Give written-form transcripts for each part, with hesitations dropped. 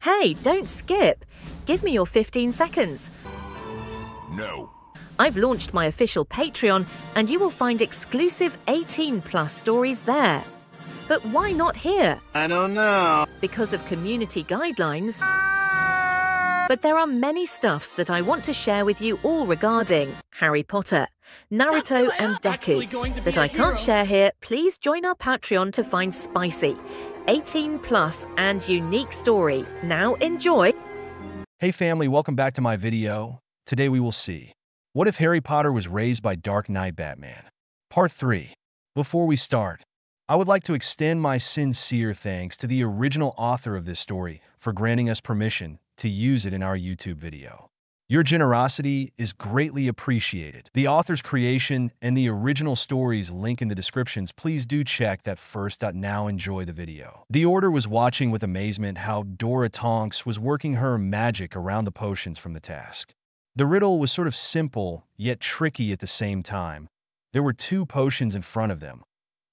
Hey, don't skip. Give me your 15 seconds. No. I've launched my official Patreon, and you will find exclusive 18+ stories there. But why not here? I don't know. Because of community guidelines. But there are many stuffs that I want to share with you all regarding Harry Potter, Naruto and Deku that I can't share here. Please join our Patreon to find spicy, 18+ and unique story. Now enjoy. Hey family, welcome back to my video. Today we will see, what if Harry Potter was raised by Dark Knight Batman? Part 3. Before we start, I would like to extend my sincere thanks to the original author of this story for granting us permission to use it in our YouTube video. Your generosity is greatly appreciated. The author's creation and the original stories link in the descriptions. Please do check that first. Now enjoy the video. The Order was watching with amazement how Dora Tonks was working her magic around the potions from the task. The riddle was sort of simple, yet tricky at the same time. There were 2 potions in front of them.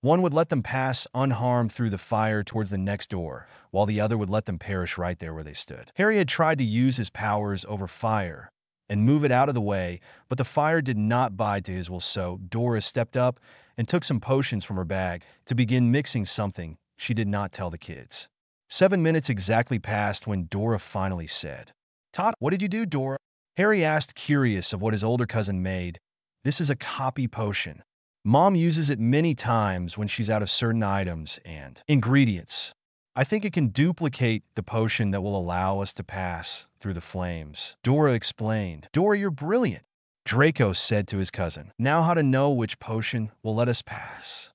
One would let them pass unharmed through the fire towards the next door, while the other would let them perish right there where they stood. Harry had tried to use his powers over fire and move it out of the way, but the fire did not bide to his will, so Dora stepped up and took some potions from her bag to begin mixing something she did not tell the kids. 7 minutes exactly passed when Dora finally said, "Tot, what did you do, Dora?" Harry asked, curious of what his older cousin made. "This is a copy potion. Mom uses it many times when she's out of certain items and ingredients. I think it can duplicate the potion that will allow us to pass through the flames," Dora explained. "Dora, you're brilliant," Draco said to his cousin. "Now how to know which potion will let us pass?"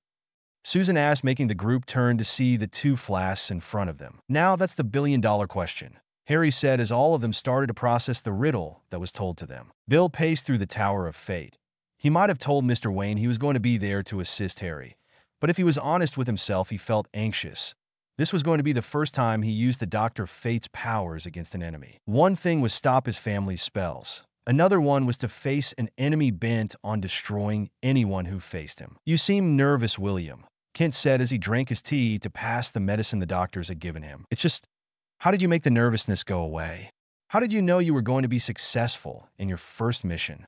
Susan asked, making the group turn to see the 2 flasks in front of them. "Now that's the billion-dollar question," Harry said as all of them started to process the riddle that was told to them. Bill paced through the Tower of Fate. He might have told Mr. Wayne he was going to be there to assist Harry, but if he was honest with himself, he felt anxious. This was going to be the first time he used the Dr. Fate's powers against an enemy. One thing was stop his family's spells. Another one was to face an enemy bent on destroying anyone who faced him. "You seem nervous, William," Kent said as he drank his tea to pass the medicine the doctors had given him. "It's just, how did you make the nervousness go away? How did you know you were going to be successful in your first mission?"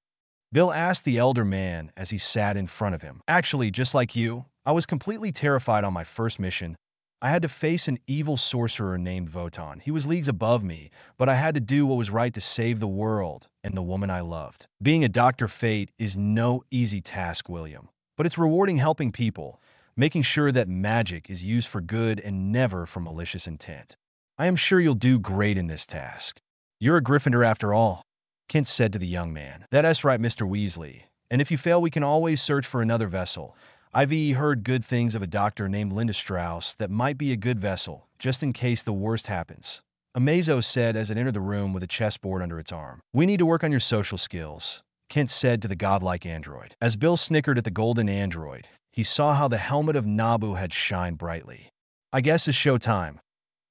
Bill asked the elder man as he sat in front of him. "Actually, just like you, I was completely terrified on my first mission. I had to face an evil sorcerer named Votan. He was leagues above me, but I had to do what was right to save the world and the woman I loved. Being a Dr. Fate is no easy task, William, but it's rewarding helping people, making sure that magic is used for good and never for malicious intent. I am sure you'll do great in this task. You're a Gryffindor after all," Kent said to the young man. "That's right, Mr. Weasley. And if you fail, we can always search for another vessel. I've heard good things of a doctor named Linda Strauss that might be a good vessel, just in case the worst happens," Amazo said as it entered the room with a chessboard under its arm. "We need to work on your social skills," Kent said to the godlike android. As Bill snickered at the golden android, he saw how the helmet of Nabu had shined brightly. "I guess it's showtime,"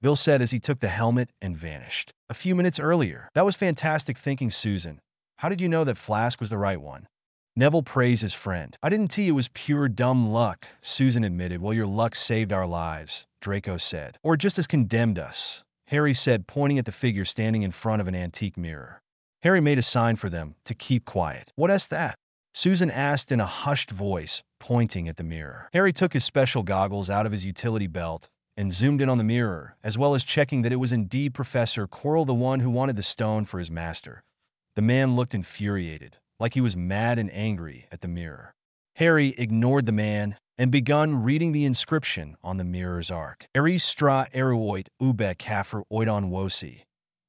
Bill said as he took the helmet and vanished. "A few minutes earlier. That was fantastic thinking, Susan. How did you know that Flask was the right one?" Neville praised his friend. "I didn't tell you it was pure dumb luck," Susan admitted. "Well, your luck saved our lives," Draco said. "Or just as condemned us," Harry said, pointing at the figure standing in front of an antique mirror. Harry made a sign for them to keep quiet. "What's that?" Susan asked in a hushed voice, pointing at the mirror. Harry took his special goggles out of his utility belt and zoomed in on the mirror, as well as checking that it was indeed Professor Quirrell, the one who wanted the stone for his master. The man looked infuriated, like he was mad and angry at the mirror. Harry ignored the man and begun reading the inscription on the mirror's arc. "Eris stra eruoit ube kafer oidon wosi,"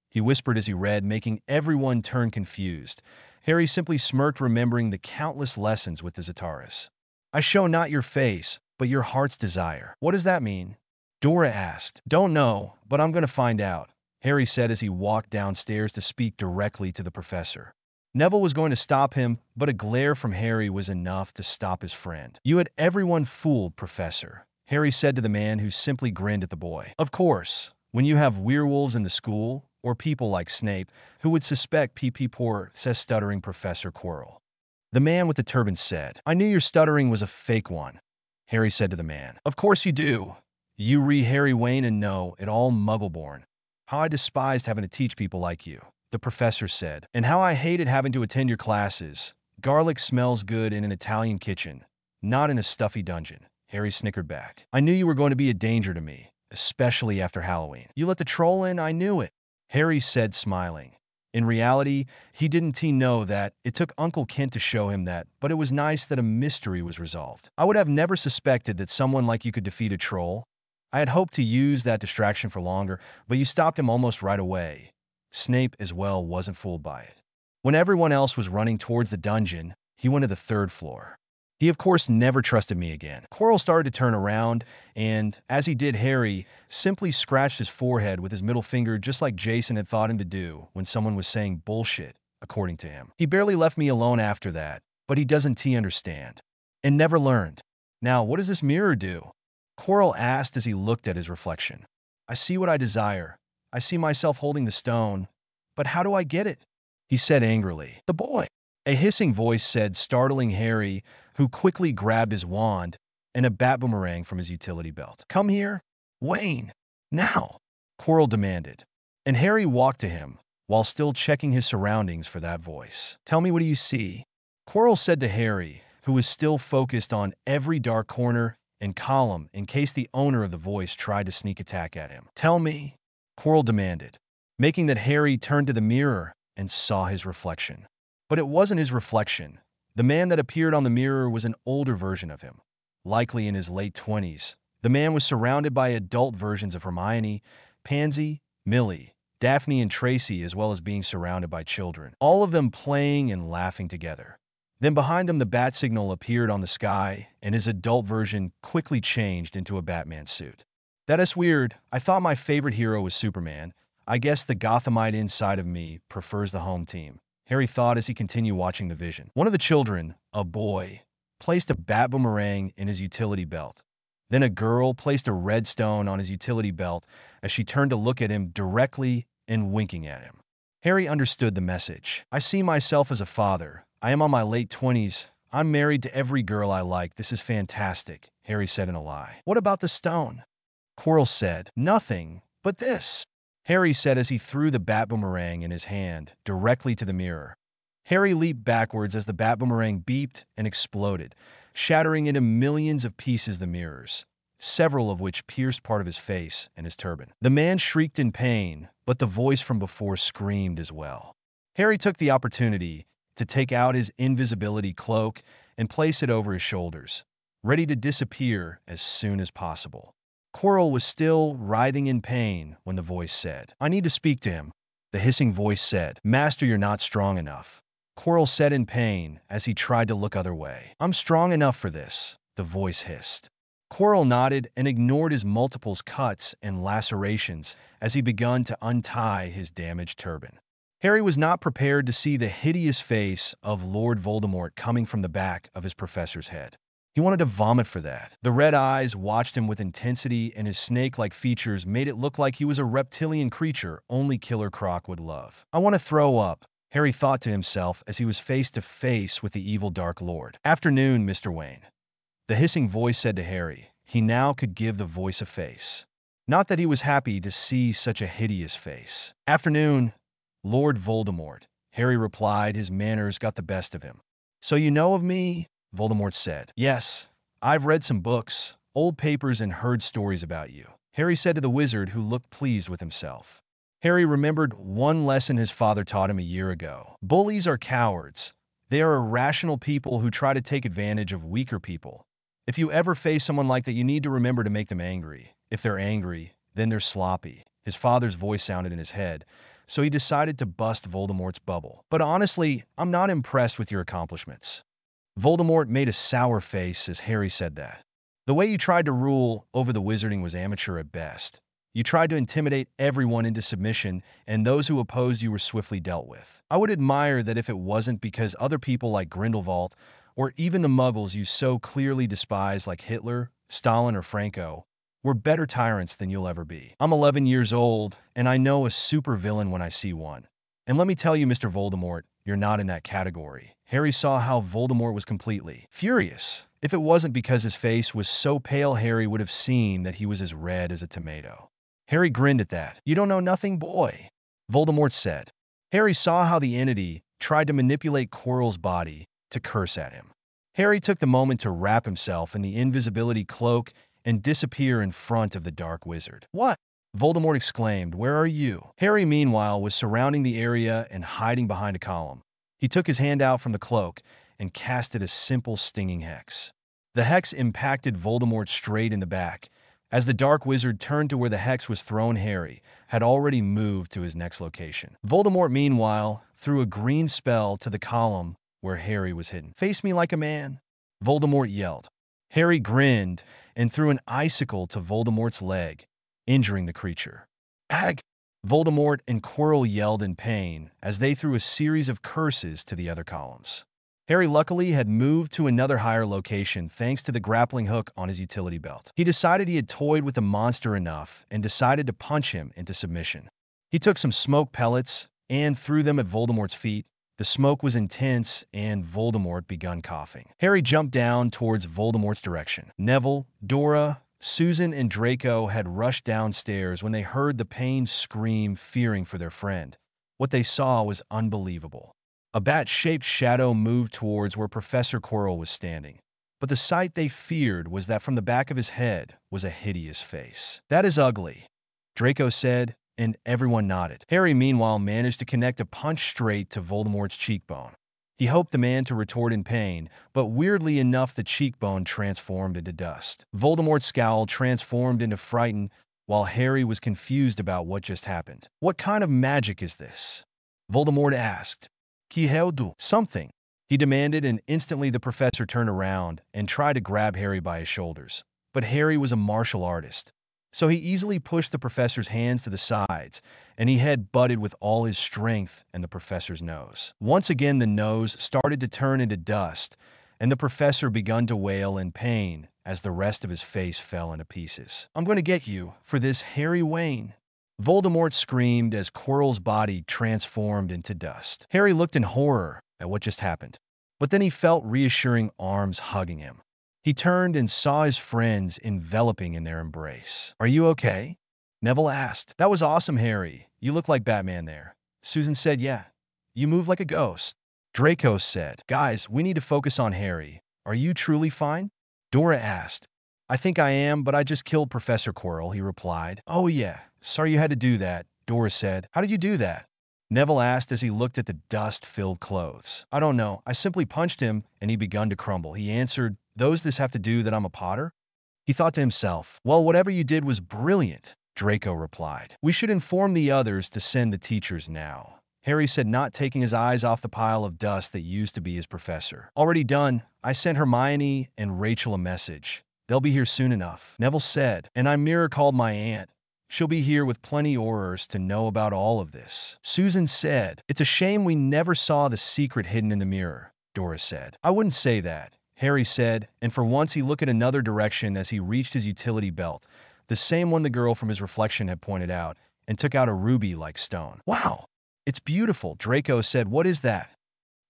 he whispered as he read, making everyone turn confused. Harry simply smirked, remembering the countless lessons with the Zataras. "I show not your face, but your heart's desire." "What does that mean?" Dora asked. "Don't know, but I'm going to find out," Harry said as he walked downstairs to speak directly to the professor. Neville was going to stop him, but a glare from Harry was enough to stop his friend. "You had everyone fooled, Professor," Harry said to the man who simply grinned at the boy. "Of course, when you have werewolves in the school, or people like Snape, who would suspect PP Poor," says stuttering Professor Quirrell. The man with the turban said. "I knew your stuttering was a fake one," Harry said to the man. "Of course you do. You re Harry Wayne and know it all muggle-born," How I despised having to teach people like you, the professor said, and how I hated having to attend your classes. Garlic smells good in an Italian kitchen, not in a stuffy dungeon, Harry snickered back. I knew you were going to be a danger to me, especially after Halloween. You let the troll in, I knew it, Harry said, smiling. In reality, he didn't know that. It took Uncle Kent to show him that, but it was nice that a mystery was resolved. I would have never suspected that someone like you could defeat a troll. I had hoped to use that distraction for longer, but you stopped him almost right away. Snape as well wasn't fooled by it. When everyone else was running towards the dungeon, he went to the third floor. He, of course, never trusted me again. Quirrell started to turn around, and, as he did, Harry simply scratched his forehead with his middle finger just like Jason had thought him to do when someone was saying bullshit, according to him. He barely left me alone after that, but he doesn't understand. And never learned. Now, what does this mirror do? Quirrell asked as he looked at his reflection. I see what I desire. I see myself holding the stone. But how do I get it? He said angrily. The boy. A hissing voice said, startling Harry, who quickly grabbed his wand and a bat boomerang from his utility belt. Come here, Wayne, now, Quirrell demanded. And Harry walked to him, while still checking his surroundings for that voice. Tell me, what do you see? Quirrell said to Harry, who was still focused on every dark corner and column in case the owner of the voice tried to sneak attack at him. Tell me, Quirrell demanded, making that Harry turned to the mirror and saw his reflection. But it wasn't his reflection. The man that appeared on the mirror was an older version of him, likely in his late 20s. The man was surrounded by adult versions of Hermione, Pansy, Millie, Daphne, and Tracy, as well as being surrounded by children, all of them playing and laughing together. Then behind them, the bat signal appeared on the sky, and his adult version quickly changed into a Batman suit. That is weird. I thought my favorite hero was Superman. I guess the Gothamite inside of me prefers the home team, Harry thought as he continued watching the vision. One of the children, a boy, placed a bat boomerang in his utility belt. Then a girl placed a red stone on his utility belt as she turned to look at him directly and winking at him. Harry understood the message. I see myself as a father. I am on my late 20s. I'm married to every girl I like. This is fantastic, Harry said in a lie. What about the stone? Quirrell said. Nothing, but this, Harry said as he threw the bat boomerang in his hand directly to the mirror. Harry leaped backwards as the bat boomerang beeped and exploded, shattering into millions of pieces the mirrors, several of which pierced part of his face and his turban. The man shrieked in pain, but the voice from before screamed as well. Harry took the opportunity to take out his invisibility cloak and place it over his shoulders, ready to disappear as soon as possible. Quirrell was still writhing in pain when the voice said, I need to speak to him. The hissing voice said, Master, you're not strong enough. Quirrell said in pain as he tried to look other way. I'm strong enough for this, the voice hissed. Quirrell nodded and ignored his multiple cuts and lacerations as he began to untie his damaged turban. Harry was not prepared to see the hideous face of Lord Voldemort coming from the back of his professor's head. He wanted to vomit for that. The red eyes watched him with intensity, and his snake-like features made it look like he was a reptilian creature only Killer Croc would love. I want to throw up, Harry thought to himself as he was face to face with the evil Dark Lord. Afternoon, Mr. Wayne. The hissing voice said to Harry. He now could give the voice a face. Not that he was happy to see such a hideous face. Afternoon, Lord Voldemort, Harry replied. His manners got the best of him. So you know of me? Voldemort said. Yes, I've read some books, old papers, and heard stories about you, Harry said to the wizard, who looked pleased with himself. Harry remembered one lesson his father taught him a year ago. Bullies are cowards. They are irrational people who try to take advantage of weaker people. If you ever face someone like that, you need to remember to make them angry. If they're angry, then they're sloppy. His father's voice sounded in his head, so he decided to bust Voldemort's bubble. But honestly, I'm not impressed with your accomplishments. Voldemort made a sour face as Harry said that. The way you tried to rule over the wizarding was amateur at best. You tried to intimidate everyone into submission, and those who opposed you were swiftly dealt with. I would admire that if it wasn't because other people like Grindelwald, or even the Muggles you so clearly despise like Hitler, Stalin, or Franco, were better tyrants than you'll ever be. I'm 11 years old, and I know a supervillain when I see one. And let me tell you, Mr. Voldemort, you're not in that category. Harry saw how Voldemort was completely furious. If it wasn't because his face was so pale, Harry would have seen that he was as red as a tomato. Harry grinned at that. "You don't know nothing, boy," Voldemort said. Harry saw how the entity tried to manipulate Quirrell's body to curse at him. Harry took the moment to wrap himself in the invisibility cloak and disappear in front of the dark wizard. "What?" Voldemort exclaimed. "Where are you?" Harry, meanwhile, was surrounding the area and hiding behind a column. He took his hand out from the cloak and casted a simple stinging hex. The hex impacted Voldemort straight in the back. As the dark wizard turned to where the hex was thrown, Harry had already moved to his next location. Voldemort, meanwhile, threw a green spell to the column where Harry was hidden. "Face me like a man," Voldemort yelled. Harry grinned and threw an icicle to Voldemort's leg, injuring the creature. "Ag!" Voldemort and Quirrell yelled in pain as they threw a series of curses to the other columns. Harry luckily had moved to another higher location thanks to the grappling hook on his utility belt. He decided he had toyed with the monster enough and decided to punch him into submission. He took some smoke pellets and threw them at Voldemort's feet. The smoke was intense, and Voldemort began coughing. Harry jumped down towards Voldemort's direction. Neville, Dora, Susan, and Draco had rushed downstairs when they heard the pained scream, fearing for their friend. What they saw was unbelievable. A bat-shaped shadow moved towards where Professor Quirrell was standing. But the sight they feared was that from the back of his head was a hideous face. "That is ugly," Draco said, and everyone nodded. Harry, meanwhile, managed to connect a punch straight to Voldemort's cheekbone. He hoped the man to retort in pain, but weirdly enough, the cheekbone transformed into dust. Voldemort's scowl transformed into frightened, while Harry was confused about what just happened. "What kind of magic is this?" Voldemort asked. "Qui do something," he demanded, and instantly the professor turned around and tried to grab Harry by his shoulders. But Harry was a martial artist, so he easily pushed the professor's hands to the sides, and he head-butted with all his strength in the professor's nose. Once again, the nose started to turn into dust, and the professor began to wail in pain as the rest of his face fell into pieces. "I'm going to get you for this, Harry Wayne," Voldemort screamed as Quirrell's body transformed into dust. Harry looked in horror at what just happened, but then he felt reassuring arms hugging him. He turned and saw his friends enveloping in their embrace. "Are you okay?" Neville asked. "That was awesome, Harry. You look like Batman there." Susan said, "Yeah, you move like a ghost." Draco said, "Guys, we need to focus on Harry. Are you truly fine?" Dora asked. "I think I am, but I just killed Professor Quirrell," he replied. "Oh yeah, sorry you had to do that," Dora said. "How did you do that?" Neville asked as he looked at the dust-filled clothes. "I don't know. I simply punched him and he begun to crumble," he answered. "Does this have to do that I'm a Potter?" He thought to himself, "Well, whatever you did was brilliant," Draco replied. "We should inform the others to send the teachers now," Harry said, not taking his eyes off the pile of dust that used to be his professor. "Already done. I sent Hermione and Rachel a message. They'll be here soon enough," Neville said, "and I mirror called my aunt. She'll be here with plenty horrors to know about all of this." Susan said, "It's a shame we never saw the secret hidden in the mirror," Dora said. "I wouldn't say that," Harry said, and for once he looked in another direction as he reached his utility belt, the same one the girl from his reflection had pointed out, and took out a ruby-like stone. "Wow, it's beautiful," Draco said. "What is that?"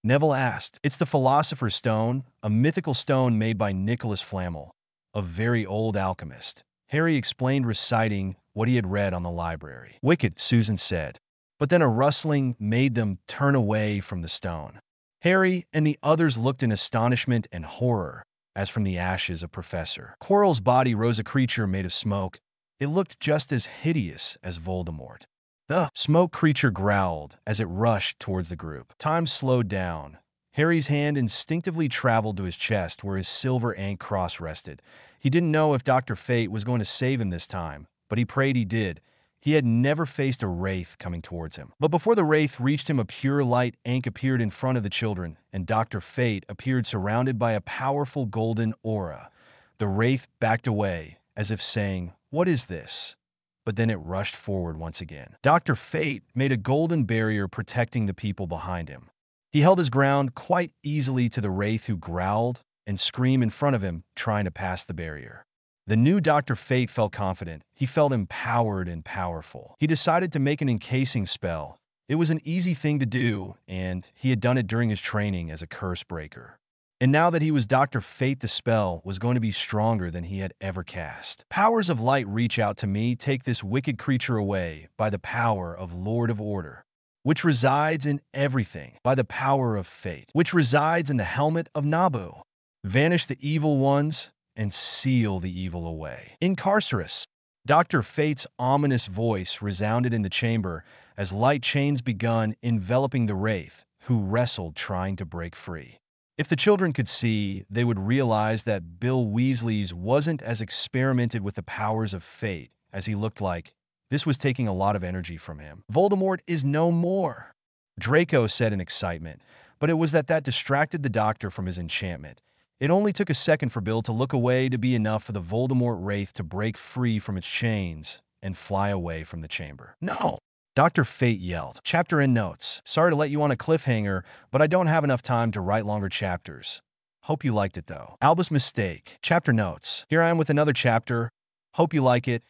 Neville asked. "It's the Philosopher's Stone, a mythical stone made by Nicholas Flamel, a very old alchemist," Harry explained, reciting what he had read on the library. "Wicked," Susan said, but then a rustling made them turn away from the stone. Harry and the others looked in astonishment and horror as from the ashes of Professor Quirrell's body rose a creature made of smoke. It looked just as hideous as Voldemort. The smoke creature growled as it rushed towards the group. Time slowed down. Harry's hand instinctively traveled to his chest where his silver ink cross rested. He didn't know if Dr. Fate was going to save him this time, but he prayed he did. He had never faced a wraith coming towards him. But before the wraith reached him, a pure light ink appeared in front of the children, and Dr. Fate appeared surrounded by a powerful golden aura. The wraith backed away, as if saying, "What is this?" But then it rushed forward once again. Dr. Fate made a golden barrier protecting the people behind him. He held his ground quite easily to the wraith who growled and screamed in front of him, trying to pass the barrier. The new Dr. Fate felt confident. He felt empowered and powerful. He decided to make an encasing spell. It was an easy thing to do, and he had done it during his training as a curse breaker. And now that he was Dr. Fate, the spell was going to be stronger than he had ever cast. Powers of light reach out to me, take this wicked creature away by the power of Lord of Order, which resides in everything, by the power of fate, which resides in the helmet of Nabu. Vanish the evil ones and seal the evil away. Incarcerus. Dr. Fate's ominous voice resounded in the chamber as light chains begun enveloping the wraith, who wrestled trying to break free. If the children could see, they would realize that Bill Weasley's wasn't as experimented with the powers of fate as he looked like. This was taking a lot of energy from him. Voldemort is no more, Draco said in excitement, but it was that distracted the doctor from his enchantment. It only took a second for Bill to look away to be enough for the Voldemort wraith to break free from its chains and fly away from the chamber. No! Dr. Fate yelled. Chapter and notes. Sorry to let you on a cliffhanger, but I don't have enough time to write longer chapters. Hope you liked it though. Albus Mistake. Chapter notes. Here I am with another chapter. Hope you like it.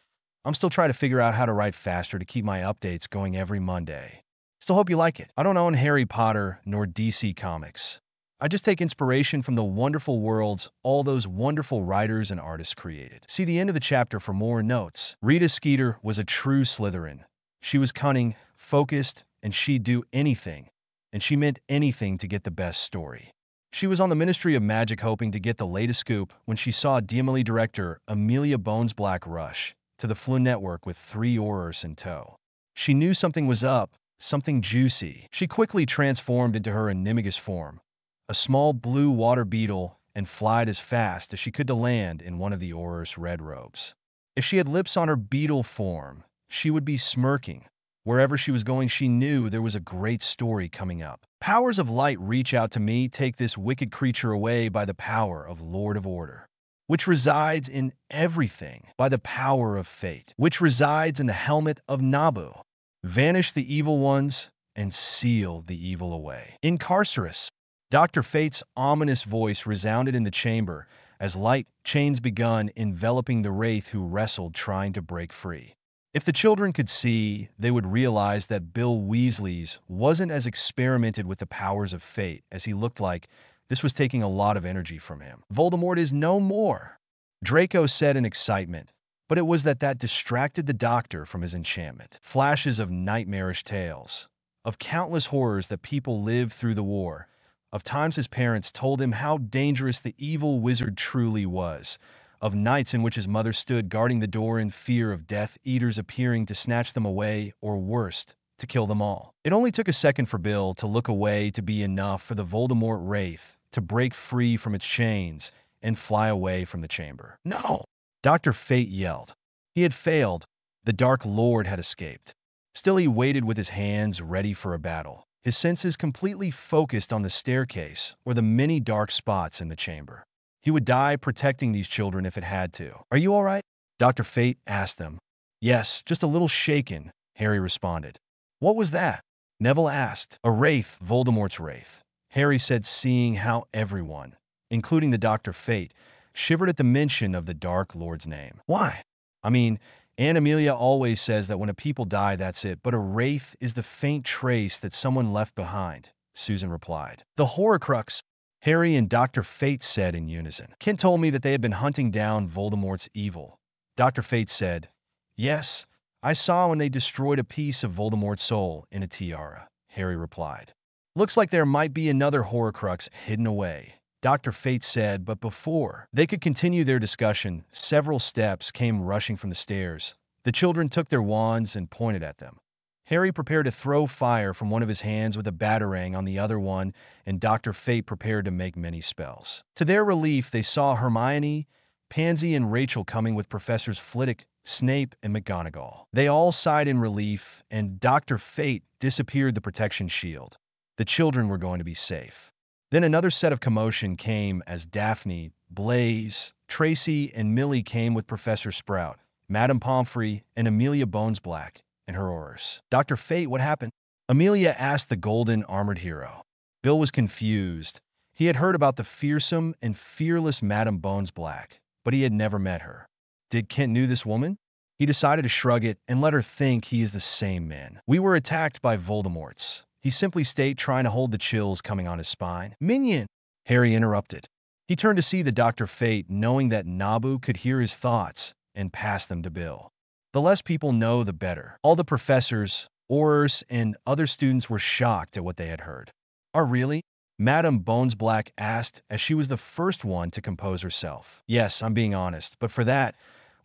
I'm still trying to figure out how to write faster to keep my updates going every Monday. Still hope you like it. I don't own Harry Potter nor DC Comics. I just take inspiration from the wonderful worlds all those wonderful writers and artists created. See the end of the chapter for more notes. Rita Skeeter was a true Slytherin. She was cunning, focused, and she'd do anything. And she meant anything to get the best story. She was on the Ministry of Magic hoping to get the latest scoop when she saw DMLE director Amelia Bonesblack rush to the Flynn network with 3 Aurors in tow. She knew something was up, something juicy. She quickly transformed into her Animagus form, a small blue water beetle, and flied as fast as she could to land in one of the Aurors' red robes. If she had lips on her beetle form, she would be smirking. Wherever she was going, she knew there was a great story coming up. Powers of light reach out to me, take this wicked creature away by the power of Lord of Order, which resides in everything, by the power of fate, which resides in the helmet of Nabu. Vanish the evil ones and seal the evil away. Incarcerus. Dr. Fate's ominous voice resounded in the chamber as light chains begun enveloping the wraith who wrestled trying to break free. If the children could see, they would realize that Bill Weasley's wasn't as experimented with the powers of fate as he looked like. This was taking a lot of energy from him. Voldemort is no more, Draco said in excitement, but it was that distracted the doctor from his enchantment. Flashes of nightmarish tales, of countless horrors that people lived through the war, of times his parents told him how dangerous the evil wizard truly was, of nights in which his mother stood guarding the door in fear of Death Eaters appearing to snatch them away, or worst, to kill them all. It only took a second for Bill to look away to be enough for the Voldemort wraith to break free from its chains and fly away from the chamber. No! Dr. Fate yelled. He had failed. The Dark Lord had escaped. Still he waited with his hands ready for a battle, his senses completely focused on the staircase or the many dark spots in the chamber. He would die protecting these children if it had to. Are you all right? Dr. Fate asked them. Yes, just a little shaken, Harry responded. What was that? Neville asked. A wraith, Voldemort's wraith, Harry said, seeing how everyone, including the Dr. Fate, shivered at the mention of the Dark Lord's name. Why? I mean, Aunt Amelia always says that when a people die, that's it, but a wraith is the faint trace that someone left behind, Susan replied. The Horcrux, Harry and Dr. Fate said in unison. Kent told me that they had been hunting down Voldemort's evil. Dr. Fate said, Yes, I saw when they destroyed a piece of Voldemort's soul in a tiara, Harry replied. Looks like there might be another Horcrux hidden away, Dr. Fate said, but before they could continue their discussion, several steps came rushing from the stairs. The children took their wands and pointed at them. Harry prepared to throw fire from one of his hands with a batarang on the other one, and Dr. Fate prepared to make many spells. To their relief, they saw Hermione, Pansy, and Rachel coming with Professors Flitwick, Snape, and McGonagall. They all sighed in relief, and Dr. Fate disappeared the protection shield. The children were going to be safe. Then another set of commotion came as Daphne, Blaise, Tracy, and Millie came with Professor Sprout, Madame Pomfrey, and Amelia Bonesblack and her Aurors. Dr. Fate, what happened? Amelia asked the golden-armored hero. Bill was confused. He had heard about the fearsome and fearless Madame Bonesblack, but he had never met her. Did Kent knew this woman? He decided to shrug it and let her think he is the same man. We were attacked by Voldemorts. He simply stayed trying to hold the chills coming on his spine. Minion! Harry interrupted. He turned to see the Dr. Fate, knowing that Nabu could hear his thoughts, and passed them to Bill. The less people know, the better. All the professors, Aurors, and other students were shocked at what they had heard. Oh, really? Madame Bonesblack asked, as she was the first one to compose herself. Yes, I'm being honest, but for that,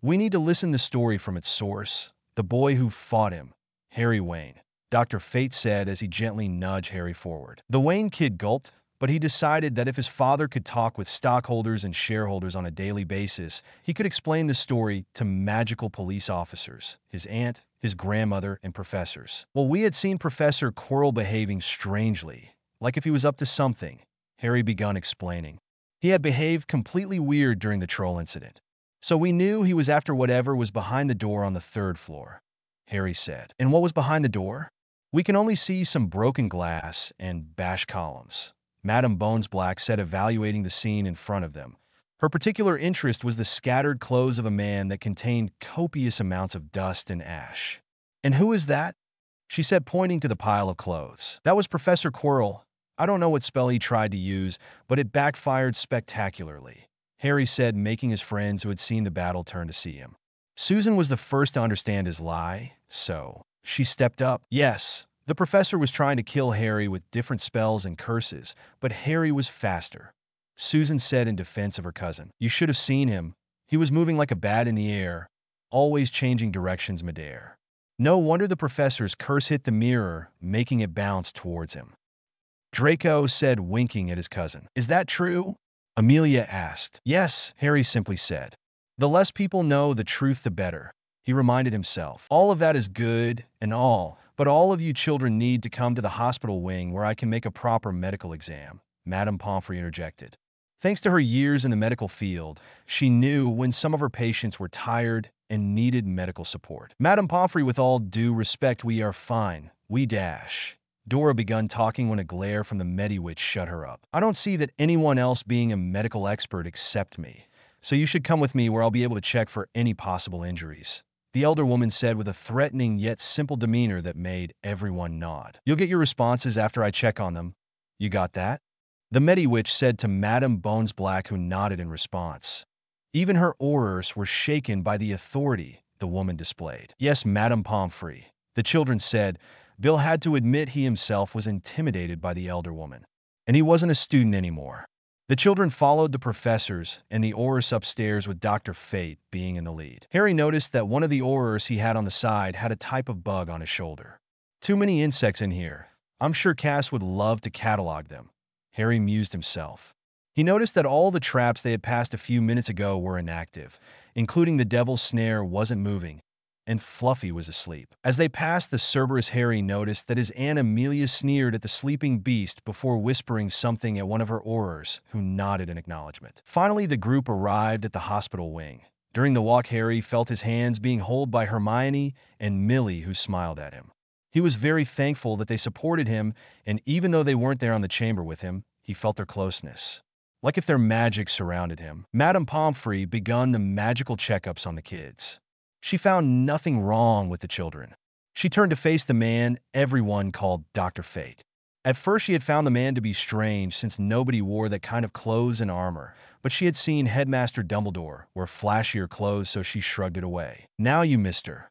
we need to listen to the story from its source. The boy who fought him, Harry Wayne, Dr. Fate said as he gently nudged Harry forward. The Wayne kid gulped, but he decided that if his father could talk with stockholders and shareholders on a daily basis, he could explain the story to magical police officers, his aunt, his grandmother, and professors. Well, we had seen Professor Quirrell behaving strangely, like if he was up to something, Harry began explaining. He had behaved completely weird during the troll incident. So we knew he was after whatever was behind the door on the 3rd floor, Harry said. And what was behind the door? We can only see some broken glass and bashed columns, Madame Bonesblack said, evaluating the scene in front of them. Her particular interest was the scattered clothes of a man that contained copious amounts of dust and ash. And who is that? She said, pointing to the pile of clothes. That was Professor Quirrell. I don't know what spell he tried to use, but it backfired spectacularly, Harry said, making his friends who had seen the battle turn to see him. Susan was the first to understand his lie, so she stepped up. Yes, the professor was trying to kill Harry with different spells and curses, but Harry was faster, Susan said in defense of her cousin. You should have seen him. He was moving like a bat in the air, always changing directions midair. No wonder the professor's curse hit the mirror, making it bounce towards him, Draco said, winking at his cousin. Is that true? Amelia asked. Yes, Harry simply said. The less people know the truth, the better, he reminded himself. All of that is good and all, but all of you children need to come to the hospital wing where I can make a proper medical exam, Madame Pomfrey interjected. Thanks to her years in the medical field, she knew when some of her patients were tired and needed medical support. Madame Pomfrey, with all due respect, we are fine. We dash. Dora begun talking when a glare from the Mediwitch shut her up. I don't see that anyone else being a medical expert except me, so you should come with me where I'll be able to check for any possible injuries, the elder woman said with a threatening yet simple demeanor that made everyone nod. You'll get your responses after I check on them. You got that? The Mediwitch said to Madame Bonesblack, who nodded in response. Even her Aurors were shaken by the authority the woman displayed. Yes, Madame Pomfrey, the children said. Bill had to admit he himself was intimidated by the elder woman, and he wasn't a student anymore. The children followed the professors and the Aurors upstairs, with Dr. Fate being in the lead. Harry noticed that one of the Aurors he had on the side had a type of bug on his shoulder. Too many insects in here. I'm sure Cass would love to catalog them, Harry mused himself. He noticed that all the traps they had passed a few minutes ago were inactive, including the devil's snare wasn't moving, and Fluffy was asleep. As they passed the Cerberus, Harry noticed that his Aunt Amelia sneered at the sleeping beast before whispering something at one of her Aurors, who nodded in acknowledgement. Finally, the group arrived at the hospital wing. During the walk, Harry felt his hands being held by Hermione and Millie, who smiled at him. He was very thankful that they supported him, and even though they weren't there on the chamber with him, he felt their closeness, like if their magic surrounded him. Madame Pomfrey begun the magical checkups on the kids. She found nothing wrong with the children. She turned to face the man everyone called Dr. Fate. At first, she had found the man to be strange since nobody wore that kind of clothes and armor, but she had seen Headmaster Dumbledore wear flashier clothes, so she shrugged it away. Now you, mister,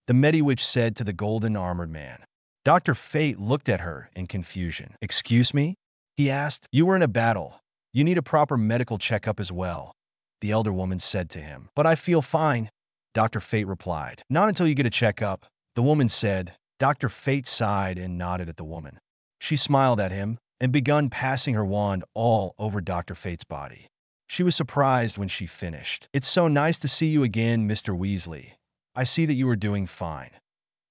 the Mediwitch said to the golden-armored man. Dr. Fate looked at her in confusion. Excuse me? He asked. You were in a battle. You need a proper medical checkup as well, the elder woman said to him. But I feel fine, Dr. Fate replied. Not until you get a checkup, the woman said. Dr. Fate sighed and nodded at the woman. She smiled at him and begun passing her wand all over Dr. Fate's body. She was surprised when she finished. It's so nice to see you again, Mr. Weasley. I see that you are doing fine,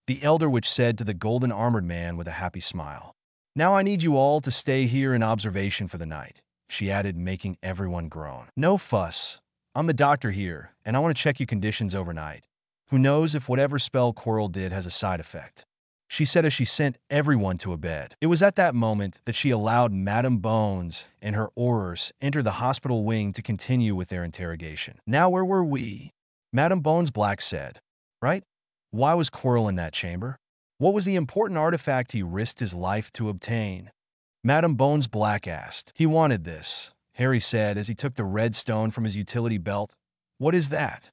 the elder witch said to the golden-armored man with a happy smile. Now I need you all to stay here in observation for the night, she added, making everyone groan. No fuss. I'm the doctor here, and I want to check your conditions overnight. Who knows if whatever spell Quirrell did has a side effect, she said as she sent everyone to a bed. It was at that moment that she allowed Madame Bones and her Aurors enter the hospital wing to continue with their interrogation. Now where were we? Madame Bonesblack said. Right? Why was Quirrell in that chamber? What was the important artifact he risked his life to obtain? Madam Bones Black asked. He wanted this, Harry said as he took the red stone from his utility belt. What is that?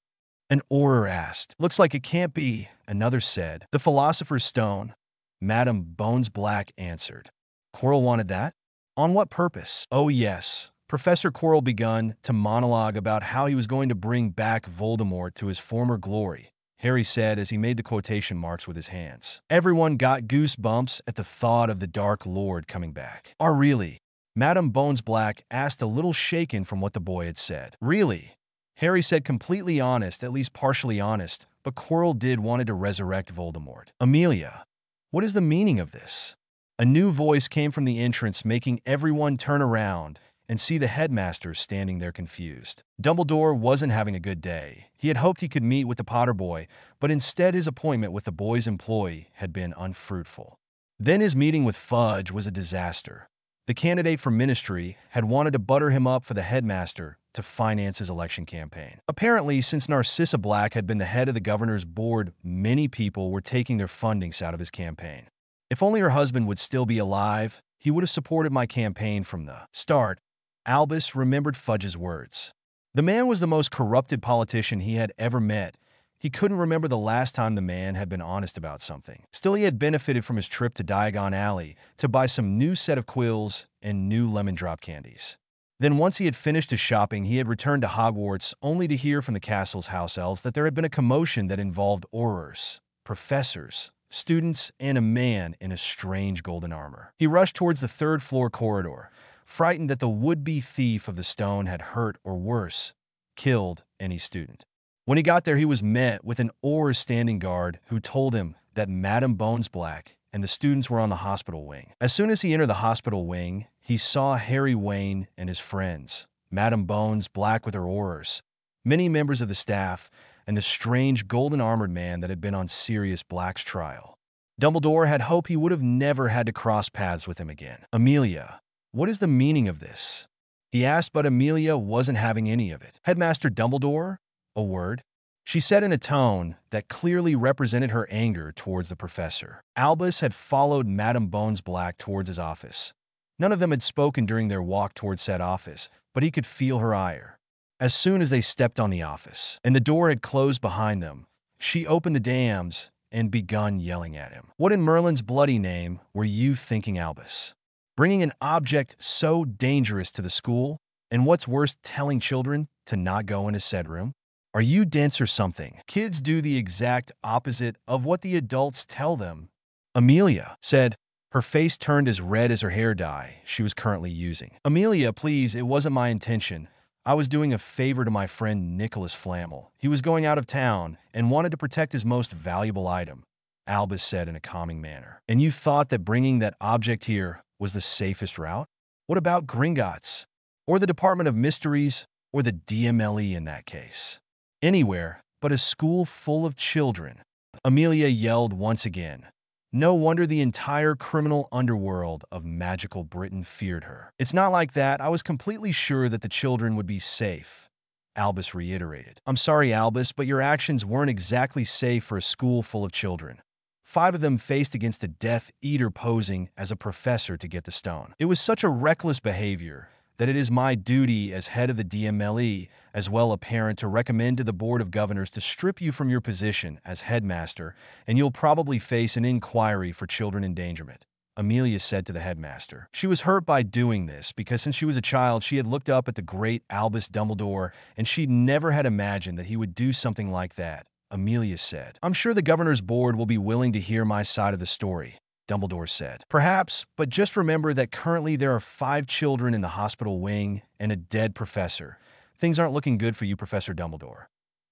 An Auror asked. Looks like it can't be, another said. The Philosopher's Stone. Madam Bones Black answered. Quirrell wanted that? On what purpose? Oh yes. Professor Quirrell begun to monologue about how he was going to bring back Voldemort to his former glory, Harry said as he made the quotation marks with his hands. Everyone got goosebumps at the thought of the Dark Lord coming back. Oh, really? Madam Bones Black asked, a little shaken from what the boy had said. Really? Harry said, completely honest, at least partially honest, but Quirrell did wanted to resurrect Voldemort. Amelia, what is the meaning of this? A new voice came from the entrance, making everyone turn around and see the headmaster standing there confused. Dumbledore wasn't having a good day. He had hoped he could meet with the Potter boy, but instead his appointment with the boy's employee had been unfruitful. Then his meeting with Fudge was a disaster. The candidate for ministry had wanted to butter him up for the headmaster to finance his election campaign. Apparently, since Narcissa Black had been the head of the governor's board, many people were taking their fundings out of his campaign. If only her husband would still be alive, he would have supported my campaign from the start. Albus remembered Fudge's words. The man was the most corrupted politician he had ever met. He couldn't remember the last time the man had been honest about something. Still, he had benefited from his trip to Diagon Alley to buy some new set of quills and new lemon drop candies. Then once he had finished his shopping, he had returned to Hogwarts only to hear from the castle's house elves that there had been a commotion that involved Aurors, professors, students, and a man in a strange golden armor. He rushed towards the third-floor corridor, frightened that the would-be thief of the stone had hurt or worse, killed any student. When he got there, he was met with an Auror standing guard who told him that Madam Bones Black and the students were on the hospital wing. As soon as he entered the hospital wing, he saw Harry Wayne and his friends, Madam Bones Black with her Aurors, many members of the staff, and the strange golden-armored man that had been on Sirius Black's trial. Dumbledore had hoped he would have never had to cross paths with him again. Amelia, what is the meaning of this? He asked, but Amelia wasn't having any of it. Headmaster Dumbledore? A word? She said in a tone that clearly represented her anger towards the professor. Albus had followed Madam Bones Black towards his office. None of them had spoken during their walk towards said office, but he could feel her ire. As soon as they stepped on the office, and the door had closed behind them, she opened the dams and begun yelling at him. What in Merlin's bloody name were you thinking, Albus? Bringing an object so dangerous to the school, and what's worse, telling children to not go into said room? Are you dense or something? Kids do the exact opposite of what the adults tell them. Amelia said, her face turned as red as her hair dye she was currently using. Amelia, please, it wasn't my intention. I was doing a favor to my friend Nicholas Flamel. He was going out of town and wanted to protect his most valuable item, Albus said in a calming manner. And you thought that bringing that object here was the safest route? What about Gringotts? Or the Department of Mysteries? Or the DMLE in that case? Anywhere but a school full of children, Amelia yelled once again. No wonder the entire criminal underworld of magical Britain feared her. It's not like that. I was completely sure that the children would be safe, Albus reiterated. I'm sorry, Albus, but your actions weren't exactly safe for a school full of children. 5 of them faced against a Death Eater posing as a professor to get the stone. It was such a reckless behavior that it is my duty as head of the DMLE, as well a parent, to recommend to the Board of Governors to strip you from your position as headmaster, and you'll probably face an inquiry for children endangerment, Amelia said to the headmaster. She was hurt by doing this because since she was a child, she had looked up at the great Albus Dumbledore, and she'd never had imagined that he would do something like that, Amelia said. I'm sure the Governor's Board will be willing to hear my side of the story, Dumbledore said. Perhaps, but just remember that currently there are 5 children in the hospital wing and a dead professor. Things aren't looking good for you, Professor Dumbledore,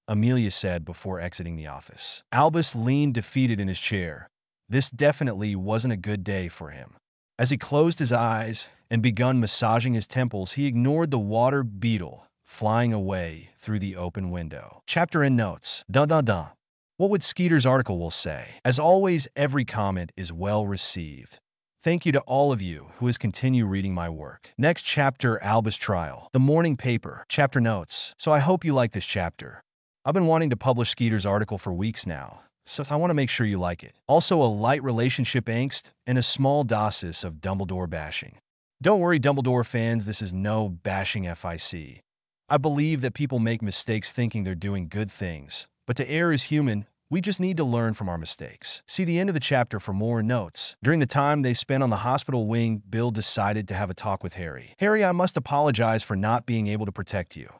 Amelia said before exiting the office. Albus leaned defeated in his chair. This definitely wasn't a good day for him. As he closed his eyes and begun massaging his temples, he ignored the water beetle flying away through the open window. Chapter and notes. Dun dun dun. What would Skeeter's article will say? As always, every comment is well received. Thank you to all of you who has continued reading my work. Next chapter, Albus Trial. The morning paper. Chapter notes. So I hope you like this chapter. I've been wanting to publish Skeeter's article for weeks now, so I want to make sure you like it. Also, a light relationship angst and a small dosis of Dumbledore bashing. Don't worry, Dumbledore fans, this is no bashing FIC. I believe that people make mistakes thinking they're doing good things, but to err is human. We just need to learn from our mistakes. See the end of the chapter for more notes. During the time they spent on the hospital wing, Bill decided to have a talk with Harry. "Harry, I must apologize for not being able to protect you,"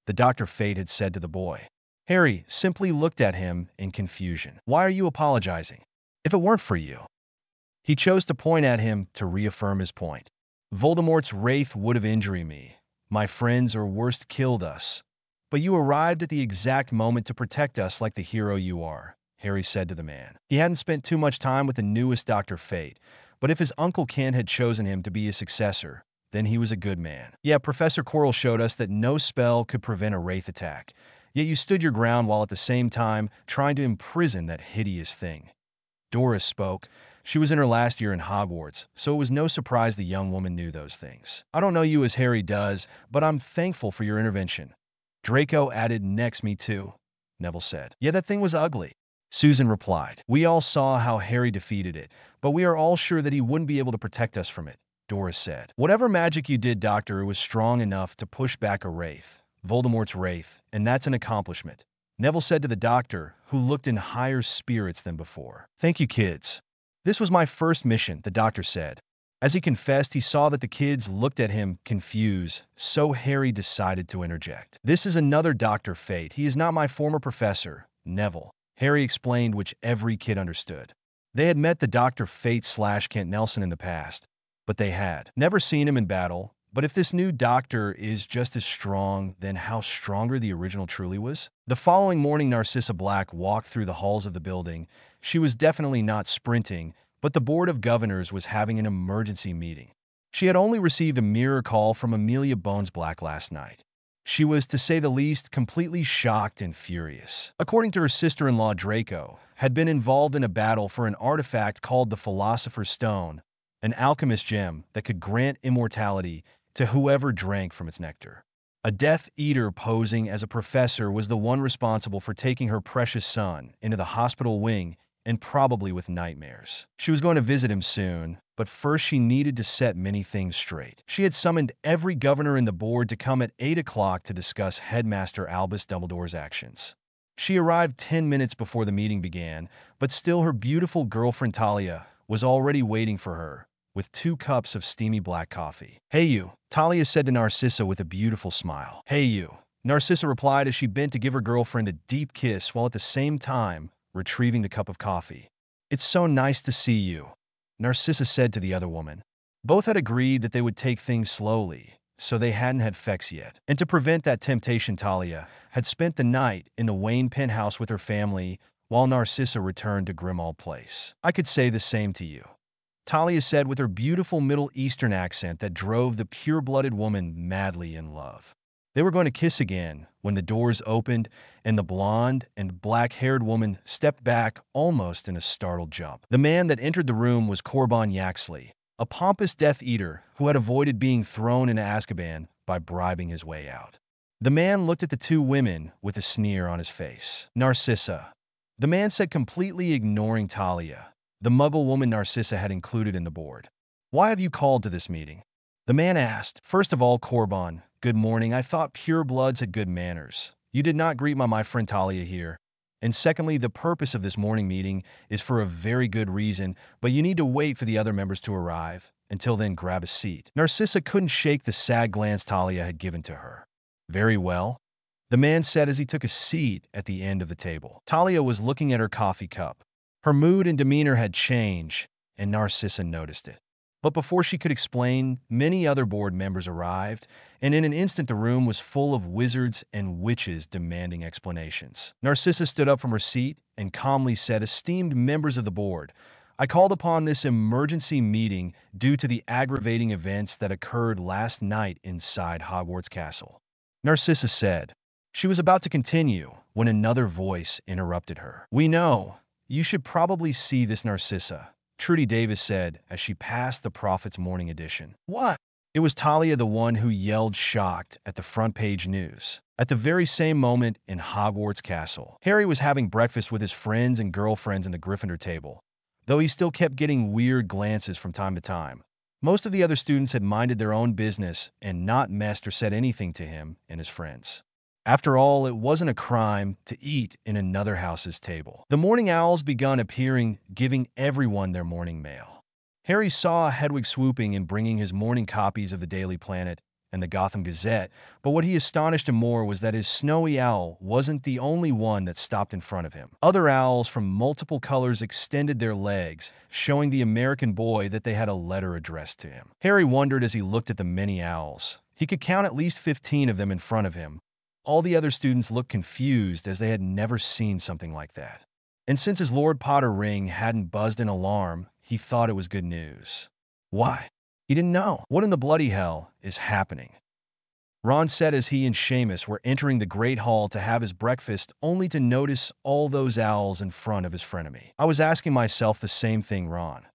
the Dr. Fate had said to the boy. Harry simply looked at him in confusion. "Why are you apologizing? If it weren't for you." He chose to point at him to reaffirm his point. "Voldemort's wraith would have injured me. My friends or worst killed us. But you arrived at the exact moment to protect us like the hero you are," Harry said to the man. He hadn't spent too much time with the newest Dr. Fate, but if his Uncle Ken had chosen him to be his successor, then he was a good man. "Yeah, Professor Quirrell showed us that no spell could prevent a wraith attack, yet you stood your ground while at the same time trying to imprison that hideous thing." Doris spoke. She was in her last year in Hogwarts, so it was no surprise the young woman knew those things. "I don't know you as Harry does, but I'm thankful for your intervention." Draco added, "Next, me too," Neville said. "Yeah, that thing was ugly," Susan replied. "We all saw how Harry defeated it, but we are all sure that he wouldn't be able to protect us from it," Doris said. "Whatever magic you did, Doctor, it was strong enough to push back a wraith, Voldemort's wraith, and that's an accomplishment," Neville said to the Doctor, who looked in higher spirits than before. "Thank you, kids. This was my first mission," the Doctor said. As he confessed, he saw that the kids looked at him confused, so Harry decided to interject. "This is another Dr. Fate. He is not my former professor, Neville," Harry explained, which every kid understood. They had met the Dr. Fate/Kent Nelson in the past, but they had never seen him in battle. But if this new doctor is just as strong, then how stronger the original truly was? The following morning, Narcissa Black walked through the halls of the building. She was definitely not sprinting, but the Board of Governors was having an emergency meeting. She had only received a mirror call from Amelia Bones Black last night. She was, to say the least, completely shocked and furious. According to her sister-in-law Draco, had been involved in a battle for an artifact called the Philosopher's Stone, an alchemist gem that could grant immortality to whoever drank from its nectar. A Death Eater posing as a professor was the one responsible for taking her precious son into the hospital wing, and probably with nightmares. She was going to visit him soon, but first she needed to set many things straight. She had summoned every governor in the board to come at 8 o'clock to discuss Headmaster Albus Dumbledore's actions. She arrived 10 minutes before the meeting began, but still her beautiful girlfriend Talia was already waiting for her, with 2 cups of steamy black coffee. "Hey you," Talia said to Narcissa with a beautiful smile. "Hey you," Narcissa replied as she bent to give her girlfriend a deep kiss while at the same time retrieving the cup of coffee. "It's so nice to see you," Narcissa said to the other woman. Both had agreed that they would take things slowly, so they hadn't had sex yet. And to prevent that temptation, Talia had spent the night in the Wayne penthouse with her family while Narcissa returned to Grimmauld Place. "I could say the same to you," Talia said with her beautiful Middle Eastern accent that drove the pure-blooded woman madly in love. They were going to kiss again when the doors opened and the blonde and black-haired woman stepped back almost in a startled jump. The man that entered the room was Corban Yaxley, a pompous Death Eater who had avoided being thrown into Azkaban by bribing his way out. The man looked at the 2 women with a sneer on his face. "Narcissa," the man said, completely ignoring Talia, the Muggle woman Narcissa had included in the board. "Why have you called to this meeting?" The man asked. "First of all, Corban, good morning. I thought purebloods had good manners. You did not greet my friend Talia here. And secondly, the purpose of this morning meeting is for a very good reason, but you need to wait for the other members to arrive. Until then, grab a seat." Narcissa couldn't shake the sad glance Talia had given to her. "Very well," the man said as he took a seat at the end of the table. Talia was looking at her coffee cup. Her mood and demeanor had changed, and Narcissa noticed it. But before she could explain, many other board members arrived, and in an instant the room was full of wizards and witches demanding explanations. Narcissa stood up from her seat and calmly said, "Esteemed members of the board, I called upon this emergency meeting due to the aggravating events that occurred last night inside Hogwarts Castle." Narcissa said. She was about to continue when another voice interrupted her. "We know. You should probably see this, Narcissa," Trudy Davis said as she passed the Prophet's Morning Edition. "What?" It was Talia, the one who yelled shocked at the front page news. At the very same moment in Hogwarts Castle, Harry was having breakfast with his friends and girlfriends in the Gryffindor table, though he still kept getting weird glances from time to time. Most of the other students had minded their own business and not messed or said anything to him and his friends. After all, it wasn't a crime to eat in another house's table. The morning owls begun appearing, giving everyone their morning mail. Harry saw Hedwig swooping and bringing his morning copies of the Daily Planet and the Gotham Gazette, but what he astonished him more was that his snowy owl wasn't the only one that stopped in front of him. Other owls from multiple colors extended their legs, showing the American boy that they had a letter addressed to him. Harry wondered as he looked at the many owls. He could count at least 15 of them in front of him. All the other students looked confused as they had never seen something like that. And since his Lord Potter ring hadn't buzzed an alarm, he thought it was good news. Why? He didn't know. What in the bloody hell is happening? Ron said as he and Seamus were entering the Great Hall to have his breakfast, only to notice all those owls in front of his frenemy. I was asking myself the same thing, Ron.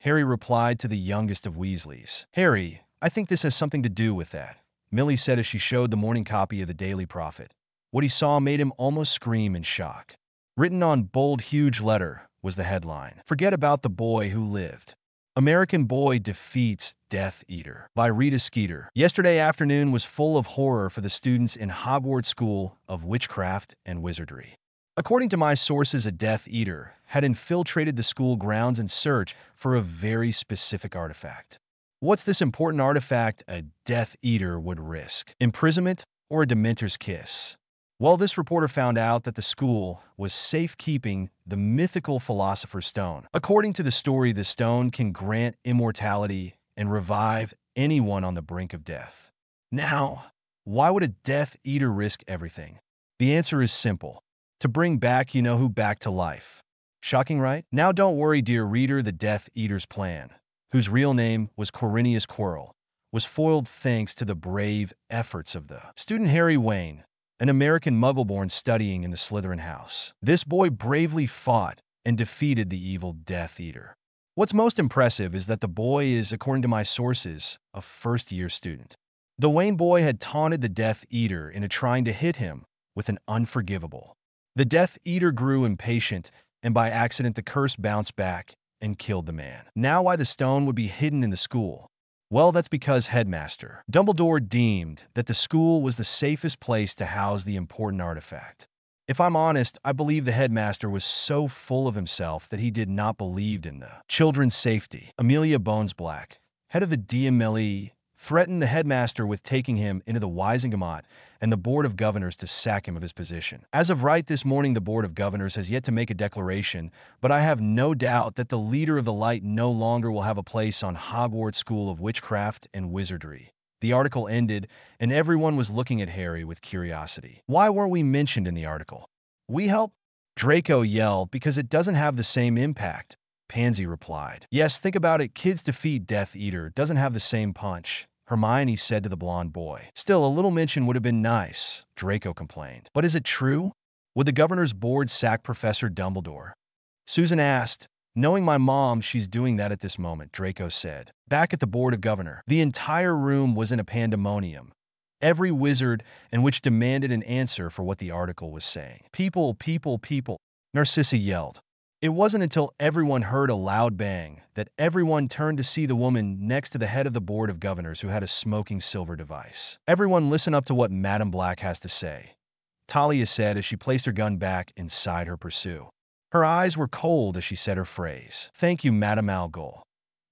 Harry replied to the youngest of Weasleys. Harry, I think this has something to do with that, Millie said as she showed the morning copy of the Daily Prophet. What he saw made him almost scream in shock. Written on bold, huge letter was the headline, "Forget about the boy who lived. American boy defeats Death Eater," by Rita Skeeter. Yesterday afternoon was full of horror for the students in Hogwarts School of Witchcraft and Wizardry. According to my sources, a Death Eater had infiltrated the school grounds in search for a very specific artifact. What's this important artifact a Death Eater would risk? Imprisonment or a Dementor's kiss? Well, this reporter found out that the school was safekeeping the mythical Philosopher's Stone. According to the story, the stone can grant immortality and revive anyone on the brink of death. Now, why would a Death Eater risk everything? The answer is simple. To bring back you-know-who back to life. Shocking, right? Now don't worry, dear reader, the Death Eater's plan, whose real name was Quirinius Quirrell, was foiled thanks to the brave efforts of the student Harry Wayne, an American muggle-born studying in the Slytherin house. This boy bravely fought and defeated the evil Death Eater. What's most impressive is that the boy is, according to my sources, a first-year student. The Wayne boy had taunted the Death Eater into trying to hit him with an unforgivable. The Death Eater grew impatient, and by accident the curse bounced back and killed the man. Now why the stone would be hidden in the school? Well, that's because Headmaster Dumbledore deemed that the school was the safest place to house the important artifact. If I'm honest, I believe the headmaster was so full of himself that he did not believe in the children's safety. Amelia Bonesblack, head of the DMLE, threatened the headmaster with taking him into the Wizengamot and the Board of Governors to sack him of his position. As of right this morning, the Board of Governors has yet to make a declaration, but I have no doubt that the leader of the light no longer will have a place on Hogwarts School of Witchcraft and Wizardry. The article ended, and everyone was looking at Harry with curiosity. Why weren't we mentioned in the article? We helped? Draco yelled, because it doesn't have the same impact. Pansy replied. Yes, think about it. Kids defeat Death Eater doesn't have the same punch, Hermione said to the blonde boy. Still, a little mention would have been nice, Draco complained. But is it true? Would the governor's board sack Professor Dumbledore? Susan asked. Knowing my mom, she's doing that at this moment, Draco said. Back at the Board of Governor, the entire room was in a pandemonium. Every wizard and which demanded an answer for what the article was saying. People, people, people, Narcissa yelled. It wasn't until everyone heard a loud bang that everyone turned to see the woman next to the head of the Board of Governors who had a smoking silver device. Everyone listen up to what Madame Black has to say, Talia said as she placed her gun back inside her pursuit. Her eyes were cold as she said her phrase. Thank you, Madame Algol,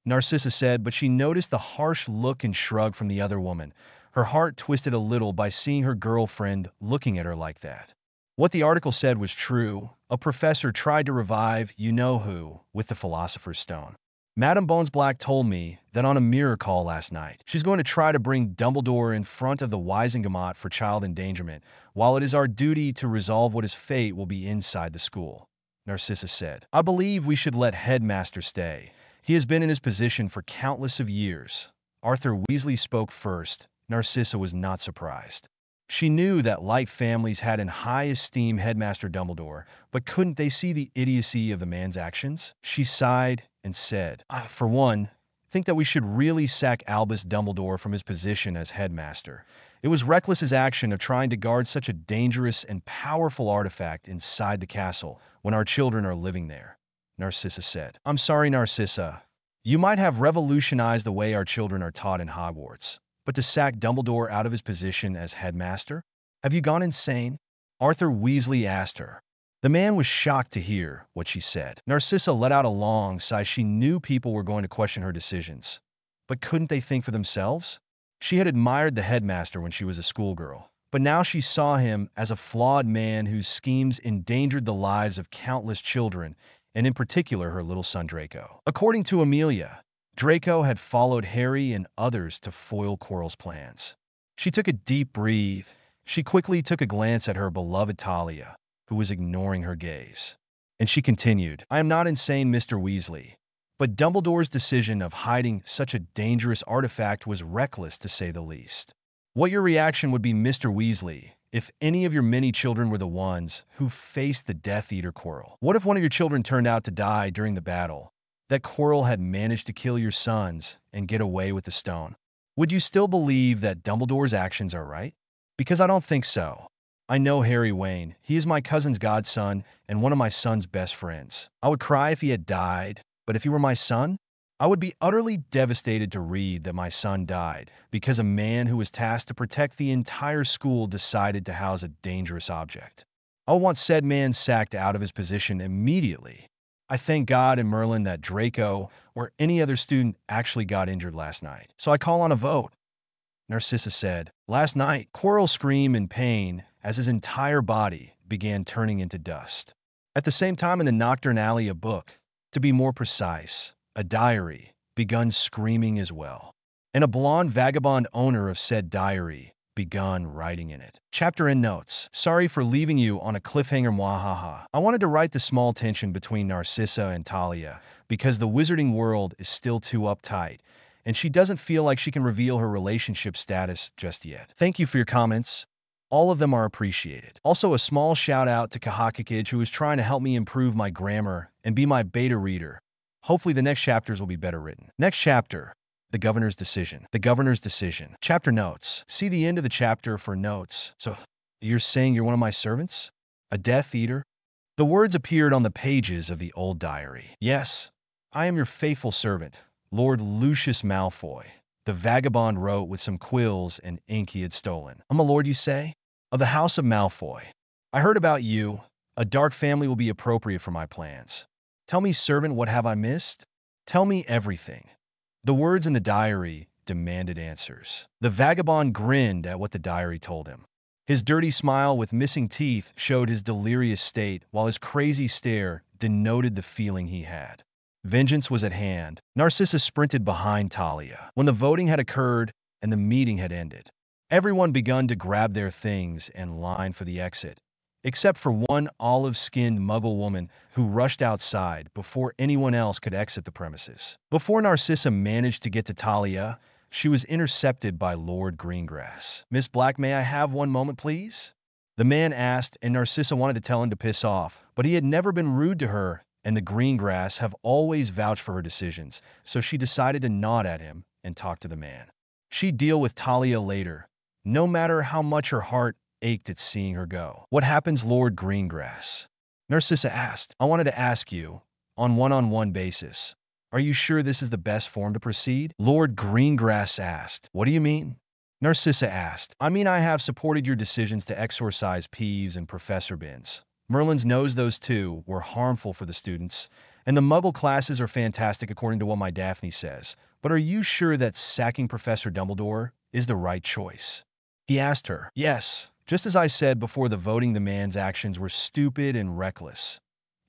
Narcissa said, but she noticed the harsh look and shrug from the other woman. Her heart twisted a little by seeing her girlfriend looking at her like that. What the article said was true. A professor tried to revive you-know-who with the Philosopher's Stone. Madame Bonesblack told me that on a mirror call last night, she's going to try to bring Dumbledore in front of the Wizengamot for child endangerment, while it is our duty to resolve what his fate will be inside the school, Narcissa said. I believe we should let Headmaster stay. He has been in his position for countless of years. Arthur Weasley spoke first. Narcissa was not surprised. She knew that light families had in high esteem Headmaster Dumbledore, but couldn't they see the idiocy of the man's actions? She sighed and said, I, for one, think that we should really sack Albus Dumbledore from his position as headmaster. It was reckless his action of trying to guard such a dangerous and powerful artifact inside the castle when our children are living there, Narcissa said. I'm sorry, Narcissa. You might have revolutionized the way our children are taught in Hogwarts, but to sack Dumbledore out of his position as headmaster? Have you gone insane? Arthur Weasley asked her. The man was shocked to hear what she said. Narcissa let out a long sigh. She knew people were going to question her decisions. But couldn't they think for themselves? She had admired the headmaster when she was a schoolgirl, but now she saw him as a flawed man whose schemes endangered the lives of countless children, and in particular her little son Draco. According to Amelia, Draco had followed Harry and others to foil Quirrell's plans. She took a deep breath. She quickly took a glance at her beloved Talia, who was ignoring her gaze. And she continued, I am not insane, Mr. Weasley, but Dumbledore's decision of hiding such a dangerous artifact was reckless, to say the least. What your reaction would be, Mr. Weasley, if any of your many children were the ones who faced the Death Eater Quirrell? What if one of your children turned out to die during the battle? That Quirrell had managed to kill your sons and get away with the stone. Would you still believe that Dumbledore's actions are right? Because I don't think so. I know Harry Wayne. He is my cousin's godson and one of my son's best friends. I would cry if he had died, but if he were my son, I would be utterly devastated to read that my son died because a man who was tasked to protect the entire school decided to house a dangerous object. I would want said man sacked out of his position immediately. I thank God and Merlin that Draco or any other student actually got injured last night. So I call on a vote. Narcissa said, Last night, Quirrell screamed in pain as his entire body began turning into dust. At the same time, in the Nocturne Alley, a book, to be more precise, a diary, begun screaming as well. And a blonde vagabond owner of said diary begun writing in it. Chapter and notes. Sorry for leaving you on a cliffhanger, mwahaha. I wanted to write the small tension between Narcissa and Talia because the wizarding world is still too uptight, and she doesn't feel like she can reveal her relationship status just yet. Thank you for your comments. All of them are appreciated. Also, a small shout out to Kahakakij, who is trying to help me improve my grammar and be my beta reader. Hopefully the next chapters will be better written. Next chapter, The Governor's Decision. The Governor's Decision. Chapter notes. See the end of the chapter for notes. So, you're saying you're one of my servants? A Death Eater? The words appeared on the pages of the old diary. Yes, I am your faithful servant, Lord Lucius Malfoy. The vagabond wrote with some quills and ink he had stolen. I'm a lord, you say? Of the House of Malfoy. I heard about you. A dark family will be appropriate for my plans. Tell me, servant, what have I missed? Tell me everything. The words in the diary demanded answers. The vagabond grinned at what the diary told him. His dirty smile with missing teeth showed his delirious state, while his crazy stare denoted the feeling he had. Vengeance was at hand. Narcissa sprinted behind Talia. When the voting had occurred and the meeting had ended, everyone begun to grab their things and line for the exit, except for one olive-skinned muggle woman who rushed outside before anyone else could exit the premises. Before Narcissa managed to get to Talia, she was intercepted by Lord Greengrass. Miss Black, may I have one moment, please? The man asked, and Narcissa wanted to tell him to piss off, but he had never been rude to her, and the Greengrass have always vouched for her decisions, so she decided to nod at him and talk to the man. She'd deal with Talia later, no matter how much her heart ached at seeing her go. What happens, Lord Greengrass? Narcissa asked. I wanted to ask you, on one-on-one basis, are you sure this is the best form to proceed? Lord Greengrass asked. What do you mean? Narcissa asked. I mean, I have supported your decisions to exorcise Peeves and Professor Binns. Merlin knows those two were harmful for the students, and the Muggle classes are fantastic according to what my Daphne says. But are you sure that sacking Professor Dumbledore is the right choice? He asked her. Yes, just as I said before the voting, the man's actions were stupid and reckless.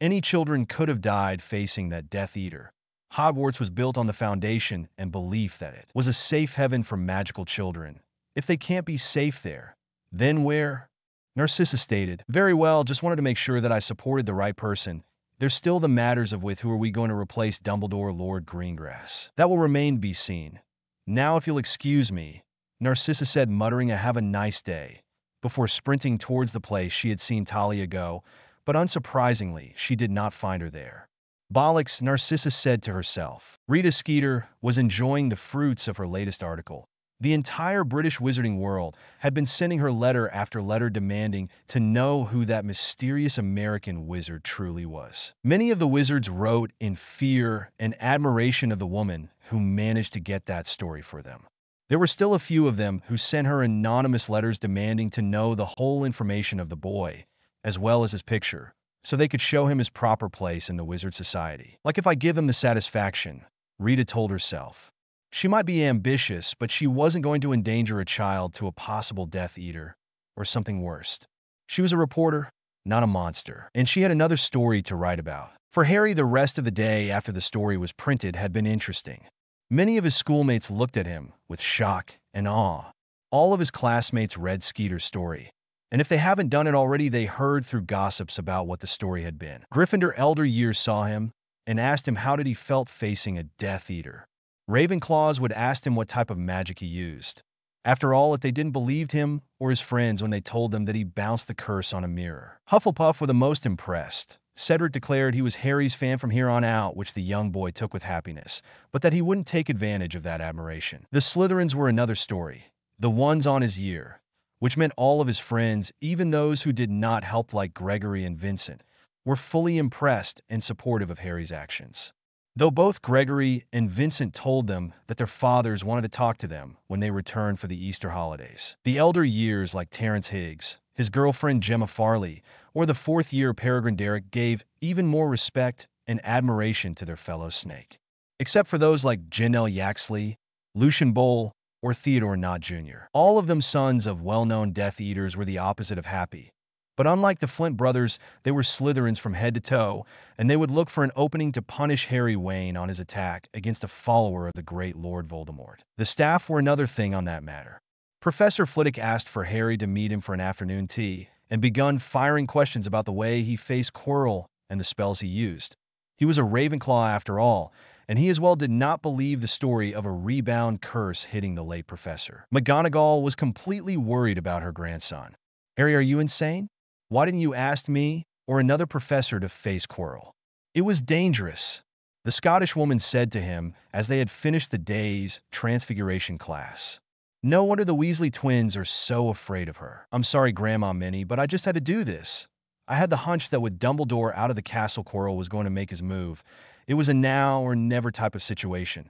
Any children could have died facing that Death Eater. Hogwarts was built on the foundation and belief that it was a safe heaven for magical children. If they can't be safe there, then where? Narcissa stated, very well, just wanted to make sure that I supported the right person. There's still the matters of with who are we going to replace Dumbledore, Lord Greengrass. That will remain to be seen. Now, if you'll excuse me, Narcissa said, muttering a have a nice day, before sprinting towards the place she had seen Talia go, but unsurprisingly, she did not find her there. Bollocks, Narcissa said to herself. Rita Skeeter was enjoying the fruits of her latest article. The entire British wizarding world had been sending her letter after letter demanding to know who that mysterious American wizard truly was. Many of the wizards wrote in fear and admiration of the woman who managed to get that story for them. There were still a few of them who sent her anonymous letters demanding to know the whole information of the boy, as well as his picture, so they could show him his proper place in the wizard society. Like if I give him the satisfaction, Rita told herself. She might be ambitious, but she wasn't going to endanger a child to a possible Death Eater, or something worse. She was a reporter, not a monster, and she had another story to write about. For Harry, the rest of the day after the story was printed had been interesting. Many of his schoolmates looked at him with shock and awe. All of his classmates read Skeeter's story, and if they haven't done it already, they heard through gossips about what the story had been. Gryffindor elder years saw him and asked him how did he felt facing a Death Eater. Ravenclaws would ask him what type of magic he used. After all, if they didn't believe him or his friends when they told them that he bounced the curse on a mirror. Hufflepuff were the most impressed. Cedric declared he was Harry's fan from here on out, which the young boy took with happiness, but that he wouldn't take advantage of that admiration. The Slytherins were another story, the ones on his year, which meant all of his friends, even those who did not help like Gregory and Vincent, were fully impressed and supportive of Harry's actions. Though both Gregory and Vincent told them that their fathers wanted to talk to them when they returned for the Easter holidays. The elder years like Terrence Higgs, his girlfriend Gemma Farley, or the fourth-year Peregrine Derek gave even more respect and admiration to their fellow snake. Except for those like Janelle Yaxley, Lucian Bowl, or Theodore Knott Jr. All of them sons of well-known Death Eaters were the opposite of happy. But unlike the Flint brothers, they were Slytherins from head to toe, and they would look for an opening to punish Harry Wayne on his attack against a follower of the great Lord Voldemort. The staff were another thing on that matter. Professor Flitwick asked for Harry to meet him for an afternoon tea, and begun firing questions about the way he faced Quirrell and the spells he used. He was a Ravenclaw after all, and he as well did not believe the story of a rebound curse hitting the late professor. McGonagall was completely worried about her grandson. Harry, are you insane? Why didn't you ask me or another professor to face Quirrell? It was dangerous, the Scottish woman said to him as they had finished the day's Transfiguration class. No wonder the Weasley twins are so afraid of her. I'm sorry, Grandma Minnie, but I just had to do this. I had the hunch that with Dumbledore out of the castle, Quirrell was going to make his move. It was a now or never type of situation.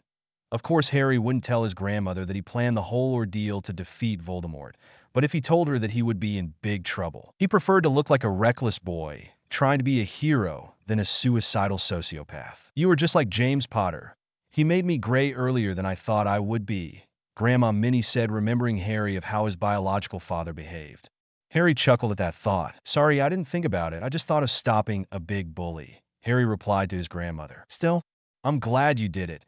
Of course, Harry wouldn't tell his grandmother that he planned the whole ordeal to defeat Voldemort, but if he told her that he would be in big trouble. He preferred to look like a reckless boy, trying to be a hero than a suicidal sociopath. You are just like James Potter. He made me gray earlier than I thought I would be, Grandma Minnie said, remembering Harry of how his biological father behaved. Harry chuckled at that thought. Sorry, I didn't think about it. I just thought of stopping a big bully, Harry replied to his grandmother. Still, I'm glad you did it.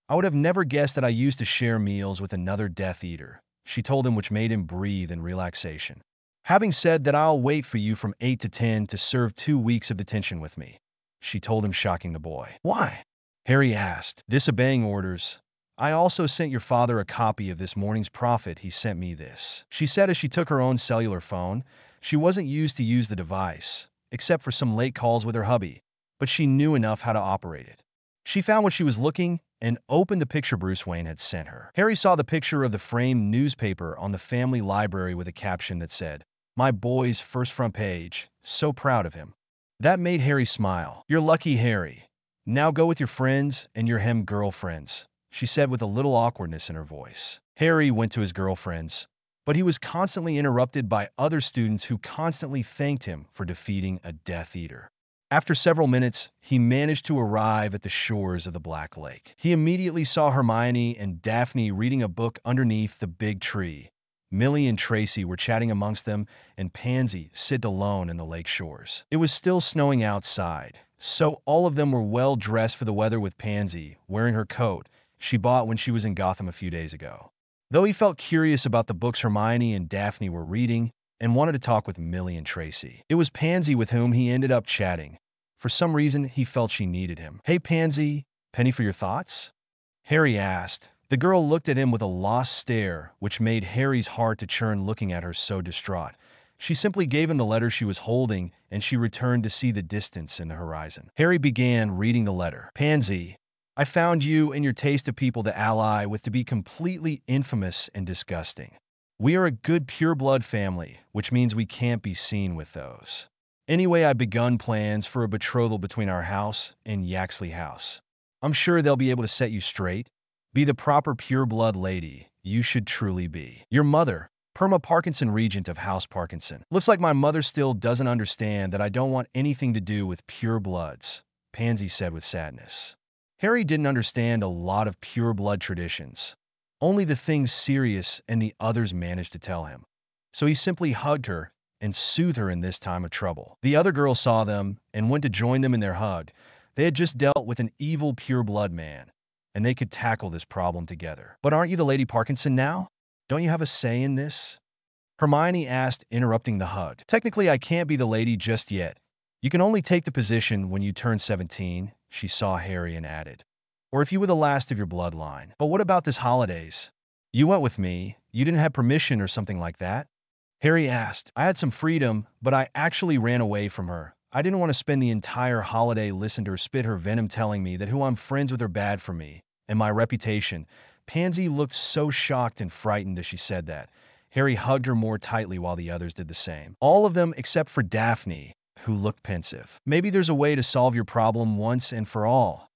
I would have never guessed that I used to share meals with another Death Eater, she told him, which made him breathe in relaxation. Having said that, I'll wait for you from 8 to 10 to serve 2 weeks of detention with me, she told him, shocking the boy. Why? Harry asked, disobeying orders. I also sent your father a copy of this morning's Prophet. He sent me this, she said as she took her own cellular phone. She wasn't used to use the device, except for some late calls with her hubby, but she knew enough how to operate it. She found what she was looking and opened the picture Bruce Wayne had sent her. Harry saw the picture of the framed newspaper on the family library with a caption that said, "My boy's first front page. So proud of him." That made Harry smile. You're lucky, Harry. Now go with your friends and your girlfriends, she said with a little awkwardness in her voice. Harry went to his girlfriends, but he was constantly interrupted by other students who constantly thanked him for defeating a Death Eater. After several minutes, he managed to arrive at the shores of the Black Lake. He immediately saw Hermione and Daphne reading a book underneath the big tree. Millie and Tracy were chatting amongst them, and Pansy sit alone in the lake shores. It was still snowing outside, so all of them were well dressed for the weather, with Pansy wearing her coat she bought when she was in Gotham a few days ago. Though he felt curious about the books Hermione and Daphne were reading and wanted to talk with Millie and Tracy, it was Pansy with whom he ended up chatting. For some reason, he felt she needed him. Hey, Pansy, penny for your thoughts? Harry asked. The girl looked at him with a lost stare, which made Harry's heart to churn looking at her so distraught. She simply gave him the letter she was holding, and she returned to see the distance in the horizon. Harry began reading the letter. Pansy, I found you and your taste of people to ally with to be completely infamous and disgusting. We are a good pure-blood family, which means we can't be seen with those. Anyway, I've begun plans for a betrothal between our house and Yaxley House. I'm sure they'll be able to set you straight. Be the proper pure-blood lady you should truly be. Your mother, Perma Parkinson, regent of House Parkinson. Looks like my mother still doesn't understand that I don't want anything to do with pure-bloods, Pansy said with sadness. Harry didn't understand a lot of pure-blood traditions. Only the things Sirius and the others managed to tell him. So he simply hugged her and soothed her in this time of trouble. The other girls saw them and went to join them in their hug. They had just dealt with an evil pure-blood man, and they could tackle this problem together. But aren't you the Lady Parkinson now? Don't you have a say in this? Hermione asked, interrupting the hug. Technically, I can't be the lady just yet. You can only take the position when you turn 17, she saw Harry and added. Or if you were the last of your bloodline. But what about this holidays? You went with me. You didn't have permission or something like that? Harry asked. I had some freedom, but I actually ran away from her. I didn't want to spend the entire holiday listening to her spit her venom telling me that who I'm friends with are bad for me and my reputation. Pansy looked so shocked and frightened as she said that. Harry hugged her more tightly while the others did the same. All of them except for Daphne, who looked pensive. Maybe there's a way to solve your problem once and for all,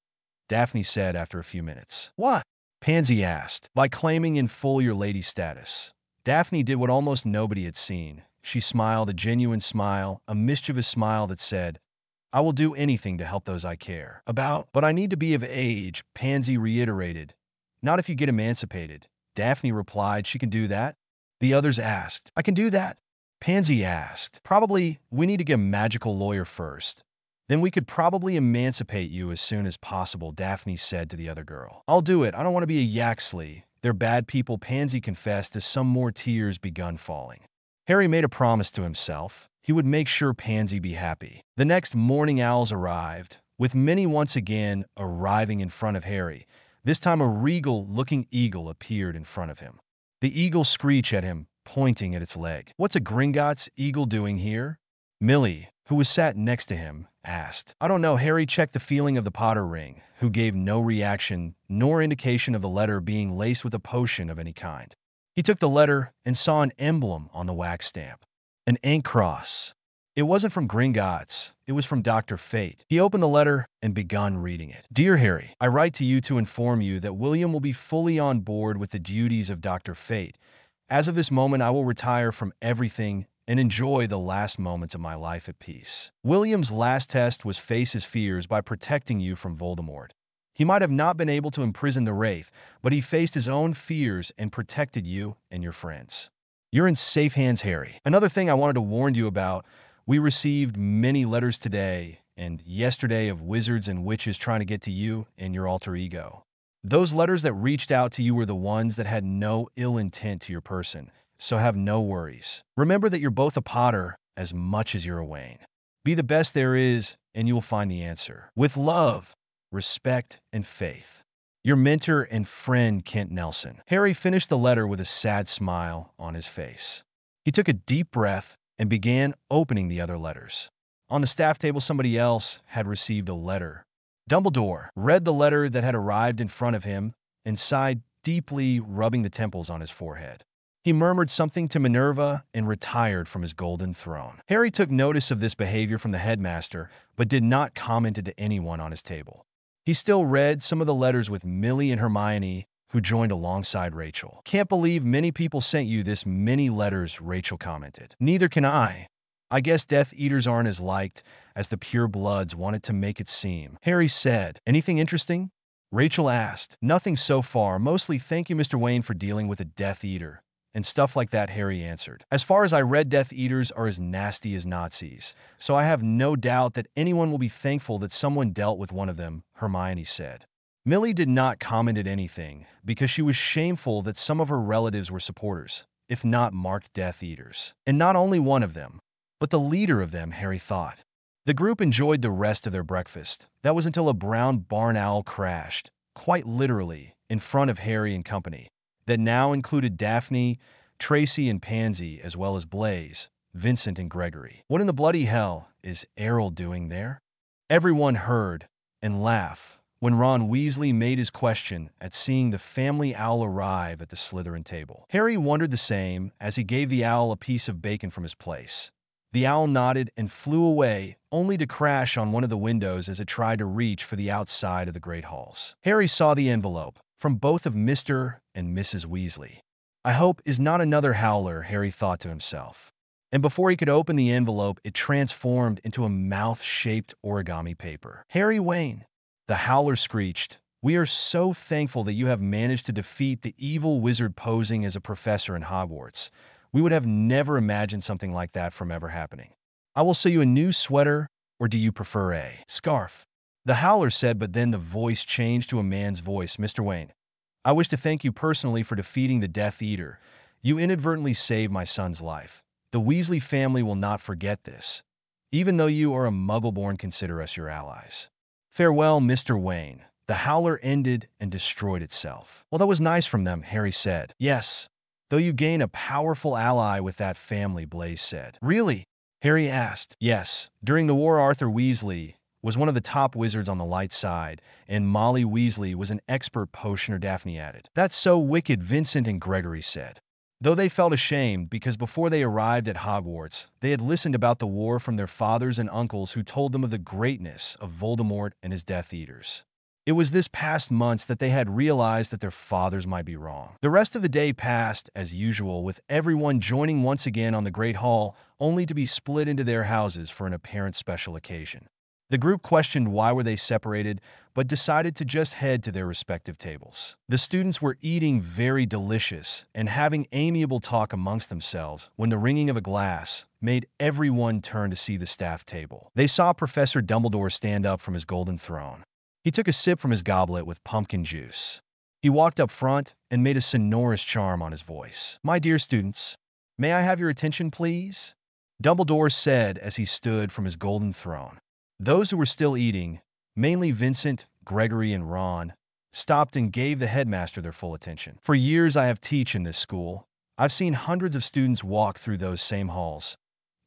Daphne said after a few minutes. What? Pansy asked. By claiming in full your lady status. Daphne did what almost nobody had seen. She smiled, a genuine smile, a mischievous smile that said, I will do anything to help those I care about. But I need to be of age, Pansy reiterated. Not if you get emancipated. Daphne replied she can do that. The others asked, I can do that? Pansy asked, probably we need to get a magical lawyer first. Then we could probably emancipate you as soon as possible, Daphne said to the other girl. I'll do it. I don't want to be a Yaxley. They're bad people, Pansy confessed as some more tears begun falling. Harry made a promise to himself. He would make sure Pansy be happy. The next morning owls arrived, with Minnie once again arriving in front of Harry. This time a regal-looking eagle appeared in front of him. The eagle screeched at him, pointing at its leg. What's a Gringotts eagle doing here? Millie, who was sat next to him, asked. I don't know. Harry checked the feeling of the Potter ring, who gave no reaction nor indication of the letter being laced with a potion of any kind. He took the letter and saw an emblem on the wax stamp. An ink cross. It wasn't from Gringotts. It was from Dr. Fate. He opened the letter and begun reading it. Dear Harry, I write to you to inform you that William will be fully on board with the duties of Dr. Fate. As of this moment, I will retire from everything and enjoy the last moments of my life at peace. William's last test was face his fears by protecting you from Voldemort. He might have not been able to imprison the Wraith, but he faced his own fears and protected you and your friends. You're in safe hands, Harry. Another thing I wanted to warn you about, we received many letters today and yesterday of wizards and witches trying to get to you and your alter ego. Those letters that reached out to you were the ones that had no ill intent to your person, so have no worries. Remember that you're both a Potter as much as you're a Wayne. Be the best there is, and you will find the answer. With love, respect, and faith. Your mentor and friend, Kent Nelson. Harry finished the letter with a sad smile on his face. He took a deep breath and began opening the other letters. On the staff table, somebody else had received a letter. Dumbledore read the letter that had arrived in front of him and sighed deeply, rubbing the temples on his forehead. He murmured something to Minerva and retired from his golden throne. Harry took notice of this behavior from the headmaster, but did not comment it to anyone on his table. He still read some of the letters with Millie and Hermione, who joined alongside Rachel. Can't believe many people sent you this many letters, Rachel commented. Neither can I. I guess Death Eaters aren't as liked as the pure bloods wanted to make it seem. Harry said, anything interesting? Rachel asked. Nothing so far, mostly thank you Mr. Wayne for dealing with a Death Eater. And stuff like that, Harry answered. As far as I read, Death Eaters are as nasty as Nazis, so I have no doubt that anyone will be thankful that someone dealt with one of them, Hermione said. Millie did not comment at anything, because she was shameful that some of her relatives were supporters, if not marked Death Eaters. And not only one of them, but the leader of them, Harry thought. The group enjoyed the rest of their breakfast. That was until a brown barn owl crashed, quite literally, in front of Harry and company. That now included Daphne, Tracy, and Pansy, as well as Blaise, Vincent, and Gregory. What in the bloody hell is Errol doing there? Everyone heard and laughed when Ron Weasley made his question at seeing the family owl arrive at the Slytherin table. Harry wondered the same as he gave the owl a piece of bacon from his place. The owl nodded and flew away, only to crash on one of the windows as it tried to reach for the outside of the Great Halls. Harry saw the envelope from both of Mr. and Mrs. Weasley. "I hope is not another howler," Harry thought to himself. And before he could open the envelope, it transformed into a mouth-shaped origami paper. "Harry Wayne," the howler screeched, "we are so thankful that you have managed to defeat the evil wizard posing as a professor in Hogwarts. We would have never imagined something like that from ever happening. I will sew you a new sweater, or do you prefer a scarf?" The howler said, but then the voice changed to a man's voice. "Mr. Wayne, I wish to thank you personally for defeating the Death Eater. You inadvertently saved my son's life. The Weasley family will not forget this. Even though you are a Muggle-born, consider us your allies. Farewell, Mr. Wayne." The howler ended and destroyed itself. "Well, that was nice from them," Harry said. "Yes, though you gain a powerful ally with that family," Blaise said. "Really?" Harry asked. "Yes. During the war, Arthur Weasley was one of the top wizards on the light side, and Molly Weasley was an expert potioner," Daphne added. "That's so wicked," Vincent and Gregory said. Though they felt ashamed because before they arrived at Hogwarts, they had listened about the war from their fathers and uncles who told them of the greatness of Voldemort and his Death Eaters. It was this past months that they had realized that their fathers might be wrong. The rest of the day passed as usual, with everyone joining once again on the Great Hall, only to be split into their houses for an apparent special occasion. The group questioned why were they separated, but decided to just head to their respective tables. The students were eating very delicious and having amiable talk amongst themselves when the ringing of a glass made everyone turn to see the staff table. They saw Professor Dumbledore stand up from his golden throne. He took a sip from his goblet with pumpkin juice. He walked up front and made a sonorous charm on his voice. "My dear students, may I have your attention, please?" Dumbledore said as he stood from his golden throne. Those who were still eating, mainly Vincent, Gregory, and Ron, stopped and gave the headmaster their full attention. "For years I have taught in this school. I've seen hundreds of students walk through those same halls,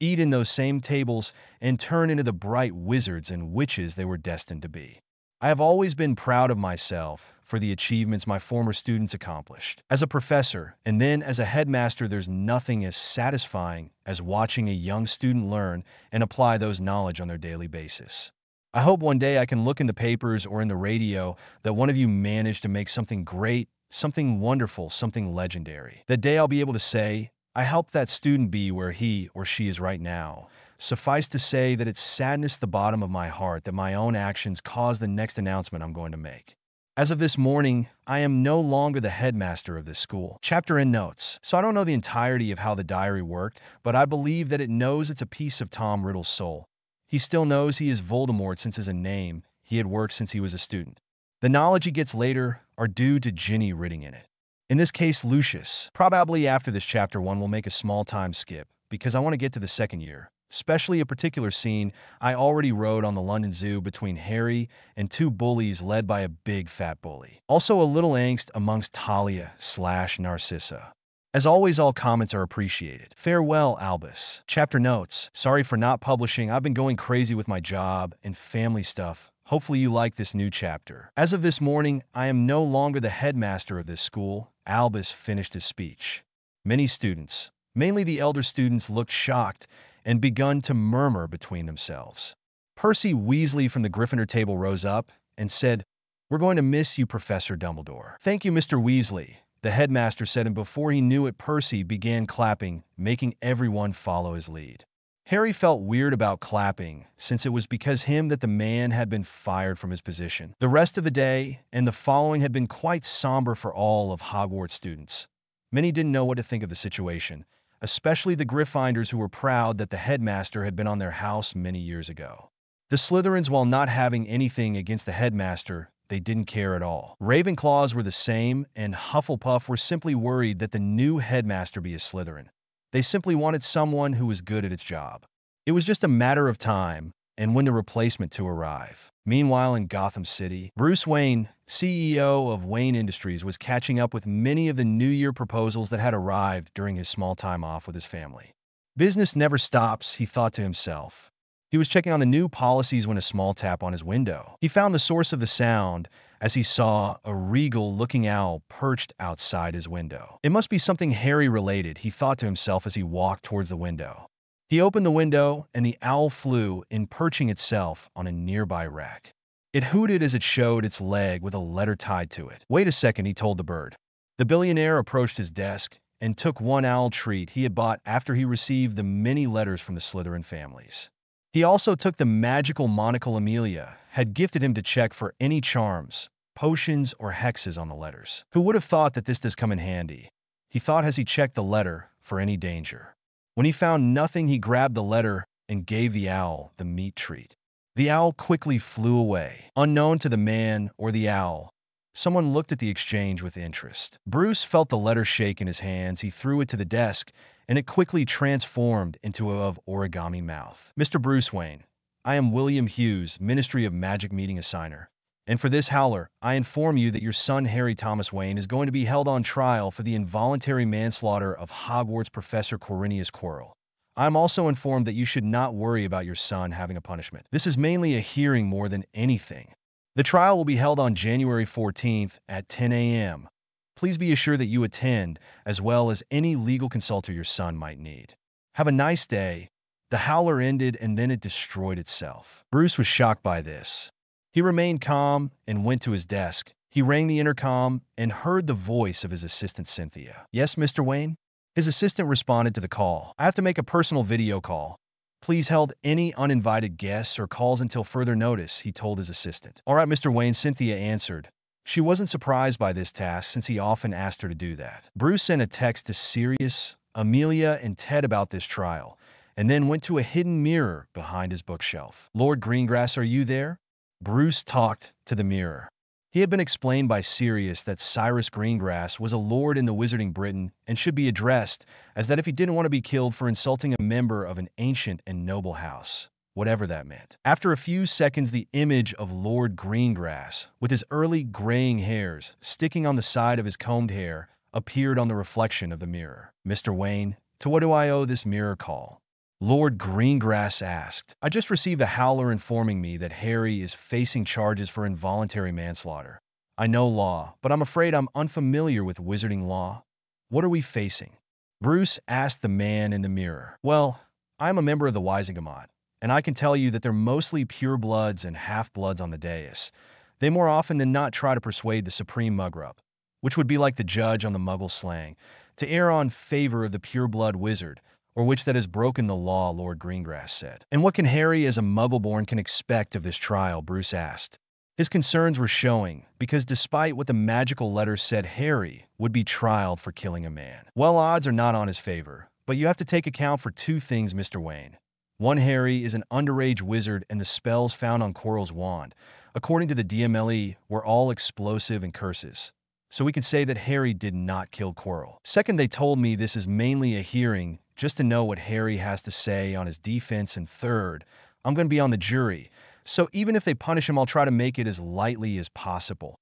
eat in those same tables, and turn into the bright wizards and witches they were destined to be. I have always been proud of myself for the achievements my former students accomplished. As a professor, and then as a headmaster, there's nothing as satisfying as watching a young student learn and apply those knowledge on their daily basis. I hope one day I can look in the papers or in the radio that one of you managed to make something great, something wonderful, something legendary. That day I'll be able to say, I helped that student be where he or she is right now. Suffice to say that it's sadness at the bottom of my heart that my own actions caused the next announcement I'm going to make. As of this morning, I am no longer the headmaster of this school." Chapter and notes. So I don't know the entirety of how the diary worked, but I believe that it knows it's a piece of Tom Riddle's soul. He still knows he is Voldemort since as a name he had worked since he was a student. The knowledge he gets later are due to Ginny writing in it. In this case, Lucius. Probably after this chapter 1 will make a small time skip, because I want to get to the second year. Especially a particular scene I already wrote on the London Zoo between Harry and two bullies led by a big fat bully. Also a little angst amongst Talia/Narcissa. As always, all comments are appreciated. Farewell, Albus. Chapter notes. Sorry for not publishing. I've been going crazy with my job and family stuff. Hopefully you like this new chapter. As of this morning, I am no longer the headmaster of this school. Albus finished his speech. Many students, mainly the elder students, looked shocked and begun to murmur between themselves. Percy Weasley from the Gryffindor table rose up and said, "We're going to miss you, Professor Dumbledore." "Thank you, Mr. Weasley," the headmaster said, and before he knew it, Percy began clapping, making everyone follow his lead. Harry felt weird about clapping, since it was because him that the man had been fired from his position. The rest of the day and the following had been quite somber for all of Hogwarts students. Many didn't know what to think of the situation, especially the Gryffindors who were proud that the headmaster had been on their house many years ago. The Slytherins, while not having anything against the headmaster, they didn't care at all. Ravenclaws were the same, and Hufflepuff were simply worried that the new headmaster be a Slytherin. They simply wanted someone who was good at its job. It was just a matter of time, and when the replacement to arrive. Meanwhile, in Gotham City, Bruce Wayne, CEO of Wayne Industries, was catching up with many of the New Year proposals that had arrived during his small time off with his family. Business never stops, he thought to himself. He was checking on the new policies when a small tap on his window. He found the source of the sound as he saw a regal-looking owl perched outside his window. It must be something Harry-related, he thought to himself as he walked towards the window. He opened the window, and the owl flew in, perching itself on a nearby rack. It hooted as it showed its leg with a letter tied to it. "Wait a second," he told the bird. The billionaire approached his desk and took one owl treat he had bought after he received the many letters from the Slytherin families. He also took the magical monocle Amelia had gifted him to check for any charms, potions, or hexes on the letters. Who would have thought that this does come in handy? He thought as he checked the letter for any danger. When he found nothing, he grabbed the letter and gave the owl the meat treat. The owl quickly flew away. Unknown to the man or the owl, someone looked at the exchange with interest. Bruce felt the letter shake in his hands. He threw it to the desk, and it quickly transformed into a origami mouth. "Mr. Bruce Wayne, I am William Hughes, Ministry of Magic meeting assigner. And for this howler, I inform you that your son Harry Thomas Wayne is going to be held on trial for the involuntary manslaughter of Hogwarts Professor Quirinius Quirrell. I am also informed that you should not worry about your son having a punishment. This is mainly a hearing more than anything. The trial will be held on January 14th at 10 a.m. Please be assured that you attend, as well as any legal consultor your son might need. Have a nice day." The howler ended, and then it destroyed itself. Bruce was shocked by this. He remained calm and went to his desk. He rang the intercom and heard the voice of his assistant Cynthia. "Yes, Mr. Wayne?" His assistant responded to the call. "I have to make a personal video call. Please hold any uninvited guests or calls until further notice," he told his assistant. "All right, Mr. Wayne," Cynthia answered. She wasn't surprised by this task since he often asked her to do that. Bruce sent a text to Sirius, Amelia, and Ted about this trial, and then went to a hidden mirror behind his bookshelf. "Lord Greengrass, are you there?" Bruce talked to the mirror. He had been explained by Sirius that Cyrus Greengrass was a lord in the Wizarding Britain and should be addressed as that if he didn't want to be killed for insulting a member of an ancient and noble house, whatever that meant. After a few seconds, the image of Lord Greengrass, with his early graying hairs sticking on the side of his combed hair, appeared on the reflection of the mirror. "Mr. Wayne, to what do I owe this mirror call?" Lord Greengrass asked. "I just received a howler informing me that Harry is facing charges for involuntary manslaughter. I know law, but I'm afraid I'm unfamiliar with wizarding law. What are we facing?" Bruce asked the man in the mirror. "Well, I'm a member of the Wisingamot, and I can tell you that they're mostly purebloods and half-bloods on the dais. They more often than not try to persuade the Supreme Mugrup, which would be like the judge on the Muggle slang, to err on favor of the pureblood wizard, or which that has broken the law," Lord Greengrass said. "And what can Harry as a Muggleborn can expect of this trial?" Bruce asked. His concerns were showing, because despite what the magical letters said, Harry would be trialed for killing a man. "Well, odds are not on his favor, but you have to take account for two things, Mr. Wayne. One, Harry is an underage wizard, and the spells found on Quirrell's wand, according to the DMLE, were all explosive and curses. So we can say that Harry did not kill Quirrell. Second, they told me this is mainly a hearing, just to know what Harry has to say on his defense. And third, I'm going to be on the jury, so even if they punish him, I'll try to make it as lightly as possible.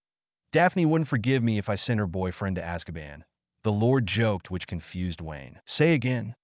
Daphne wouldn't forgive me if I sent her boyfriend to Azkaban." The Lord joked, which confused Wayne. "Say again?"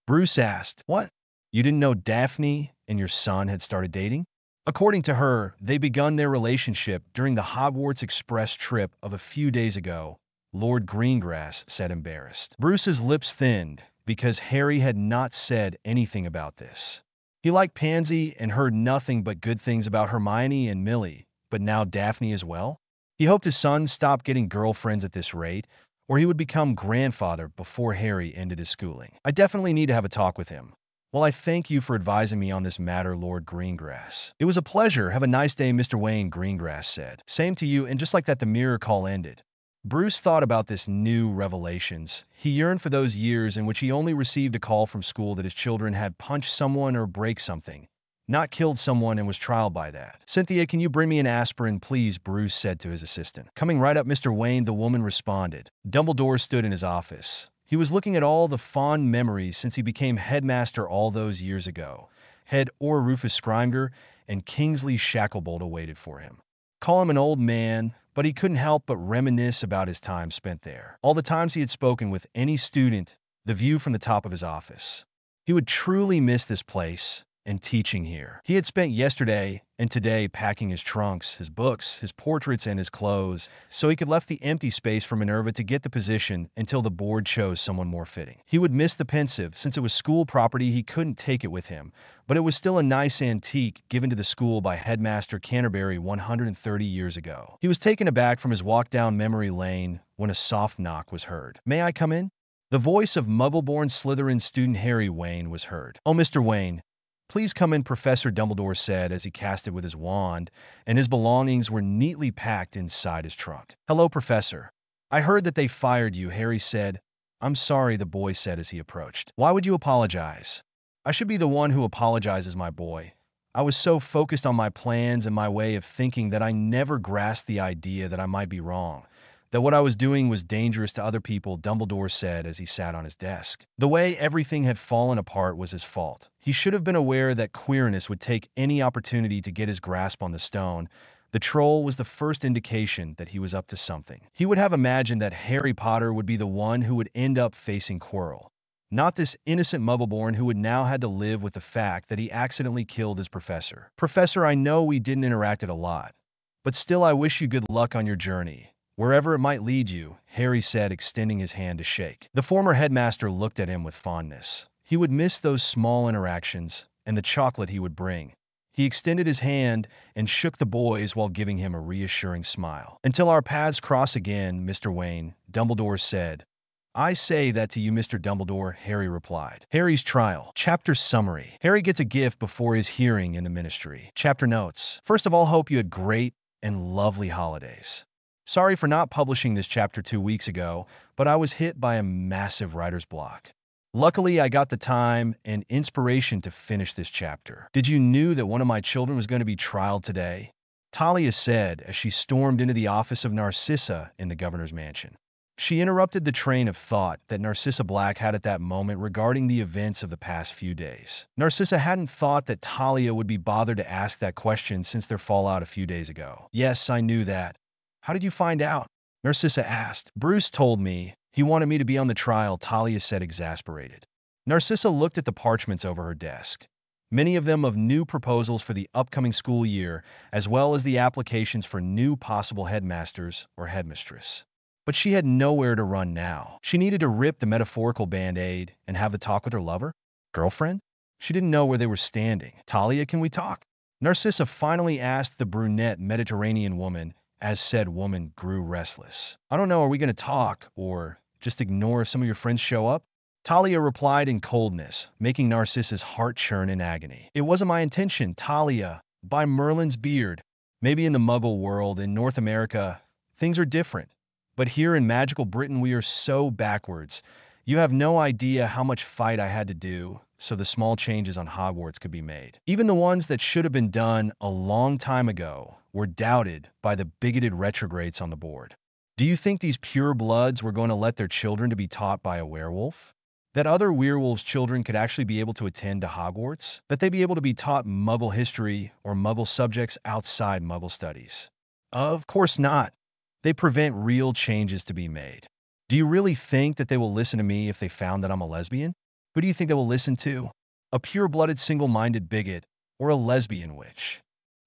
Bruce asked. "What? You didn't know Daphne and your son had started dating?" According to her, they begun their relationship during the Hogwarts Express trip of a few days ago, Lord Greengrass said, embarrassed. Bruce's lips thinned, because Harry had not said anything about this. He liked Pansy and heard nothing but good things about Hermione and Millie, but now Daphne as well? He hoped his son stopped getting girlfriends at this rate, or he would become grandfather before Harry ended his schooling. "I definitely need to have a talk with him." "Well, I thank you for advising me on this matter, Lord Greengrass." "It was a pleasure. Have a nice day, Mr. Wayne," Greengrass said. "Same to you," and just like that, the mirror call ended. Bruce thought about this new revelations. He yearned for those years in which he only received a call from school that his children had punched someone or break something, not killed someone, and was trialed by that. "Cynthia, can you bring me an aspirin, please?" Bruce said to his assistant. "Coming right up, Mr. Wayne," the woman responded. Dumbledore stood in his office. He was looking at all the fond memories since he became headmaster all those years ago. Head or Rufus Scrimger and Kingsley Shacklebolt awaited for him. Call him an old man, but he couldn't help but reminisce about his time spent there. All the times he had spoken with any student, the view from the top of his office. He would truly miss this place, and teaching here. He had spent yesterday and today packing his trunks, his books, his portraits, and his clothes, so he could left the empty space for Minerva to get the position until the board chose someone more fitting. He would miss the pensive, since it was school property he couldn't take it with him, but it was still a nice antique given to the school by Headmaster Canterbury 130 years ago. He was taken aback from his walk down memory lane when a soft knock was heard. "May I come in?" The voice of Muggle-born Slytherin student Harry Wayne was heard. "Oh, Mr. Wayne, please come in," Professor Dumbledore said as he cast it with his wand, and his belongings were neatly packed inside his trunk. "Hello, Professor. I heard that they fired you," Harry said. "I'm sorry," the boy said as he approached. "Why would you apologize?" "I should be the one who apologizes, my boy. I was so focused on my plans and my way of thinking that I never grasped the idea that I might be wrong, that what I was doing was dangerous to other people," Dumbledore said as he sat on his desk. The way everything had fallen apart was his fault. He should have been aware that Quirinius would take any opportunity to get his grasp on the stone. The troll was the first indication that he was up to something. He would have imagined that Harry Potter would be the one who would end up facing Quirrell, not this innocent Muggleborn who would now had to live with the fact that he accidentally killed his professor. "Professor, I know we didn't interact a lot, but still I wish you good luck on your journey, wherever it might lead you," Harry said, extending his hand to shake. The former headmaster looked at him with fondness. He would miss those small interactions and the chocolate he would bring. He extended his hand and shook the boy's while giving him a reassuring smile. "Until our paths cross again, Mr. Wayne," Dumbledore said. "I say that to you, Mr. Dumbledore," Harry replied. Harry's trial. Chapter summary. Harry gets a gift before his hearing in the ministry. Chapter notes. First of all, hope you had great and lovely holidays. Sorry for not publishing this chapter 2 weeks ago, but I was hit by a massive writer's block. Luckily, I got the time and inspiration to finish this chapter. Did you know that one of my children was going to be trialed today? Talia said as she stormed into the office of Narcissa in the governor's mansion. She interrupted the train of thought that Narcissa Black had at that moment regarding the events of the past few days. Narcissa hadn't thought that Talia would be bothered to ask that question since their fallout a few days ago. "Yes, I knew that. How did you find out?" Narcissa asked. "Bruce told me. He wanted me to be on the trial," Talia said, exasperated. Narcissa looked at the parchments over her desk, many of them of new proposals for the upcoming school year, as well as the applications for new possible headmasters or headmistress. But she had nowhere to run now. She needed to rip the metaphorical band-aid and have the talk with her lover? Girlfriend? She didn't know where they were standing. "Talia, can we talk?" Narcissa finally asked the brunette Mediterranean woman, as said woman grew restless. "I don't know, are we going to talk, or just ignore if some of your friends show up?" Talia replied in coldness, making Narcissa's heart churn in agony. "It wasn't my intention, Talia. By Merlin's beard. Maybe in the Muggle world, in North America, things are different. But here in magical Britain, we are so backwards. You have no idea how much fight I had to do so the small changes on Hogwarts could be made. Even the ones that should have been done a long time ago were doubted by the bigoted retrogrades on the board. Do you think these pure bloods were going to let their children to be taught by a werewolf? That other werewolves' children could actually be able to attend to Hogwarts? That they'd be able to be taught Muggle history or Muggle subjects outside Muggle studies? Of course not. They prevent real changes to be made. Do you really think that they will listen to me if they found that I'm a lesbian? Who do you think they will listen to? A pure-blooded, single-minded bigot, or a lesbian witch?"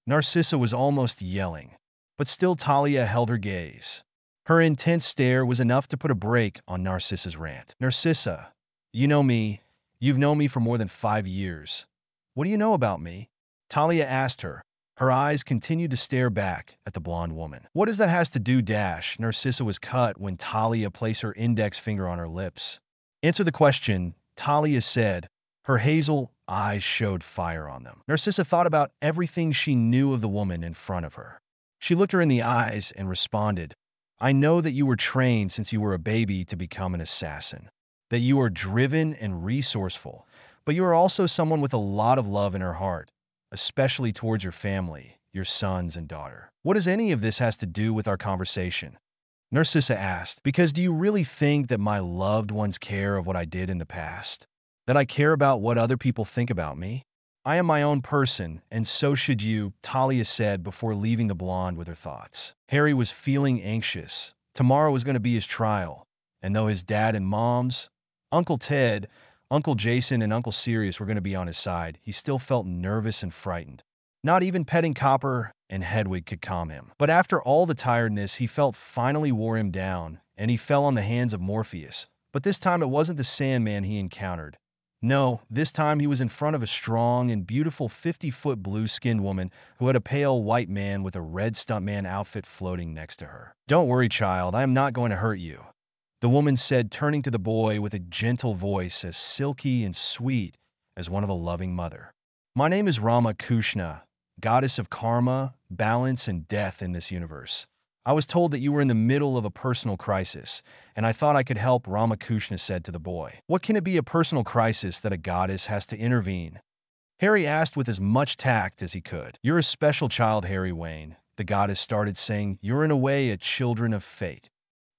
Narcissa was almost yelling, but still Talia held her gaze. Her intense stare was enough to put a brake on Narcissa's rant. "Narcissa, you know me. You've known me for more than 5 years. What do you know about me?" Talia asked her. Her eyes continued to stare back at the blonde woman. "What does that has to do, Dash?" Narcissa was cut when Talia placed her index finger on her lips. "Answer the question," Talia said. Her hazel eyes showed fire on them. Narcissa thought about everything she knew of the woman in front of her. She looked her in the eyes and responded, "I know that you were trained since you were a baby to become an assassin, that you are driven and resourceful, but you are also someone with a lot of love in her heart, especially towards your family, your sons and daughter. What does any of this has to do with our conversation?" Narcissa asked, "Because do you really think that my loved ones care of what I did in the past? That I care about what other people think about me? I am my own person, and so should you," Talia said before leaving the blonde with her thoughts. Harry was feeling anxious. Tomorrow was going to be his trial, and though his dad and mom's, Uncle Ted, Uncle Jason and Uncle Sirius were going to be on his side, he still felt nervous and frightened. Not even petting Copper and Hedwig could calm him. But after all the tiredness he felt finally wore him down, and he fell on the hands of Morpheus. But this time it wasn't the Sandman he encountered. No, this time he was in front of a strong and beautiful 50-foot blue-skinned woman who had a pale white man with a red stuntman outfit floating next to her. "Don't worry, child, I am not going to hurt you," the woman said, turning to the boy with a gentle voice as silky and sweet as one of a loving mother. "My name is Rama Kushna, goddess of karma, balance, and death in this universe. I was told that you were in the middle of a personal crisis, and I thought I could help," Ramakrishna said to the boy. "What can it be a personal crisis that a goddess has to intervene?" Harry asked with as much tact as he could. "You're a special child, Harry Wayne," the goddess started saying. "You're in a way a children of fate."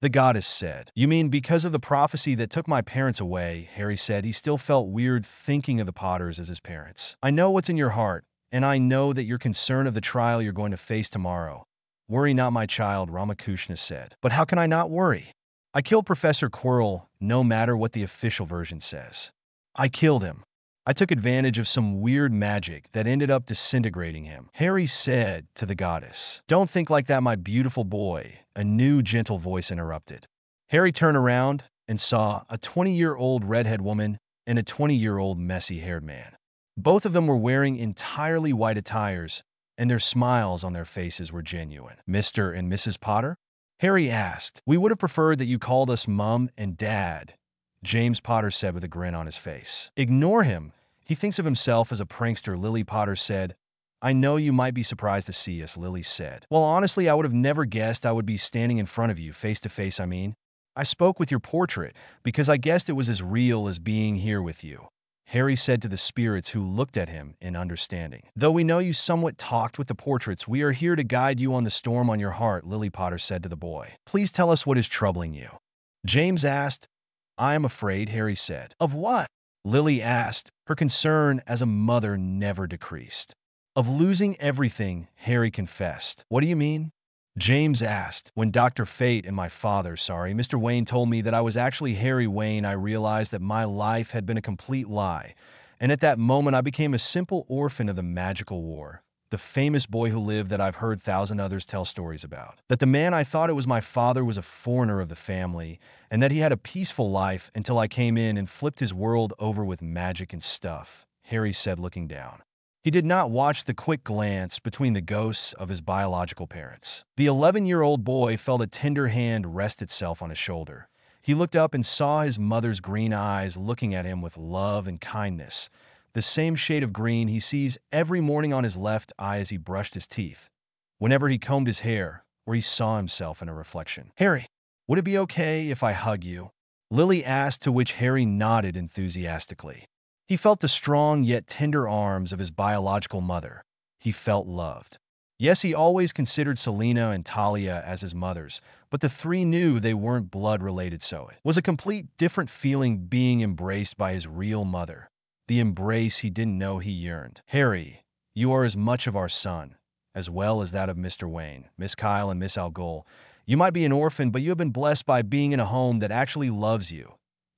The goddess said. "You mean because of the prophecy that took my parents away?" Harry said. He still felt weird thinking of the Potters as his parents. "I know what's in your heart, and I know that you're concerned of the trial you're going to face tomorrow. Worry not, my child," Ramakrishna said. "But how can I not worry? I killed Professor Quirrell, no matter what the official version says. I killed him. I took advantage of some weird magic that ended up disintegrating him," Harry said to the goddess. "Don't think like that, my beautiful boy," a new gentle voice interrupted. Harry turned around and saw a 20-year-old redhead woman and a 20-year-old messy-haired man. Both of them were wearing entirely white attires, and their smiles on their faces were genuine. "Mr. and Mrs. Potter?" Harry asked. "We would have preferred that you called us Mum and Dad," James Potter said with a grin on his face. "Ignore him. He thinks of himself as a prankster," Lily Potter said. "I know you might be surprised to see us," Lily said. "Well, honestly, I would have never guessed I would be standing in front of you, face to face, I mean. I spoke with your portrait because I guessed it was as real as being here with you," Harry said to the spirits who looked at him in understanding. "Though we know you somewhat talked with the portraits, we are here to guide you on the storm on your heart," Lily Potter said to the boy. "Please tell us what is troubling you," James asked. "I am afraid," Harry said. "Of what?" Lily asked. Her concern as a mother never decreased. "Of losing everything," Harry confessed. "What do you mean?" James asked. "When Dr. Fate and my father, Mr. Wayne told me that I was actually Harry Wayne, I realized that my life had been a complete lie. And at that moment, I became a simple orphan of the magical war. The famous boy who lived that I've heard 1,000 others tell stories about. That the man I thought it was my father was a foreigner of the family, and that he had a peaceful life until I came in and flipped his world over with magic and stuff," Harry said, looking down. He did not watch the quick glance between the ghosts of his biological parents. The 11-year-old boy felt a tender hand rest itself on his shoulder. He looked up and saw his mother's green eyes looking at him with love and kindness, the same shade of green he sees every morning on his left eye as he brushed his teeth, whenever he combed his hair, or he saw himself in a reflection. "Harry, would it be okay if I hug you?" Lily asked, to which Harry nodded enthusiastically. He felt the strong yet tender arms of his biological mother. He felt loved. Yes, he always considered Selena and Talia as his mothers, but the three knew they weren't blood-related, so it was a complete different feeling being embraced by his real mother, the embrace he didn't know he yearned. "Harry, you are as much of our son, as well as that of Mr. Wayne, Miss Kyle, and Miss Algol. You might be an orphan, but you have been blessed by being in a home that actually loves you.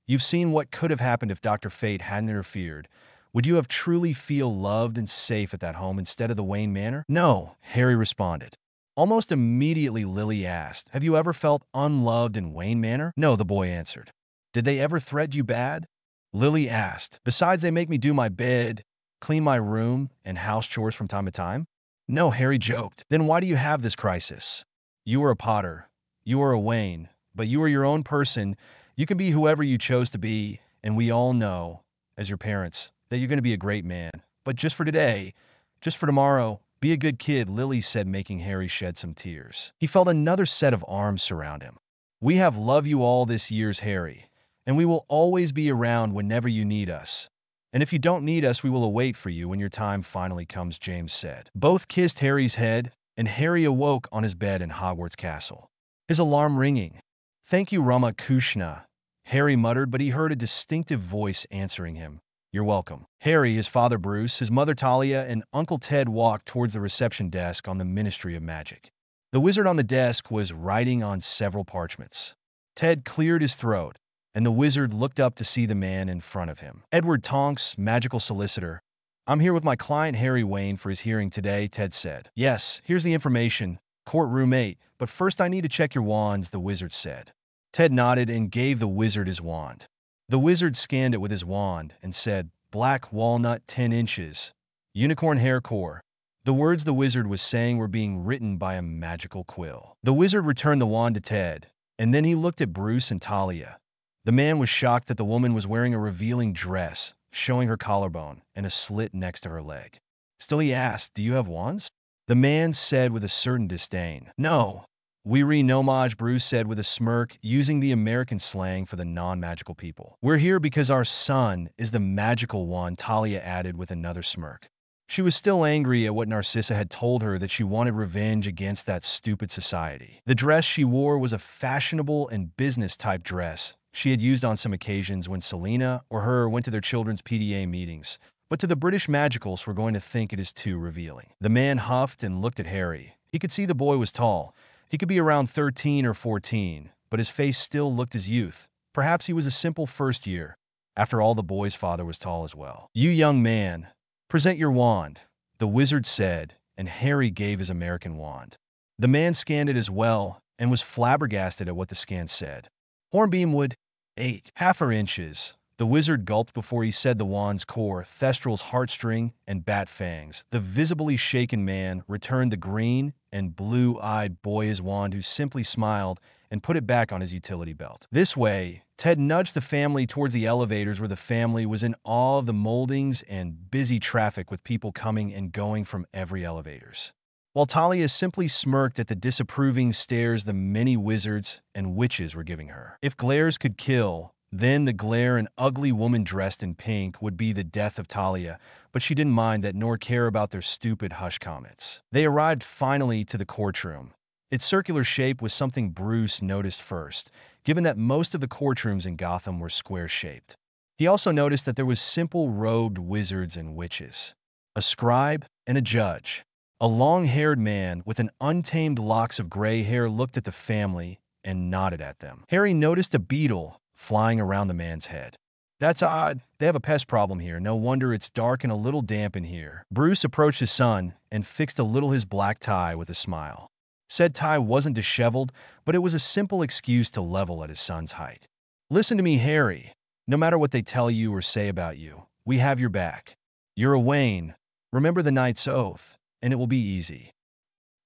You've seen what could have happened if Dr. Fate hadn't interfered. Would you have truly feel loved and safe at that home instead of the Wayne Manor?" "No," Harry responded. Almost immediately, Lily asked, "Have you ever felt unloved in Wayne Manor?" "No," the boy answered. "Did they ever threaten you bad?" Lily asked. "Besides, they make me do my bed, clean my room, and house chores from time to time." "No," Harry joked. "Then why do you have this crisis? You are a Potter. You are a Wayne. But you are your own person. You can be whoever you chose to be, and we all know, as your parents, that you're going to be a great man. But just for today, just for tomorrow, be a good kid," Lily said, making Harry shed some tears. He felt another set of arms surround him. "We have loved you all this years, Harry, and we will always be around whenever you need us. And if you don't need us, we will await for you when your time finally comes," James said. Both kissed Harry's head, and Harry awoke on his bed in Hogwarts Castle, his alarm ringing. "Thank you, Ramakrishna," Harry muttered, but he heard a distinctive voice answering him. "You're welcome." Harry, his father Bruce, his mother Talia, and Uncle Ted walked towards the reception desk on the Ministry of Magic. The wizard on the desk was writing on several parchments. Ted cleared his throat. and the wizard looked up to see the man in front of him. Edward Tonks, magical solicitor. I'm here with my client Harry Wayne for his hearing today, Ted said. Yes, here's the information. Courtroom 8, but first I need to check your wands, the wizard said. Ted nodded and gave the wizard his wand. The wizard scanned it with his wand and said, Black walnut 10 inches. Unicorn hair core. The words the wizard was saying were being written by a magical quill. The wizard returned the wand to Ted, and then he looked at Bruce and Talia. The man was shocked that the woman was wearing a revealing dress, showing her collarbone and a slit next to her leg. Still, he asked, Do you have wands? The man said with a certain disdain. No. We re-nomage, Bruce said with a smirk, using the American slang for the non-magical people. We're here because our son is the magical one, Talia added with another smirk. She was still angry at what Narcissa had told her, that she wanted revenge against that stupid society. The dress she wore was a fashionable and business-type dress she had used on some occasions when Selena or her went to their children's PTA meetings, but to the British magicals we're going to think it is too revealing. The man huffed and looked at Harry. He could see the boy was tall. He could be around 13 or 14, but his face still looked his youth. Perhaps he was a simple first year. After all, the boy's father was tall as well. You young man, present your wand, the wizard said, and Harry gave his American wand. The man scanned it as well and was flabbergasted at what the scan said. Hornbeam wood, 8.5 inches. The wizard gulped before he said the wand's core, Thestral's heartstring, and bat fangs. The visibly shaken man returned the green and blue-eyed boy his wand, who simply smiled and put it back on his utility belt. This way, Ted nudged the family towards the elevators, where the family was in awe of the moldings and busy traffic with people coming and going from every elevators. While Talia simply smirked at the disapproving stares the many wizards and witches were giving her. If glares could kill, then the glare an ugly woman dressed in pink would be the death of Talia, but she didn't mind that nor care about their stupid hush comments. They arrived finally to the courtroom. Its circular shape was something Bruce noticed first, given that most of the courtrooms in Gotham were square-shaped. He also noticed that there was simple robed wizards and witches, a scribe and a judge. A long-haired man with an untamed locks of gray hair looked at the family and nodded at them. Harry noticed a beetle flying around the man's head. That's odd. They have a pest problem here. No wonder it's dark and a little damp in here. Bruce approached his son and fixed a little his black tie with a smile. Said tie wasn't disheveled, but it was a simple excuse to level at his son's height. Listen to me, Harry. No matter what they tell you or say about you, we have your back. You're a Wayne. Remember the knight's oath, and it will be easy.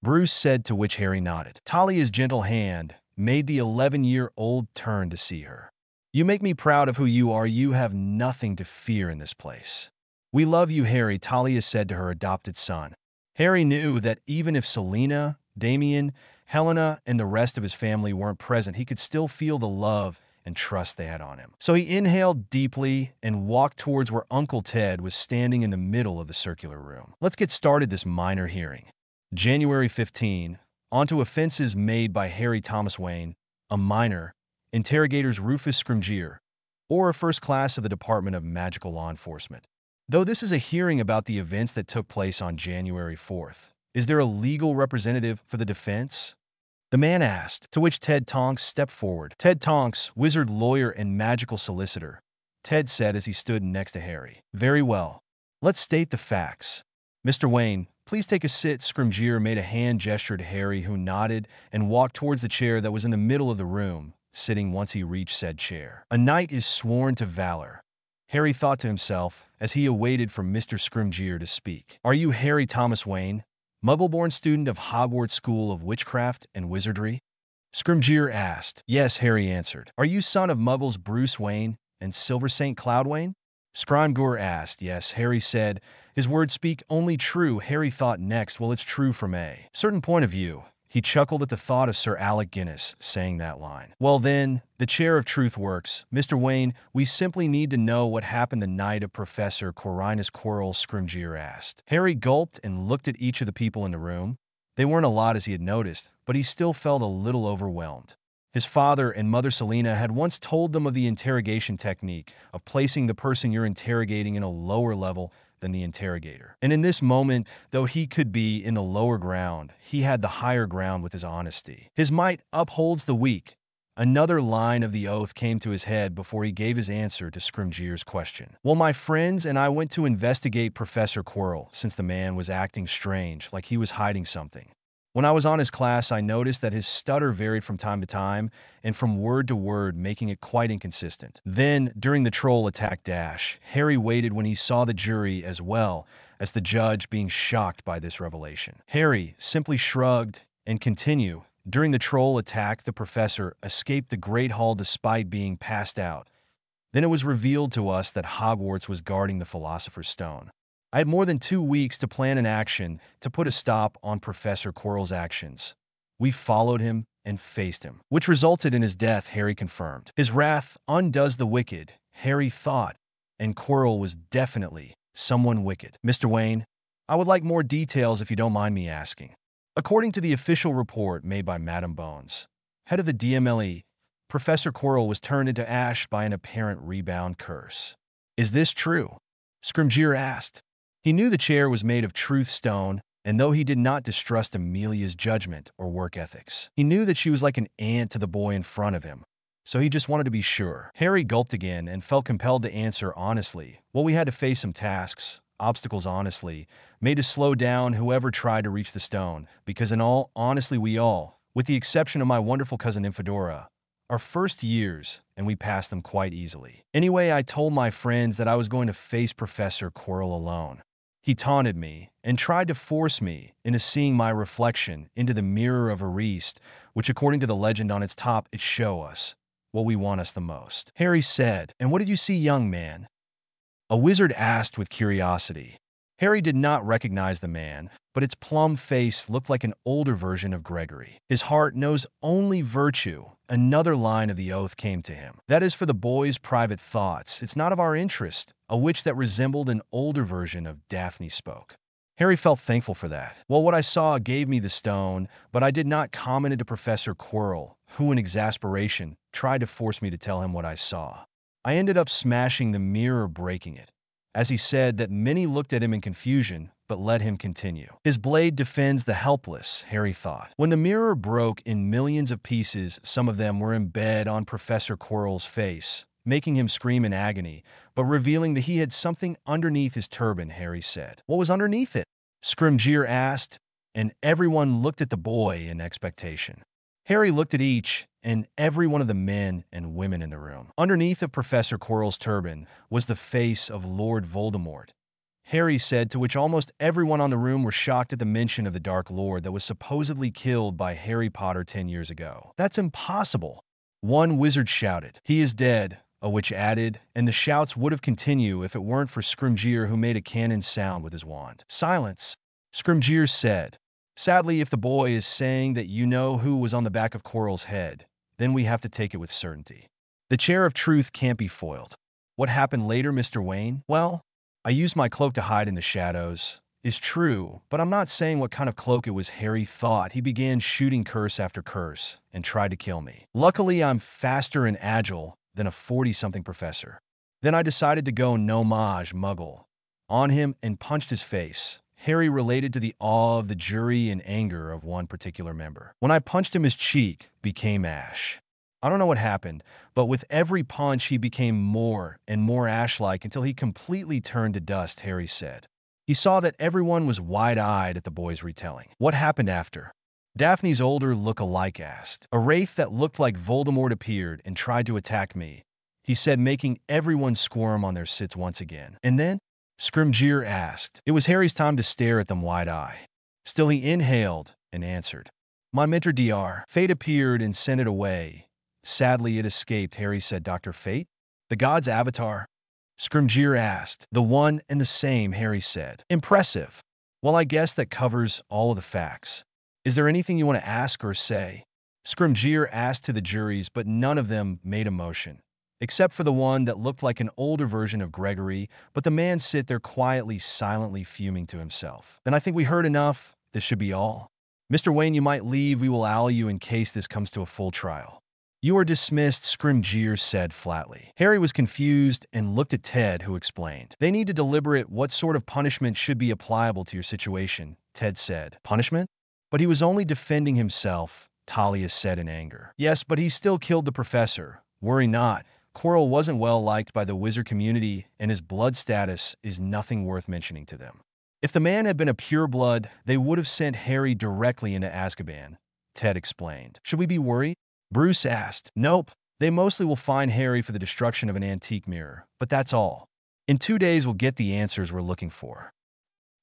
Bruce said, to which Harry nodded. Talia's gentle hand made the 11-year-old turn to see her. You make me proud of who you are. You have nothing to fear in this place. We love you, Harry, Talia said to her adopted son. Harry knew that even if Selena, Damien, Helena, and the rest of his family weren't present, he could still feel the love and trust they had on him. So he inhaled deeply and walked towards where Uncle Ted was standing in the middle of the circular room. Let's get started this minor hearing. January 15, onto offenses made by Harry Thomas Wayne, a minor, interrogators Rufus Scrimgeour, or a first class of the Department of Magical Law Enforcement. Though this is a hearing about the events that took place on January 4th, is there a legal representative for the defense? The man asked, to which Ted Tonks stepped forward. Ted Tonks, wizard lawyer and magical solicitor, Ted said as he stood next to Harry. Very well. Let's state the facts. Mr. Wayne, please take a seat. Scrimgeour made a hand gesture to Harry, who nodded and walked towards the chair that was in the middle of the room, sitting once he reached said chair. A knight is sworn to valor, Harry thought to himself as he awaited for Mr. Scrimgeour to speak. Are you Harry Thomas Wayne, Muggle-born student of Hogwarts School of Witchcraft and Wizardry? Scrimgeour asked. Yes, Harry answered. Are you son of Muggles Bruce Wayne and Silver St. Cloud Wayne? Scrimgeour asked. Yes, Harry said. His words speak only true. Harry thought next, well, it's true from a certain point of view. He chuckled at the thought of Sir Alec Guinness saying that line. Well then, the chair of truth works. Mr. Wayne, we simply need to know what happened the night of Professor Quirinus Quirrell, Scrimgeour asked. Harry gulped and looked at each of the people in the room. They weren't a lot as he had noticed, but he still felt a little overwhelmed. His father and mother Selena had once told them of the interrogation technique of placing the person you're interrogating in a lower level than the interrogator. And in this moment, though he could be in the lower ground, he had the higher ground with his honesty. His might upholds the weak, Another line of the oath came to his head before he gave his answer to Scrimgeour's question. Well, my friends and I went to investigate Professor Quirrell since the man was acting strange, like he was hiding something. When I was on his class, I noticed that his stutter varied from time to time and from word to word, making it quite inconsistent. Then, during the troll attack dash, Harry waited when he saw the jury as well as the judge being shocked by this revelation. Harry simply shrugged and continued. During the troll attack, the professor escaped the Great Hall despite being passed out. Then it was revealed to us that Hogwarts was guarding the Philosopher's Stone. I had more than 2 weeks to plan an action to put a stop on Professor Quirrell's actions. We followed him and faced him, which resulted in his death, Harry confirmed. His wrath undoes the wicked, Harry thought, and Quirrell was definitely someone wicked. Mr. Wayne, I would like more details if you don't mind me asking. According to the official report made by Madame Bones, head of the DMLE, Professor Quirrell was turned into ash by an apparent rebound curse. Is this true? Scrimgeour asked. He knew the chair was made of truth stone, and though he did not distrust Amelia's judgment or work ethics, he knew that she was like an aunt to the boy in front of him, so he just wanted to be sure. Harry gulped again and felt compelled to answer honestly. Well, we had to face some tasks, obstacles honestly, made to slow down whoever tried to reach the stone, because in all honesty we all, with the exception of my wonderful cousin Infidora, our first years, and we passed them quite easily. Anyway, I told my friends that I was going to face Professor Quirrell alone. He taunted me and tried to force me into seeing my reflection into the mirror of Ariste, which according to the legend on its top, it show us what we want us the most. Harry said, and what did you see, young man? A wizard asked with curiosity. Harry did not recognize the man, but its plum face looked like an older version of Gregory. His heart knows only virtue. Another line of the oath came to him. That is for the boy's private thoughts. It's not of our interest. A witch that resembled an older version of Daphne spoke. Harry felt thankful for that. Well, what I saw gave me the stone, but I did not comment it to Professor Quirrell, who in exasperation tried to force me to tell him what I saw. I ended up smashing the mirror, breaking it. As he said that many looked at him in confusion, but let him continue. His blade defends the helpless, Harry thought. When the mirror broke in millions of pieces, some of them were in bed on Professor Quirrell's face, making him scream in agony, but revealing that he had something underneath his turban, Harry said. What was underneath it? Scrimgeour asked, and everyone looked at the boy in expectation. Harry looked at each and every one of the men and women in the room. Underneath of Professor Quirrell's turban was the face of Lord Voldemort. Harry said, to which almost everyone on the room were shocked at the mention of the Dark Lord that was supposedly killed by Harry Potter 10 years ago. That's impossible. One wizard shouted. He is dead, a witch added, and the shouts would have continued if it weren't for Scrimgeour, who made a cannon sound with his wand. Silence, Scrimgeour said. Sadly, if the boy is saying that you know who was on the back of Quirrell's head, then we have to take it with certainty. The chair of truth can't be foiled. What happened later, Mr. Wayne? Well, I used my cloak to hide in the shadows. Is true, but I'm not saying what kind of cloak it was. Harry thought. He began shooting curse after curse and tried to kill me. Luckily, I'm faster and agile than a 40-something professor. Then I decided to go no-mage muggle on him and punched his face. Harry related to the awe of the jury and anger of one particular member. When I punched him, his cheek became ash. I don't know what happened, but with every punch he became more and more ash-like until he completely turned to dust, Harry said. He saw that everyone was wide-eyed at the boy's retelling. What happened after? Daphne's older look-alike asked. A wraith that looked like Voldemort appeared and tried to attack me, he said, making everyone squirm on their sits once again. And then? Scrimgeour asked. It was Harry's time to stare at them wide-eyed. Still he inhaled and answered. My mentor Dr. Fate appeared and sent it away. Sadly it escaped, Harry said. Dr. Fate? The god's avatar? Scrimgeour asked. The one and the same, Harry said. Impressive. Well, I guess that covers all of the facts. Is there anything you want to ask or say? Scrimgeour asked to the juries, but none of them made a motion, except for the one that looked like an older version of Gregory, but the man sat there quietly, silently fuming to himself. Then I think we heard enough. This should be all. Mr. Wayne, you might leave. We will alley you in case this comes to a full trial. You are dismissed, Scrimgeour said flatly. Harry was confused and looked at Ted, who explained. They need to deliberate what sort of punishment should be applicable to your situation, Ted said. Punishment? But he was only defending himself, Talia said in anger. Yes, but he still killed the professor. Worry not. Quirrell wasn't well liked by the wizard community, and his blood status is nothing worth mentioning to them. If the man had been a pureblood, they would have sent Harry directly into Azkaban, Ted explained. Should we be worried? Bruce asked. Nope. They mostly will find Harry for the destruction of an antique mirror, but that's all. In 2 days, we'll get the answers we're looking for.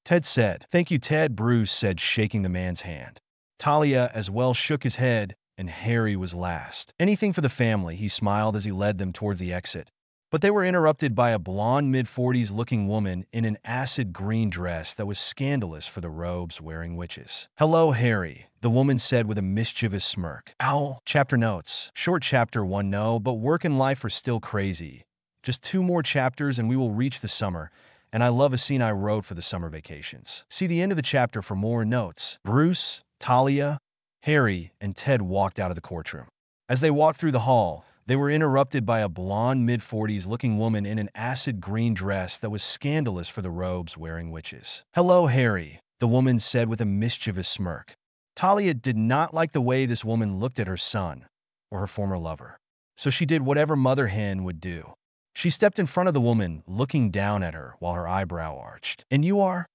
Ted said. Thank you, Ted, Bruce said, shaking the man's hand. Talia as well shook his head, and Harry was last. Anything for the family, he smiled as he led them towards the exit. But they were interrupted by a blonde mid-40s looking woman in an acid green dress that was scandalous for the robes-wearing witches. Hello, Harry, the woman said with a mischievous smirk. Ow. Chapter notes. Short chapter 1. No, but work and life are still crazy. Just 2 more chapters and we will reach the summer, and I love a scene I wrote for the summer vacations. See the end of the chapter for more notes. Bruce, Talia, Harry, and Ted walked out of the courtroom. As they walked through the hall, they were interrupted by a blonde mid-40s looking woman in an acid green dress that was scandalous for the robes-wearing witches. Hello, Harry, the woman said with a mischievous smirk. Talia did not like the way this woman looked at her son, or her former lover, so she did whatever mother hen would do. She stepped in front of the woman, looking down at her while her eyebrow arched. And you are?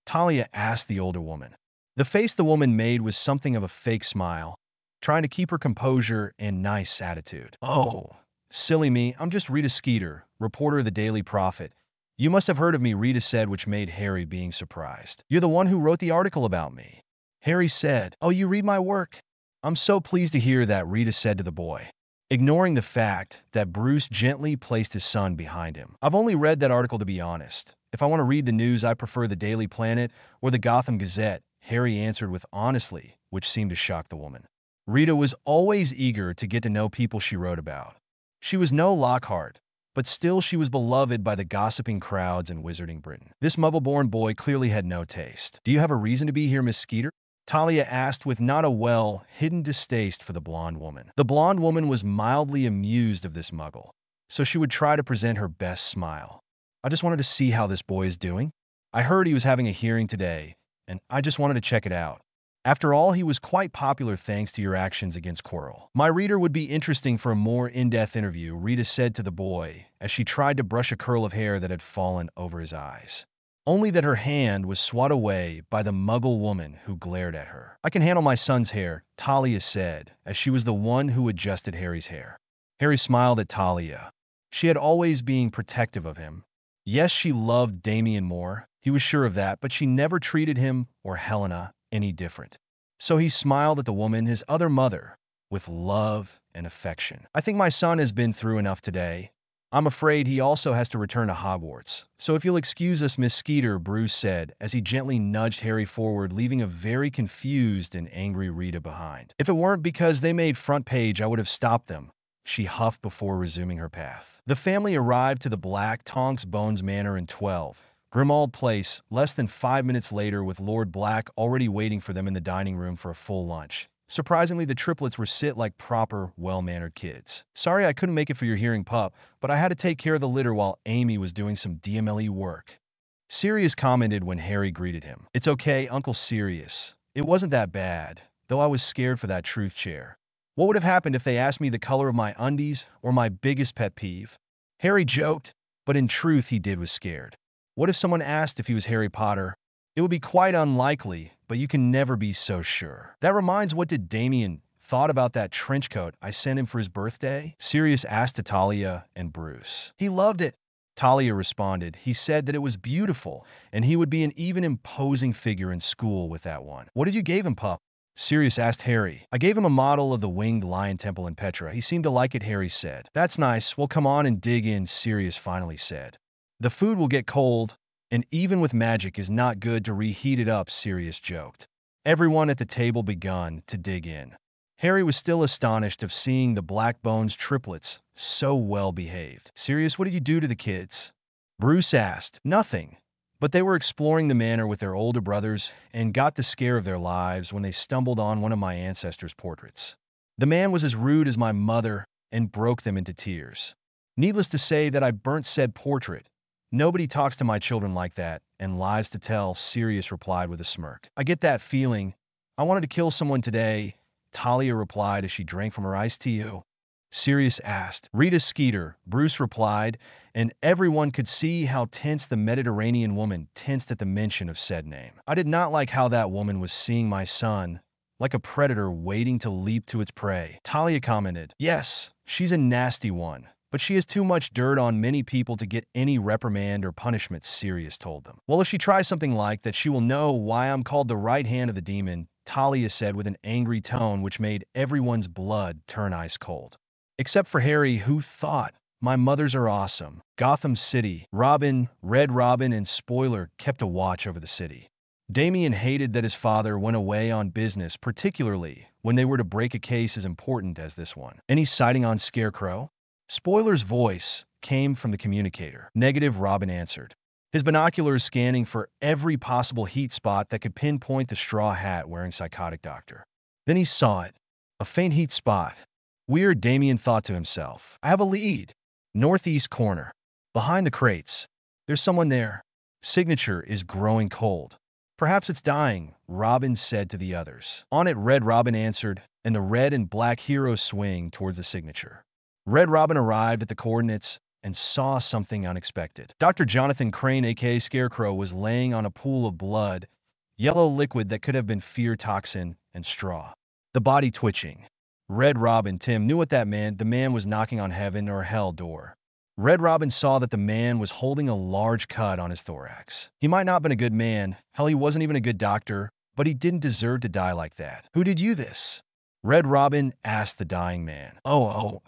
Talia asked the older woman. The face the woman made was something of a fake smile, trying to keep her composure and nice attitude. Oh, silly me, I'm just Rita Skeeter, reporter of the Daily Prophet. You must have heard of me, Rita said, which made Harry being surprised. You're the one who wrote the article about me. Harry said, Oh, you read my work? I'm so pleased to hear that, Rita said to the boy, ignoring the fact that Bruce gently placed his son behind him. I've only read that article to be honest. If I want to read the news, I prefer the Daily Planet or the Gotham Gazette, Harry answered with honestly, which seemed to shock the woman. Rita was always eager to get to know people she wrote about. She was no Lockhart, but still she was beloved by the gossiping crowds in Wizarding Britain. This muggle-born boy clearly had no taste. Do you have a reason to be here, Miss Skeeter? Talia asked with not a well-hidden distaste for the blonde woman. The blonde woman was mildly amused of this muggle, so she would try to present her best smile. I just wanted to see how this boy is doing. I heard he was having a hearing today, and I just wanted to check it out. After all, he was quite popular thanks to your actions against Quirrell. My reader would be interesting for a more in-depth interview, Rita said to the boy as she tried to brush a curl of hair that had fallen over his eyes. Only that her hand was swatted away by the muggle woman who glared at her. I can handle my son's hair, Talia said, as she was the one who adjusted Harry's hair. Harry smiled at Talia. She had always been protective of him. Yes, she loved Damien more, he was sure of that, but she never treated him, or Helena, any different. So he smiled at the woman, his other mother, with love and affection. I think my son has been through enough today. I'm afraid he also has to return to Hogwarts. So if you'll excuse us, Miss Skeeter, Bruce said, as he gently nudged Harry forward, leaving a very confused and angry Rita behind. If it weren't because they made front page, I would have stopped them, she huffed before resuming her path. The family arrived to the Black Tonks Bones Manor in 12. Grimmauld Place, less than 5 minutes later, with Lord Black already waiting for them in the dining room for a full lunch. Surprisingly, the triplets were sit like proper, well-mannered kids. Sorry I couldn't make it for your hearing, pup, but I had to take care of the litter while Amy was doing some DMLE work. Sirius commented when Harry greeted him. It's okay, Uncle Sirius. It wasn't that bad, though I was scared for that truth chair. What would have happened if they asked me the color of my undies or my biggest pet peeve? Harry joked, but in truth he was scared. What if someone asked if he was Harry Potter? It would be quite unlikely, but you can never be so sure. That reminds, what did Damien thought about that trench coat I sent him for his birthday? Sirius asked to Talia and Bruce. He loved it, Talia responded. He said that it was beautiful, and he would be an even imposing figure in school with that one. What did you give him, pup? Sirius asked Harry. I gave him a model of the Winged Lion Temple in Petra. He seemed to like it, Harry said. That's nice. Well, come on and dig in, Sirius finally said. The food will get cold, and even with magic is not good to reheat it up, Sirius joked. Everyone at the table begun to dig in. Harry was still astonished of seeing the Black Bones triplets so well behaved. Sirius, what did you do to the kids? Bruce asked. Nothing, but they were exploring the manor with their older brothers and got the scare of their lives when they stumbled on one of my ancestors' portraits. The man was as rude as my mother and broke them into tears. Needless to say that I burnt said portrait. Nobody talks to my children like that, and lies to tell, Sirius replied with a smirk. I get that feeling. I wanted to kill someone today, Talia replied as she drank from her iced tea. Sirius asked. Rita Skeeter, Bruce replied, and everyone could see how tense the Mediterranean woman tensed at the mention of said name. I did not like how that woman was seeing my son, like a predator waiting to leap to its prey. Talia commented, yes, she's a nasty one, but she has too much dirt on many people to get any reprimand or punishment, Sirius told them. Well, if she tries something like that, she will know why I'm called the right hand of the demon, Talia said with an angry tone which made everyone's blood turn ice cold. Except for Harry, who thought, my mothers are awesome. Gotham City, Robin, Red Robin, and Spoiler kept a watch over the city. Damien hated that his father went away on business, particularly when they were to break a case as important as this one. Any sighting on Scarecrow? Spoiler's voice came from the communicator. Negative, Robin answered, his binoculars scanning for every possible heat spot that could pinpoint the straw hat wearing psychotic doctor. Then he saw it, a faint heat spot. Weird, Damien thought to himself. I have a lead. Northeast corner. Behind the crates. There's someone there. Signature is growing cold. Perhaps it's dying, Robin said to the others. On it, Red Robin answered, and the red and black heroes swing towards the signature. Red Robin arrived at the coordinates and saw something unexpected. Dr. Jonathan Crane, aka Scarecrow, was laying on a pool of blood, yellow liquid that could have been fear toxin and straw. The body twitching. Red Robin, Tim, knew what that meant. The man was knocking on heaven or hell door. Red Robin saw that the man was holding a large cut on his thorax. He might not have been a good man. Hell, he wasn't even a good doctor, but he didn't deserve to die like that. Who did you this? Red Robin asked the dying man. Oh.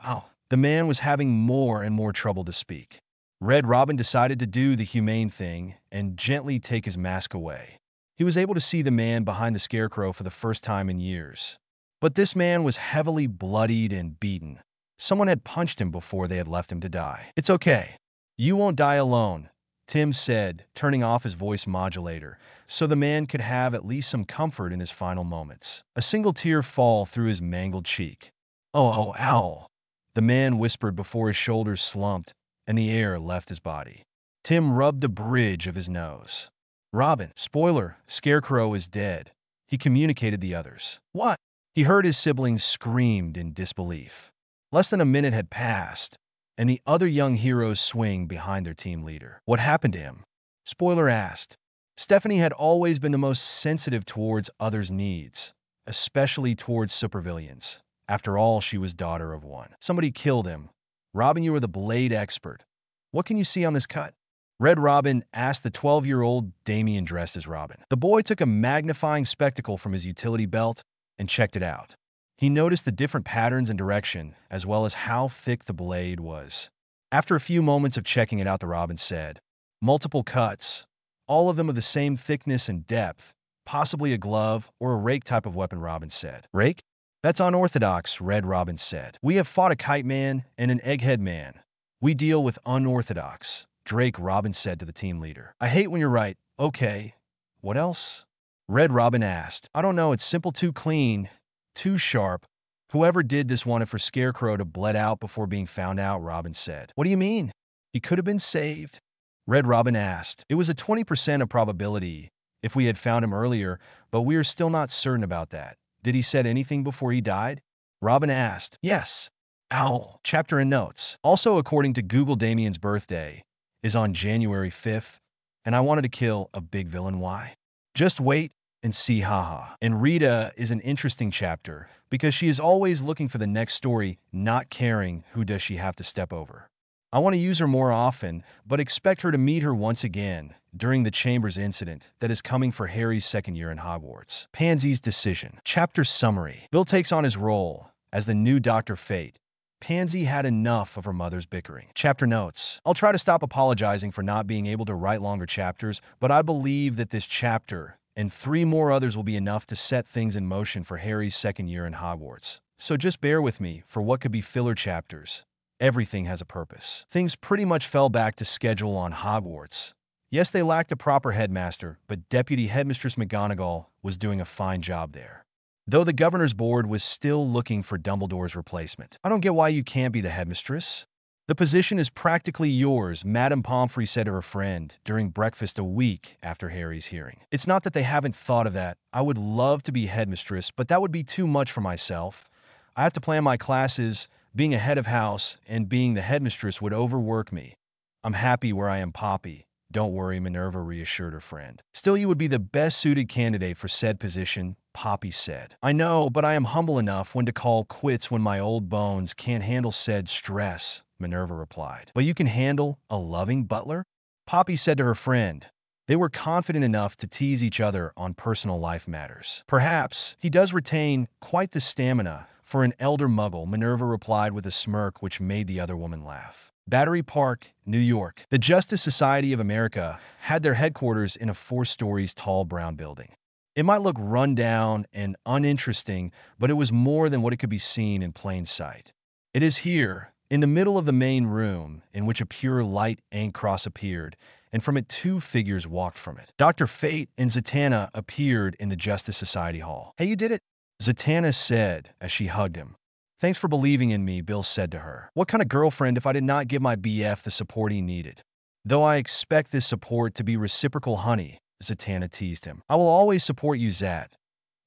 The man was having more and more trouble to speak. Red Robin decided to do the humane thing and gently take his mask away. He was able to see the man behind the Scarecrow for the first time in years. But this man was heavily bloodied and beaten. Someone had punched him before they had left him to die. It's okay. You won't die alone, Tim said, turning off his voice modulator, so the man could have at least some comfort in his final moments. A single tear fell through his mangled cheek. Ow. The man whispered before his shoulders slumped and the air left his body. Tim rubbed the bridge of his nose. Robin, spoiler, Scarecrow is dead. He communicated the others. What? He heard his siblings screamed in disbelief. Less than a minute had passed, and the other young heroes swing behind their team leader. What happened to him? Spoiler asked. Stephanie had always been the most sensitive towards others' needs, especially towards supervillains. After all, she was daughter of one. Somebody killed him. Robin, you are the blade expert. What can you see on this cut? Red Robin asked the 12-year-old Damien dressed as Robin. The boy took a magnifying spectacle from his utility belt and checked it out. He noticed the different patterns and direction, as well as how thick the blade was. After a few moments of checking it out, the Robin said, multiple cuts, all of them of the same thickness and depth, possibly a glove or a rake type of weapon, Robin said. Rake? That's unorthodox, Red Robin said. We have fought a kite man and an egghead man. We deal with unorthodox, Drake, Robin said to the team leader. I hate when you're right. Okay. What else? Red Robin asked. I don't know, it's simple, too clean, too sharp. Whoever did this wanted for Scarecrow to bled out before being found out, Robin said. What do you mean? He could have been saved? Red Robin asked. It was a 20% of probability if we had found him earlier, but we are still not certain about that. Did he said anything before he died? Robin asked. Yes. Owl. Chapter and notes. Also, according to Google, Damien's birthday is on January 5th, and I wanted to kill a big villain. Why? Just wait and see, haha. And Rita is an interesting chapter because she is always looking for the next story, not caring who does she have to step over. I want to use her more often, but expect her to meet her once again during the Chambers incident that is coming for Harry's second year in Hogwarts. Pansy's decision. Chapter summary. Bill takes on his role as the new Dr. Fate. Pansy had enough of her mother's bickering. Chapter notes. I'll try to stop apologizing for not being able to write longer chapters, but I believe that this chapter and 3 more others will be enough to set things in motion for Harry's second year in Hogwarts. So just bear with me for what could be filler chapters. Everything has a purpose. Things pretty much fell back to schedule on Hogwarts. Yes, they lacked a proper headmaster, but Deputy Headmistress McGonagall was doing a fine job there. Though the governor's board was still looking for Dumbledore's replacement. I don't get why you can't be the headmistress. The position is practically yours, Madame Pomfrey said to her friend during breakfast a week after Harry's hearing. It's not that they haven't thought of that. I would love to be headmistress, but that would be too much for myself. I have to plan my classes. Being a head of house and being the headmistress would overwork me. I'm happy where I am, Poppy. Don't worry, Minerva reassured her friend. Still, you would be the best-suited candidate for said position, Poppy said. I know, but I am humble enough when to call quits when my old bones can't handle said stress, Minerva replied. But you can handle a loving butler? Poppy said to her friend. They were confident enough to tease each other on personal life matters. Perhaps he does retain quite the stamina for an elder muggle, Minerva replied with a smirk which made the other woman laugh. Battery Park, New York. The Justice Society of America had their headquarters in a 4 stories tall brown building. It might look run down and uninteresting, but it was more than what it could be seen in plain sight. It is here, in the middle of the main room, in which a pure light ink cross appeared, and from it 2 figures walked from it. Dr. Fate and Zatara appeared in the Justice Society hall. Hey, you did it, Zatara said as she hugged him. Thanks for believing in me, Bill said to her. What kind of girlfriend if I did not give my BF the support he needed? Though I expect this support to be reciprocal, honey, Zatara teased him. I will always support you, Zat,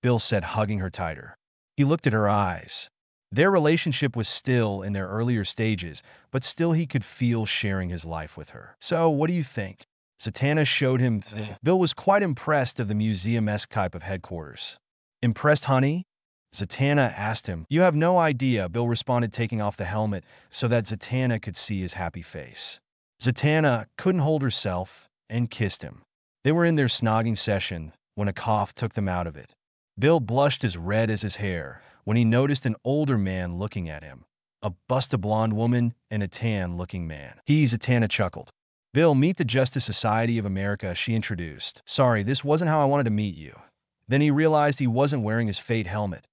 Bill said, hugging her tighter. He looked at her eyes. Their relationship was still in their earlier stages, but still he could feel sharing his life with her. So, what do you think? Zatara showed him. Bill was quite impressed of the museum-esque type of headquarters. Impressed, honey? Zatara asked him. You have no idea, Bill responded, taking off the helmet so that Zatara could see his happy face. Zatara couldn't hold herself and kissed him. They were in their snogging session when a cough took them out of it. Bill blushed as red as his hair when he noticed an older man looking at him, a busty blonde woman and a tan-looking man. Zatara chuckled. Bill, meet the Justice Society of America, she introduced. Sorry, this wasn't how I wanted to meet you. Then he realized he wasn't wearing his fate helmet.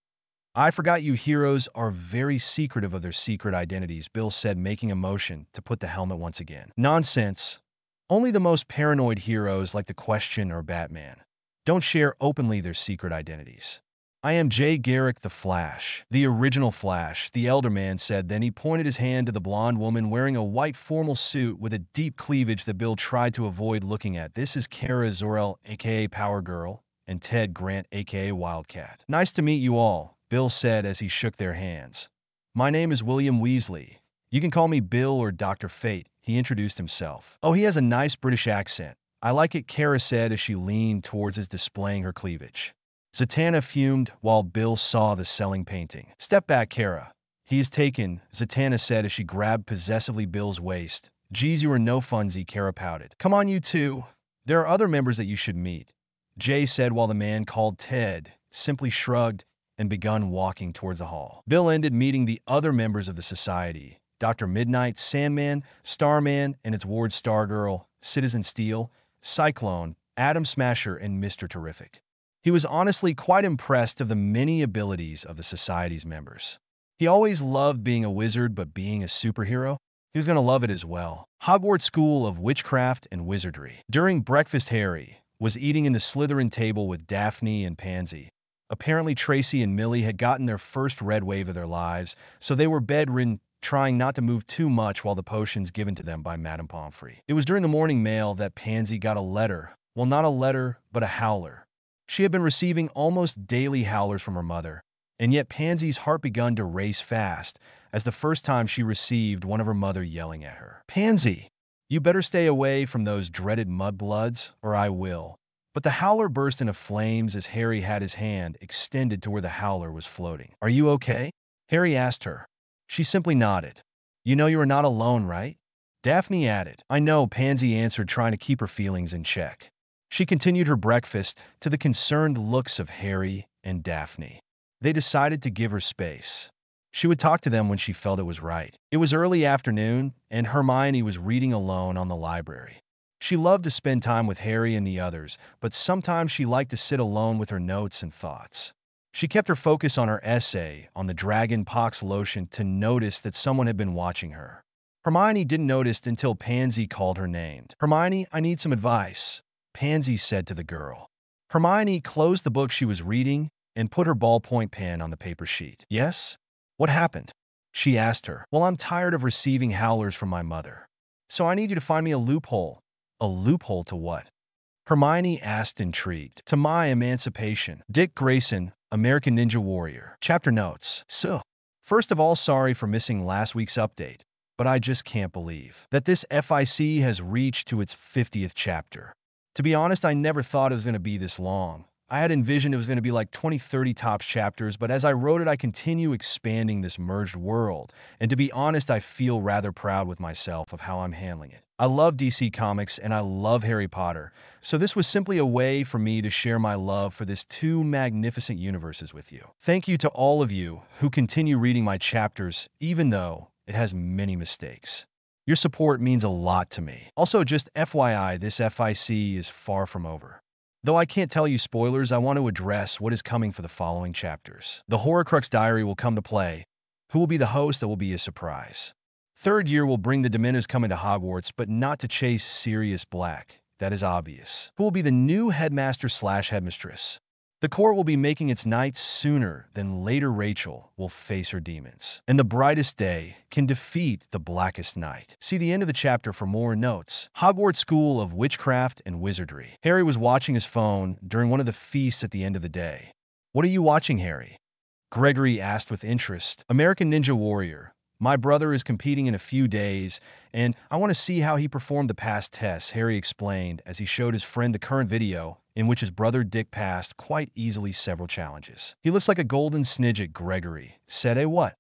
I forgot you heroes are very secretive of their secret identities, Bill said, making a motion to put the helmet once again. Nonsense. Only the most paranoid heroes like the Question or Batman don't share openly their secret identities. I am Jay Garrick the Flash, the original Flash, the elder man said. Then he pointed his hand to the blonde woman wearing a white formal suit with a deep cleavage that Bill tried to avoid looking at. This is Kara Zor-El, aka Power Girl, and Ted Grant, aka Wildcat. Nice to meet you all, Bill said as he shook their hands. My name is William Weasley. You can call me Bill or Dr. Fate, he introduced himself. Oh, he has a nice British accent. I like it, Kara said as she leaned towards his displaying her cleavage. Zatara fumed while Bill saw the selling painting. Step back, Kara. He is taken, Zatara said as she grabbed possessively Bill's waist. Geez, you are no funsy, Kara pouted. Come on, you two. There are other members that you should meet, Jay said while the man called Ted simply shrugged and begun walking towards the hall. Bill ended meeting the other members of the society, Dr. Midnight, Sandman, Starman, and its ward Stargirl, Citizen Steel, Cyclone, Atom Smasher, and Mr. Terrific. He was honestly quite impressed of the many abilities of the society's members. He always loved being a wizard, but being a superhero, he was going to love it as well. Hogwarts School of Witchcraft and Wizardry. During breakfast, Harry was eating in the Slytherin table with Daphne and Pansy. Apparently, Tracy and Millie had gotten their first red wave of their lives, so they were bedridden, trying not to move too much while the potions given to them by Madame Pomfrey. It was during the morning mail that Pansy got a letter. Well, not a letter, but a howler. She had been receiving almost daily howlers from her mother, and yet Pansy's heart begun to race fast as the first time she received one of her mother yelling at her. Pansy, you better stay away from those dreaded mudbloods, or I will. But the howler burst into flames as Harry had his hand extended to where the howler was floating. Are you okay? Harry asked her. She simply nodded. You know you are not alone, right? Daphne added. I know, Pansy answered, trying to keep her feelings in check. She continued her breakfast to the concerned looks of Harry and Daphne. They decided to give her space. She would talk to them when she felt it was right. It was early afternoon, and Hermione was reading alone on the library. She loved to spend time with Harry and the others, but sometimes she liked to sit alone with her notes and thoughts. She kept her focus on her essay on the Dragon Pox lotion to notice that someone had been watching her. Hermione didn't notice until Pansy called her name. Hermione, I need some advice, Pansy said to the girl. Hermione closed the book she was reading and put her ballpoint pen on the paper sheet. Yes? What happened? She asked her. Well, I'm tired of receiving howlers from my mother. So I need you to find me a loophole. A loophole to what? Hermione asked, intrigued. To my emancipation. Dick Grayson, American Ninja Warrior. Chapter notes. So, first of all, sorry for missing last week's update, but I just can't believe that this FIC has reached to its 50th chapter. To be honest, I never thought it was going to be this long. I had envisioned it was going to be like 20, 30 tops chapters, but as I wrote it, I continue expanding this merged world. And to be honest, I feel rather proud with myself of how I'm handling it. I love DC Comics and I love Harry Potter, so this was simply a way for me to share my love for these two magnificent universes with you. Thank you to all of you who continue reading my chapters, even though it has many mistakes. Your support means a lot to me. Also, just FYI, this FIC is far from over. Though I can't tell you spoilers, I want to address what is coming for the following chapters. The Horcrux Diary will come to play. Who will be the host? That will be a surprise. Third year will bring the Dementors coming to Hogwarts, but not to chase Sirius Black. That is obvious. Who will be the new headmaster/headmistress? The court will be making its knights sooner than later. Rachel will face her demons. And the brightest day can defeat the blackest night. See the end of the chapter for more notes. Hogwarts School of Witchcraft and Wizardry. Harry was watching his phone during one of the feasts at the end of the day. What are you watching, Harry? Gregory asked with interest. American Ninja Warrior. My brother is competing in a few days, and I want to see how he performed the past tests, Harry explained as he showed his friend the current video in which his brother Dick passed quite easily several challenges. He looks like a golden snidget, Gregory said. A what?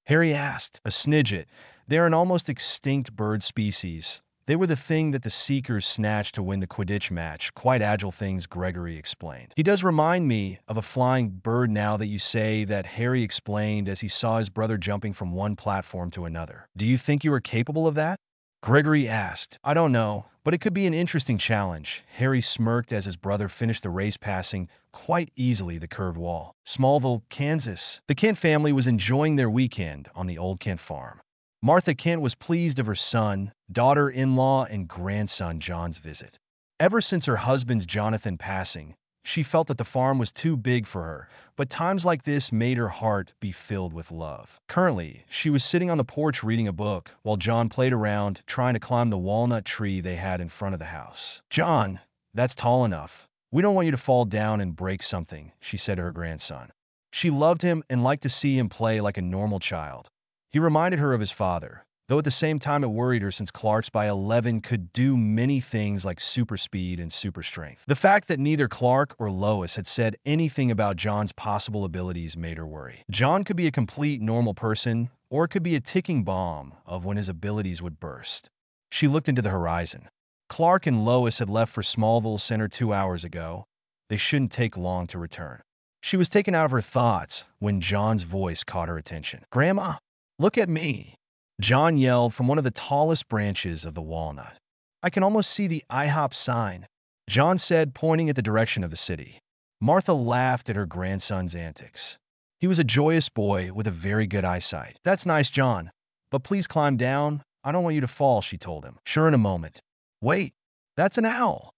Harry asked. A snidget. They're an almost extinct bird species. They were the thing that the Seekers snatched to win the Quidditch match. Quite agile things, Gregory explained. He does remind me of a flying bird now that you say that, Harry explained as he saw his brother jumping from one platform to another. Do you think you are capable of that? Gregory asked. I don't know, but it could be an interesting challenge. Harry smirked as his brother finished the race, passing quite easily the curved wall. Smallville, Kansas. The Kent family was enjoying their weekend on the old Kent farm. Martha Kent was pleased of her son, daughter-in-law, and grandson John's visit. Ever since her husband's Jonathan passing, she felt that the farm was too big for her, but times like this made her heart be filled with love. Currently, she was sitting on the porch reading a book while John played around trying to climb the walnut tree they had in front of the house. John, that's tall enough. We don't want you to fall down and break something, she said to her grandson. She loved him and liked to see him play like a normal child. He reminded her of his father, though at the same time it worried her since Clark's by 11 could do many things like super speed and super strength. The fact that neither Clark or Lois had said anything about John's possible abilities made her worry. John could be a complete normal person, or it could be a ticking bomb of when his abilities would burst. She looked into the horizon. Clark and Lois had left for Smallville Center 2 hours ago. They shouldn't take long to return. She was taken out of her thoughts when John's voice caught her attention. Grandma! Look at me, John yelled from one of the tallest branches of the walnut. I can almost see the IHOP sign, John said, pointing at the direction of the city. Martha laughed at her grandson's antics. He was a joyous boy with a very good eyesight. That's nice, John, but please climb down. I don't want you to fall, she told him. Sure, in a moment. Wait, that's an owl,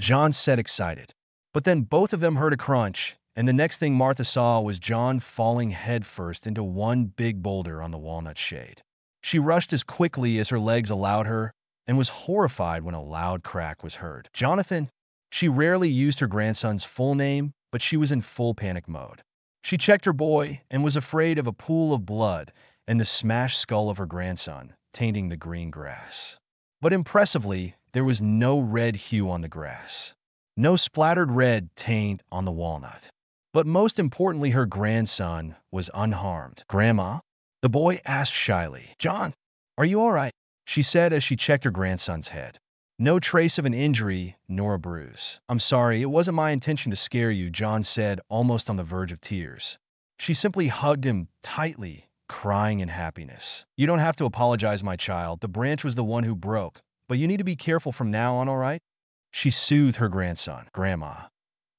John said, excited. But then both of them heard a crunch, and the next thing Martha saw was John falling headfirst into one big boulder on the walnut shade. She rushed as quickly as her legs allowed her and was horrified when a loud crack was heard. Jonathan! She rarely used her grandson's full name, but she was in full panic mode. She checked her boy and was afraid of a pool of blood and the smashed skull of her grandson, tainting the green grass. But impressively, there was no red hue on the grass. No splattered red taint on the walnut. But most importantly, her grandson was unharmed. Grandma? The boy asked shyly. John, are you all right? She said as she checked her grandson's head. No trace of an injury nor a bruise. I'm sorry, it wasn't my intention to scare you, John said, almost on the verge of tears. She simply hugged him tightly, crying in happiness. You don't have to apologize, my child. The branch was the one who broke, but you need to be careful from now on, all right? She soothed her grandson. Grandma.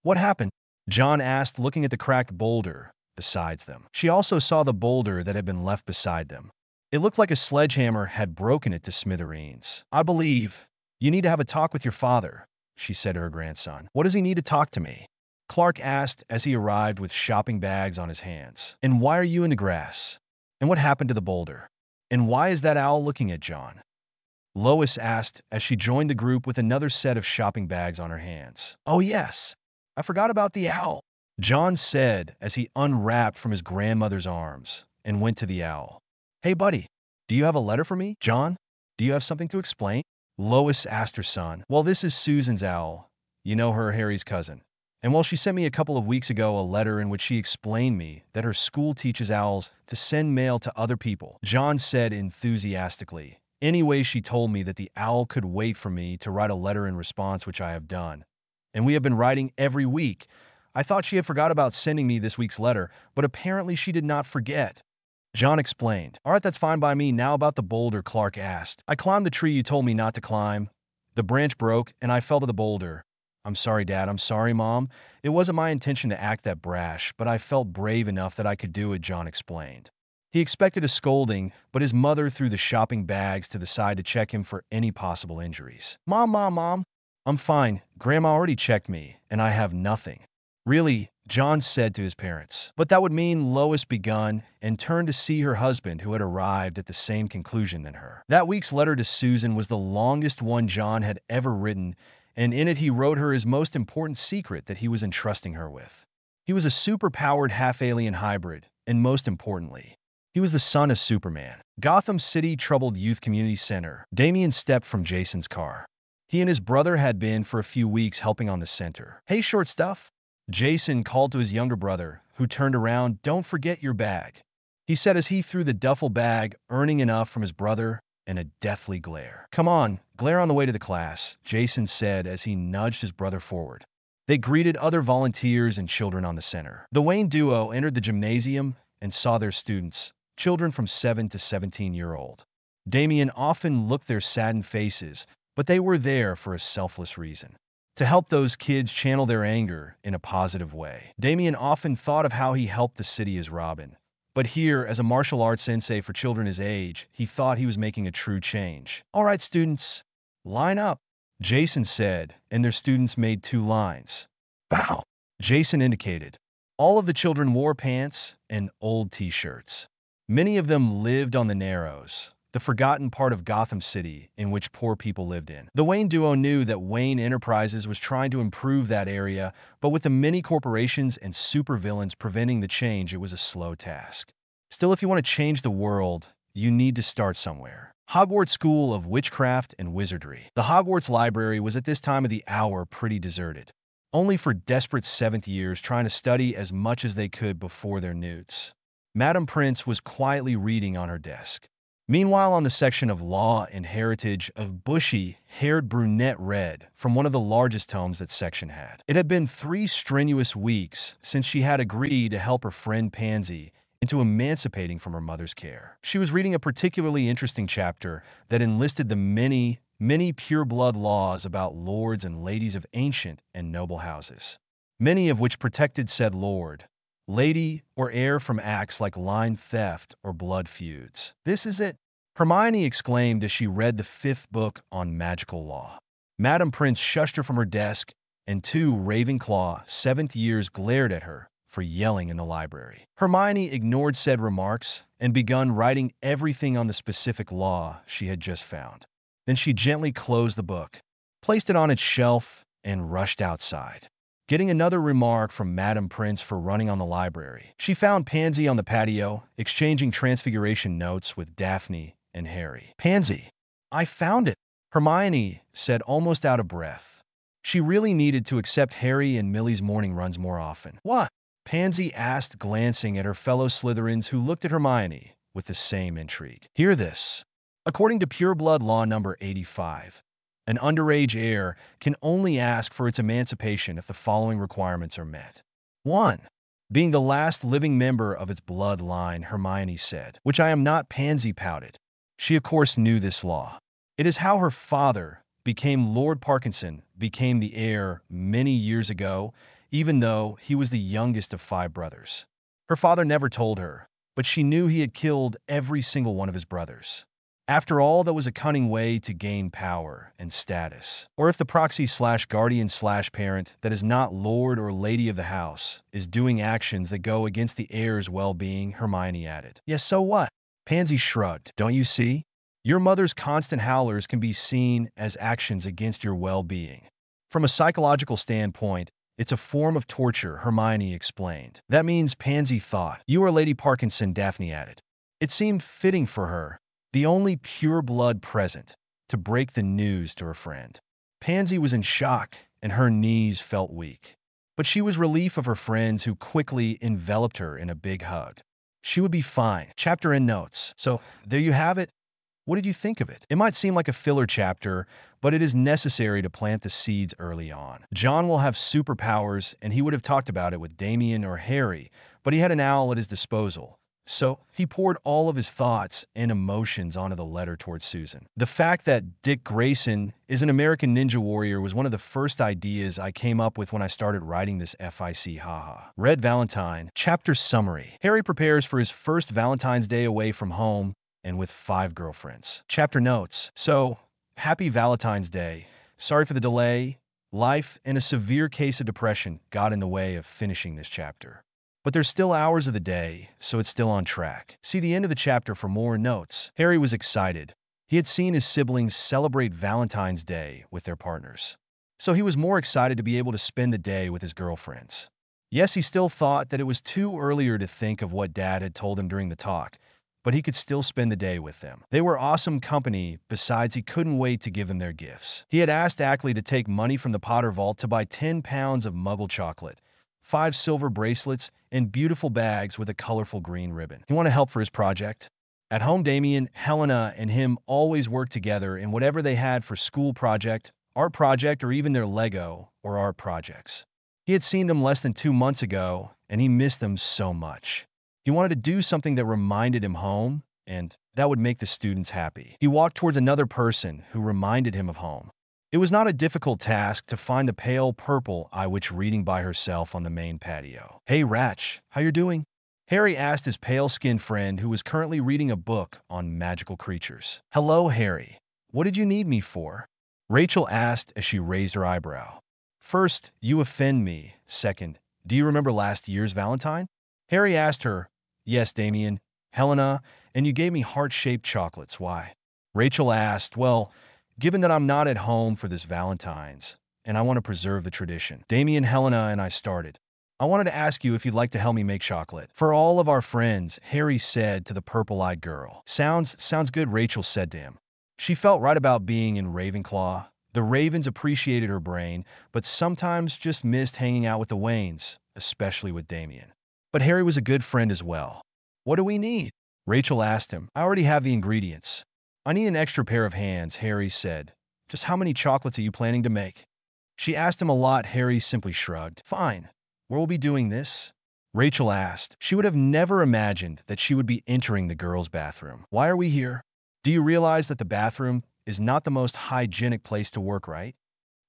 What happened? John asked, looking at the cracked boulder beside them. She also saw the boulder that had been left beside them. It looked like a sledgehammer had broken it to smithereens. I believe you need to have a talk with your father, she said to her grandson. What does he need to talk to me? Clark asked as he arrived with shopping bags on his hands. And why are you in the grass? And what happened to the boulder? And why is that owl looking at John? Lois asked as she joined the group with another set of shopping bags on her hands. Oh yes, I forgot about the owl, John said as he unwrapped from his grandmother's arms and went to the owl. Hey buddy, do you have a letter for me? John, do you have something to explain? Lois asked her son. Well, this is Susan's owl. You know her, Harry's cousin. And well, she sent me a couple of weeks ago a letter in which she explained me that her school teaches owls to send mail to other people, John said enthusiastically. Anyway, she told me that the owl could wait for me to write a letter in response, which I have done. And we have been writing every week. I thought she had forgot about sending me this week's letter, but apparently she did not forget. John explained. All right, that's fine by me. Now about the boulder, Clark asked. I climbed the tree you told me not to climb. The branch broke, and I fell to the boulder. I'm sorry, Dad. I'm sorry, Mom. It wasn't my intention to act that brash, but I felt brave enough that I could do it, John explained. He expected a scolding, but his mother threw the shopping bags to the side to check him for any possible injuries. Mom. I'm fine. Grandma already checked me, and I have nothing. Really, John said to his parents. But that would mean Lois begun and turned to see her husband, who had arrived at the same conclusion than her. That week's letter to Susan was the longest one John had ever written, and in it he wrote her his most important secret that he was entrusting her with. He was a super-powered half-alien hybrid, and most importantly, he was the son of Superman. Gotham City Troubled Youth Community Center. Damien stepped from Jason's car. He and his brother had been for a few weeks helping on the center. Hey, short stuff. Jason called to his younger brother, who turned around. Don't forget your bag, he said as he threw the duffel bag, earning enough from his brother and a deathly glare. Come on, glare on the way to the class, Jason said as he nudged his brother forward. They greeted other volunteers and children on the center. The Wayne duo entered the gymnasium and saw their students, children from 7 to 17-year-old. Damien often looked their saddened faces, but they were there for a selfless reason. To help those kids channel their anger in a positive way. Damien often thought of how he helped the city as Robin. But here, as a martial arts sensei for children his age, he thought he was making a true change. All right, students, line up, Jason said, and their students made 2 lines. Bow, Jason indicated. All of the children wore pants and old t-shirts. Many of them lived on the Narrows, the forgotten part of Gotham City in which poor people lived in. The Wayne duo knew that Wayne Enterprises was trying to improve that area, but with the many corporations and supervillains preventing the change, it was a slow task. Still, if you want to change the world, you need to start somewhere. Hogwarts School of Witchcraft and Wizardry. The Hogwarts library was at this time of the hour pretty deserted, only for desperate 7th years trying to study as much as they could before their newts. Madam Prince was quietly reading on her desk. Meanwhile, on the section of Law and Heritage, a bushy-haired brunette read from one of the largest tomes that section had. It had been 3 strenuous weeks since she had agreed to help her friend Pansy into emancipating from her mother's care. She was reading a particularly interesting chapter that enlisted the many pure-blood laws about lords and ladies of ancient and noble houses, many of which protected said lord, lady, or heir from acts like line theft or blood feuds. This is it, Hermione exclaimed as she read the 5th book on magical law. Madam Prince shushed her from her desk, and 2 Ravenclaw 7th years glared at her for yelling in the library. Hermione ignored said remarks and begun writing everything on the specific law she had just found. Then she gently closed the book, placed it on its shelf, and rushed outside, getting another remark from Madam Prince for running on the library. She found Pansy on the patio, exchanging transfiguration notes with Daphne and Harry. Pansy, I found it, Hermione said, almost out of breath. She really needed to accept Harry and Millie's morning runs more often. What? Pansy asked, glancing at her fellow Slytherins who looked at Hermione with the same intrigue. Hear this. According to Pure Blood Law number 85, an underage heir can only ask for its emancipation if the following requirements are met. 1. Being the last living member of its bloodline, Hermione said, which I am not. Pansy pouted. She of course knew this law. It is how her father became Lord Parkinson, became the heir many years ago, even though he was the youngest of 5 brothers. Her father never told her, but she knew he had killed every single one of his brothers. After all, that was a cunning way to gain power and status. Or if the proxy/guardian/parent that is not lord or lady of the house is doing actions that go against the heir's well-being, Hermione added. Yes, so what? Pansy shrugged. Don't you see? Your mother's constant howlers can be seen as actions against your well-being. From a psychological standpoint, it's a form of torture, Hermione explained. That means, Pansy thought. You are Lady Parkinson, Daphne added. It seemed fitting for her, the only pure blood present, to break the news to her friend. Pansy was in shock, and her knees felt weak. But she was relief of her friends who quickly enveloped her in a big hug. She would be fine. Chapter and notes. So, there you have it. What did you think of it? It might seem like a filler chapter, but it is necessary to plant the seeds early on. John will have superpowers, and he would have talked about it with Damien or Harry, but he had an owl at his disposal. So he poured all of his thoughts and emotions onto the letter towards Susan. The fact that Dick Grayson is an American ninja warrior was one of the first ideas I came up with when I started writing this FIC haha. Red Valentine. Chapter summary. Harry prepares for his first Valentine's Day away from home and with 5 girlfriends. Chapter notes. So, happy Valentine's Day. Sorry for the delay. Life and a severe case of depression got in the way of finishing this chapter. But there's still hours of the day, so it's still on track. See the end of the chapter for more notes. Harry was excited. He had seen his siblings celebrate Valentine's Day with their partners. So he was more excited to be able to spend the day with his girlfriends. Yes, he still thought that it was too early to think of what Dad had told him during the talk, but he could still spend the day with them. They were awesome company, besides he couldn't wait to give them their gifts. He had asked Ackley to take money from the Potter Vault to buy 10 pounds of Muggle chocolate, 5 silver bracelets, and beautiful bags with a colorful green ribbon. He wanted help for his project. At home, Damien, Helena, and him always worked together in whatever they had for school project, art project, or even their Lego or art projects. He had seen them less than 2 months ago, and he missed them so much. He wanted to do something that reminded him home, and that would make the students happy. He walked towards another person who reminded him of home. It was not a difficult task to find the pale purple eye witch reading by herself on the main patio. Hey, Ratch, how you doing? Harry asked his pale-skinned friend who was currently reading a book on magical creatures. Hello, Harry. What did you need me for? Rachel asked as she raised her eyebrow. First, you offend me. Second, do you remember last year's Valentine? Harry asked her. Yes, Damien, Helena, and you gave me heart-shaped chocolates. Why? Rachel asked, well, given that I'm not at home for this Valentine's, and I want to preserve the tradition. Damien, Helena, and I started. I wanted to ask you if you'd like to help me make chocolate. For all of our friends, Harry said to the purple-eyed girl. Sounds good, Rachel said to him. She felt right about being in Ravenclaw. The Ravens appreciated her brain, but sometimes just missed hanging out with the Waynes, especially with Damien. But Harry was a good friend as well. What do we need? Rachel asked him. I already have the ingredients. I need an extra pair of hands, Harry said. Just how many chocolates are you planning to make? She asked him a lot. Harry simply shrugged. Fine. Where will we be doing this? Rachel asked. She would have never imagined that she would be entering the girls' bathroom. Why are we here? Do you realize that the bathroom is not the most hygienic place to work, right?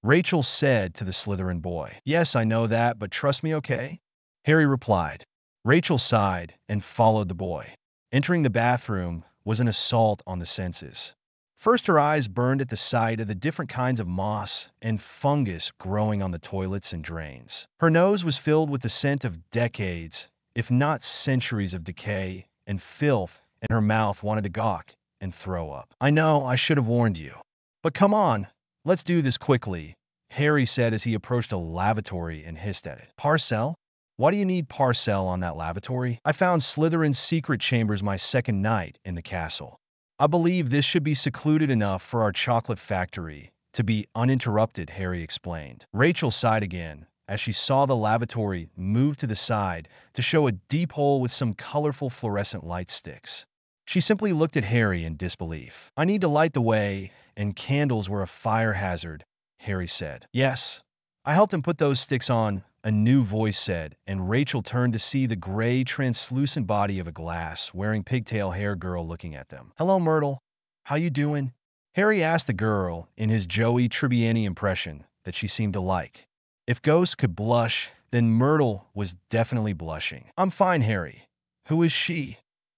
Rachel said to the Slytherin boy. Yes, I know that, but trust me, okay? Harry replied. Rachel sighed and followed the boy. Entering the bathroom was an assault on the senses. First, her eyes burned at the sight of the different kinds of moss and fungus growing on the toilets and drains. Her nose was filled with the scent of decades, if not centuries of decay and filth, and her mouth wanted to gawk and throw up. I know, I should have warned you. But come on, let's do this quickly, Harry said as he approached a lavatory and hissed at it. Parcel? Why do you need Parcel on that lavatory? I found Slytherin's secret chambers my second night in the castle. I believe this should be secluded enough for our chocolate factory to be uninterrupted, Harry explained. Rachel sighed again as she saw the lavatory move to the side to show a deep hole with some colorful fluorescent light sticks. She simply looked at Harry in disbelief. I need to light the way, and candles were a fire hazard, Harry said. Yes. I helped him put those sticks on, a new voice said, and Rachel turned to see the gray, translucent body of a glass, wearing pigtail hair girl looking at them. Hello, Myrtle. How you doing? Harry asked the girl in his Joey Tribbiani impression that she seemed to like. If ghosts could blush, then Myrtle was definitely blushing. I'm fine, Harry. Who is she?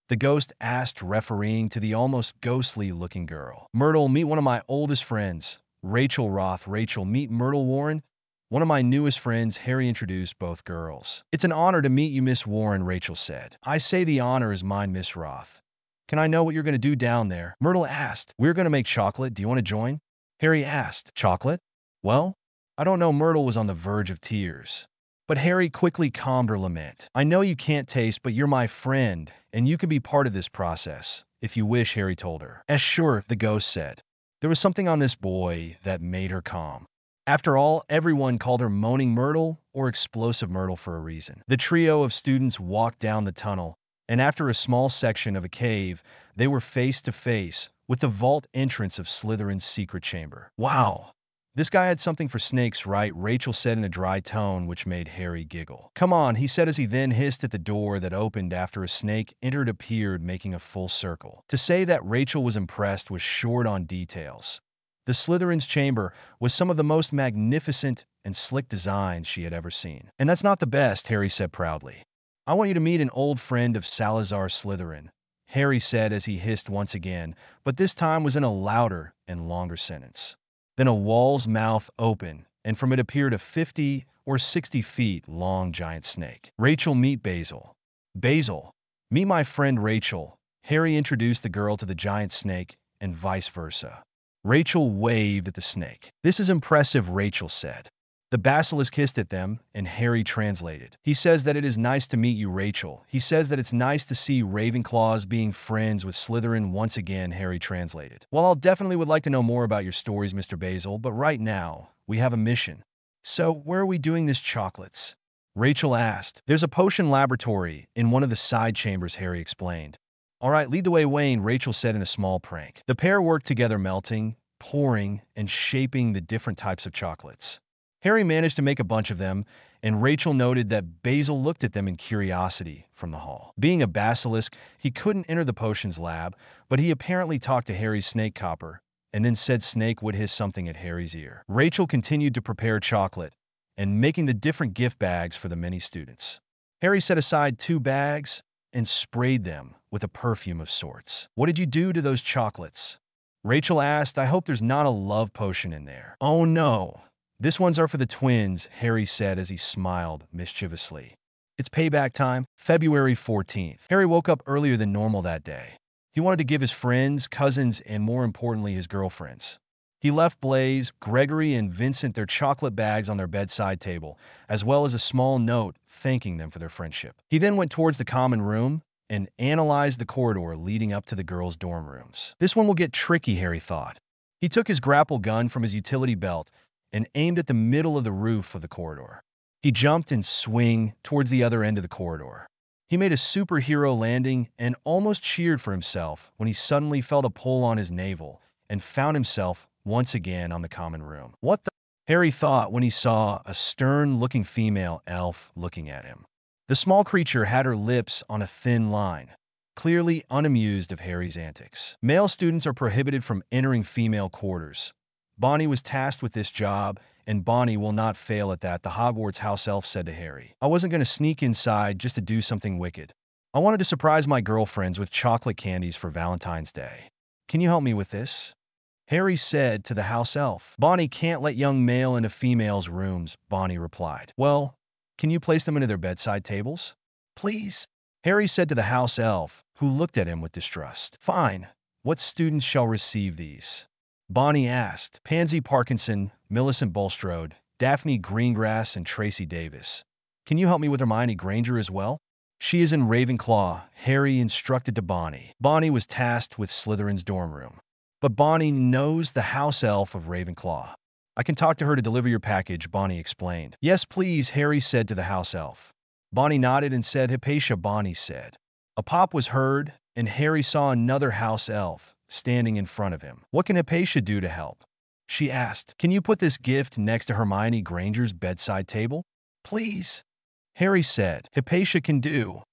The ghost asked, referring to the almost ghostly-looking girl. Myrtle, meet one of my oldest friends, Rachel Roth. Rachel, meet Myrtle Warren, one of my newest friends. Harry introduced both girls. It's an honor to meet you, Miss Warren, Rachel said. I say the honor is mine, Miss Roth. Can I know what you're going to do down there? Myrtle asked. We're going to make chocolate. Do you want to join? Harry asked. Chocolate? Well, I don't know. Myrtle was on the verge of tears. But Harry quickly calmed her lament. I know you can't taste, but you're my friend, and you can be part of this process, if you wish, Harry told her. Sure, the ghost said. There was something on this boy that made her calm. After all, everyone called her Moaning Myrtle or Explosive Myrtle for a reason. The trio of students walked down the tunnel, and after a small section of a cave, they were face to face with the vault entrance of Slytherin's secret chamber. Wow! This guy had something for snakes, right? Rachel said in a dry tone, which made Harry giggle. Come on, he said as he then hissed at the door that opened after a snake appeared, making a full circle. To say that Rachel was impressed was short on details. The Slytherin's chamber was some of the most magnificent and slick designs she had ever seen. And that's not the best, Harry said proudly. I want you to meet an old friend of Salazar Slytherin, Harry said as he hissed once again, but this time was in a louder and longer sentence. Then a wall's mouth opened, and from it appeared a 50 or 60 feet long giant snake. Rachel, meet Basil. Basil, meet my friend Rachel. Harry introduced the girl to the giant snake, and vice versa. Rachel waved at the snake. This is impressive, Rachel said. The basilisk hissed at them, and Harry translated. He says that it is nice to meet you, Rachel. He says that it's nice to see Ravenclaws being friends with Slytherin once again, Harry translated. Well, I'll definitely would like to know more about your stories, Mr. Basil, but right now, we have a mission. So, where are we doing this chocolates? Rachel asked. There's a potion laboratory in one of the side chambers, Harry explained. All right, lead the way, Wayne, Rachel said in a small prank. The pair worked together, melting, pouring, and shaping the different types of chocolates. Harry managed to make a bunch of them, and Rachel noted that Basil looked at them in curiosity from the hall. Being a basilisk, he couldn't enter the potions lab, but he apparently talked to Harry's snake copper, and then said Snake would hiss something at Harry's ear. Rachel continued to prepare chocolate, and making the different gift bags for the many students. Harry set aside 2 bags and sprayed them with a perfume of sorts. What did you do to those chocolates? Rachel asked. I hope there's not a love potion in there. Oh no. This ones are for the twins, Harry said as he smiled mischievously. It's payback time, February 14th. Harry woke up earlier than normal that day. He wanted to give his friends, cousins, and more importantly, his girlfriends. He left Blaise, Gregory, and Vincent their chocolate bags on their bedside table, as well as a small note thanking them for their friendship. He then went towards the common room and analyzed the corridor leading up to the girls' dorm rooms. This one will get tricky, Harry thought. He took his grapple gun from his utility belt and aimed at the middle of the roof of the corridor. He jumped and swung towards the other end of the corridor. He made a superhero landing and almost cheered for himself when he suddenly felt a pull on his navel and found himself once again on the common room. What the? Harry thought when he saw a stern-looking female elf looking at him. The small creature had her lips on a thin line, clearly unamused of Harry's antics. Male students are prohibited from entering female quarters. Bonnie was tasked with this job, and Bonnie will not fail at that, the Hogwarts house elf said to Harry. I wasn't going to sneak inside just to do something wicked. I wanted to surprise my girlfriends with chocolate candies for Valentine's Day. Can you help me with this? Harry said to the house elf. Bonnie can't let young male into females' rooms, Bonnie replied. Well, can you place them into their bedside tables? Please, Harry said to the house elf, who looked at him with distrust. Fine. What students shall receive these? Bonnie asked. Pansy Parkinson, Millicent Bulstrode, Daphne Greengrass, and Tracy Davis. Can you help me with Hermione Granger as well? She is in Ravenclaw, Harry instructed to Bonnie. Bonnie was tasked with Slytherin's dorm room. But Bonnie knows the house elf of Ravenclaw. I can talk to her to deliver your package, Bonnie explained. Yes, please, Harry said to the house elf. Bonnie nodded and said, Hypatia, Bonnie said. A pop was heard, and Harry saw another house elf standing in front of him. What can Hypatia do to help? She asked. Can you put this gift next to Hermione Granger's bedside table? Please, Harry said. Hypatia can do.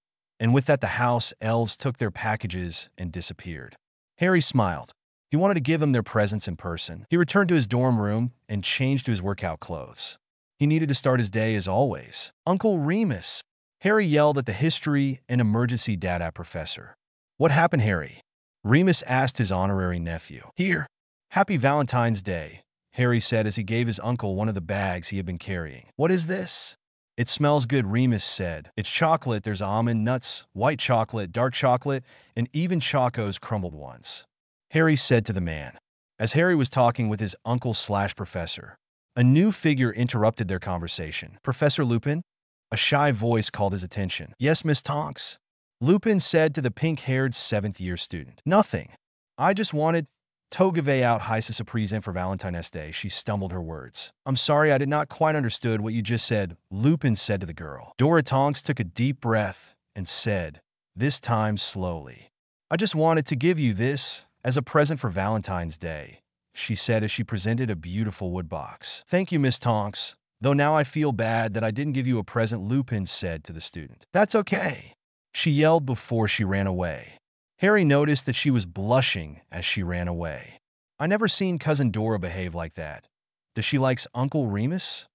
And with that, the house elves took their packages and disappeared. Harry smiled. He wanted to give them their presents in person. He returned to his dorm room and changed to his workout clothes. He needed to start his day as always. Uncle Remus! Harry yelled at the history and emergency data professor. What happened, Harry? Remus asked his honorary nephew. Here. Happy Valentine's Day, Harry said as he gave his uncle one of the bags he had been carrying. What is this? It smells good, Remus said. It's chocolate. There's almond nuts, white chocolate, dark chocolate, and even Choco's crumbled ones, Harry said to the man. As Harry was talking with his uncle/professor, a new figure interrupted their conversation. Professor Lupin? A shy voice called his attention. Yes, Miss Tonks? Lupin said to the pink-haired 7th-year student. Nothing. I just wanted to give out Heisa present for Valentine's Day. She stumbled her words. I'm sorry, I did not quite understood what you just said, Lupin said to the girl. Dora Tonks took a deep breath and said, this time slowly. I just wanted to give you this as a present for Valentine's Day, she said as she presented a beautiful wood box. Thank you, Miss Tonks. Though now I feel bad that I didn't give you a present, Lupin said to the student. That's okay, she yelled before she ran away. Harry noticed that she was blushing as she ran away. I never seen Cousin Dora behave like that. Does she likes Uncle Remus?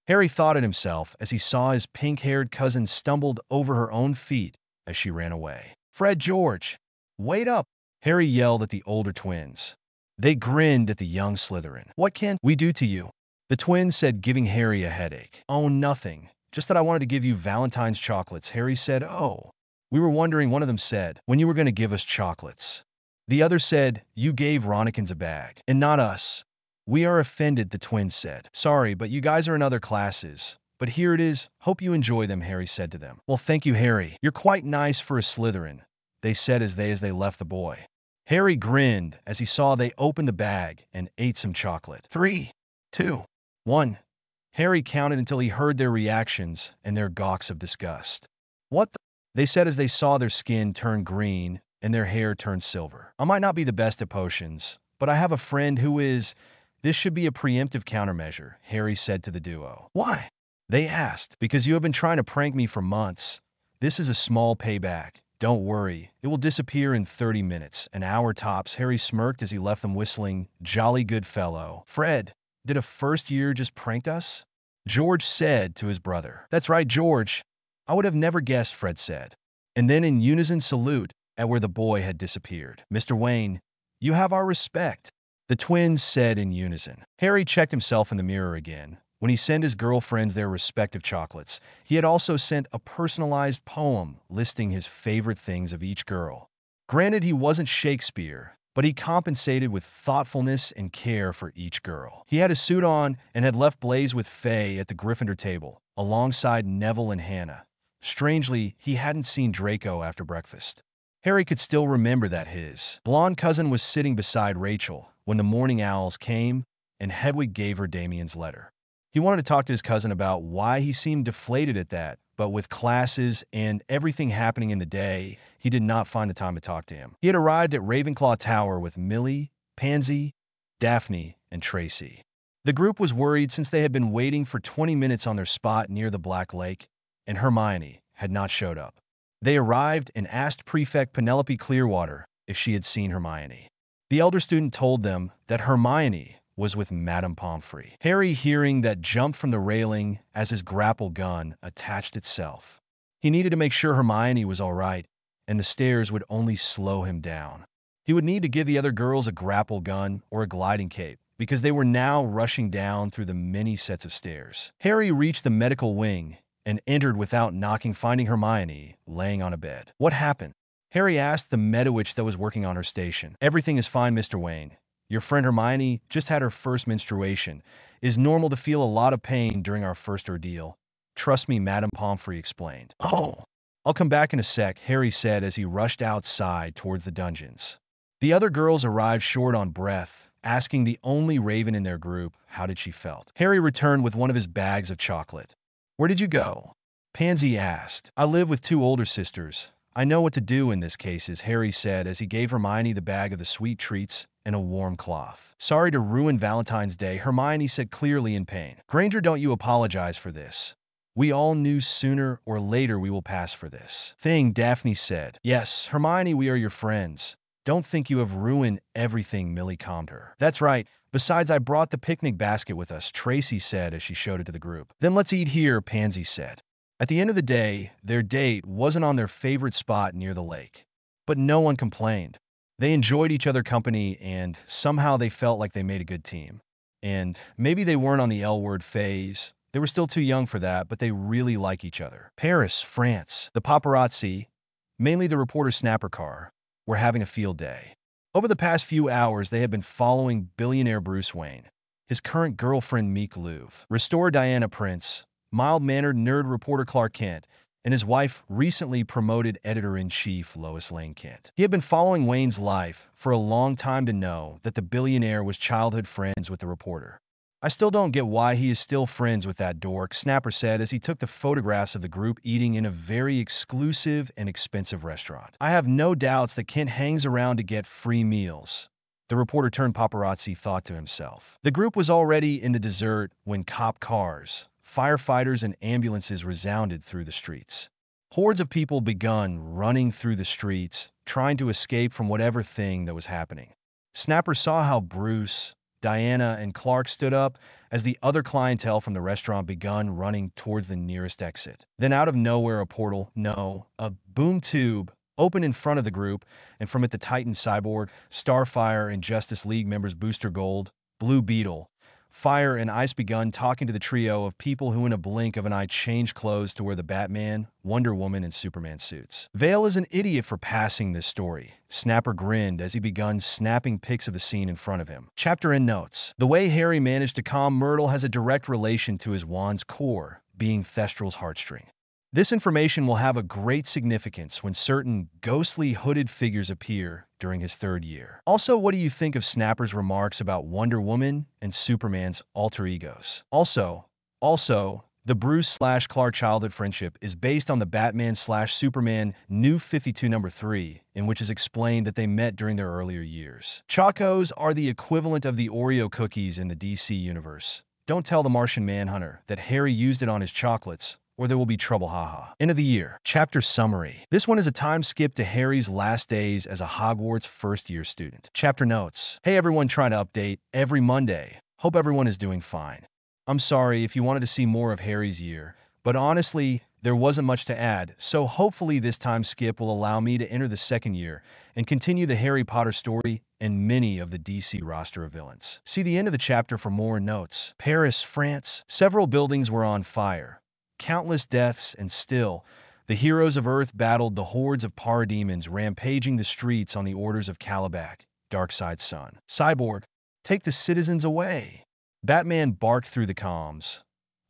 Harry thought at himself as he saw his pink-haired cousin stumbled over her own feet as she ran away. Fred, George, wait up, Harry yelled at the older twins. They grinned at the young Slytherin. What can we do to you? The twins said, giving Harry a headache. Oh, nothing. Just that I wanted to give you Valentine's chocolates. Harry said, oh. We were wondering, one of them said, when you were going to give us chocolates. The other said, you gave Ronikins a bag, and not us. We are offended, the twins said. Sorry, but you guys are in other classes. But here it is. Hope you enjoy them, Harry said to them. Well, thank you, Harry. You're quite nice for a Slytherin, they said as they left the boy. Harry grinned as he saw they opened the bag and ate some chocolate. 3, 2, 1. Harry counted until he heard their reactions and their gawks of disgust. What the? They said as they saw their skin turn green and their hair turn silver. I might not be the best at potions, but I have a friend who is. This should be a preemptive countermeasure, Harry said to the duo. Why? They asked. Because you have been trying to prank me for months. This is a small payback. Don't worry, it will disappear in 30 minutes, an hour tops, Harry smirked as he left them whistling, Jolly Good Fellow. Fred, did a first year just pranked us? George said to his brother. That's right, George. I would have never guessed, Fred said. And then in unison salute at where the boy had disappeared. Mr. Wayne, you have our respect, the twins said in unison. Harry checked himself in the mirror again. When he sent his girlfriends their respective chocolates, he had also sent a personalized poem listing his favorite things of each girl. Granted, he wasn't Shakespeare, but he compensated with thoughtfulness and care for each girl. He had his suit on and had left Blaise with Faye at the Gryffindor table, alongside Neville and Hannah. Strangely, he hadn't seen Draco after breakfast. Harry could still remember that his blonde cousin was sitting beside Rachel when the morning owls came and Hedwig gave her Damien's letter. He wanted to talk to his cousin about why he seemed deflated at that, but with classes and everything happening in the day, he did not find the time to talk to him. He had arrived at Ravenclaw Tower with Millie, Pansy, Daphne, and Tracy. The group was worried since they had been waiting for 20 minutes on their spot near the Black Lake, and Hermione had not showed up. They arrived and asked Prefect Penelope Clearwater if she had seen Hermione. The elder student told them that Hermione was with Madame Pomfrey. Harry, hearing that, jumped from the railing as his grapple gun attached itself. He needed to make sure Hermione was all right, and the stairs would only slow him down. He would need to give the other girls a grapple gun or a gliding cape, because they were now rushing down through the many sets of stairs. Harry reached the medical wing and entered without knocking, finding Hermione laying on a bed. What happened? Harry asked the Medowitch that was working on her station. Everything is fine, Mr. Wayne. Your friend Hermione just had her first menstruation. It is normal to feel a lot of pain during our first ordeal. Trust me, Madame Pomfrey explained. Oh, I'll come back in a sec, Harry said as he rushed outside towards the dungeons. The other girls arrived short on breath, asking the only Raven in their group how did she felt. Harry returned with one of his bags of chocolate. Where did you go? Pansy asked. I live with 2 older sisters. I know what to do in this case, Harry said as he gave Hermione the bag of the sweet treats and a warm cloth. Sorry to ruin Valentine's Day, Hermione said, clearly in pain. Granger, don't you apologize for this. We all knew sooner or later we will pass for this thing, Daphne said. Yes, Hermione, we are your friends. Don't think you have ruined everything, Millie calmed her. That's right. Besides, I brought the picnic basket with us, Tracy said as she showed it to the group. Then let's eat here, Pansy said. At the end of the day, their date wasn't on their favorite spot near the lake. But no one complained. They enjoyed each other's company, and somehow they felt like they made a good team. And maybe they weren't on the L-word phase. They were still too young for that, but they really like each other. Paris, France. The paparazzi, mainly the reporter Snapper car, were having a field day. Over the past few hours, they had been following billionaire Bruce Wayne, his current girlfriend Meek Louv, restorer Diana Prince, mild-mannered nerd reporter Clark Kent, and his wife, recently promoted editor-in-chief Lois Lane Kent. He had been following Wayne's life for a long time to know that the billionaire was childhood friends with the reporter. "I still don't get why he is still friends with that dork," Snapper said as he took the photographs of the group eating in a very exclusive and expensive restaurant. "I have no doubts that Kent hangs around to get free meals," the reporter turned paparazzi thought to himself. The group was already in the dessert when cop cars, firefighters, and ambulances resounded through the streets. Hordes of people begun running through the streets, trying to escape from whatever thing that was happening. Snapper saw how Bruce, Diana, and Clark stood up as the other clientele from the restaurant begun running towards the nearest exit. Then out of nowhere, a boom tube, opened in front of the group, and from it the Titan Cyborg, Starfire, and Justice League members Booster Gold, Blue Beetle, Fire, and Ice begun talking to the trio of people who in a blink of an eye changed clothes to wear the Batman, Wonder Woman, and Superman suits. Vale is an idiot for passing this story. Snapper grinned as he begun snapping pics of the scene in front of him. Chapter and notes. The way Harry managed to calm Myrtle has a direct relation to his wand's core, being Thestral's heartstring. This information will have a great significance when certain ghostly hooded figures appear during his third year. Also, what do you think of Snapper's remarks about Wonder Woman and Superman's alter egos? Also, the Bruce/Clark childhood friendship is based on the Batman/Superman New 52 number 3, in which is explained that they met during their earlier years. Chocos are the equivalent of the Oreo cookies in the DC universe. Don't tell the Martian Manhunter that Harry used it on his chocolates, or there will be trouble, haha. End of the year. Chapter summary. This one is a time skip to Harry's last days as a Hogwarts first-year student. Chapter notes. Hey everyone, trying to update every Monday. Hope everyone is doing fine. I'm sorry if you wanted to see more of Harry's year, but honestly, there wasn't much to add, so hopefully this time skip will allow me to enter the second year and continue the Harry Potter story and many of the DC roster of villains. See the end of the chapter for more notes. Paris, France. Several buildings were on fire. Countless deaths, and still, the heroes of Earth battled the hordes of parademons rampaging the streets on the orders of Calabac, Darkseid's son. Cyborg, take the citizens away. Batman barked through the comms.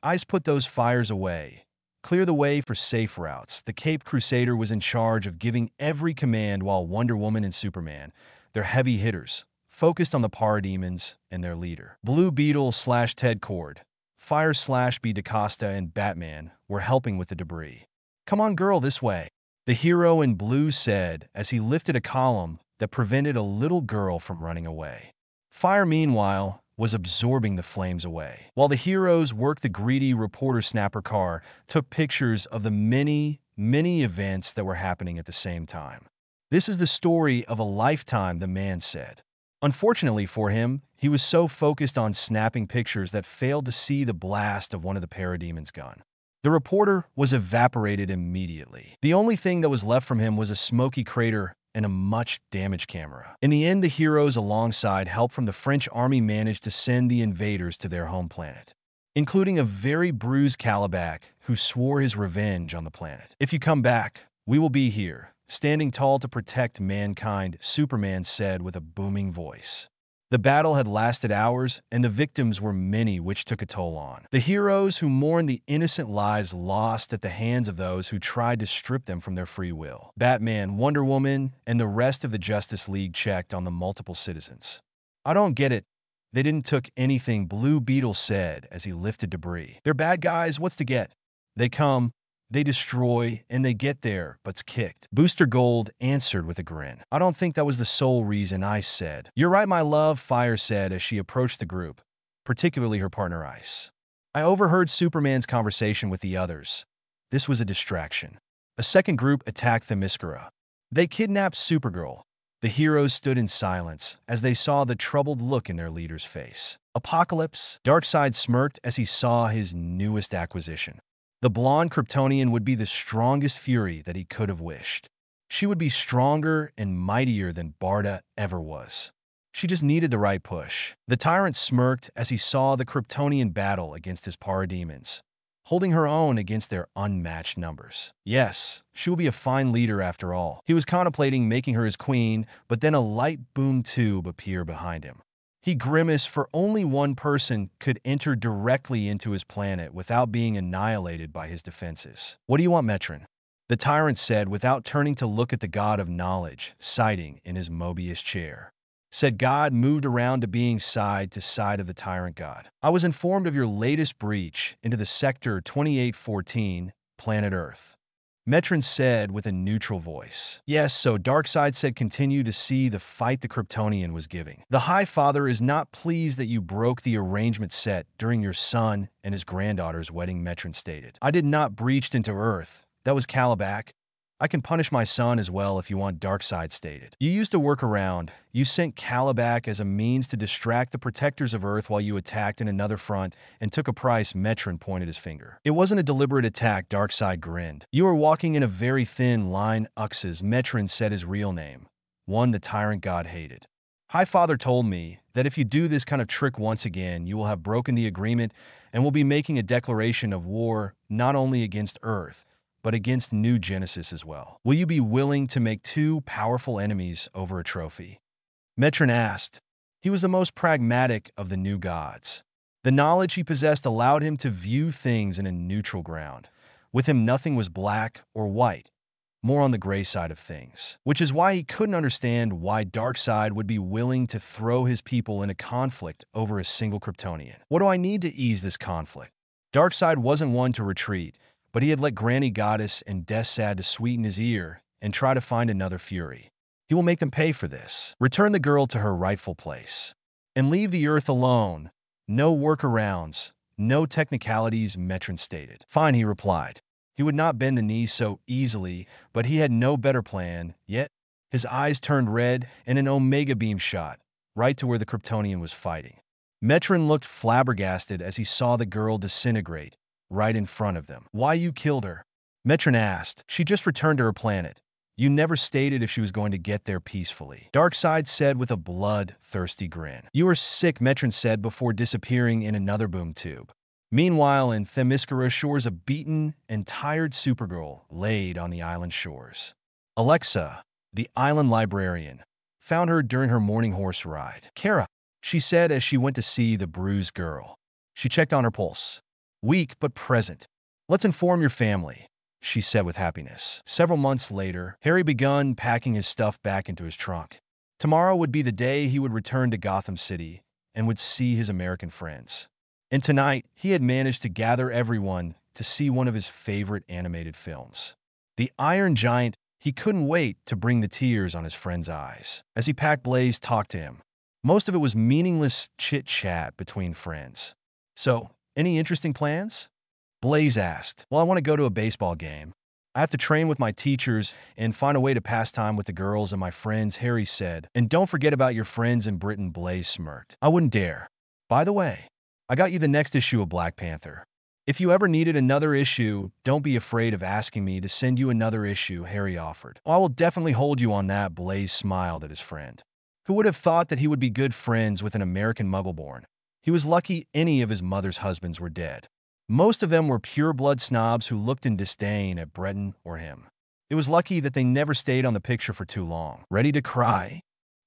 Ice put those fires away. Clear the way for safe routes. The Caped Crusader was in charge of giving every command while Wonder Woman and Superman, their heavy hitters, focused on the parademons and their leader. Blue Beetle/Ted Cord, Fire/B DaCosta, and Batman were helping with the debris. "Come on, girl, this way," the hero in blue said as he lifted a column that prevented a little girl from running away. Fire, meanwhile, was absorbing the flames away. While the heroes worked, the greedy reporter Snapper car took pictures of the many events that were happening at the same time. "This is the story of a lifetime," the man said. Unfortunately for him, he was so focused on snapping pictures that failed to see the blast of one of the parademons' gun. The reporter was evaporated immediately. The only thing that was left from him was a smoky crater and a much-damaged camera. In the end, the heroes, alongside help from the French army, managed to send the invaders to their home planet, including a very bruised Calabac who swore his revenge on the planet. "If you come back, we will be here, standing tall to protect mankind," Superman said with a booming voice. The battle had lasted hours, and the victims were many, which took a toll on the heroes, who mourned the innocent lives lost at the hands of those who tried to strip them from their free will. Batman, Wonder Woman, and the rest of the Justice League checked on the multiple citizens. "I don't get it. They didn't took anything," Blue Beetle said as he lifted debris. "They're bad guys. What's to get? They come, they destroy, and they get there, but's kicked." Booster Gold answered with a grin. "I don't think that was the sole reason," Ice said. "You're right, my love," Fire said as she approached the group, particularly her partner Ice. "I overheard Superman's conversation with the others. This was a distraction." A second group attacked Themyscira. They kidnapped Supergirl. The heroes stood in silence as they saw the troubled look in their leader's face. Apocalypse. Darkseid smirked as he saw his newest acquisition. The blonde Kryptonian would be the strongest fury that he could have wished. She would be stronger and mightier than Barda ever was. She just needed the right push. The tyrant smirked as he saw the Kryptonian battle against his parademons, holding her own against their unmatched numbers. Yes, she will be a fine leader after all. He was contemplating making her his queen, but then a light boom tube appeared behind him. He grimaced, for only one person could enter directly into his planet without being annihilated by his defenses. "What do you want, Metron?" the tyrant said without turning to look at the god of knowledge, sighting in his Mobius chair. Said god moved around to being side to side of the tyrant god. "I was informed of your latest breach into the Sector 2814, planet Earth," Metron said with a neutral voice. "Yes, so Darkseid said continue to see the fight the Kryptonian was giving. The High Father is not pleased that you broke the arrangement set during your son and his granddaughter's wedding," Metron stated. "I did not breach into Earth. That was Calabac. I can punish my son as well if you want," Darkseid stated. "You used to work around. You sent Calabac as a means to distract the protectors of Earth while you attacked in another front and took a price," Metron pointed his finger. "It wasn't a deliberate attack," Darkseid grinned. "You were walking in a very thin line, Uxas," Metron said his real name, one the tyrant god hated. "High Father told me that if you do this kind of trick once again, you will have broken the agreement and will be making a declaration of war not only against Earth, but against New Genesis as well. Will you be willing to make two powerful enemies over a trophy?" Metron asked. He was the most pragmatic of the new gods. The knowledge he possessed allowed him to view things in a neutral ground. With him, nothing was black or white, more on the gray side of things, which is why he couldn't understand why Darkseid would be willing to throw his people in a conflict over a single Kryptonian. "What do I need to ease this conflict?" Darkseid wasn't one to retreat, but he had let Granny Goddess and Deathsad to sweeten his ear and try to find another Fury. He will make them pay for this. "Return the girl to her rightful place. And leave the Earth alone. No workarounds, no technicalities," Metron stated. "Fine," he replied. He would not bend the knee so easily, but he had no better plan, yet his eyes turned red and an Omega beam shot right to where the Kryptonian was fighting. Metron looked flabbergasted as he saw the girl disintegrate right in front of them. "Why you killed her?" Metron asked. "She just returned to her planet. You never stated if she was going to get there peacefully," Darkseid said with a blood-thirsty grin. "You are sick," Metron said before disappearing in another boom tube. Meanwhile, in Themyscira shores, a beaten and tired Supergirl laid on the island shores. Alexa, the island librarian, found her during her morning horse ride. "Kara," she said as she went to see the bruised girl. She checked on her pulse. "Weak but present. Let's inform your family," she said with happiness. Several months later, Harry began packing his stuff back into his trunk. Tomorrow would be the day he would return to Gotham City and would see his American friends. And tonight, he had managed to gather everyone to see one of his favorite animated films. The Iron Giant. He couldn't wait to bring the tears on his friend's eyes. As he packed, Blaze talked to him. Most of it was meaningless chit-chat between friends. "So, any interesting plans?" Blaze asked. "Well, I want to go to a baseball game. I have to train with my teachers and find a way to pass time with the girls and my friends," Harry said. "And don't forget about your friends in Britain," Blaze smirked. "I wouldn't dare. By the way, I got you the next issue of Black Panther. If you ever needed another issue, don't be afraid of asking me to send you another issue," Harry offered. "Oh, I will definitely hold you on that," Blaze smiled at his friend. Who would have thought that he would be good friends with an American Muggleborn? He was lucky any of his mother's husbands were dead. Most of them were pure-blood snobs who looked in disdain at Breton or him. It was lucky that they never stayed on the picture for too long. "Ready to cry?"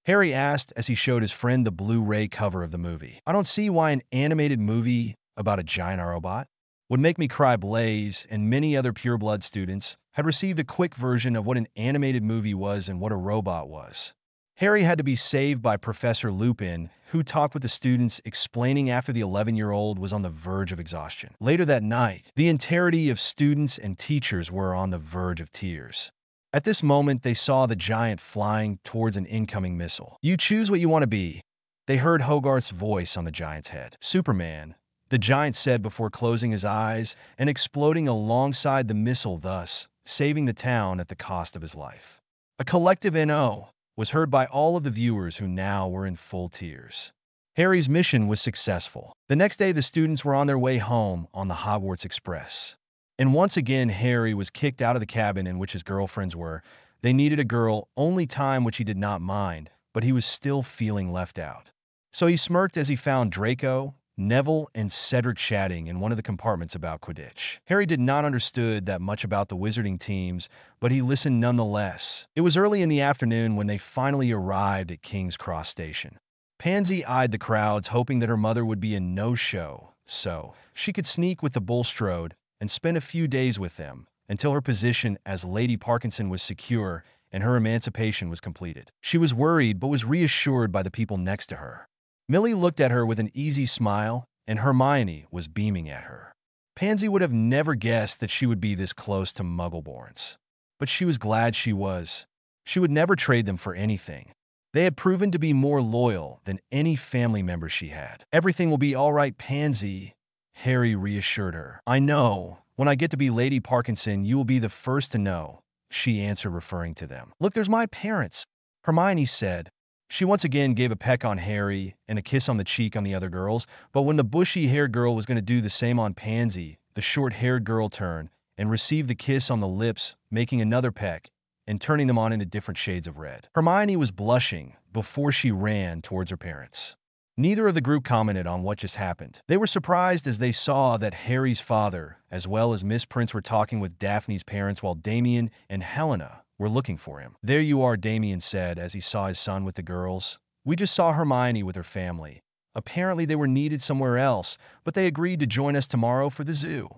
Harry asked as he showed his friend the Blu-ray cover of the movie. "I don't see why an animated movie about a giant robot would make me cry." Blaze and many other pure-blood students had received a quick version of what an animated movie was and what a robot was. Harry had to be saved by Professor Lupin, who talked with the students, explaining after the 11-year-old was on the verge of exhaustion. Later that night, the entirety of students and teachers were on the verge of tears. At this moment, they saw the giant flying towards an incoming missile. "You choose what you want to be." They heard Hogarth's voice on the giant's head. "Superman," the giant said before closing his eyes and exploding alongside the missile, thus saving the town at the cost of his life. A collective "No" was heard by all of the viewers who now were in full tears. Harry's mission was successful. The next day, the students were on their way home on the Hogwarts Express. And once again, Harry was kicked out of the cabin in which his girlfriends were, They needed a girl, only time which he did not mind, but he was still feeling left out. So he smirked as he found Draco, Neville, and Cedric chatting in one of the compartments about Quidditch. Harry did not understood that much about the wizarding teams, but he listened nonetheless. It was early in the afternoon when they finally arrived at King's Cross Station. Pansy eyed the crowds, hoping that her mother would be a no-show, so she could sneak with the Bulstrode and spend a few days with them until her position as Lady Parkinson was secure and her emancipation was completed. She was worried but was reassured by the people next to her. Millie looked at her with an easy smile, and Hermione was beaming at her. Pansy would have never guessed that she would be this close to Muggleborns. But she was glad she was. She would never trade them for anything. They had proven to be more loyal than any family member she had. Everything will be all right, Pansy, Harry reassured her. I know. When I get to be Lady Parkinson, you will be the first to know, she answered, referring to them. Look, there's my parents, Hermione said. She once again gave a peck on Harry and a kiss on the cheek on the other girls, but when the bushy-haired girl was going to do the same on Pansy, the short-haired girl turned and received the kiss on the lips, making another peck and turning them on into different shades of red. Hermione was blushing before she ran towards her parents. Neither of the group commented on what just happened. They were surprised as they saw that Harry's father, as well as Miss Prince, were talking with Daphne's parents while Damien and Helena were looking for him. There you are, Damien said as he saw his son with the girls. We just saw Hermione with her family. Apparently they were needed somewhere else, but they agreed to join us tomorrow for the zoo.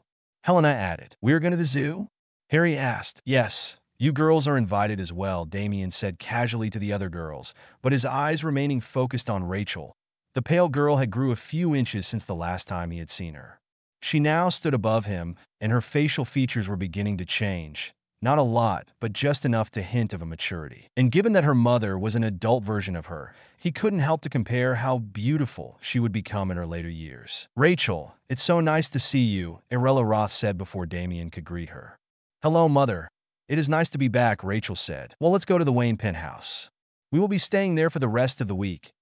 Helena added, We're going to the zoo? Harry asked. Yes. You girls are invited as well, Damien said casually to the other girls, but his eyes remaining focused on Rachel. The pale girl had grew a few inches since the last time he had seen her. She now stood above him, and her facial features were beginning to change. Not a lot, but just enough to hint of a maturity. And given that her mother was an adult version of her, he couldn't help to compare how beautiful she would become in her later years. Rachel, it's so nice to see you, Arella Roth said before Damien could greet her. Hello, Mother. It is nice to be back, Rachel said. Well, let's go to the Wayne penthouse. We will be staying there for the rest of the week,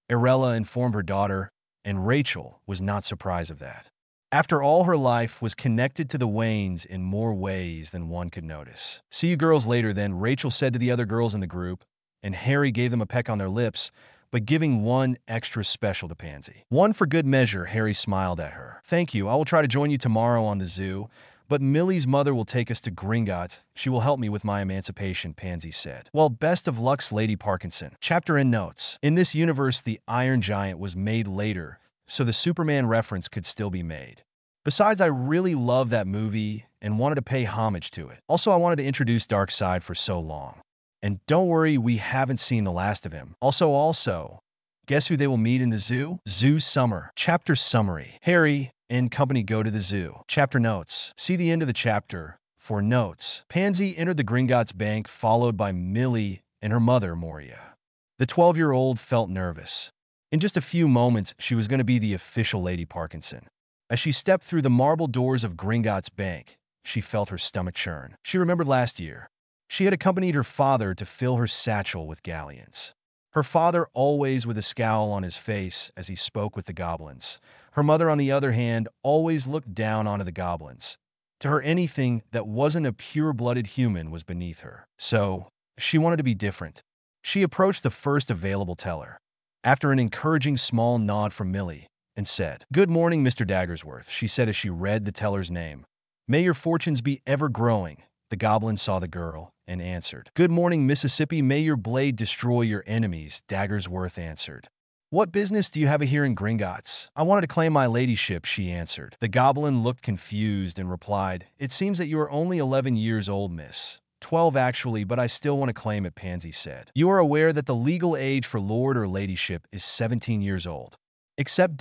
Arella informed her daughter, and Rachel was not surprised of that. After all, her life was connected to the Waynes in more ways than one could notice. See you girls later then, Rachel said to the other girls in the group, and Harry gave them a peck on their lips, but giving one extra special to Pansy. One for good measure, Harry smiled at her. Thank you, I will try to join you tomorrow on the zoo, but Millie's mother will take us to Gringotts. She will help me with my emancipation, Pansy said. Well, best of luck, Lady Parkinson. Chapter and notes. In this universe, the Iron Giant was made later, so the Superman reference could still be made. Besides, I really love that movie and wanted to pay homage to it. Also, I wanted to introduce Darkseid for so long. And don't worry, we haven't seen the last of him. Also, guess who they will meet in the zoo? Zoo Summer. Chapter summary. Harry and company go to the zoo. Chapter notes. See the end of the chapter for notes. Pansy entered the Gringotts Bank, followed by Millie and her mother, Moria. The 12-year-old felt nervous. In just a few moments, she was going to be the official Lady Parkinson. As she stepped through the marble doors of Gringotts Bank, she felt her stomach churn. She remembered last year. She had accompanied her father to fill her satchel with galleons. Her father always with a scowl on his face as he spoke with the goblins. Her mother, on the other hand, always looked down onto the goblins. To her, anything that wasn't a pure-blooded human was beneath her. So, she wanted to be different. She approached the first available teller, after an encouraging small nod from Millie, and said, Good morning, Mr. Daggersworth, she said as she read the teller's name. May your fortunes be ever growing. The goblin saw the girl and answered. Good morning, Mississippi. May your blade destroy your enemies, Daggersworth answered. What business do you have here in Gringotts? I wanted to claim my ladyship, she answered. The goblin looked confused and replied, It seems that you are only 11 years old, miss. 12 actually, but I still want to claim it, Pansy said. You are aware that the legal age for lord or ladyship is 17 years old. Except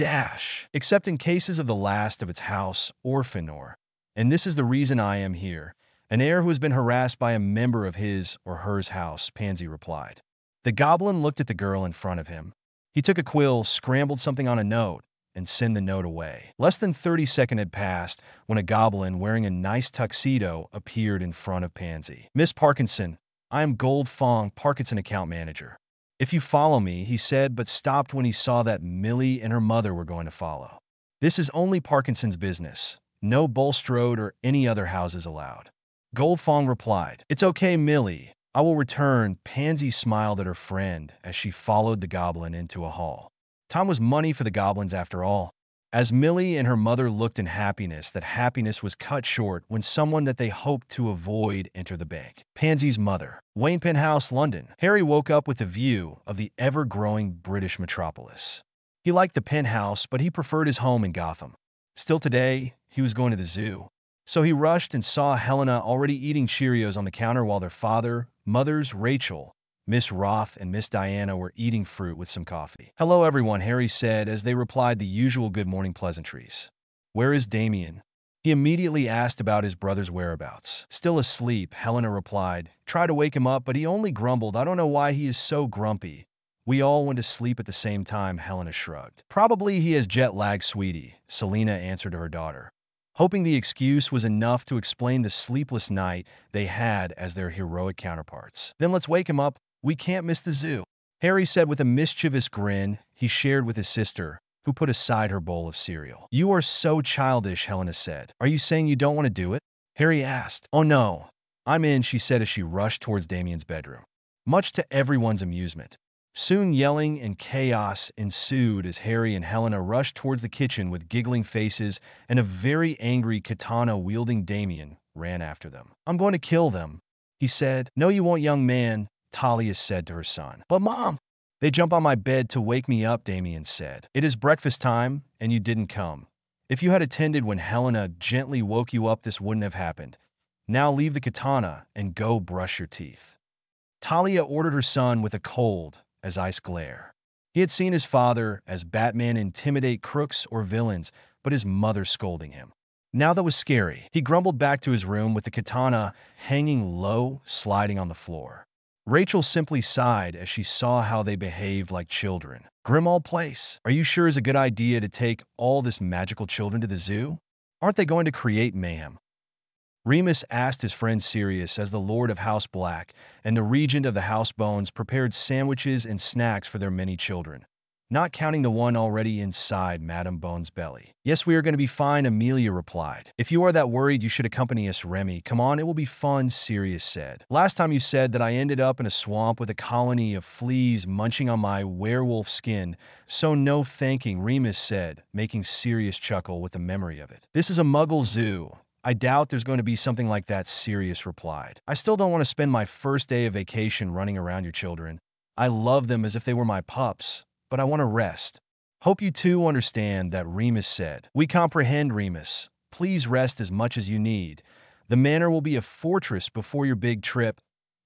in cases of the last of its house, orphan or, and this is the reason I am here, an heir who has been harassed by a member of his or hers house, Pansy replied. The goblin looked at the girl in front of him. He took a quill, scrambled something on a note, and sent the note away. Less than 30 seconds had passed when a goblin wearing a nice tuxedo appeared in front of Pansy. Miss Parkinson, I am Gold Fong, Parkinson account manager. If you follow me, he said, but stopped when he saw that Millie and her mother were going to follow. This is only Parkinson's business. No Bulstrode or any other houses allowed. Goldfong replied, It's okay, Millie. I will return. Pansy smiled at her friend as she followed the goblin into a hall. Time was money for the goblins after all. As Millie and her mother looked in happiness, that happiness was cut short when someone that they hoped to avoid entered the bank. Pansy's mother. Wayne Penthouse, London. Harry woke up with a view of the ever-growing British metropolis. He liked the penthouse, but he preferred his home in Gotham. Still today, he was going to the zoo. So he rushed and saw Helena already eating Cheerios on the counter while their father, mothers Rachel, Miss Roth, and Miss Diana were eating fruit with some coffee. "Hello, everyone," Harry said as they replied the usual good morning pleasantries. "Where is Damien?" He immediately asked about his brother's whereabouts. "Still asleep," Helena replied. "Try to wake him up, but he only grumbled. I don't know why he is so grumpy." "We all went to sleep at the same time," Helena shrugged. "Probably he has jet lag, sweetie," Selena answered to her daughter, hoping the excuse was enough to explain the sleepless night they had as their heroic counterparts. "Then let's wake him up. We can't miss the zoo," Harry said with a mischievous grin he shared with his sister, who put aside her bowl of cereal. "You are so childish," Helena said. "Are you saying you don't want to do it?" Harry asked. "Oh no, I'm in," she said as she rushed towards Damien's bedroom, much to everyone's amusement. Soon yelling and chaos ensued as Harry and Helena rushed towards the kitchen with giggling faces, and a very angry katana-wielding Damien ran after them. "I'm going to kill them," he said. "No, you won't, young man," Talia said to her son. "But Mom!" "They jump on my bed to wake me up," Damien said. "It is breakfast time, and you didn't come. If you had attended when Helena gently woke you up, this wouldn't have happened. Now leave the katana and go brush your teeth," Talia ordered her son with a cold as ice glare. He had seen his father as Batman intimidate crooks or villains, but his mother scolding him. Now that was scary. He grumbled back to his room with the katana hanging low, sliding on the floor. Rachel simply sighed as she saw how they behaved like children. "Grimmauld Place, are you sure it's a good idea to take all this magical children to the zoo? Aren't they going to create mayhem?" Remus asked his friend Sirius as the Lord of House Black and the Regent of the House Bones prepared sandwiches and snacks for their many children, not counting the one already inside Madame Bones' belly. "Yes, we are going to be fine," Amelia replied. "If you are that worried, you should accompany us, Remy. Come on, it will be fun," Sirius said. "Last time you said that I ended up in a swamp with a colony of fleas munching on my werewolf skin, so no thanking," Remus said, making Sirius chuckle with the memory of it. "This is a Muggle zoo. I doubt there's going to be something like that," Sirius replied. "I still don't want to spend my first day of vacation running around your children. I love them as if they were my pups, but I want to rest." "Hope you two understand that," Remus said. "We comprehend, Remus. Please rest as much as you need. The manor will be a fortress before your big trip,"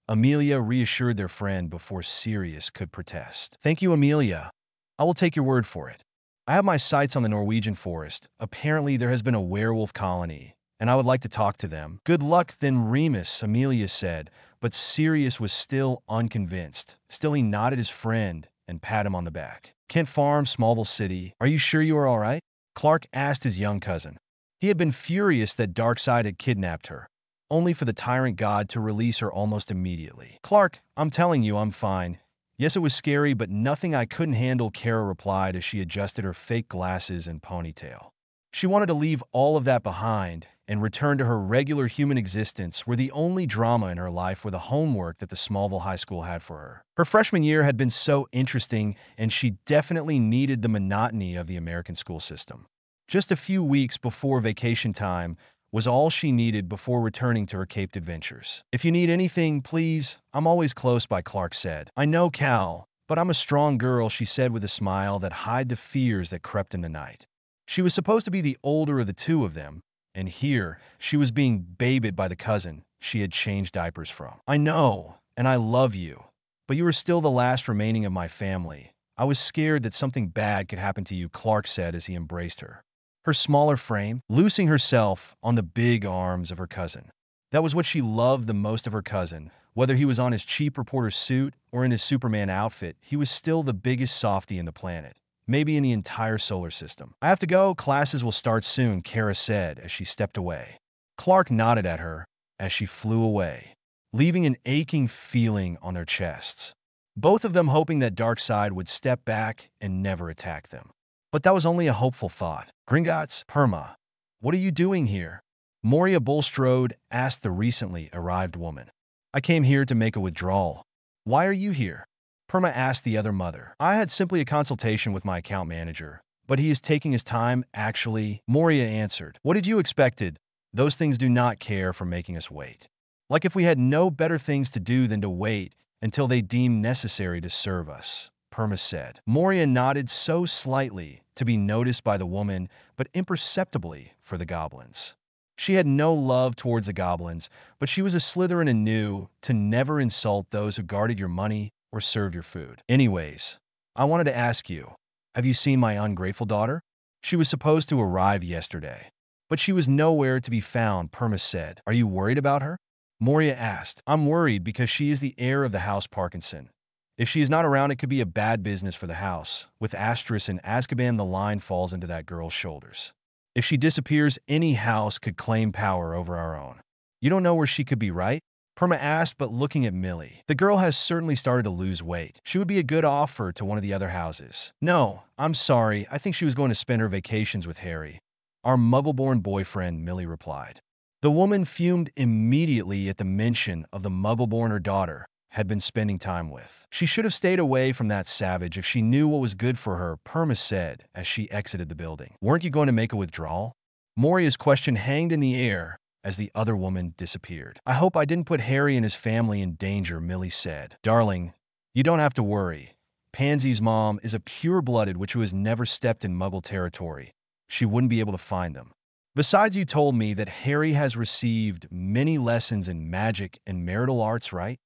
Amelia reassured their friend before Sirius could protest. "Thank you, Amelia. I will take your word for it. I have my sights on the Norwegian forest. Apparently there has been a werewolf colony, and I would like to talk to them." "Good luck then, Remus," Amelia said, but Sirius was still unconvinced. Still, he nodded his friend and pat him on the back. "Kent Farm, Smallville City. Are you sure you are all right?" Clark asked his young cousin. He had been furious that Darkseid had kidnapped her, only for the tyrant god to release her almost immediately. "Clark, I'm telling you, I'm fine. Yes, it was scary, but nothing I couldn't handle," Kara replied as she adjusted her fake glasses and ponytail. She wanted to leave all of that behind and return to her regular human existence, where the only drama in her life were the homework that the Smallville High School had for her. Her freshman year had been so interesting, and she definitely needed the monotony of the American school system. Just a few weeks before vacation time was all she needed before returning to her caped adventures. "If you need anything, please, I'm always close by," Clark said. "I know, Cal, but I'm a strong girl," she said with a smile that hid the fears that crept in the night. She was supposed to be the older of the two of them, and here she was being babied by the cousin she had changed diapers from. "I know, and I love you, but you are still the last remaining of my family. I was scared that something bad could happen to you," Clark said as he embraced her, her smaller frame loosing herself on the big arms of her cousin. That was what she loved the most of her cousin. Whether he was on his cheap reporter suit or in his Superman outfit, he was still the biggest softie in the planet. Maybe in the entire solar system. "I have to go. Classes will start soon," Kara said as she stepped away. Clark nodded at her as she flew away, leaving an aching feeling on their chests. Both of them hoping that Darkseid would step back and never attack them. But that was only a hopeful thought. "Gringotts, Perma, what are you doing here?" Moria Bulstrode asked the recently arrived woman. I came here to make a withdrawal. Why are you here? Perma asked the other mother. I had simply a consultation with my account manager, but he is taking his time, actually, Moria answered. What did you expected? Those things do not care for making us wait. Like if we had no better things to do than to wait until they deem necessary to serve us, Perma said. Moria nodded so slightly to be noticed by the woman, but imperceptibly for the goblins. She had no love towards the goblins, but she was a Slytherin and knew to never insult those who guarded your money or served your food. Anyways, I wanted to ask you, have you seen my ungrateful daughter? She was supposed to arrive yesterday, but she was nowhere to be found, Perma said. Are you worried about her? Moria asked. I'm worried because she is the heir of the House Parkinson. If she is not around, it could be a bad business for the house. With Asterisk and Azkaban, the line falls into that girl's shoulders. If she disappears, any house could claim power over our own. You don't know where she could be, right? Perma asked, but looking at Millie. The girl has certainly started to lose weight. She would be a good offer to one of the other houses. No, I'm sorry. I think she was going to spend her vacations with Harry, our muggle-born boyfriend, Millie replied. The woman fumed immediately at the mention of the muggle-born her daughter had been spending time with. She should have stayed away from that savage if she knew what was good for her, Perma said as she exited the building. Weren't you going to make a withdrawal? Moria's question hanged in the air as the other woman disappeared. I hope I didn't put Harry and his family in danger, Millie said. Darling, you don't have to worry. Pansy's mom is a pure-blooded witch who has never stepped in Muggle territory. She wouldn't be able to find them. Besides, you told me that Harry has received many lessons in magic and marital arts, right?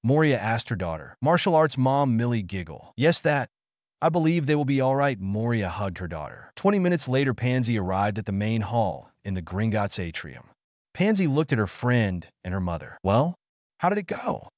Moria asked her daughter. Martial arts, Mom, Millie giggled. Yes, that. I believe they will be all right, Moria hugged her daughter. 20 minutes later, Pansy arrived at the main hall in the Gringotts atrium. Pansy looked at her friend and her mother. Well, how did it go?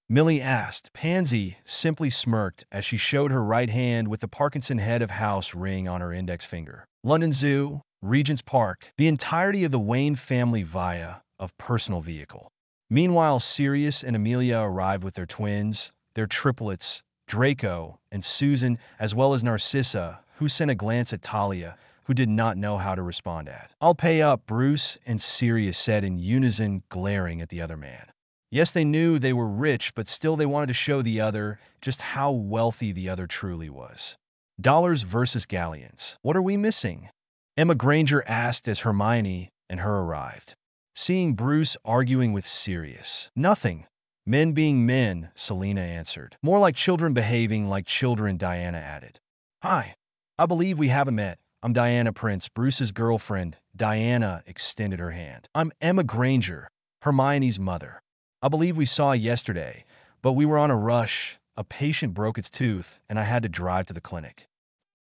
Millie asked. Pansy simply smirked as she showed her right hand with the Parkinson head of house ring on her index finger. London Zoo, Regent's Park, the entirety of the Wayne family via of personal vehicle. Meanwhile, Sirius and Amelia arrived with their twins, their triplets, Draco and Susan, as well as Narcissa, who sent a glance at Talia, who did not know how to respond at. I'll pay up, Bruce and Sirius said in unison, glaring at the other man. Yes, they knew they were rich, but still they wanted to show the other just how wealthy the other truly was. Dollars versus galleons. What are we missing? Emma Granger asked as Hermione and her arrived, seeing Bruce arguing with Sirius. Nothing. Men being men, Selena answered. More like children behaving like children, Diana added. Hi. I believe we haven't met. I'm Diana Prince, Bruce's girlfriend. Diana extended her hand. I'm Emma Granger, Hermione's mother. I believe we saw yesterday, but we were on a rush. A patient broke its tooth, and I had to drive to the clinic.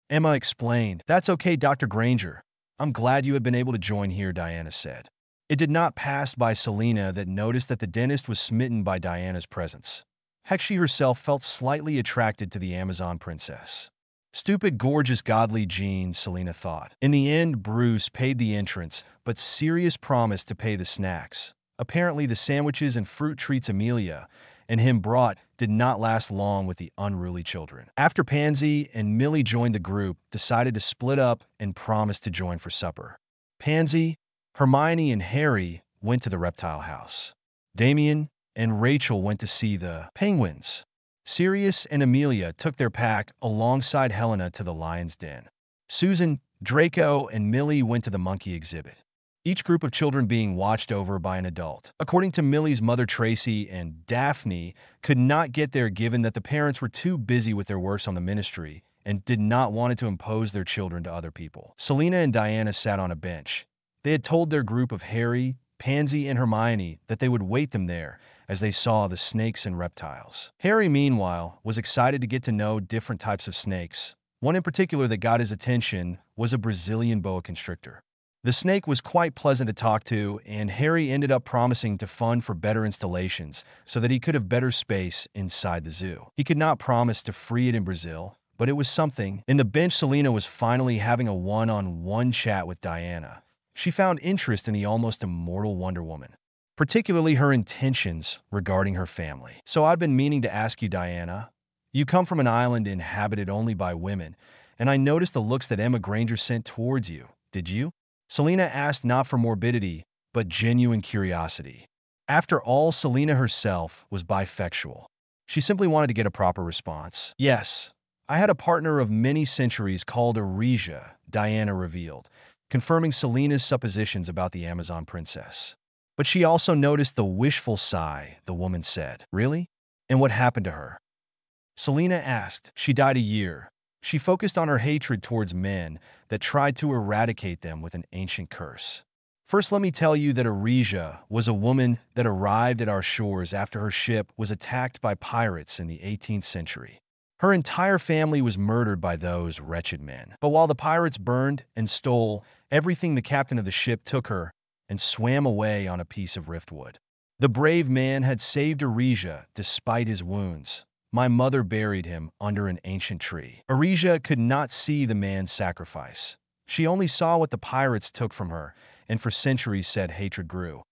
Emma explained. That's okay, Dr. Granger. I'm glad you had been able to join here, Diana said. It did not pass by Selena that noticed that the dentist was smitten by Diana's presence. Heck, she herself felt slightly attracted to the Amazon princess. Stupid, gorgeous, godly genes, Selena thought. In the end, Bruce paid the entrance, but Sirius promised to pay the snacks. Apparently, the sandwiches and fruit treats Amelia and him brought did not last long with the unruly children. After Pansy and Millie joined the group, decided to split up and promised to join for supper. Pansy, Hermione, and Harry went to the reptile house. Damien and Rachel went to see the penguins. Sirius and Amelia took their pack alongside Helena to the lion's den. Susan, Draco, and Millie went to the monkey exhibit. Each group of children being watched over by an adult. According to Millie's mother, Tracy, and Daphne could not get there given that the parents were too busy with their works on the ministry and did not want to impose their children to other people. Selena and Diana sat on a bench. They had told their group of Harry, Pansy, and Hermione that they would wait them there as they saw the snakes and reptiles. Harry, meanwhile, was excited to get to know different types of snakes. One in particular that got his attention was a Brazilian boa constrictor. The snake was quite pleasant to talk to, and Harry ended up promising to fund for better installations so that he could have better space inside the zoo. He could not promise to free it in Brazil, but it was something. In the bench, Selena was finally having a one-on-one chat with Diana. She found interest in the almost immortal Wonder Woman, particularly her intentions regarding her family. So I've been meaning to ask you, Diana. You come from an island inhabited only by women, and I noticed the looks that Emma Granger sent towards you. Did you? Selena asked, not for morbidity, but genuine curiosity. After all, Selena herself was bisexual. She simply wanted to get a proper response. Yes, I had a partner of many centuries called Aresia, Diana revealed, confirming Selena's suppositions about the Amazon princess. But she also noticed the wishful sigh the woman said. Really? And what happened to her? Selena asked. She died a year. She focused on her hatred towards men that tried to eradicate them with an ancient curse. First, let me tell you that Aresia was a woman that arrived at our shores after her ship was attacked by pirates in the 18th century. Her entire family was murdered by those wretched men. But while the pirates burned and stole everything, the captain of the ship took her and swam away on a piece of riftwood. The brave man had saved Aresia despite his wounds. My mother buried him under an ancient tree. Aresia could not see the man's sacrifice. She only saw what the pirates took from her, and for centuries said hatred grew.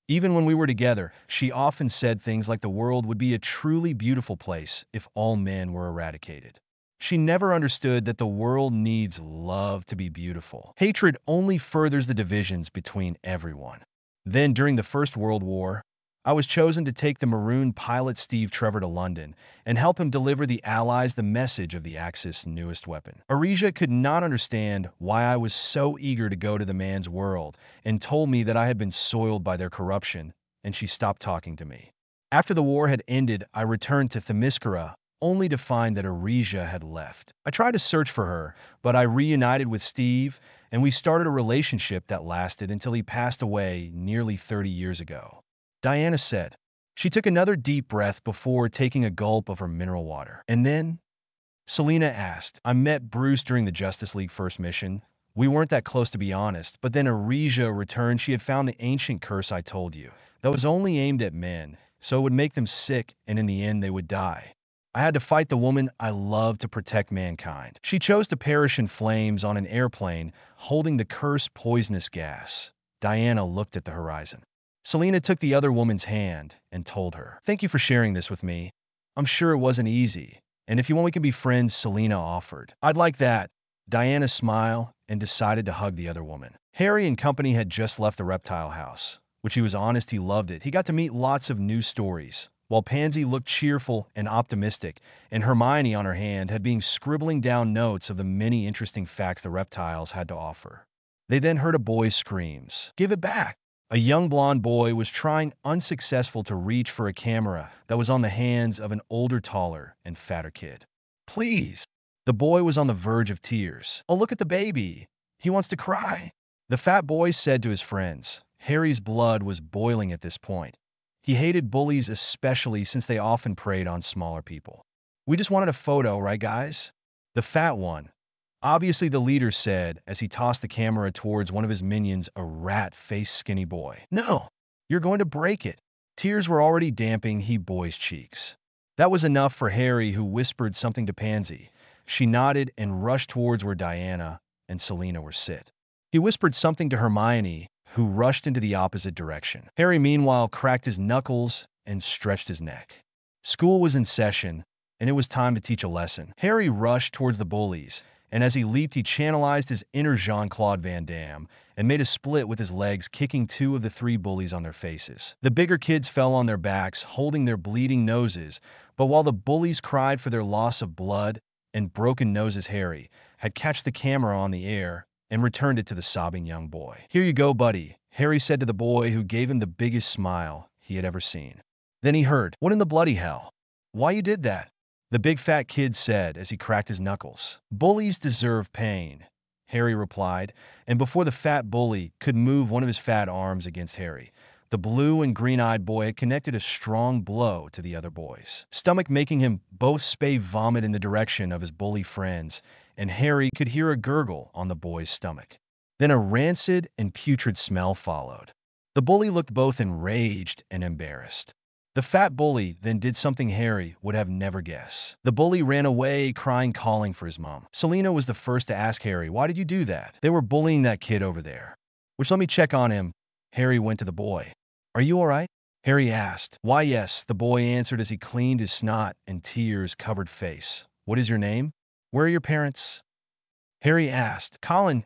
Even when we were together, she often said things like the world would be a truly beautiful place if all men were eradicated. She never understood that the world needs love to be beautiful. Hatred only furthers the divisions between everyone. Then, during the First World War, I was chosen to take the marooned pilot Steve Trevor to London and help him deliver the Allies the message of the Axis' newest weapon. Aresia could not understand why I was so eager to go to the man's world and told me that I had been soiled by their corruption, and she stopped talking to me. After the war had ended, I returned to Themyscira, only to find that Aresia had left. I tried to search for her, but I reunited with Steve, and we started a relationship that lasted until he passed away nearly 30 years ago. Diana said. She took another deep breath before taking a gulp of her mineral water. And then? Selena asked. I met Bruce during the Justice League first mission. We weren't that close, to be honest, but then Aresia returned. She had found the ancient curse I told you. That was only aimed at men, so it would make them sick, and in the end they would die. I had to fight the woman I loved to protect mankind. She chose to perish in flames on an airplane, holding the cursed poisonous gas. Diana looked at the horizon. Selena took the other woman's hand and told her, "Thank you for sharing this with me. I'm sure it wasn't easy, and if you want we can be friends," Selena offered. "I'd like that." Diana smiled and decided to hug the other woman. Harry and company had just left the reptile house, which he was honest he loved it. He got to meet lots of new stories. While Pansy looked cheerful and optimistic, and Hermione on her hand had been scribbling down notes of the many interesting facts the reptiles had to offer. They then heard a boy's screams. "Give it back!" A young blonde boy was trying unsuccessful to reach for a camera that was on the hands of an older, taller, and fatter kid. "Please!" The boy was on the verge of tears. "Oh, look at the baby. He wants to cry." The fat boy said to his friends. Harry's blood was boiling at this point. He hated bullies especially since they often preyed on smaller people. "We just wanted a photo, right guys?" The fat one, obviously the leader, said as he tossed the camera towards one of his minions, a rat-faced skinny boy. "No, you're going to break it." Tears were already damping the boy's cheeks. That was enough for Harry, who whispered something to Pansy. She nodded and rushed towards where Diana and Selena were sit. He whispered something to Hermione, who rushed into the opposite direction. Harry, meanwhile, cracked his knuckles and stretched his neck. School was in session, and it was time to teach a lesson. Harry rushed towards the bullies, and as he leaped, he channelized his inner Jean-Claude Van Damme and made a split with his legs, kicking 2 of the 3 bullies on their faces. The bigger kids fell on their backs, holding their bleeding noses, but while the bullies cried for their loss of blood and broken noses, Harry had catched the camera on the air and returned it to the sobbing young boy. "Here you go, buddy," Harry said to the boy, who gave him the biggest smile he had ever seen. Then he heard, "What in the bloody hell? Why you did that?" The big fat kid said as he cracked his knuckles. "Bullies deserve pain," Harry replied, and before the fat bully could move one of his fat arms against Harry, the blue and green-eyed boy had connected a strong blow to the other boy's stomach, making him both spay vomit in the direction of his bully friends, and Harry could hear a gurgle on the boy's stomach. Then a rancid and putrid smell followed. The bully looked both enraged and embarrassed. The fat bully then did something Harry would have never guessed. The bully ran away, crying, calling for his mom. Selena was the first to ask Harry, "Why did you do that?" "They were bullying that kid over there." "Which, let me check on him." Harry went to the boy. "Are you all right?" Harry asked. "Why, yes," the boy answered as he cleaned his snot and tears-covered face. "What is your name? Where are your parents?" Harry asked. Colin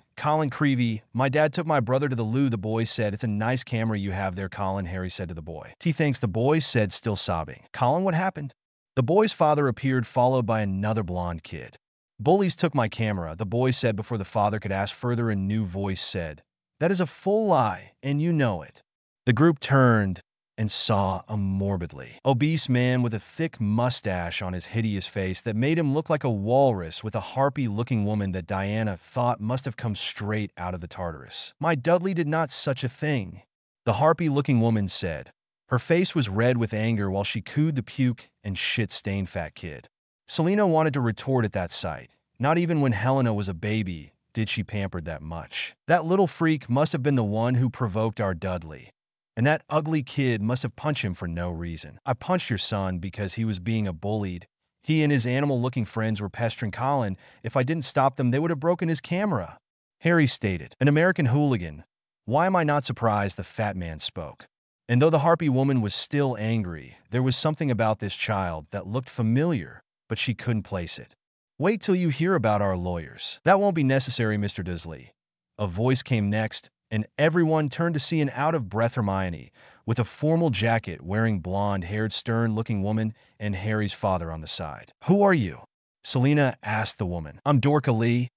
Creevy, my dad took my brother to the loo, the boy said. It's a nice camera you have there, Colin, Harry said to the boy. Thanks, the boy said, still sobbing. Colin, what happened? The boy's father appeared, followed by another blonde kid. Bullies took my camera, the boy said before the father could ask further. A new voice said, that is a full lie, and you know it. The group turned and saw a morbidly obese man with a thick mustache on his hideous face that made him look like a walrus, with a harpy-looking woman that Diana thought must have come straight out of the Tartarus. My Dudley did not such a thing, the harpy-looking woman said. Her face was red with anger while she cooed the puke and shit-stained fat kid. Selena wanted to retort at that sight. Not even when Helena was a baby did she pampered that much. That little freak must have been the one who provoked our Dudley. And that ugly kid must have punched him for no reason. I punched your son because he was being bullied. He and his animal-looking friends were pestering Colin. If I didn't stop them, they would have broken his camera. Harry stated. An American hooligan. Why am I not surprised? The fat man spoke. And though the harpy woman was still angry, there was something about this child that looked familiar, but she couldn't place it. Wait till you hear about our lawyers. That won't be necessary, Mr. Dursley. A voice came next, and everyone turned to see an out-of-breath Hermione with a formal jacket, wearing blonde-haired, stern-looking woman, and Harry's father on the side. Who are you? Selena asked the woman. I'm Dorca Lee.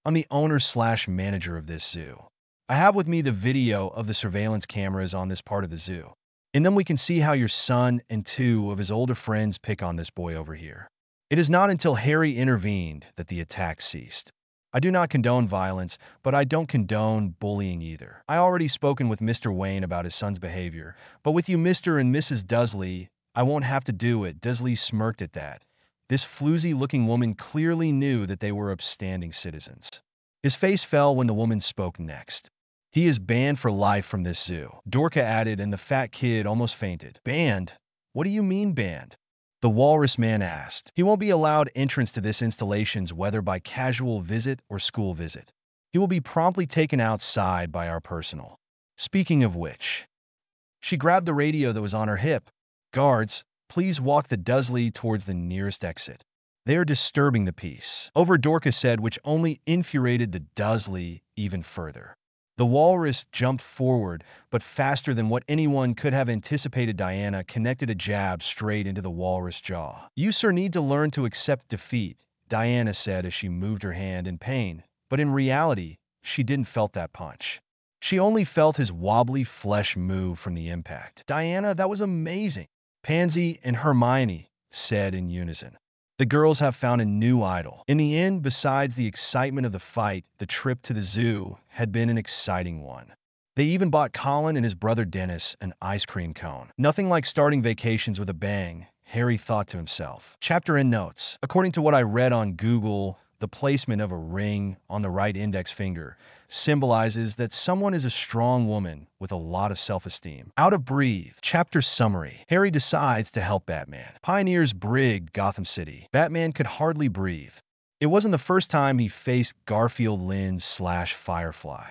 I'm the owner/manager of this zoo. I have with me the video of the surveillance cameras on this part of the zoo. In them we can see how your son and two of his older friends pick on this boy over here. It is not until Harry intervened that the attack ceased. I do not condone violence, but I don't condone bullying either. I already spoken with Mr. Wayne about his son's behavior, but with you Mr. and Mrs. Dursley, I won't have to do it. Dursley smirked at that. This floozy-looking woman clearly knew that they were upstanding citizens. His face fell when the woman spoke next. He is banned for life from this zoo, Dorca added, and the fat kid almost fainted. Banned? What do you mean banned? The walrus man asked. He won't be allowed entrance to this installations, whether by casual visit or school visit. He will be promptly taken outside by our personnel. Speaking of which, she grabbed the radio that was on her hip. Guards, please walk the Dursley towards the nearest exit. They are disturbing the peace. Over, Dorca said, which only infuriated the Dursley even further. The walrus jumped forward, but faster than what anyone could have anticipated. Diana connected a jab straight into the walrus' jaw. You, sir, need to learn to accept defeat, Diana said as she moved her hand in pain. But in reality, she didn't felt that punch. She only felt his wobbly flesh move from the impact. Diana, that was amazing, Pansy and Hermione said in unison. The girls have found a new idol. In the end, besides the excitement of the fight, the trip to the zoo had been an exciting one. They even bought Colin and his brother Dennis an ice cream cone. Nothing like starting vacations with a bang, Harry thought to himself. Chapter and notes. According to what I read on Google, the placement of a ring on the right index finger symbolizes that someone is a strong woman with a lot of self-esteem. Out of breathe. Chapter summary. Harry decides to help Batman. Pioneers brig Gotham City. Batman could hardly breathe. It wasn't the first time he faced Garfield Lynn/Firefly.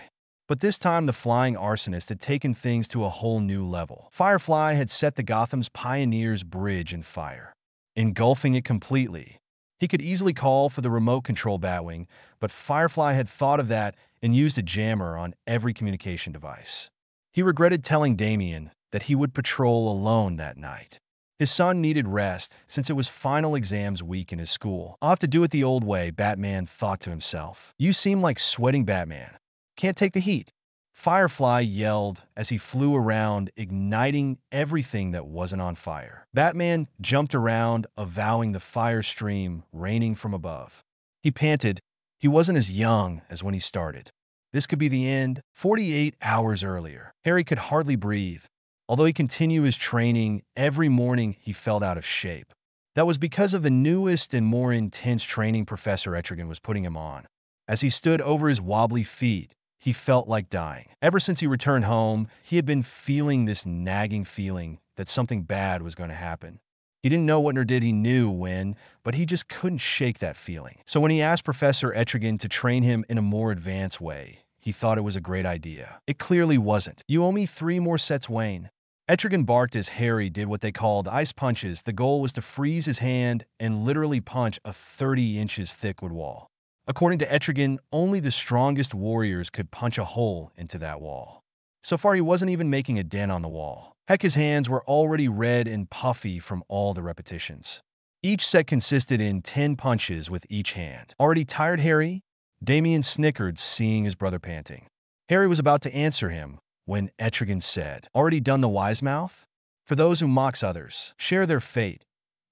But this time the flying arsonist had taken things to a whole new level. Firefly had set the Gotham's Pioneers bridge in fire, engulfing it completely. He could easily call for the remote control Batwing, but Firefly had thought of that and used a jammer on every communication device. He regretted telling Damian that he would patrol alone that night. His son needed rest since it was final exams week in his school. I'll have to do it the old way, Batman thought to himself. You seem like sweating, Batman. Can't take the heat. Firefly yelled as he flew around, igniting everything that wasn't on fire. Batman jumped around, avowing the fire stream raining from above. He panted. He wasn't as young as when he started. This could be the end. 48 hours earlier, Harry could hardly breathe. Although he continued his training, every morning he felt out of shape. That was because of the newest and more intense training Professor Etrigan was putting him on. As he stood over his wobbly feet, he felt like dying. Ever since he returned home, he had been feeling this nagging feeling that something bad was going to happen. He didn't know what nor did he knew when, but he just couldn't shake that feeling. So when he asked Professor Etrigan to train him in a more advanced way, he thought it was a great idea. It clearly wasn't. You owe me 3 more sets, Wayne. Etrigan barked as Harry did what they called ice punches. The goal was to freeze his hand and literally punch a 30 inches thick wood wall. According to Etrigan, only the strongest warriors could punch a hole into that wall. So far, he wasn't even making a dent on the wall. Heck, his hands were already red and puffy from all the repetitions. Each set consisted in 10 punches with each hand. Already tired, Harry? Damien snickered, seeing his brother panting. Harry was about to answer him when Etrigan said, "Already done the wise mouth? For those who mocks others, share their fate,"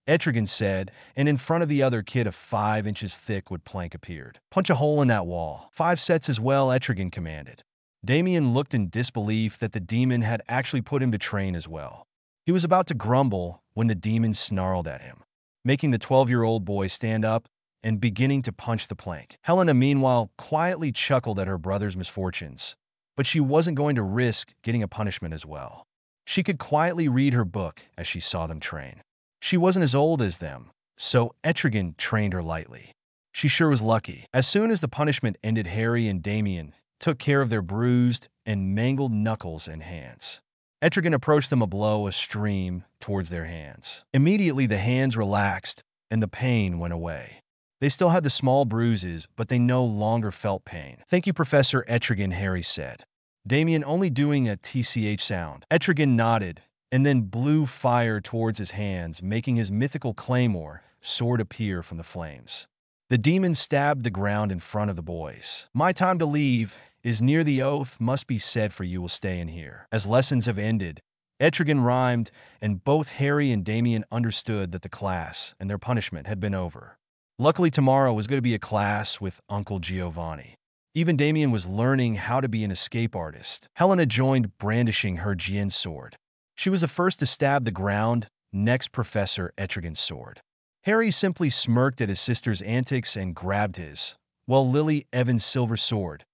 Etrigan said, and in front of the other kid a 5 inches thick wood plank appeared. "Punch a hole in that wall. 5 sets as well," Etrigan commanded. Damien looked in disbelief that the demon had actually put him to train as well. He was about to grumble when the demon snarled at him, making the 12-year-old boy stand up and beginning to punch the plank. Helena, meanwhile, quietly chuckled at her brother's misfortunes, but she wasn't going to risk getting a punishment as well. She could quietly read her book as she saw them train. She wasn't as old as them, so Etrigan trained her lightly. She sure was lucky. As soon as the punishment ended, Harry and Damien took care of their bruised and mangled knuckles and hands. Etrigan approached them, a blow a stream towards their hands. Immediately, the hands relaxed and the pain went away. They still had the small bruises, but they no longer felt pain. "Thank you, Professor Etrigan," Harry said. Damien only doing a TCH sound. Etrigan nodded and then blew fire towards his hands, making his mythical claymore sword appear from the flames. The demon stabbed the ground in front of the boys. "My time to leave is near. The oath must be said, for you will stay in here." As lessons have ended, Etrigan rhymed, and both Harry and Damien understood that the class and their punishment had been over. Luckily, tomorrow was going to be a class with Uncle Giovanni. Even Damien was learning how to be an escape artist. Helena joined, brandishing her Jian sword. She was the first to stab the ground, next Professor Etrigan's sword. Harry simply smirked at his sister's antics and grabbed his, while Lily Evan's silver sword,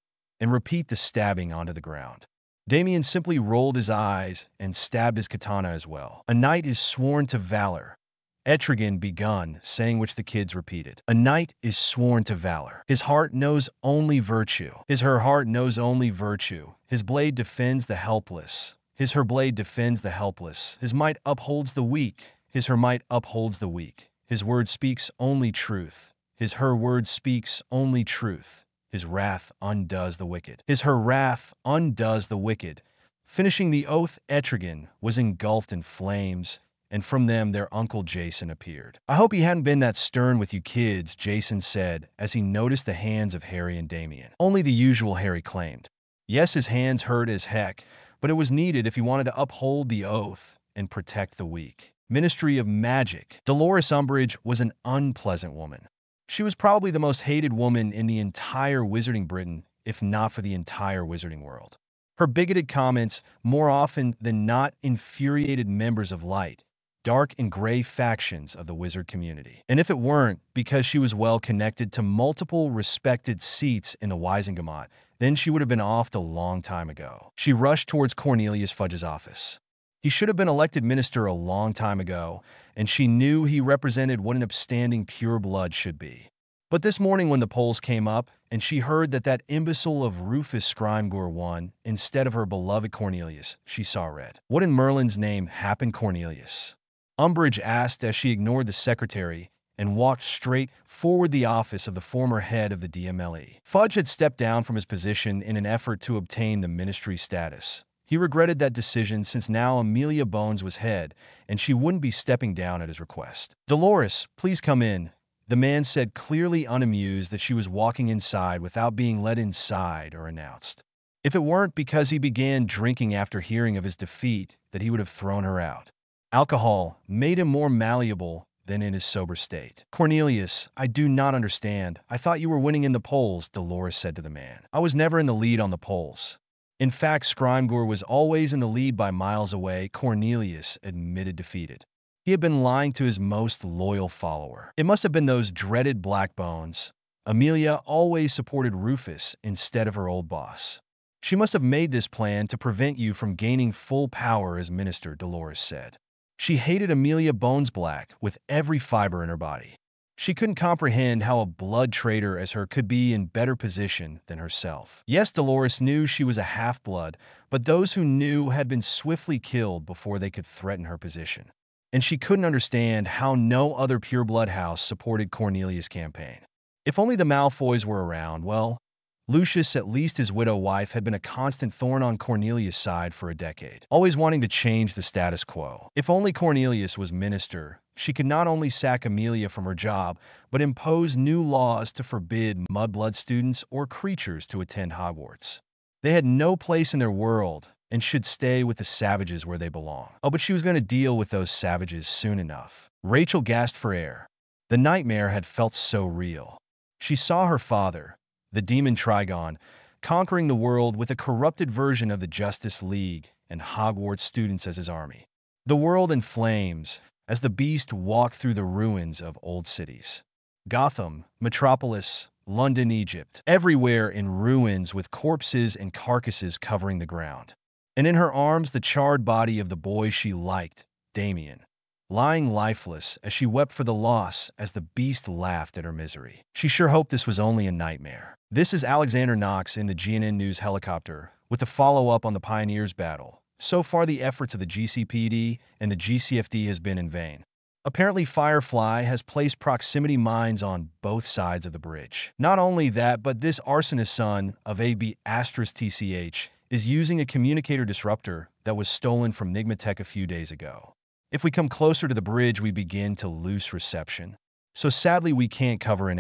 and repeat the stabbing onto the ground. Damien simply rolled his eyes and stabbed his katana as well. "A knight is sworn to valor," Etrigan begun, saying which the kids repeated. "A knight is sworn to valor. His heart knows only virtue. Her heart knows only virtue. His blade defends the helpless. Her blade defends the helpless. His might upholds the weak. Her might upholds the weak. His word speaks only truth. Her word speaks only truth. His wrath undoes the wicked. Her wrath undoes the wicked." Finishing the oath, Etrigan was engulfed in flames, and from them their uncle Jason appeared. "I hope he hadn't been that stern with you kids," Jason said as he noticed the hands of Harry and Damien. "Only the usual," Harry claimed. Yes, his hands hurt as heck, but it was needed if he wanted to uphold the oath and protect the weak. Ministry of Magic. Dolores Umbridge was an unpleasant woman. She was probably the most hated woman in the entire Wizarding Britain, if not for the entire Wizarding world. Her bigoted comments more often than not infuriated members of light, dark and gray factions of the wizard community. And if it weren't because she was well connected to multiple respected seats in the Wisengamot, then she would have been offed a long time ago. She rushed towards Cornelius Fudge's office. He should have been elected minister a long time ago, and she knew he represented what an upstanding pure blood should be. But this morning when the polls came up, and she heard that imbecile of Rufus Scrimgeour won instead of her beloved Cornelius, she saw red. What in Merlin's name happened, Cornelius? Umbridge asked as she ignored the secretary and walked straight forward the office of the former head of the DMLE. Fudge had stepped down from his position in an effort to obtain the ministry status. He regretted that decision since now Amelia Bones was head, and she wouldn't be stepping down at his request. "Dolores, please come in," the man said, clearly unamused that she was walking inside without being let inside or announced. If it weren't because he began drinking after hearing of his defeat, that he would have thrown her out. Alcohol made him more malleable than in his sober state. "Cornelius, I do not understand. I thought you were winning in the polls," Dolores said to the man. "I was never in the lead on the polls." In fact, Scrimgeour was always in the lead by miles away, Cornelius admitted defeated. He had been lying to his most loyal follower. It must have been those dreaded black bones. Amelia always supported Rufus instead of her old boss. "She must have made this plan to prevent you from gaining full power as minister," Dolores said. She hated Amelia Bones Black with every fiber in her body. She couldn't comprehend how a blood traitor as her could be in better position than herself. Yes, Dolores knew she was a half-blood, but those who knew had been swiftly killed before they could threaten her position. And she couldn't understand how no other pureblood house supported Cornelius' campaign. If only the Malfoys were around, well, Lucius, at least his widow wife, had been a constant thorn on Cornelius' side for a decade, always wanting to change the status quo. If only Cornelius was minister, she could not only sack Amelia from her job, but impose new laws to forbid mudblood students or creatures to attend Hogwarts. They had no place in their world and should stay with the savages where they belong. Oh, but she was going to deal with those savages soon enough. Rachel gasped for air. The nightmare had felt so real. She saw her father, the demon Trigon, conquering the world with a corrupted version of the Justice League and Hogwarts students as his army. The world in flames as the beast walked through the ruins of old cities. Gotham, Metropolis, London, Egypt, everywhere in ruins with corpses and carcasses covering the ground. And in her arms the charred body of the boy she liked, Damien, lying lifeless as she wept for the loss as the beast laughed at her misery. She sure hoped this was only a nightmare. This is Alexander Knox in the GNN News helicopter with a follow-up on the Pioneers battle. So far, the efforts of the GCPD and the GCFD has been in vain. Apparently, Firefly has placed proximity mines on both sides of the bridge. Not only that, but this arsonist son of AB*TCH is using a communicator disruptor that was stolen from Nigmatech a few days ago. If we come closer to the bridge, we begin to lose reception. So sadly, we can't cover an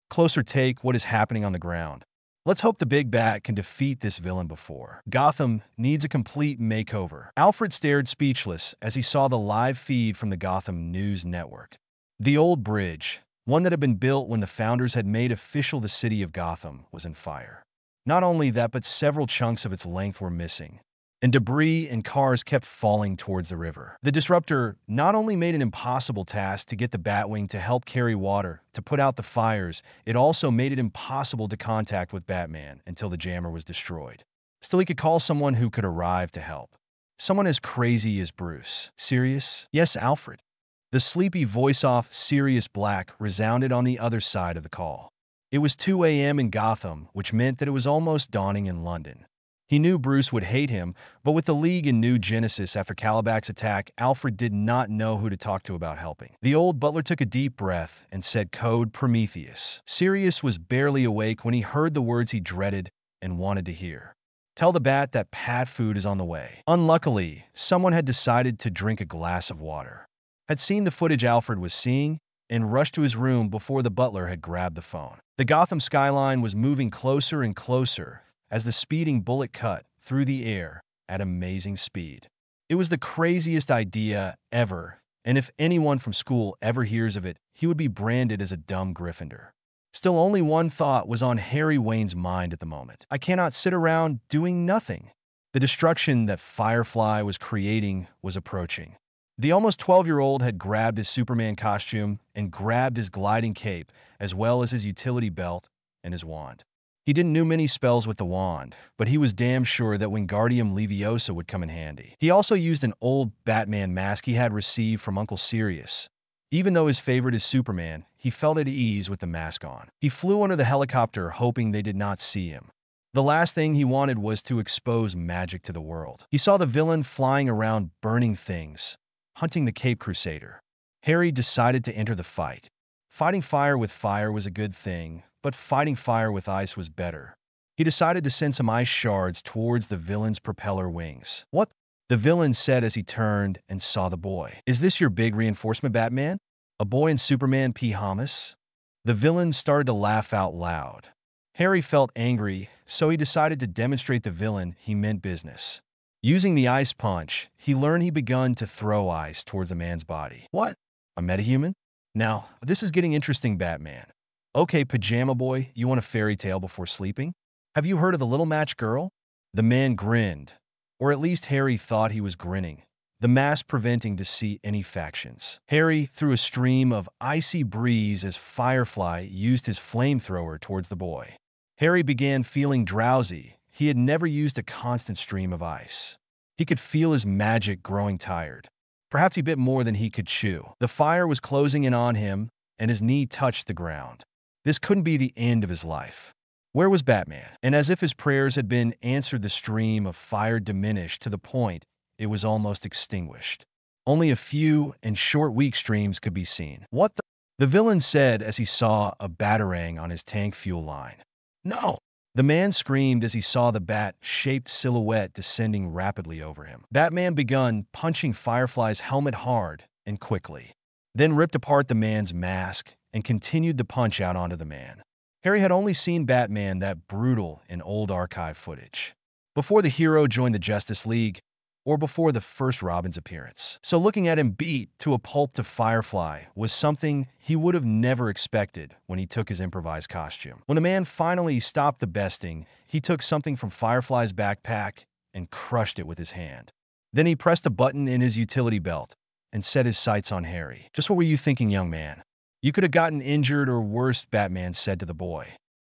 closer take what is happening on the ground. Let's hope the Big Bat can defeat this villain before. Gotham needs a complete makeover. Alfred stared speechless as he saw the live feed from the Gotham News Network. The old bridge, one that had been built when the founders had made official the city of Gotham, was in fire. Not only that, but several chunks of its length were missing, and debris and cars kept falling towards the river. The disruptor not only made an impossible task to get the Batwing to help carry water to put out the fires, it also made it impossible to contact with Batman until the jammer was destroyed. Still, he could call someone who could arrive to help. Someone as crazy as Bruce. Sirius? Yes, Alfred. The sleepy voice off Sirius Black resounded on the other side of the call. It was 2 a.m. in Gotham, which meant that it was almost dawning in London. He knew Bruce would hate him, but with the League in New Genesis after Calabax's attack, Alfred did not know who to talk to about helping. The old butler took a deep breath and said code Prometheus. Sirius was barely awake when he heard the words he dreaded and wanted to hear. Tell the Bat that Pat food is on the way. Unluckily, someone had decided to drink a glass of water, had seen the footage Alfred was seeing, and rushed to his room before the butler had grabbed the phone. The Gotham skyline was moving closer and closer as the speeding bullet cut through the air at amazing speed. It was the craziest idea ever, and if anyone from school ever hears of it, he would be branded as a dumb Gryffindor. Still, only one thought was on Harry Wayne's mind at the moment. I cannot sit around doing nothing. The destruction that Firefly was creating was approaching. The almost 12-year-old had grabbed his Superman costume and grabbed his gliding cape, as well as his utility belt and his wand. He didn't know many spells with the wand, but he was damn sure that Wingardium Leviosa would come in handy. He also used an old Batman mask he had received from Uncle Sirius. Even though his favorite is Superman, he felt at ease with the mask on. He flew under the helicopter, hoping they did not see him. The last thing he wanted was to expose magic to the world. He saw the villain flying around burning things, hunting the Cape Crusader. Harry decided to enter the fight. Fighting fire with fire was a good thing, but fighting fire with ice was better. He decided to send some ice shards towards the villain's propeller wings. What? The villain said as he turned and saw the boy. Is this your big reinforcement, Batman? A boy in Superman pajamas? The villain started to laugh out loud. Harry felt angry, so he decided to demonstrate the villain he meant business. Using the ice punch, he learned he begun to throw ice towards the man's body. What? A metahuman? Now, this is getting interesting, Batman. Okay, Pajama Boy, you want a fairy tale before sleeping? Have you heard of the Little Match Girl? The man grinned, or at least Harry thought he was grinning, the mask preventing to see any factions. Harry threw a stream of icy breeze as Firefly used his flamethrower towards the boy. Harry began feeling drowsy. He had never used a constant stream of ice. He could feel his magic growing tired. Perhaps a bit more than he could chew. The fire was closing in on him, and his knee touched the ground. This couldn't be the end of his life. Where was Batman? And as if his prayers had been answered, the stream of fire diminished to the point it was almost extinguished. Only a few and short weak streams could be seen. What the? the villain said as he saw a batarang on his tank fuel line. No! The man screamed as he saw the bat-shaped silhouette descending rapidly over him. Batman began punching Firefly's helmet hard and quickly, then ripped apart the man's mask and continued to punch out onto the man. Harry had only seen Batman that brutal in old archive footage, before the hero joined the Justice League, or before the first Robin's appearance. So looking at him beat to a pulp to Firefly was something he would have never expected when he took his improvised costume. When the man finally stopped the besting, he took something from Firefly's backpack and crushed it with his hand. Then he pressed a button in his utility belt and set his sights on Harry. Just what were you thinking, young man? You could have gotten injured or worse, Batman said to the boy.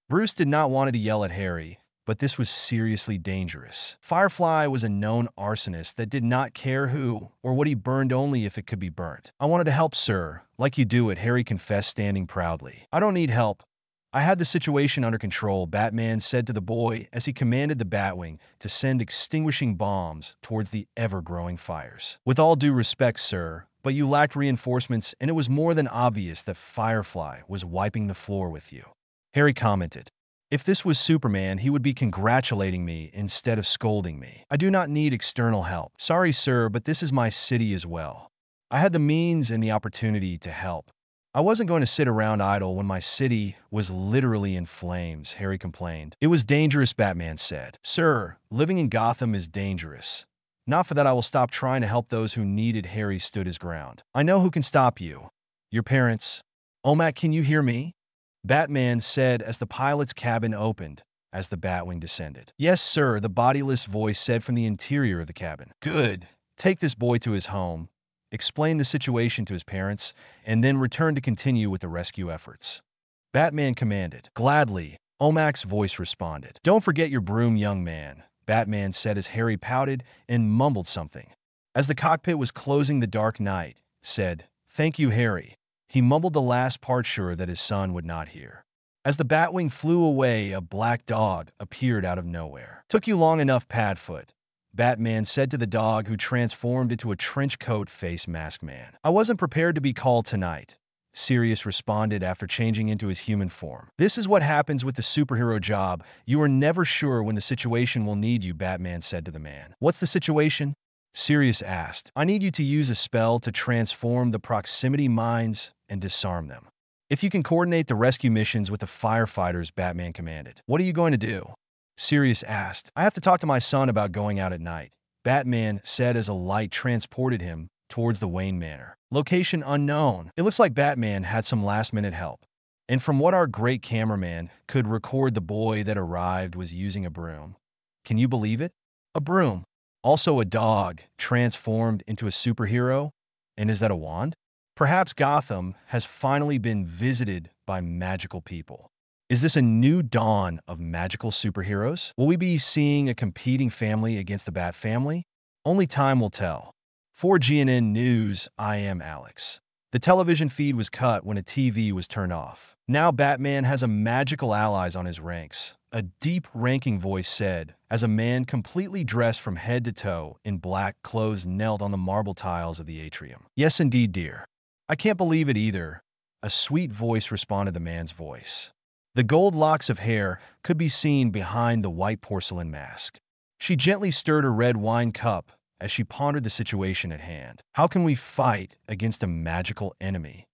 Bruce did not want to yell at Harry, but this was seriously dangerous. Firefly was a known arsonist that did not care who or what he burned, only if it could be burnt. I wanted to help, sir, like you do it, Harry confessed, standing proudly. I don't need help. I had the situation under control, Batman said to the boy as he commanded the Batwing to send extinguishing bombs towards the ever-growing fires. With all due respect, sir, but you lacked reinforcements, and it was more than obvious that Firefly was wiping the floor with you. Harry commented. If this was Superman, he would be congratulating me instead of scolding me. I do not need external help. Sorry, sir, but this is my city as well. I had the means and the opportunity to help. I wasn't going to sit around idle when my city was literally in flames, Harry complained. It was dangerous, Batman said. Sir, living in Gotham is dangerous. Not for that I will stop trying to help those who needed. Harry stood his ground. I know who can stop you. Your parents. Omak, can you hear me? Batman said as the pilot's cabin opened as the Batwing descended. Yes, sir, the bodiless voice said from the interior of the cabin. Good. Take this boy to his home, explain the situation to his parents, and then return to continue with the rescue efforts. Batman commanded. Gladly, Omak's voice responded. Don't forget your broom, young man, Batman said as Harry pouted and mumbled something. As the cockpit was closing, the Dark Knight said, Thank you, Harry. He mumbled the last part, sure that his son would not hear. As the Batwing flew away, a black dog appeared out of nowhere. Took you long enough, Padfoot, Batman said to the dog, who transformed into a trench coat face mask man. I wasn't prepared to be called tonight, Sirius responded after changing into his human form. This is what happens with the superhero job. You are never sure when the situation will need you, Batman said to the man. What's the situation? Sirius asked. I need you to use a spell to transform the proximity mines and disarm them. If you can coordinate the rescue missions with the firefighters, Batman commanded. What are you going to do? Sirius asked. I have to talk to my son about going out at night, Batman said as a light transported him towards the Wayne Manor. Location unknown. It looks like Batman had some last-minute help. And from what our great cameraman could record, the boy that arrived was using a broom. Can you believe it? A broom. Also a dog transformed into a superhero? And is that a wand? Perhaps Gotham has finally been visited by magical people. Is this a new dawn of magical superheroes? Will we be seeing a competing family against the Bat family? Only time will tell. For GNN News, I am Alex. The television feed was cut when a TV was turned off. Now Batman has a magical allies on his ranks, a deep-ranking voice said, as a man completely dressed from head to toe in black clothes knelt on the marble tiles of the atrium. Yes, indeed, dear. I can't believe it either, a sweet voice responded the man's voice. The gold locks of hair could be seen behind the white porcelain mask. She gently stirred her red wine cup as she pondered the situation at hand. How can we fight against a magical enemy?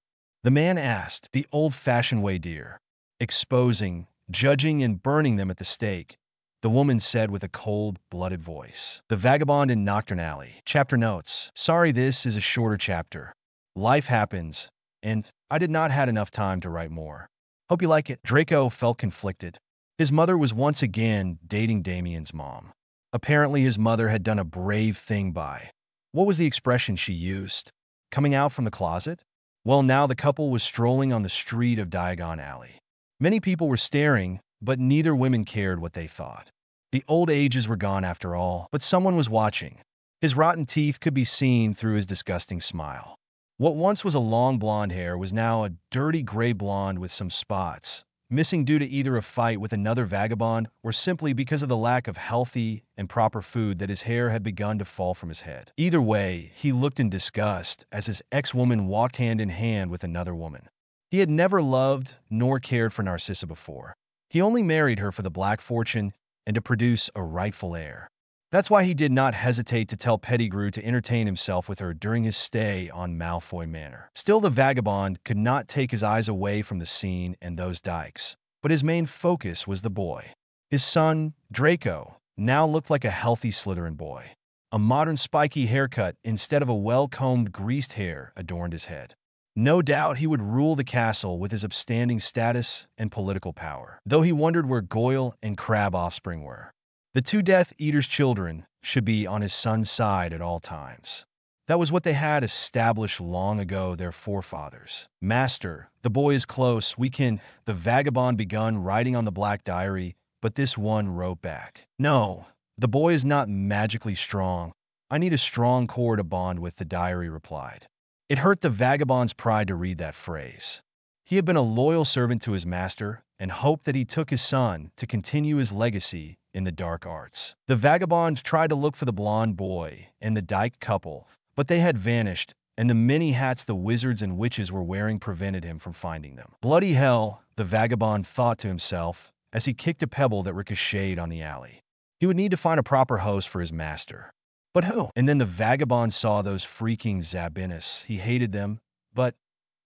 The man asked, the old-fashioned way, dear. Exposing, judging, and burning them at the stake, the woman said with a cold-blooded voice. The Vagabond in Nocturne Alley. Chapter notes. Sorry, this is a shorter chapter. Life happens, and I did not had enough time to write more. Hope you like it. Draco felt conflicted. His mother was once again dating Damien's mom. Apparently his mother had done a brave thing by, what was the expression she used? Coming out from the closet? Well, now the couple was strolling on the street of Diagon Alley. Many people were staring, but neither women cared what they thought. The old ages were gone after all, but someone was watching. His rotten teeth could be seen through his disgusting smile. What once was a long blonde hair was now a dirty gray blonde with some spots, missing due to either a fight with another vagabond or simply because of the lack of healthy and proper food that his hair had begun to fall from his head. Either way, he looked in disgust as his ex-woman walked hand in hand with another woman. He had never loved nor cared for Narcissa before. He only married her for the black fortune and to produce a rightful heir. That's why he did not hesitate to tell Pettigrew to entertain himself with her during his stay on Malfoy Manor. Still, the vagabond could not take his eyes away from the scene and those dikes, but his main focus was the boy. His son, Draco, now looked like a healthy Slytherin boy. A modern spiky haircut instead of a well-combed greased hair adorned his head. No doubt he would rule the castle with his upstanding status and political power, though he wondered where Goyle and Crabbe offspring were. The two Death Eater's children should be on his son's side at all times. That was what they had established long ago, their forefathers. Master, the boy is close. The vagabond begun writing on the black diary, but this one wrote back. No, the boy is not magically strong. I need a strong core to bond with, the diary replied. It hurt the vagabond's pride to read that phrase. He had been a loyal servant to his master and hoped that he took his son to continue his legacy in the dark arts. The vagabond tried to look for the blonde boy and the dyke couple, but they had vanished, and the many hats the wizards and witches were wearing prevented him from finding them. Bloody hell, the vagabond thought to himself as he kicked a pebble that ricocheted on the alley. He would need to find a proper host for his master. But who? And then the vagabond saw those freaking Zabinis. He hated them, but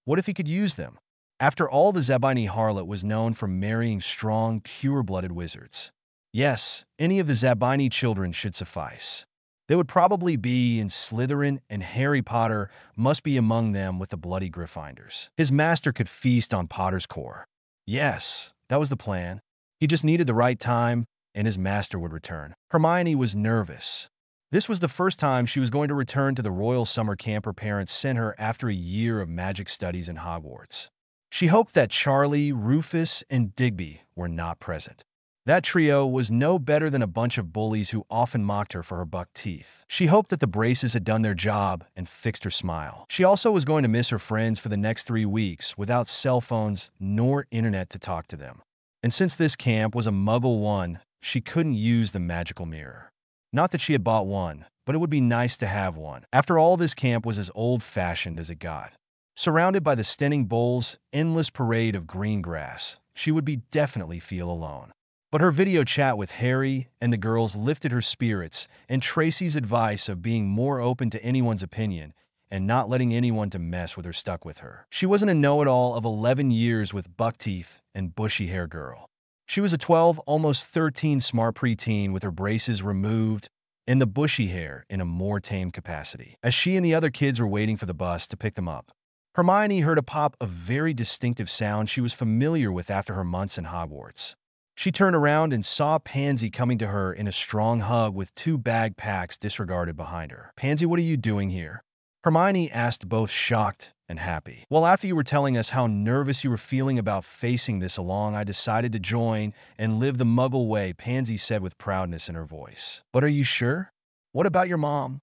what if he could use them? After all, the Zabini harlot was known for marrying strong, pure-blooded wizards. Yes, any of the Zabini children should suffice. They would probably be in Slytherin, and Harry Potter must be among them with the bloody Gryffindors. His master could feast on Potter's core. Yes, that was the plan. He just needed the right time, and his master would return. Hermione was nervous. This was the first time she was going to return to the royal summer camp her parents sent her after a year of magic studies in Hogwarts. She hoped that Charlie, Rufus, and Digby were not present. That trio was no better than a bunch of bullies who often mocked her for her buck teeth. She hoped that the braces had done their job and fixed her smile. She also was going to miss her friends for the next 3 weeks without cell phones nor internet to talk to them. And since this camp was a muggle one, she couldn't use the magical mirror. Not that she had bought one, but it would be nice to have one. After all, this camp was as old-fashioned as it got. Surrounded by the Stenning Bull's endless parade of green grass, she would definitely feel alone. But her video chat with Harry and the girls lifted her spirits, and Tracy's advice of being more open to anyone's opinion and not letting anyone to mess with her stuck with her. She wasn't a know-it-all of 11 years with buck teeth and bushy hair girl. She was a 12, almost 13 smart preteen with her braces removed and the bushy hair in a more tame capacity. As she and the other kids were waiting for the bus to pick them up, Hermione heard a pop of very distinctive sound she was familiar with after her months in Hogwarts. She turned around and saw Pansy coming to her in a strong hug with 2 bag packs disregarded behind her. "Pansy, what are you doing here?" Hermione asked, both shocked and happy. "Well, after you were telling us how nervous you were feeling about facing this along, I decided to join and live the Muggle way," Pansy said with proudness in her voice. "But are you sure? What about your mom?"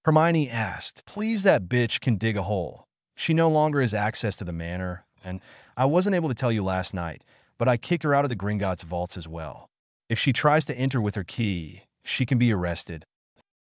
Hermione asked. "Please, that bitch can dig a hole. She no longer has access to the manor, and I wasn't able to tell you last night, but I kicked her out of the Gringotts vaults as well. If she tries to enter with her key, she can be arrested,"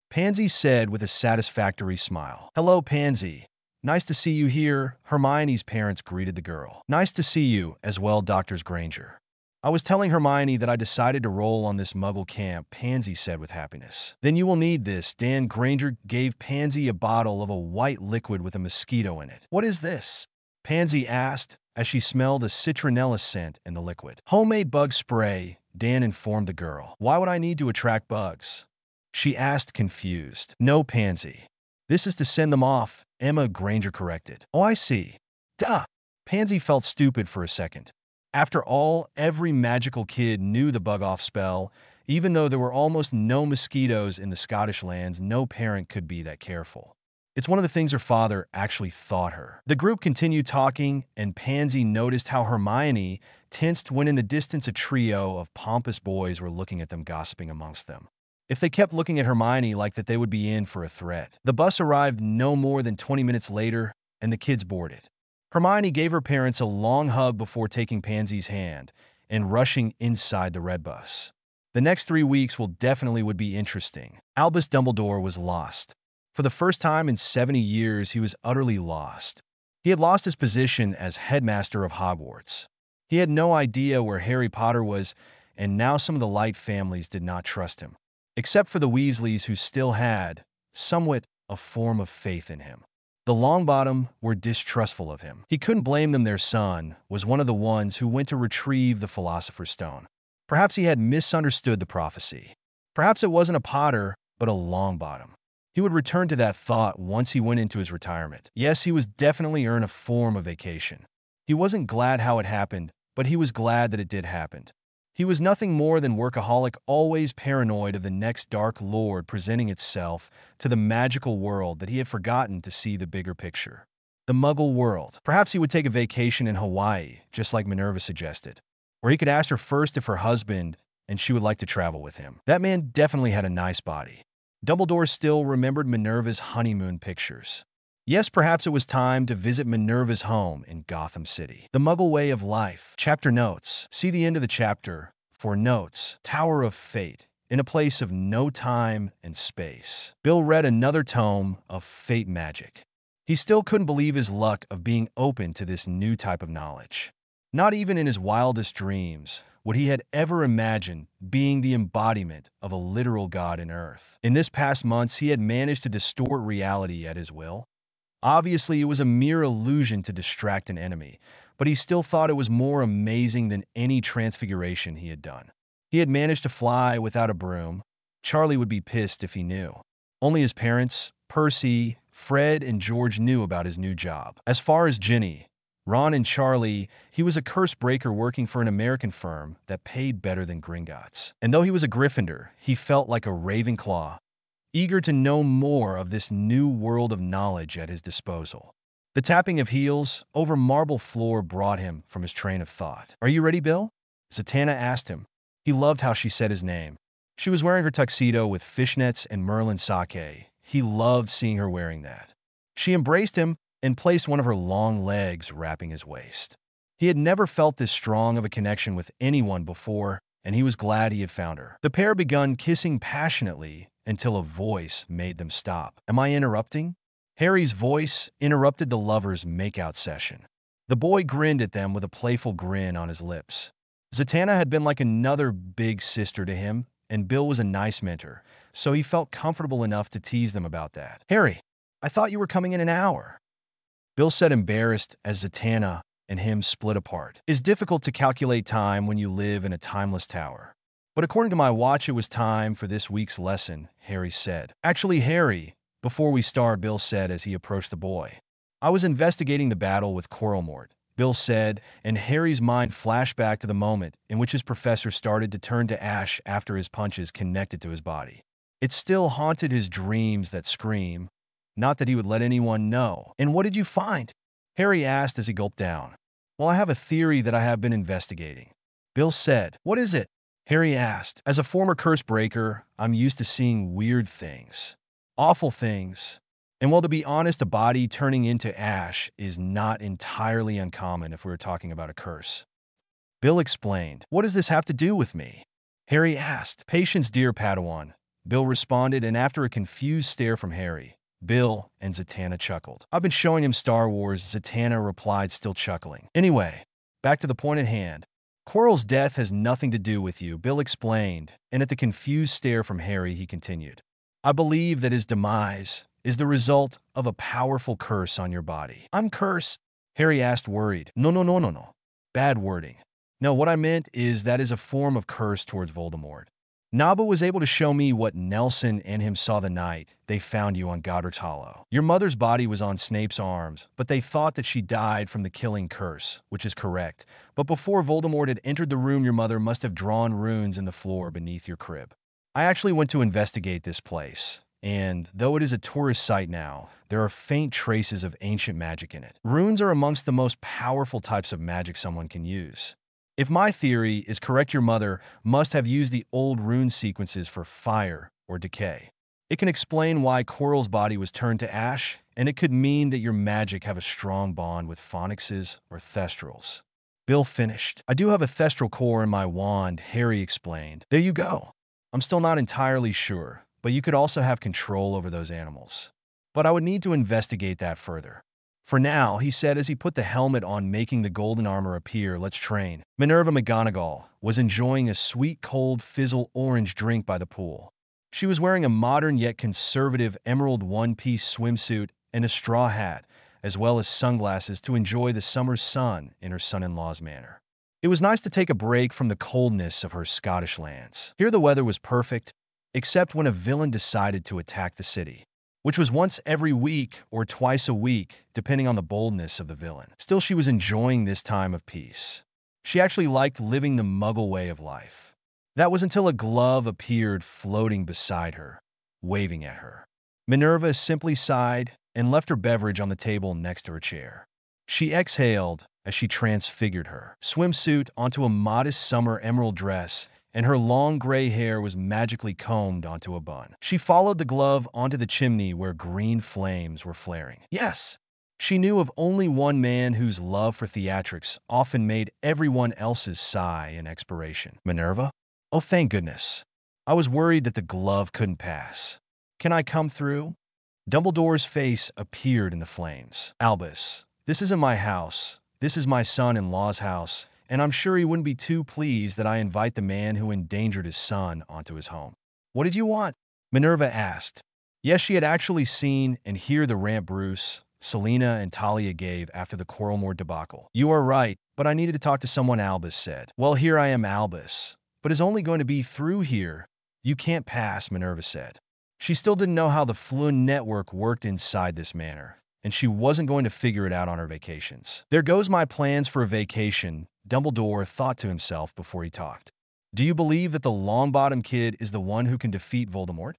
Pansy said with a satisfactory smile. "Hello, Pansy. Nice to see you here," Hermione's parents greeted the girl. "Nice to see you as well, Dr. Granger. I was telling Hermione that I decided to roll on this Muggle camp," Pansy said with happiness. "Then you will need this." Dan Granger gave Pansy a bottle of a white liquid with a mosquito in it. "What is this?" Pansy asked as she smelled a citronella scent in the liquid. "Homemade bug spray," Dan informed the girl. "Why would I need to attract bugs?" she asked, confused. "No, Pansy. This is to send them off," Emma Granger corrected. "Oh, I see. Duh." Pansy felt stupid for a second. After all, every magical kid knew the bug-off spell. Even though there were almost no mosquitoes in the Scottish lands, no parent could be that careful. It's one of the things her father actually taught her. The group continued talking, and Pansy noticed how Hermione tensed when in the distance a trio of pompous boys were looking at them, gossiping amongst them. If they kept looking at Hermione like that, they would be in for a threat. The bus arrived no more than 20 minutes later, and the kids boarded. Hermione gave her parents a long hug before taking Pansy's hand and rushing inside the red bus. The next 3 weeks would be interesting. Albus Dumbledore was lost. For the first time in 70 years, he was utterly lost. He had lost his position as headmaster of Hogwarts. He had no idea where Harry Potter was, and now some of the Light families did not trust him, except for the Weasleys, who still had, somewhat, a form of faith in him. The Longbottom were distrustful of him. He couldn't blame them. Their son was one of the ones who went to retrieve the Philosopher's Stone. Perhaps he had misunderstood the prophecy. Perhaps it wasn't a Potter, but a Longbottom. He would return to that thought once he went into his retirement. Yes, he was definitely earning a form of vacation. He wasn't glad how it happened, but he was glad that it did happen. He was nothing more than workaholic, always paranoid of the next Dark Lord presenting itself to the magical world that he had forgotten to see the bigger picture. The Muggle world. Perhaps he would take a vacation in Hawaii, just like Minerva suggested. Or he could ask her first if her husband and she would like to travel with him. That man definitely had a nice body. Dumbledore still remembered Minerva's honeymoon pictures. Yes, perhaps it was time to visit Minerva's home in Gotham City. The Muggle Way of Life. Chapter Notes. See the end of the chapter for notes. Tower of Fate. In a place of no time and space. Bill read another tome of Fate magic. He still couldn't believe his luck of being open to this new type of knowledge. Not even in his wildest dreams would he had ever imagined being the embodiment of a literal god in Earth. In this past months, he had managed to distort reality at his will. Obviously, it was a mere illusion to distract an enemy, but he still thought it was more amazing than any transfiguration he had done. He had managed to fly without a broom. Charlie would be pissed if he knew. Only his parents, Percy, Fred, and George knew about his new job. As far as Ginny, Ron, and Charlie, he was a curse breaker working for an American firm that paid better than Gringotts. And though he was a Gryffindor, he felt like a Ravenclaw, eager to know more of this new world of knowledge at his disposal. The tapping of heels over marble floor brought him from his train of thought. "Are you ready, Bill?" Zatara asked him. He loved how she said his name. She was wearing her tuxedo with fishnets and Merlin sake. He loved seeing her wearing that. She embraced him and placed one of her long legs wrapping his waist. He had never felt this strong of a connection with anyone before, and he was glad he had found her. The pair begun kissing passionately until a voice made them stop. "Am I interrupting?" Harry's voice interrupted the lovers' makeout session. The boy grinned at them with a playful grin on his lips. Zatara had been like another big sister to him, and Bill was a nice mentor, so he felt comfortable enough to tease them about that. "Harry, I thought you were coming in an hour," Bill said, embarrassed as Zatara and him split apart. "It's difficult to calculate time when you live in a timeless tower. But according to my watch, it was time for this week's lesson," Harry said. "Actually, Harry, before we start," Bill said as he approached the boy. "I was investigating the battle with Coralmort," Bill said, and Harry's mind flashed back to the moment in which his professor started to turn to ash after his punches connected to his body. It still haunted his dreams, that scream. Not that he would let anyone know. "And what did you find?" Harry asked as he gulped down. "Well, I have a theory that I have been investigating," Bill said. "What is it?" Harry asked. "As a former curse breaker, I'm used to seeing weird things. Awful things. And well, to be honest, a body turning into ash is not entirely uncommon if we were talking about a curse." Bill explained. "What does this have to do with me?" Harry asked. "Patience, dear Padawan," Bill responded, and after a confused stare from Harry, Bill and Zatara chuckled. "I've been showing him Star Wars," Zatara replied, still chuckling. "Anyway, back to the point at hand. Quirrell's death has nothing to do with you," Bill explained, and at the confused stare from Harry, he continued. "I believe that his demise is the result of a powerful curse on your body." "I'm cursed?" Harry asked, worried. No. Bad wording. No, what I meant is that is a form of curse towards Voldemort. Naba was able to show me what Nelson and him saw the night they found you on Godric's Hollow. Your mother's body was on Snape's arms, but they thought that she died from the killing curse, which is correct. But before Voldemort had entered the room, your mother must have drawn runes in the floor beneath your crib. I actually went to investigate this place, and though it is a tourist site now, there are faint traces of ancient magic in it. Runes are amongst the most powerful types of magic someone can use. If my theory is correct, your mother must have used the old rune sequences for fire or decay. It can explain why Quirrell's body was turned to ash, and it could mean that your magic have a strong bond with Phonyxes or Thestrals. Bill finished. "I do have a Thestral core in my wand," Harry explained. "There you go. I'm still not entirely sure, but you could also have control over those animals. But I would need to investigate that further." For now, he said as he put the helmet on, making the golden armor appear. Let's train. Minerva McGonagall was enjoying a sweet, cold, fizzle orange drink by the pool. She was wearing a modern yet conservative emerald one-piece swimsuit and a straw hat, as well as sunglasses to enjoy the summer's sun in her son-in-law's manor. It was nice to take a break from the coldness of her Scottish lands. Here the weather was perfect, except when a villain decided to attack the city, which was once every week or twice a week, depending on the boldness of the villain. Still, she was enjoying this time of peace. She actually liked living the Muggle way of life. That was until a glove appeared floating beside her, waving at her. Minerva simply sighed and left her beverage on the table next to her chair. She exhaled as she transfigured her swimsuit onto a modest summer emerald dress, and her long gray hair was magically combed onto a bun. She followed the glove onto the chimney where green flames were flaring. Yes, she knew of only one man whose love for theatrics often made everyone else's sigh in expiration. Minerva? Oh, thank goodness. I was worried that the glove couldn't pass. Can I come through? Dumbledore's face appeared in the flames. Albus, this isn't my house. This is my son-in-law's house, and I'm sure he wouldn't be too pleased that I invite the man who endangered his son onto his home. What did you want? Minerva asked. Yes, she had actually seen and heard the rant Bruce, Selena, and Talia gave after the Coralmore debacle. You are right, but I needed to talk to someone, Albus said. Well, here I am, Albus, but it's only going to be through here. You can't pass, Minerva said. She still didn't know how the Flynn network worked inside this manor, and she wasn't going to figure it out on her vacations. There goes my plans for a vacation, Dumbledore thought to himself before he talked. Do you believe that the Longbottom kid is the one who can defeat Voldemort?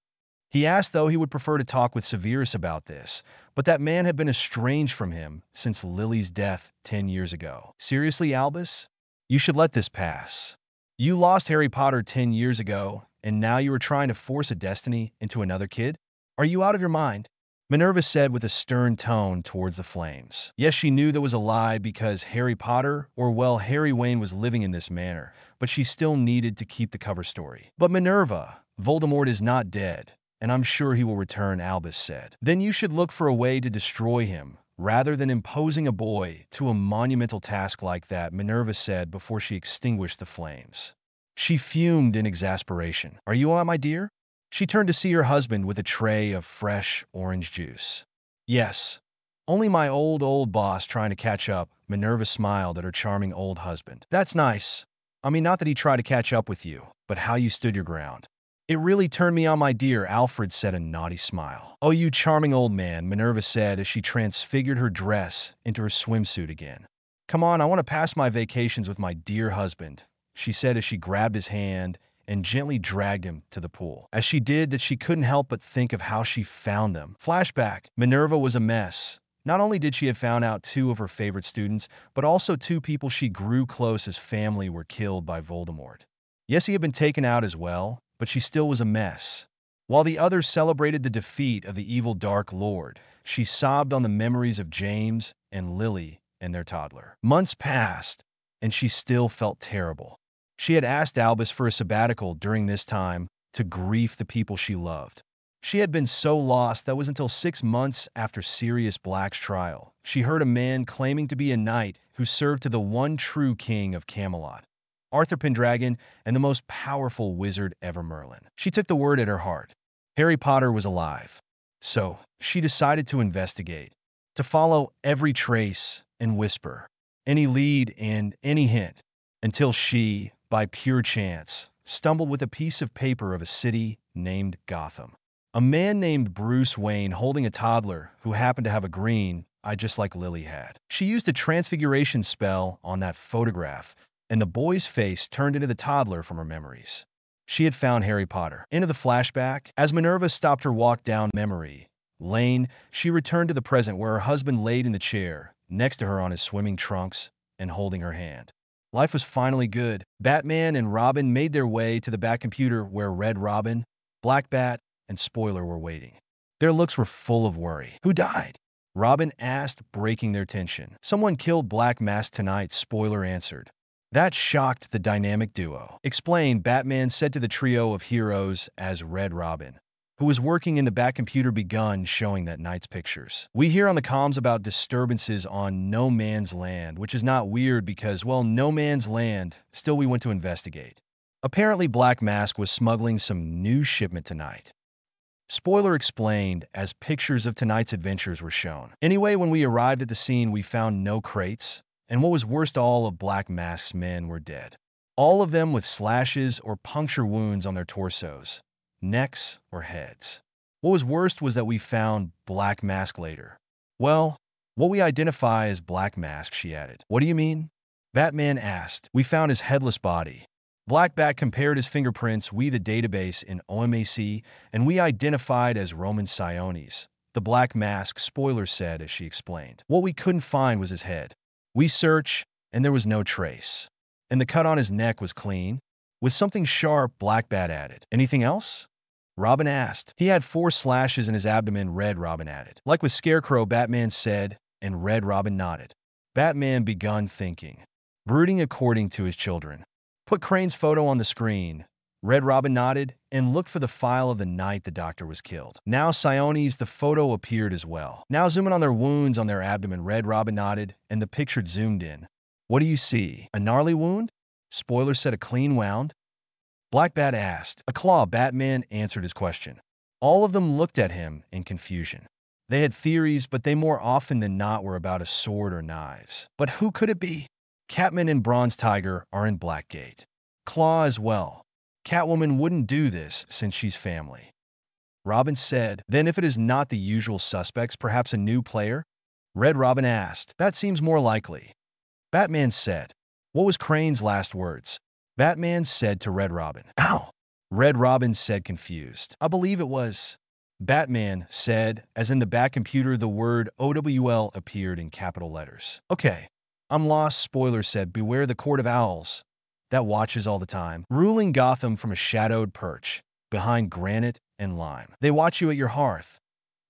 He asked, though he would prefer to talk with Severus about this, but that man had been estranged from him since Lily's death 10 years ago. Seriously, Albus? You should let this pass. You lost Harry Potter 10 years ago, and now you are trying to force a destiny into another kid? Are you out of your mind? Minerva said with a stern tone towards the flames. Yes, she knew that was a lie because Harry Potter, or well, Harry Wayne was living in this manor, but she still needed to keep the cover story. But Minerva, Voldemort is not dead, and I'm sure he will return, Albus said. Then you should look for a way to destroy him, rather than imposing a boy to a monumental task like that, Minerva said before she extinguished the flames. She fumed in exasperation. Are you all, my dear? She turned to see her husband with a tray of fresh orange juice. Yes, only my old boss trying to catch up, Minerva smiled at her charming old husband. That's nice. I mean, not that he tried to catch up with you, but how you stood your ground. It really turned me on, my dear, Alfred said, a naughty smile. Oh, you charming old man, Minerva said as she transfigured her dress into her swimsuit again. Come on, I want to pass my vacations with my dear husband, she said as she grabbed his hand and gently dragged him to the pool. As she did that, she couldn't help but think of how she found them. Flashback. Minerva was a mess. Not only did she have found out 2 of her favorite students, but also 2 people she grew close as family were killed by Voldemort. Yes, he had been taken out as well, but she still was a mess. While the others celebrated the defeat of the evil Dark Lord, she sobbed on the memories of James and Lily and their toddler. Months passed, and she still felt terrible. She had asked Albus for a sabbatical during this time to grieve the people she loved. She had been so lost that was until 6 months after Sirius Black's trial. She heard a man claiming to be a knight who served to the one true king of Camelot, Arthur Pendragon, and the most powerful wizard ever, Merlin. She took the word at her heart. Harry Potter was alive. So she decided to investigate, to follow every trace and whisper, any lead and any hint, until she, by pure chance, stumbled with a piece of paper of a city named Gotham. A man named Bruce Wayne holding a toddler who happened to have a green eye just like Lily had. She used a transfiguration spell on that photograph, and the boy's face turned into the toddler from her memories. She had found Harry Potter. Into the flashback, as Minerva stopped her walk down memory lane, she returned to the present where her husband laid in the chair, next to her on his swimming trunks and holding her hand. Life was finally good. Batman and Robin made their way to the Batcomputer where Red Robin, Black Bat, and Spoiler were waiting. Their looks were full of worry. Who died? Robin asked, breaking their tension. Someone killed Black Mask tonight, Spoiler answered. That shocked the dynamic duo. Explain, Batman said to the trio of heroes as Red Robin, who was working in the back computer, begun showing that night's pictures. We hear on the comms about disturbances on No Man's Land, which is not weird because, well, No Man's Land, still we went to investigate. Apparently Black Mask was smuggling some new shipment tonight. Spoiler explained as pictures of tonight's adventures were shown. Anyway, when we arrived at the scene, we found no crates, and what was worst, all of Black Mask's men were dead. All of them with slashes or puncture wounds on their torsos, necks, or heads. What was worst was that we found Black Mask later. Well, what we identify as Black Mask, she added. What do you mean? Batman asked. We found his headless body. Black Bat compared his fingerprints, we the database in OMAC, and we identified as Roman Siones. The Black Mask, spoiler said as she explained. What we couldn't find was his head. We searched, and there was no trace. And the cut on his neck was clean. With something sharp, Black Bat added. Anything else? Robin asked. He had 4 slashes in his abdomen, Red Robin added. Like with Scarecrow, Batman said, and Red Robin nodded. Batman begun thinking, brooding according to his children. Put Crane's photo on the screen. Red Robin nodded and looked for the file of the night the doctor was killed. Now Siones, the photo appeared as well. Now zoom in on their wounds on their abdomen. Red Robin nodded and the picture zoomed in. What do you see? A gnarly wound? Spoiler said a clean wound. Black Bat asked. A claw. Batman answered his question. All of them looked at him in confusion. They had theories, but they more often than not were about a sword or knives. But who could it be? Catman and Bronze Tiger are in Blackgate. Claw as well. Catwoman wouldn't do this since she's family. Robin said, then if it is not the usual suspects, perhaps a new player? Red Robin asked. That seems more likely. Batman said. What was Crane's last words? Batman said to Red Robin. Ow! Red Robin said confused. I believe it was. Batman said, as in the back computer the word OWL appeared in capital letters. Okay. I'm lost, spoiler said. Beware the Court of Owls that watches all the time, ruling Gotham from a shadowed perch, behind granite and lime. They watch you at your hearth.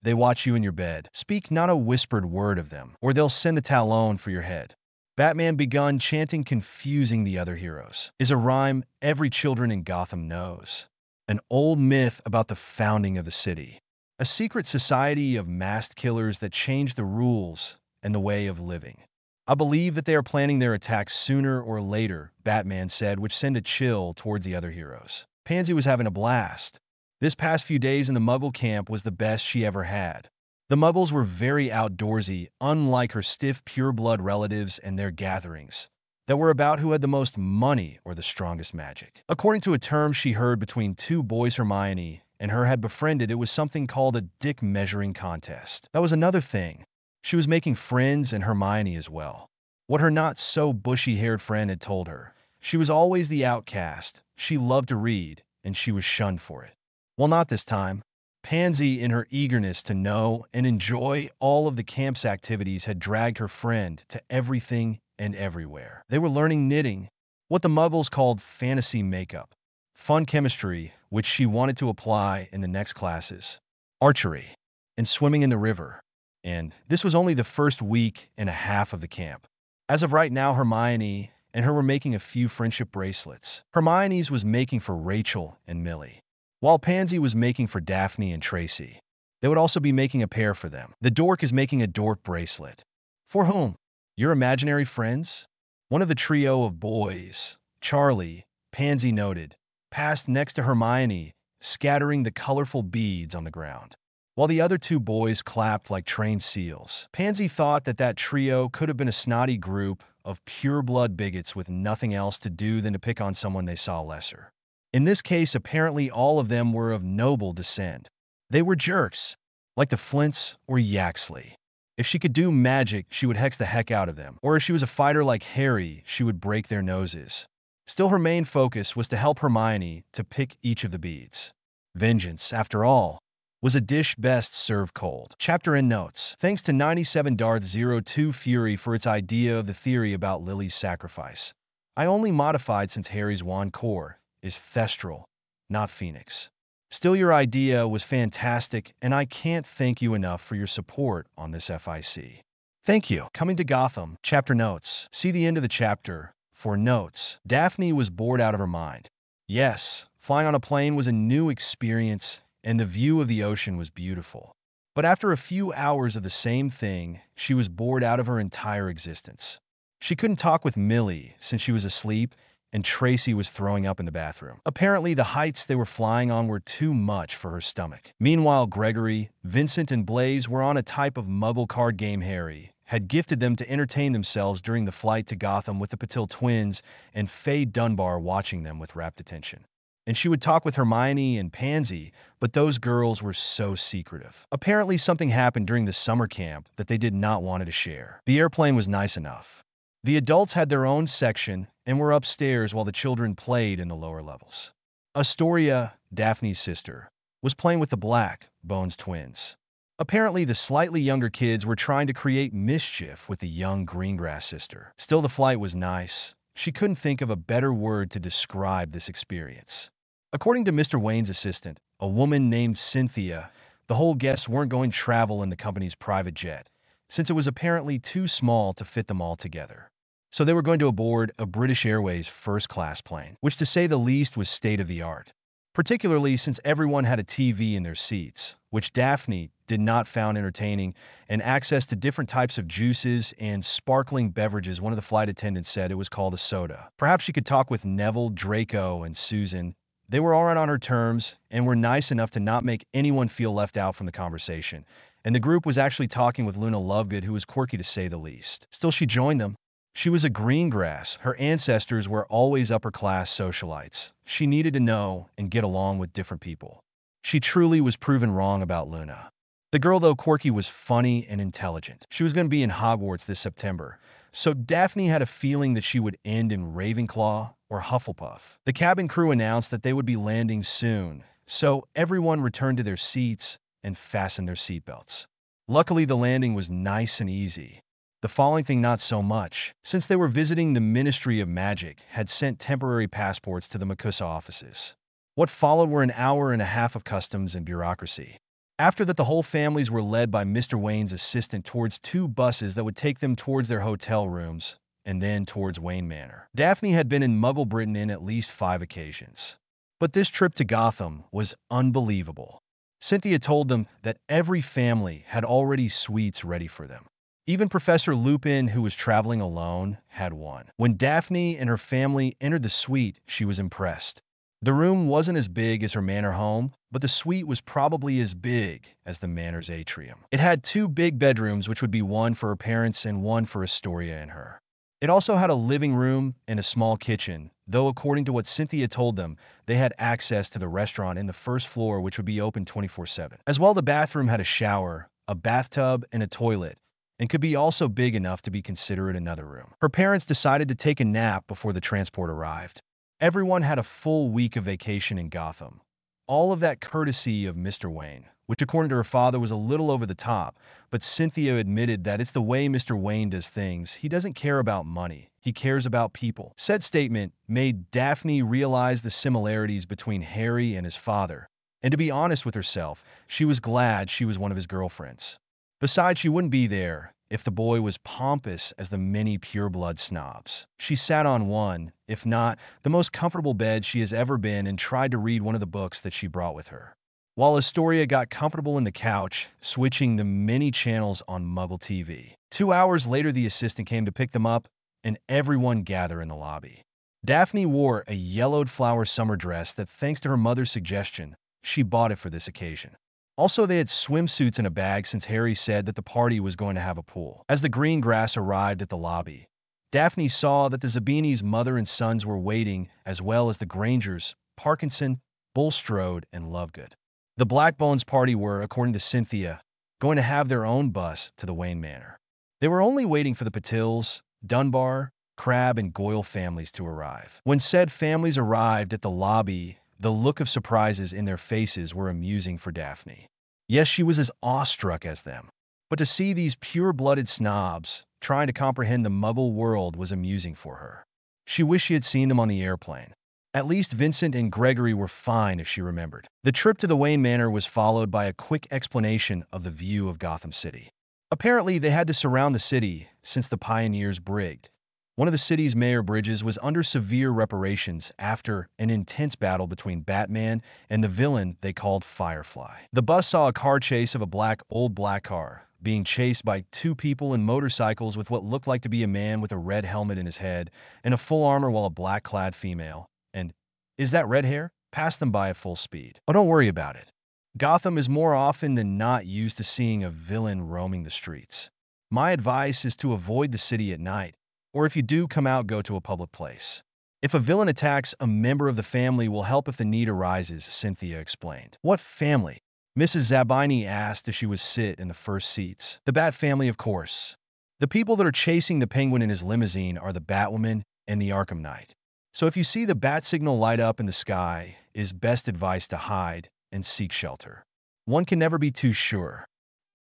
They watch you in your bed. Speak not a whispered word of them, or they'll send a talon for your head. Batman begun chanting, confusing the other heroes. Is a rhyme every children in Gotham knows. An old myth about the founding of the city. A secret society of masked killers that changed the rules and the way of living. I believe that they are planning their attacks sooner or later, Batman said, which sent a chill towards the other heroes. Pansy was having a blast. This past few days in the Muggle camp was the best she ever had. The Muggles were very outdoorsy, unlike her stiff pure-blood relatives and their gatherings, that were about who had the most money or the strongest magic. According to a term she heard between 2 boys Hermione and her had befriended, it was something called a dick measuring contest. That was another thing. She was making friends, and Hermione as well. What her not-so-bushy-haired friend had told her. She was always the outcast. She loved to read, and she was shunned for it. Well, not this time. Pansy, in her eagerness to know and enjoy all of the camp's activities, had dragged her friend to everything and everywhere. They were learning knitting, what the Muggles called fantasy makeup, fun chemistry, which she wanted to apply in the next classes, archery, and swimming in the river. And this was only the first week and a half of the camp. As of right now, Hermione and her were making a few friendship bracelets. Hermione's was making for Rachel and Millie, while Pansy was making for Daphne and Tracy. They would also be making a pair for them. The dork is making a dork bracelet. For whom? Your imaginary friends? One of the trio of boys, Charlie, Pansy noted, passed next to Hermione, scattering the colorful beads on the ground, while the other 2 boys clapped like trained seals. Pansy thought that that trio could have been a snotty group of pure-blood bigots with nothing else to do than to pick on someone they saw lesser. In this case, apparently all of them were of noble descent. They were jerks, like the Flints or Yaxley. If she could do magic, she would hex the heck out of them. Or if she was a fighter like Harry, she would break their noses. Still, her main focus was to help Hermione to pick each of the beads. Vengeance, after all, was a dish best served cold. Chapter and notes. Thanks to 97 Darth 02 Fury for its idea of the theory about Lily's sacrifice. I only modified since Harry's wand core is Thestral, not Phoenix. Still, your idea was fantastic, and I can't thank you enough for your support on this FIC. Thank you. Coming to Gotham. Chapter notes. See the end of the chapter for notes. Daphne was bored out of her mind. Yes, flying on a plane was a new experience, and the view of the ocean was beautiful. But after a few hours of the same thing, she was bored out of her entire existence. She couldn't talk with Millie since she was asleep, and Tracy was throwing up in the bathroom. Apparently, the heights they were flying on were too much for her stomach. Meanwhile, Gregory, Vincent, and Blaze were on a type of muggle card game Harry had gifted them to entertain themselves during the flight to Gotham, with the Patil twins and Faye Dunbar watching them with rapt attention. And she would talk with Hermione and Pansy, but those girls were so secretive. Apparently, something happened during the summer camp that they did not want to share. The airplane was nice enough. The adults had their own section and were upstairs while the children played in the lower levels. Astoria, Daphne's sister, was playing with the Black Bones twins. Apparently, the slightly younger kids were trying to create mischief with the young Greengrass sister. Still, the flight was nice. She couldn't think of a better word to describe this experience. According to Mr. Wayne's assistant, a woman named Cynthia, the whole guests weren't going to travel in the company's private jet, since it was apparently too small to fit them all together. So they were going to aboard a British Airways first-class plane, which to say the least was state-of-the-art, particularly since everyone had a TV in their seats, which Daphne did not find entertaining, and access to different types of juices and sparkling beverages. One of the flight attendants said it was called a soda. Perhaps she could talk with Neville, Draco, and Susan. They were all right on her terms and were nice enough to not make anyone feel left out from the conversation. And the group was actually talking with Luna Lovegood, who was quirky to say the least. Still, she joined them. She was a Greengrass. Her ancestors were always upper-class socialites. She needed to know and get along with different people. She truly was proven wrong about Luna. The girl, though quirky, was funny and intelligent. She was going to be in Hogwarts this September, so Daphne had a feeling that she would end in Ravenclaw or Hufflepuff. The cabin crew announced that they would be landing soon, so everyone returned to their seats and fastened their seatbelts. Luckily, the landing was nice and easy. The following thing, not so much, since they were visiting the Ministry of Magic, had sent temporary passports to the Makusa offices. What followed were an hour and a half of customs and bureaucracy. After that, the whole families were led by Mr. Wayne's assistant towards 2 buses that would take them towards their hotel rooms, and then towards Wayne Manor. Daphne had been in Muggle Britain in at least 5 occasions. But this trip to Gotham was unbelievable. Cynthia told them that every family had already suites ready for them. Even Professor Lupin, who was traveling alone, had one. When Daphne and her family entered the suite, she was impressed. The room wasn't as big as her manor home, but the suite was probably as big as the manor's atrium. It had 2 big bedrooms, which would be one for her parents and one for Astoria and her. It also had a living room and a small kitchen, though according to what Cynthia told them, they had access to the restaurant in the first floor, which would be open 24/7. As well, the bathroom had a shower, a bathtub, and a toilet, and could be also big enough to be considered another room. Her parents decided to take a nap before the transport arrived. Everyone had a full week of vacation in Gotham. All of that courtesy of Mr. Wayne, which according to her father was a little over the top, but Cynthia admitted that it's the way Mr. Wayne does things. He doesn't care about money. He cares about people. Said statement made Daphne realize the similarities between Harry and his father, and to be honest with herself, she was glad she was one of his girlfriends. Besides, she wouldn't be there if the boy was pompous as the many pureblood snobs. She sat on one, if not the most comfortable bed she has ever been, and tried to read one of the books that she brought with her, while Astoria got comfortable in the couch, switching the many channels on Muggle TV. 2 hours later, the assistant came to pick them up, and everyone gathered in the lobby. Daphne wore a yellowed flower summer dress that, thanks to her mother's suggestion, she bought it for this occasion. Also, they had swimsuits in a bag since Harry said that the party was going to have a pool. As the Greengrass arrived at the lobby, Daphne saw that the Zabini's mother and sons were waiting, as well as the Grangers, Parkinson, Bulstrode, and Lovegood. The Blackbones party were, according to Cynthia, going to have their own bus to the Wayne Manor. They were only waiting for the Patils, Dunbar, Crabbe, and Goyle families to arrive. When said families arrived at the lobby, the look of surprises in their faces were amusing for Daphne. Yes, she was as awestruck as them, but to see these pure-blooded snobs trying to comprehend the Muggle world was amusing for her. She wished she had seen them on the airplane. At least Vincent and Gregory were fine if she remembered. The trip to the Wayne Manor was followed by a quick explanation of the view of Gotham City. Apparently, they had to surround the city since the pioneers brigged, One of the city's mayor bridges was under severe reparations after an intense battle between Batman and the villain they called Firefly. The bus saw a car chase of a old black car, being chased by two people in motorcycles with what looked like to be a man with a red helmet in his head and a full armor, while a black-clad female, and, is that red hair? Passed them by at full speed. Oh, don't worry about it. Gotham is more often than not used to seeing a villain roaming the streets. My advice is to avoid the city at night, or if you do come out, go to a public place. If a villain attacks, a member of the family will help if the need arises, Cynthia explained. What family? Mrs. Zabini asked as she would sit in the first seats. The Bat family, of course. The people that are chasing the Penguin in his limousine are the Batwoman and the Arkham Knight. So if you see the bat signal light up in the sky, is best advice to hide and seek shelter. One can never be too sure.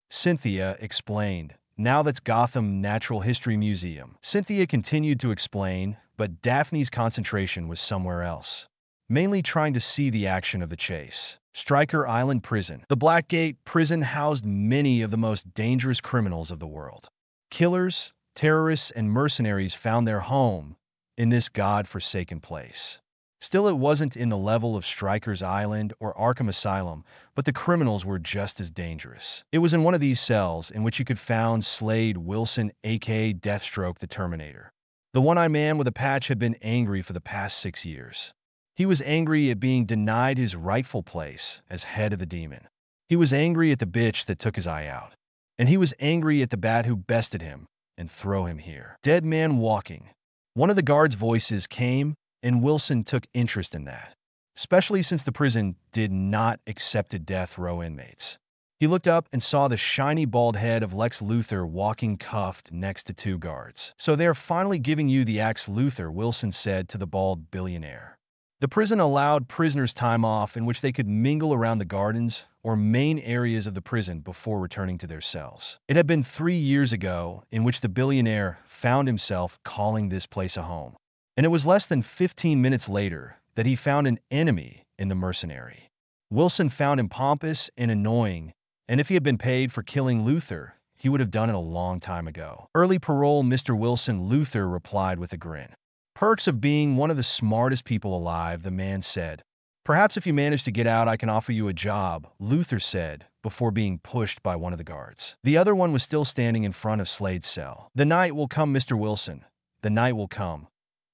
Cynthia explained. Now that's Gotham Natural History Museum. Cynthia continued to explain, but Daphne's concentration was somewhere else, mainly trying to see the action of the chase. Stryker Island Prison. The Blackgate prison housed many of the most dangerous criminals of the world. Killers, terrorists, and mercenaries found their home in this god-forsaken place. Still, it wasn't in the level of Stryker's Island or Arkham Asylum, but the criminals were just as dangerous. It was in one of these cells in which you could find Slade Wilson, aka Deathstroke the Terminator. The one-eyed man with a patch had been angry for the past 6 years. He was angry at being denied his rightful place as head of the demon. He was angry at the bitch that took his eye out. And he was angry at the bat who bested him and throw him here. Dead man walking. One of the guards' voices came, and Wilson took interest in that, especially since the prison did not accept death row inmates. He looked up and saw the shiny bald head of Lex Luthor walking cuffed next to two guards. So they're finally giving you the axe, Luthor, Wilson said to the bald billionaire. The prison allowed prisoners time off in which they could mingle around the gardens or main areas of the prison before returning to their cells. It had been 3 years ago in which the billionaire found himself calling this place a home. And it was less than 15 minutes later that he found an enemy in the mercenary. Wilson found him pompous and annoying, and if he had been paid for killing Luthor, he would have done it a long time ago. Early parole, Mr. Wilson, Luthor replied with a grin. Perks of being one of the smartest people alive, the man said. Perhaps if you manage to get out, I can offer you a job, Luthor said, before being pushed by one of the guards. The other one was still standing in front of Slade's cell. The night will come, Mr. Wilson. The night will come,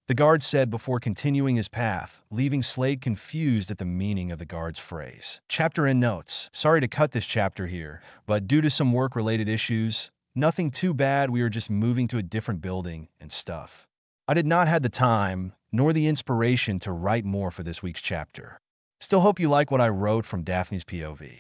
the guard said before continuing his path, leaving Slade confused at the meaning of the guard's phrase. Chapter and notes. Sorry to cut this chapter here, but due to some work-related issues, nothing too bad, we are just moving to a different building and stuff. I did not have the time, nor the inspiration to write more for this week's chapter. Still hope you like what I wrote from Daphne's POV.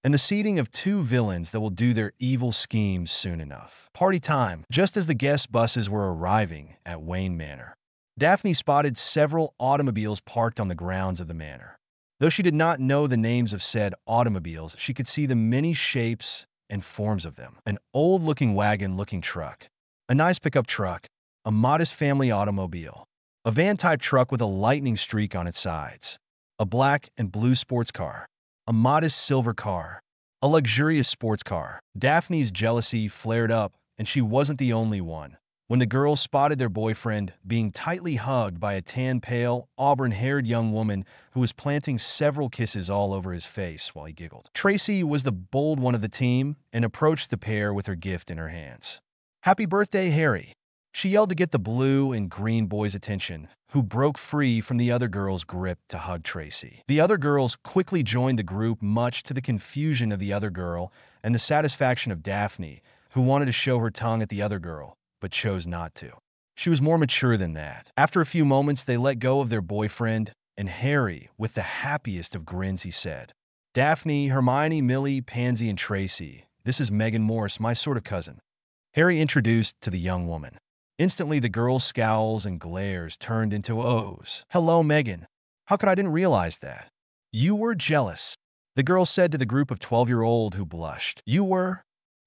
And the seeding of two villains that will do their evil schemes soon enough. Party time. Just as the guest buses were arriving at Wayne Manor, Daphne spotted several automobiles parked on the grounds of the manor. Though she did not know the names of said automobiles, she could see the many shapes and forms of them. An old-looking wagon-looking truck, a nice pickup truck, a modest family automobile, a van-type truck with a lightning streak on its sides, a black and blue sports car, a modest silver car, a luxurious sports car. Daphne's jealousy flared up, and she wasn't the only one. When the girls spotted their boyfriend being tightly hugged by a tan, pale, auburn-haired young woman who was planting several kisses all over his face while he giggled. Tracy was the bold one of the team and approached the pair with her gift in her hands. "Happy birthday, Harry!" She yelled to get the blue and green boy's attention, who broke free from the other girl's grip to hug Tracy. The other girls quickly joined the group, much to the confusion of the other girl and the satisfaction of Daphne, who wanted to show her tongue at the other girl, but chose not to. She was more mature than that. After a few moments, they let go of their boyfriend, and Harry, with the happiest of grins, he said, "Daphne, Hermione, Millie, Pansy, and Tracy, this is Megan Morse, my sort of cousin." Harry introduced to the young woman. Instantly, the girls' scowls and glares turned into O's. "Hello, Megan. How could I didn't realize that? You were jealous," the girl said to the group of 12-year-old who blushed. "You were?"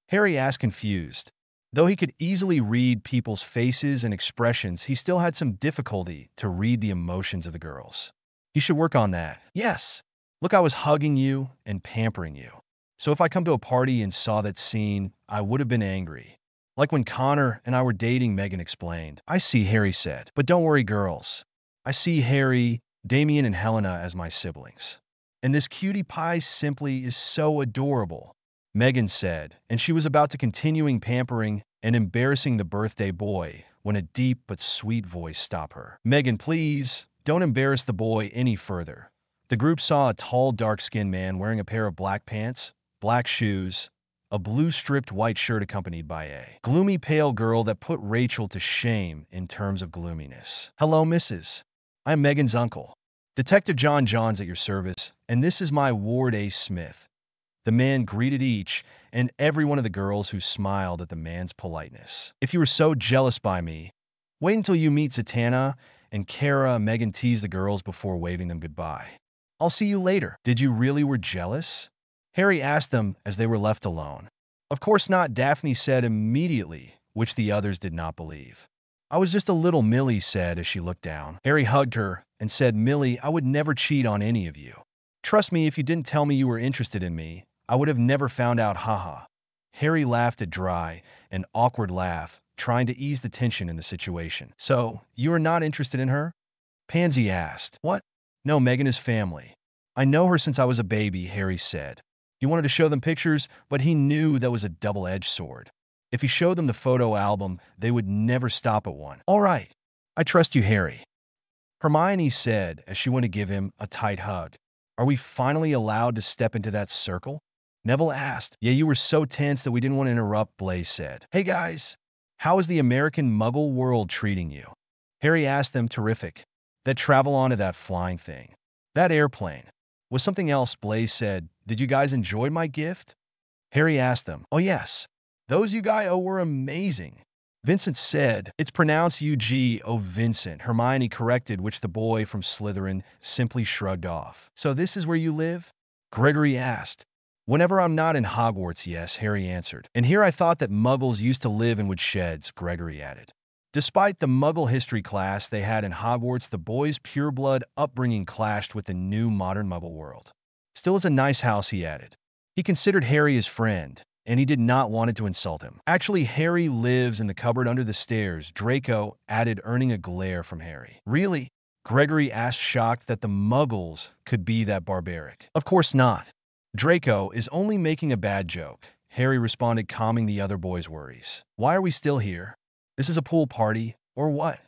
Harry asked, confused. Though he could easily read people's faces and expressions, he still had some difficulty to read the emotions of the girls. "You should work on that." "Yes. Look, I was hugging you and pampering you. So if I come to a party and saw that scene, I would have been angry. Like when Connor and I were dating, Megan explained. I see, Harry said. But don't worry, girls. I see Harry, Damien, and Helena as my siblings. And this cutie pie simply is so adorable, Megan said, and she was about to continuing pampering and embarrassing the birthday boy when a deep but sweet voice stopped her. Megan, please, don't embarrass the boy any further. The group saw a tall, dark-skinned man wearing a pair of black pants, black shoes, a blue-striped white shirt accompanied by a gloomy pale girl that put Rachel to shame in terms of gloominess. Hello, Mrs. I'm Megan's uncle. Detective John Johns at your service, and this is my ward A. Smith. The man greeted each and every one of the girls who smiled at the man's politeness. If you were so jealous by me, wait until you meet Zatanna and Kara. Megan teased the girls before waving them goodbye. I'll see you later. Did you really were jealous? Harry asked them as they were left alone. Of course not, Daphne said immediately, which the others did not believe. I was just a little, Millie said as she looked down. Harry hugged her and said, Millie, I would never cheat on any of you. Trust me, if you didn't tell me you were interested in me, I would have never found out, haha. Harry laughed a dry and awkward laugh, trying to ease the tension in the situation. So, you are not interested in her? Pansy asked. What? No, Megan is family. I know her since I was a baby, Harry said. He wanted to show them pictures, but he knew that was a double-edged sword. If he showed them the photo album, they would never stop at one. All right, I trust you, Harry. Hermione said as she went to give him a tight hug. Are we finally allowed to step into that circle? Neville asked. Yeah, you were so tense that we didn't want to interrupt, Blaise said. Hey guys, how is the American Muggle world treating you? Harry asked them. Terrific. That travel onto that flying thing. That airplane. Was something else, Blaise said. Did you guys enjoy my gift? Harry asked them. Oh yes. Those you guys were amazing. Vincent said. It's pronounced U-G-O Vincent, Hermione corrected, which the boy from Slytherin simply shrugged off. So this is where you live? Gregory asked. Whenever I'm not in Hogwarts, yes, Harry answered. And here I thought that Muggles used to live in woodsheds, Gregory added. Despite the Muggle history class they had in Hogwarts, the boys' pureblood upbringing clashed with the new modern Muggle world. Still, it's a nice house, he added. He considered Harry his friend, and he did not want to insult him. Actually, Harry lives in the cupboard under the stairs, Draco added, earning a glare from Harry. Really? Gregory asked, shocked that the Muggles could be that barbaric. Of course not. Draco is only making a bad joke, Harry responded, calming the other boys' worries. Why are we still here? This is a pool party, or what?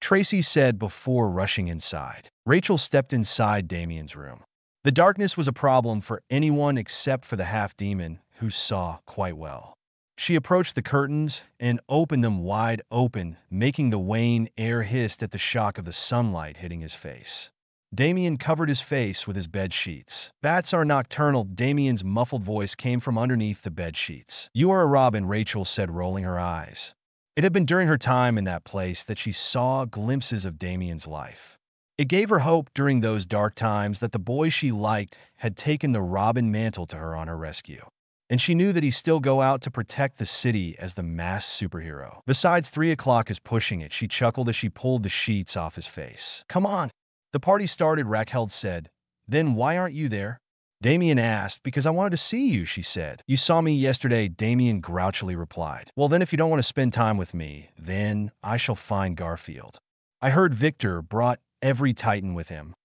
Tracy said before rushing inside. Rachel stepped inside Damien's room. The darkness was a problem for anyone except for the half-demon, who saw quite well. She approached the curtains and opened them wide open, making the wan air hiss at the shock of the sunlight hitting his face. Damien covered his face with his bed sheets. Bats are nocturnal, Damien's muffled voice came from underneath the bed sheets. You are a robin, Rachel said, rolling her eyes. It had been during her time in that place that she saw glimpses of Damien's life. It gave her hope during those dark times that the boy she liked had taken the Robin mantle to her on her rescue. And she knew that he'd still go out to protect the city as the masked superhero. Besides, 3 o'clock is pushing it, she chuckled as she pulled the sheets off his face. Come on. The party started, Raquel said. Then why aren't you there? Damien asked. Because I wanted to see you, she said. You saw me yesterday, Damien grouchily replied. Well, then if you don't want to spend time with me, then I shall find Garfield. I heard Victor brought every Titan with him.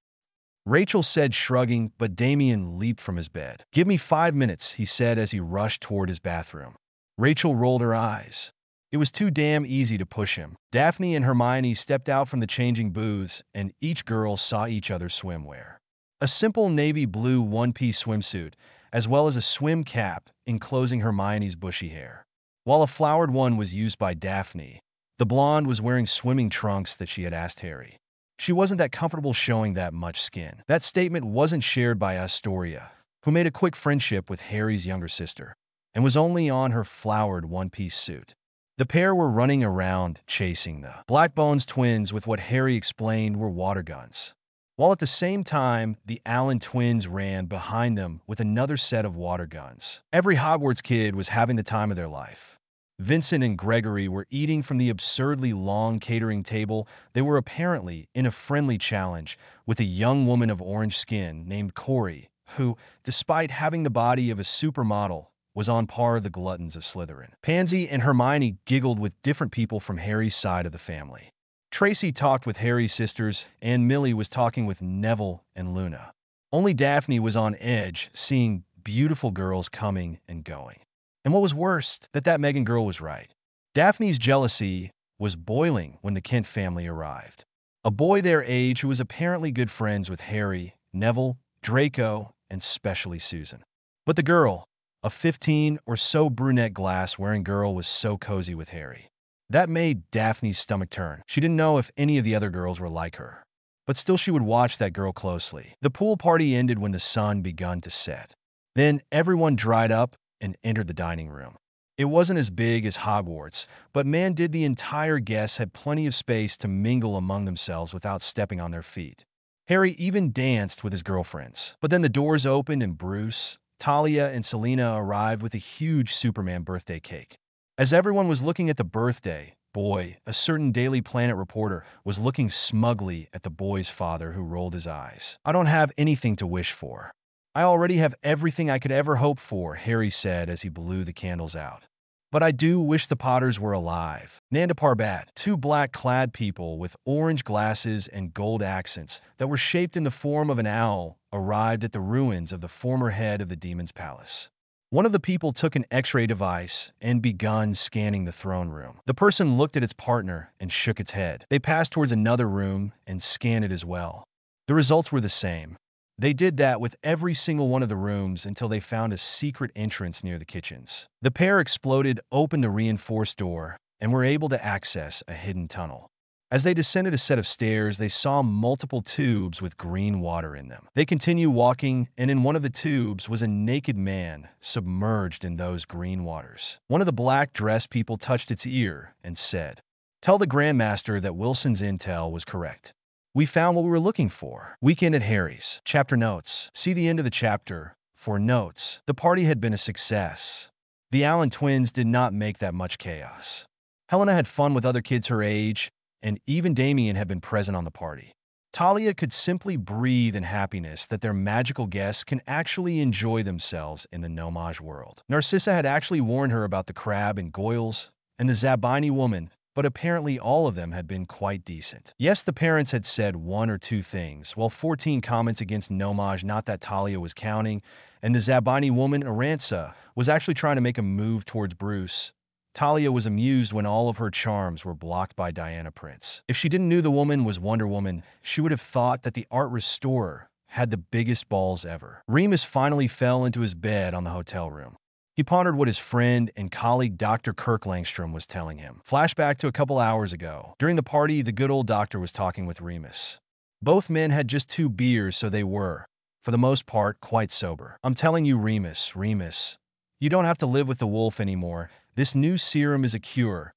Rachel said, shrugging, but Damien leaped from his bed. Give me 5 minutes, he said as he rushed toward his bathroom. Rachel rolled her eyes. It was too damn easy to push him. Daphne and Hermione stepped out from the changing booths, and each girl saw each other's swimwear. A simple navy blue one-piece swimsuit, as well as a swim cap enclosing Hermione's bushy hair. While a flowered one was used by Daphne, the blonde was wearing swimming trunks that she had asked Harry. She wasn't that comfortable showing that much skin. That statement wasn't shared by Astoria, who made a quick friendship with Harry's younger sister, and was only on her flowered one-piece suit. The pair were running around chasing the Blackbones twins with what Harry explained were water guns, while at the same time the Allen twins ran behind them with another set of water guns. Every Hogwarts kid was having the time of their life. Vincent and Gregory were eating from the absurdly long catering table. They were apparently in a friendly challenge with a young woman of orange skin named Corey, who, despite having the body of a supermodel, was on par with the gluttons of Slytherin. Pansy and Hermione giggled with different people from Harry's side of the family. Tracy talked with Harry's sisters, and Millie was talking with Neville and Luna. Only Daphne was on edge, seeing beautiful girls coming and going. And what was worst, that Meghan girl was right. Daphne's jealousy was boiling when the Kent family arrived. A boy their age who was apparently good friends with Harry, Neville, Draco, and especially Susan. But the girl, a 15 or so brunette glass-wearing girl, was so cozy with Harry. That made Daphne's stomach turn. She didn't know if any of the other girls were like her. But still she would watch that girl closely. The pool party ended when the sun begun to set. Then everyone dried up and entered the dining room. It wasn't as big as Hogwarts, but man did the entire guests had plenty of space to mingle among themselves without stepping on their feet. Harry even danced with his girlfriends. But then the doors opened and Bruce, Talia, and Selena arrived with a huge Superman birthday cake. As everyone was looking at the birthday boy, a certain Daily Planet reporter was looking smugly at the boy's father, who rolled his eyes. "I don't have anything to wish for. I already have everything I could ever hope for," Harry said as he blew the candles out. "But I do wish the Potters were alive." Nanda Parbat, two black-clad people with orange glasses and gold accents that were shaped in the form of an owl, arrived at the ruins of the former head of the Demon's Palace. One of the people took an X-ray device and begun scanning the throne room. The person looked at its partner and shook its head. They passed towards another room and scanned it as well. The results were the same. They did that with every single one of the rooms until they found a secret entrance near the kitchens. The pair exploded open the reinforced door and were able to access a hidden tunnel. As they descended a set of stairs, they saw multiple tubes with green water in them. They continued walking, and in one of the tubes was a naked man submerged in those green waters. One of the black-dressed people touched its ear and said, "Tell the Grandmaster that Wilson's intel was correct. We found what we were looking for." Weekend at Harry's. Chapter notes. See the end of the chapter for notes. The party had been a success. The Allen twins did not make that much chaos. Helena had fun with other kids her age, and even Damien had been present on the party. Talia could simply breathe in happiness that their magical guests can actually enjoy themselves in the Gnomage world. Narcissa had actually warned her about the crab and Goyles and the Zabini woman, but apparently all of them had been quite decent. Yes, the parents had said one or two things, while 14 comments against Gnomage, not that Talia was counting, and the Zabini woman, Arantxa, was actually trying to make a move towards Bruce. Talia was amused when all of her charms were blocked by Diana Prince. If she didn't know the woman was Wonder Woman, she would have thought that the art restorer had the biggest balls ever. Remus finally fell into his bed on the hotel room. He pondered what his friend and colleague Dr. Kirk Langstrom was telling him. Flashback to a couple hours ago. During the party, the good old doctor was talking with Remus. Both men had just 2 beers, so they were, for the most part, quite sober. "I'm telling you, Remus, you don't have to live with the wolf anymore. This new serum is a cure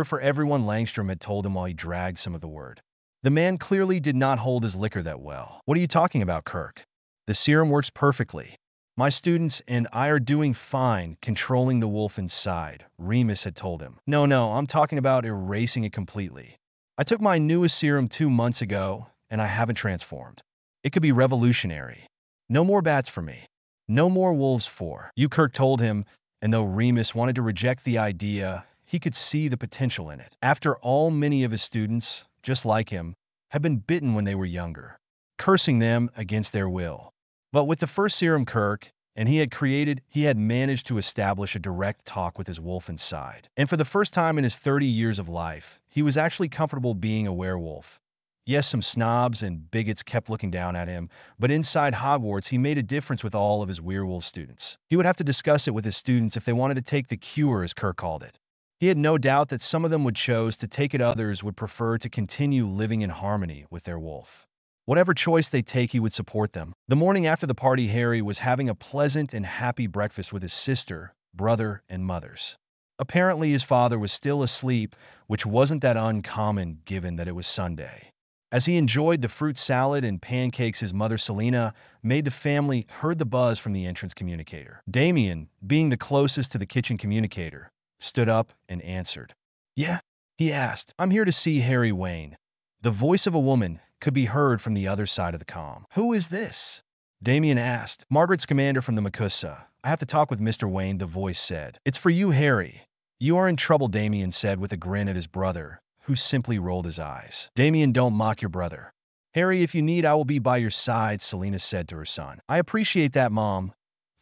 for everyone," Langstrom had told him while he dragged some of the word. The man clearly did not hold his liquor that well. "What are you talking about, Kirk? The serum works perfectly. My students and I are doing fine controlling the wolf inside," Remus had told him. No, I'm talking about erasing it completely. I took my newest serum 2 months ago, and I haven't transformed. It could be revolutionary. No more bats for me. No more wolves for you," Kirk told him, and though Remus wanted to reject the idea, he could see the potential in it. After all, many of his students, just like him, had been bitten when they were younger, cursing them against their will. But with the first serum Kirk and he had managed to establish a direct talk with his wolf inside. And for the first time in his 30 years of life, he was actually comfortable being a werewolf. Yes, some snobs and bigots kept looking down at him, but inside Hogwarts, he made a difference with all of his werewolf students. He would have to discuss it with his students if they wanted to take the cure, as Kirk called it. He had no doubt that some of them would choose to take it, others would prefer to continue living in harmony with their wolf. Whatever choice they take, he would support them. The morning after the party, Harry was having a pleasant and happy breakfast with his sister, brother, and mothers. Apparently, his father was still asleep, which wasn't that uncommon given that it was Sunday. As he enjoyed the fruit salad and pancakes, his mother, Selena, made, the family heard the buzz from the entrance communicator. Damien, being the closest to the kitchen communicator, stood up and answered. "Yeah?" he asked. "I'm here to see Harry Wayne." The voice of a woman could be heard from the other side of the comm. "Who is this?" Damien asked. "Margaret Scamander from the Makusa. I have to talk with Mr. Wayne, the voice said. It's for you, Harry. You are in trouble, Damien said with a grin at his brother, who simply rolled his eyes. Damien, don't mock your brother. Harry, if you need, I will be by your side, Selena said to her son. I appreciate that, Mom.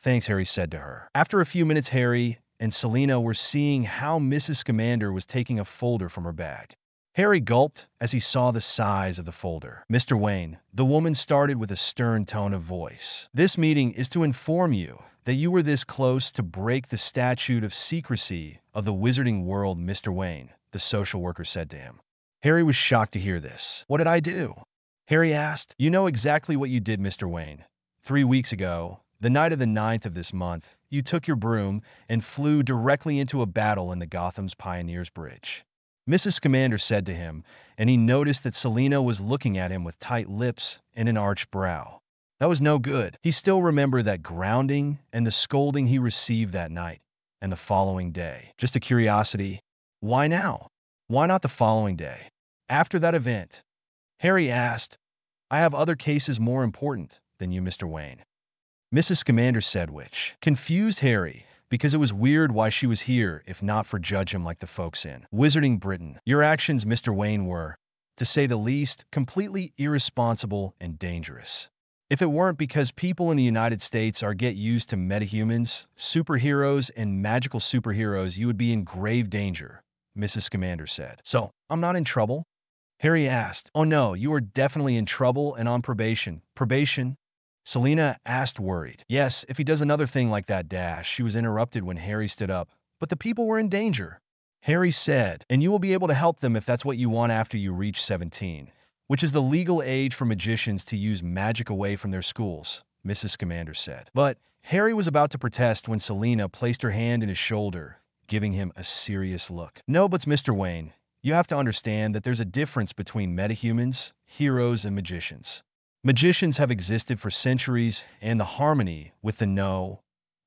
Thanks, Harry said to her. After a few minutes, Harry and Selena were seeing how Mrs. Scamander was taking a folder from her bag. Harry gulped as he saw the size of the folder. Mr. Wayne, the woman started with a stern tone of voice. This meeting is to inform you that you were this close to break the statute of secrecy of the wizarding world, Mr. Wayne, the social worker said to him. Harry was shocked to hear this. What did I do? Harry asked. You know exactly what you did, Mr. Wayne. 3 weeks ago, the night of the 9th of this month, you took your broom and flew directly into a battle in the Gotham's Pioneers Bridge. Mrs. Scamander said to him, and he noticed that Selena was looking at him with tight lips and an arched brow. That was no good. He still remembered that grounding and the scolding he received that night and the following day. Just a curiosity, why now? Why not the following day? After that event, Harry asked, I have other cases more important than you, Mr. Wayne. Mrs. Scamander said, which confused Harry, because it was weird why she was here if not for judge him like the folks in Wizarding Britain. Your actions, Mr. Wayne, were, to say the least, completely irresponsible and dangerous. If it weren't because people in the United States are get used to metahumans, superheroes, and magical superheroes, you would be in grave danger, Mrs. Scamander said. So, I'm not in trouble? Harry asked. Oh no, you are definitely in trouble and on probation. Probation? Selena asked, worried. Yes, if he does another thing like that, dash. She was interrupted when Harry stood up. But the people were in danger. Harry said, and you will be able to help them if that's what you want after you reach 17, which is the legal age for magicians to use magic away from their schools, Mrs. Scamander said. But Harry was about to protest when Selena placed her hand in his shoulder, giving him a serious look. No, but Mr. Wayne, you have to understand that there's a difference between metahumans, heroes, and magicians. Magicians have existed for centuries, and the harmony with the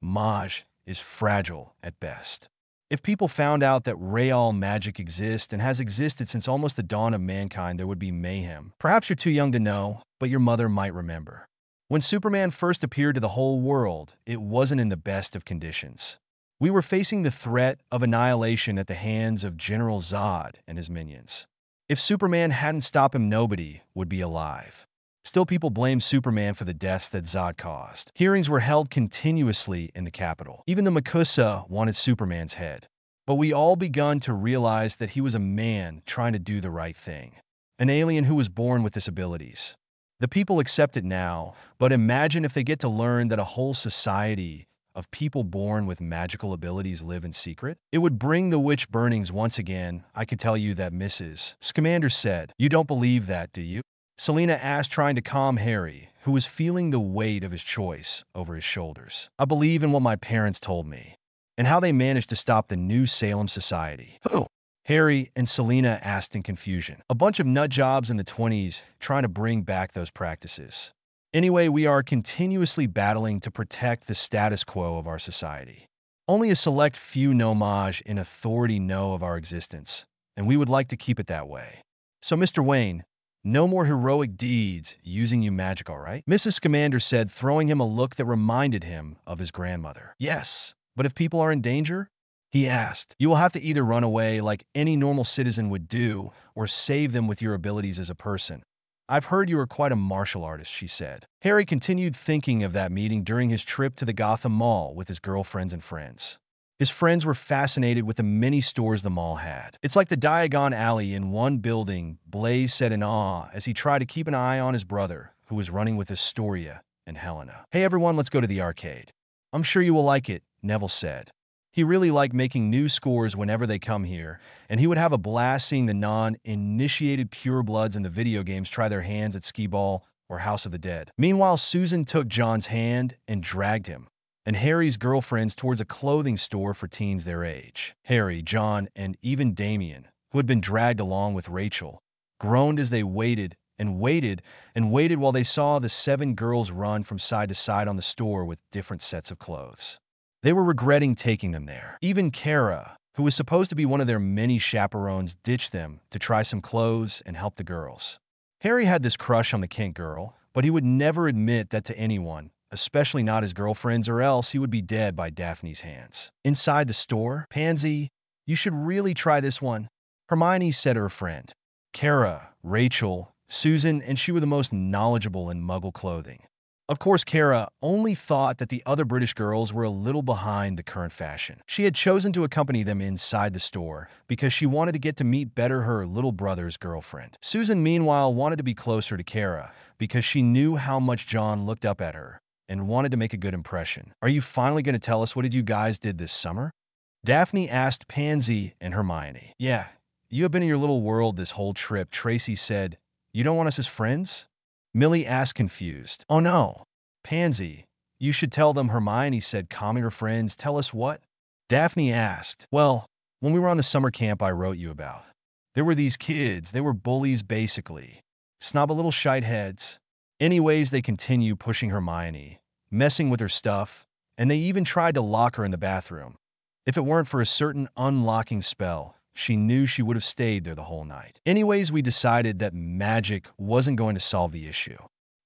mage is fragile at best. If people found out that real magic exists and has existed since almost the dawn of mankind, there would be mayhem. Perhaps you're too young to know, but your mother might remember. When Superman first appeared to the whole world, it wasn't in the best of conditions. We were facing the threat of annihilation at the hands of General Zod and his minions. If Superman hadn't stopped him, nobody would be alive. Still, people blamed Superman for the deaths that Zod caused. Hearings were held continuously in the capital. Even the Makusa wanted Superman's head. But we all begun to realize that he was a man trying to do the right thing. An alien who was born with disabilities. The people accept it now, but imagine if they get to learn that a whole society of people born with magical abilities live in secret? It would bring the witch burnings once again. I can tell you that, Mrs. Scamander said. You don't believe that, do you? Selena asked, trying to calm Harry, who was feeling the weight of his choice over his shoulders. I believe in what my parents told me, and how they managed to stop the New Salem Society. Who? Harry and Selena asked in confusion. A bunch of nut jobs in the 20s trying to bring back those practices. Anyway, we are continuously battling to protect the status quo of our society. Only a select few nomage in authority know of our existence, and we would like to keep it that way. So, Mr. Wayne, no more heroic deeds using you magic, all right? Mrs. Scamander said, throwing him a look that reminded him of his grandmother. Yes, but if people are in danger? He asked. You will have to either run away like any normal citizen would do, or save them with your abilities as a person. I've heard you are quite a martial artist, she said. Harry continued thinking of that meeting during his trip to the Gotham Mall with his girlfriends and friends. His friends were fascinated with the many stores the mall had. It's like the Diagon Alley in one building, Blaze said in awe as he tried to keep an eye on his brother, who was running with Astoria and Helena. Hey everyone, let's go to the arcade. I'm sure you will like it, Neville said. He really liked making new scores whenever they come here, and he would have a blast seeing the non-initiated purebloods in the video games try their hands at skee-ball or House of the Dead. Meanwhile, Susan took John's hand and dragged him and Harry's girlfriends towards a clothing store for teens their age. Harry, John, and even Damien, who had been dragged along with Rachel, groaned as they waited and waited and waited while they saw the 7 girls run from side to side on the store with different sets of clothes. They were regretting taking them there. Even Kara, who was supposed to be one of their many chaperones, ditched them to try some clothes and help the girls. Harry had this crush on the Kent girl, but he would never admit that to anyone especially not his girlfriend's, or else he would be dead by Daphne's hands. Inside the store, Pansy, you should really try this one, Hermione said to her friend. Kara, Rachel, Susan, and she were the most knowledgeable in Muggle clothing. Of course, Kara only thought that the other British girls were a little behind the current fashion. She had chosen to accompany them inside the store because she wanted to get to meet better her little brother's girlfriend. Susan, meanwhile, wanted to be closer to Kara because she knew how much John looked up at her and wanted to make a good impression. Are you finally going to tell us what you guys did this summer? Daphne asked Pansy and Hermione. Yeah, you have been in your little world this whole trip, Tracy said. You don't want us as friends? Millie asked, confused. Oh no, Pansy, you should tell them, Hermione said, calming her friends. Tell us what? Daphne asked. Well, when we were on the summer camp I wrote you about, there were these kids. They were bullies, basically. Snob little shite heads. Anyways, they continue pushing Hermione, messing with her stuff, and they even tried to lock her in the bathroom. If it weren't for a certain unlocking spell, she knew she would have stayed there the whole night. Anyways, we decided that magic wasn't going to solve the issue,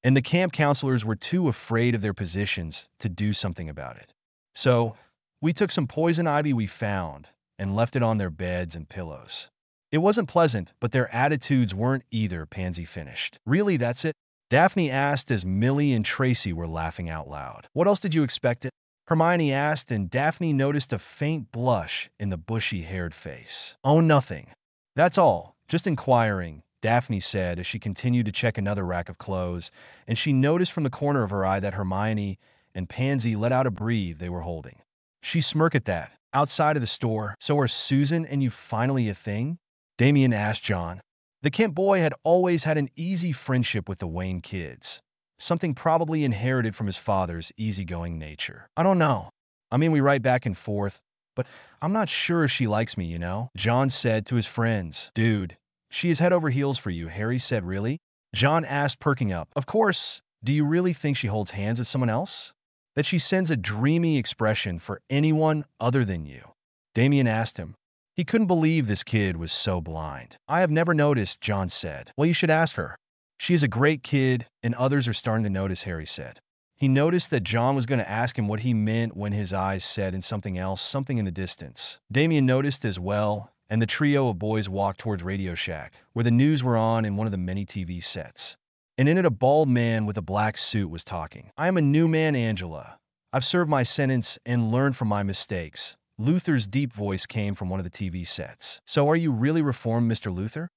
and the camp counselors were too afraid of their positions to do something about it. So, we took some poison ivy we found and left it on their beds and pillows. It wasn't pleasant, but their attitudes weren't either, Pansy finished. Really, that's it? Daphne asked as Millie and Tracy were laughing out loud. What else did you expect it? Hermione asked, and Daphne noticed a faint blush in the bushy-haired face. Oh, nothing. That's all. Just inquiring, Daphne said as she continued to check another rack of clothes, and she noticed from the corner of her eye that Hermione and Pansy let out a breath they were holding. She smirked at that. Outside of the store, so are Susan and you finally a thing? Damien asked John. The Kent boy had always had an easy friendship with the Wayne kids. Something probably inherited from his father's easygoing nature. I don't know. I mean, we write back and forth, but I'm not sure if she likes me, you know? John said to his friends. Dude, she is head over heels for you, Harry said. Really? John asked, perking up. Of course. Do you really think she holds hands with someone else? That she sends a dreamy expression for anyone other than you? Damien asked him. He couldn't believe this kid was so blind. I have never noticed, John said. Well, you should ask her. She is a great kid, and others are starting to notice, Harry said. He noticed that John was going to ask him what he meant when his eyes said in something else, something in the distance. Damien noticed as well, and the trio of boys walked towards Radio Shack, where the news were on in one of the many TV sets. And in it, a bald man with a black suit was talking. I am a new man, Angela. I've served my sentence and learned from my mistakes. Luther's deep voice came from one of the TV sets. So are you really reformed, Mr. Luther?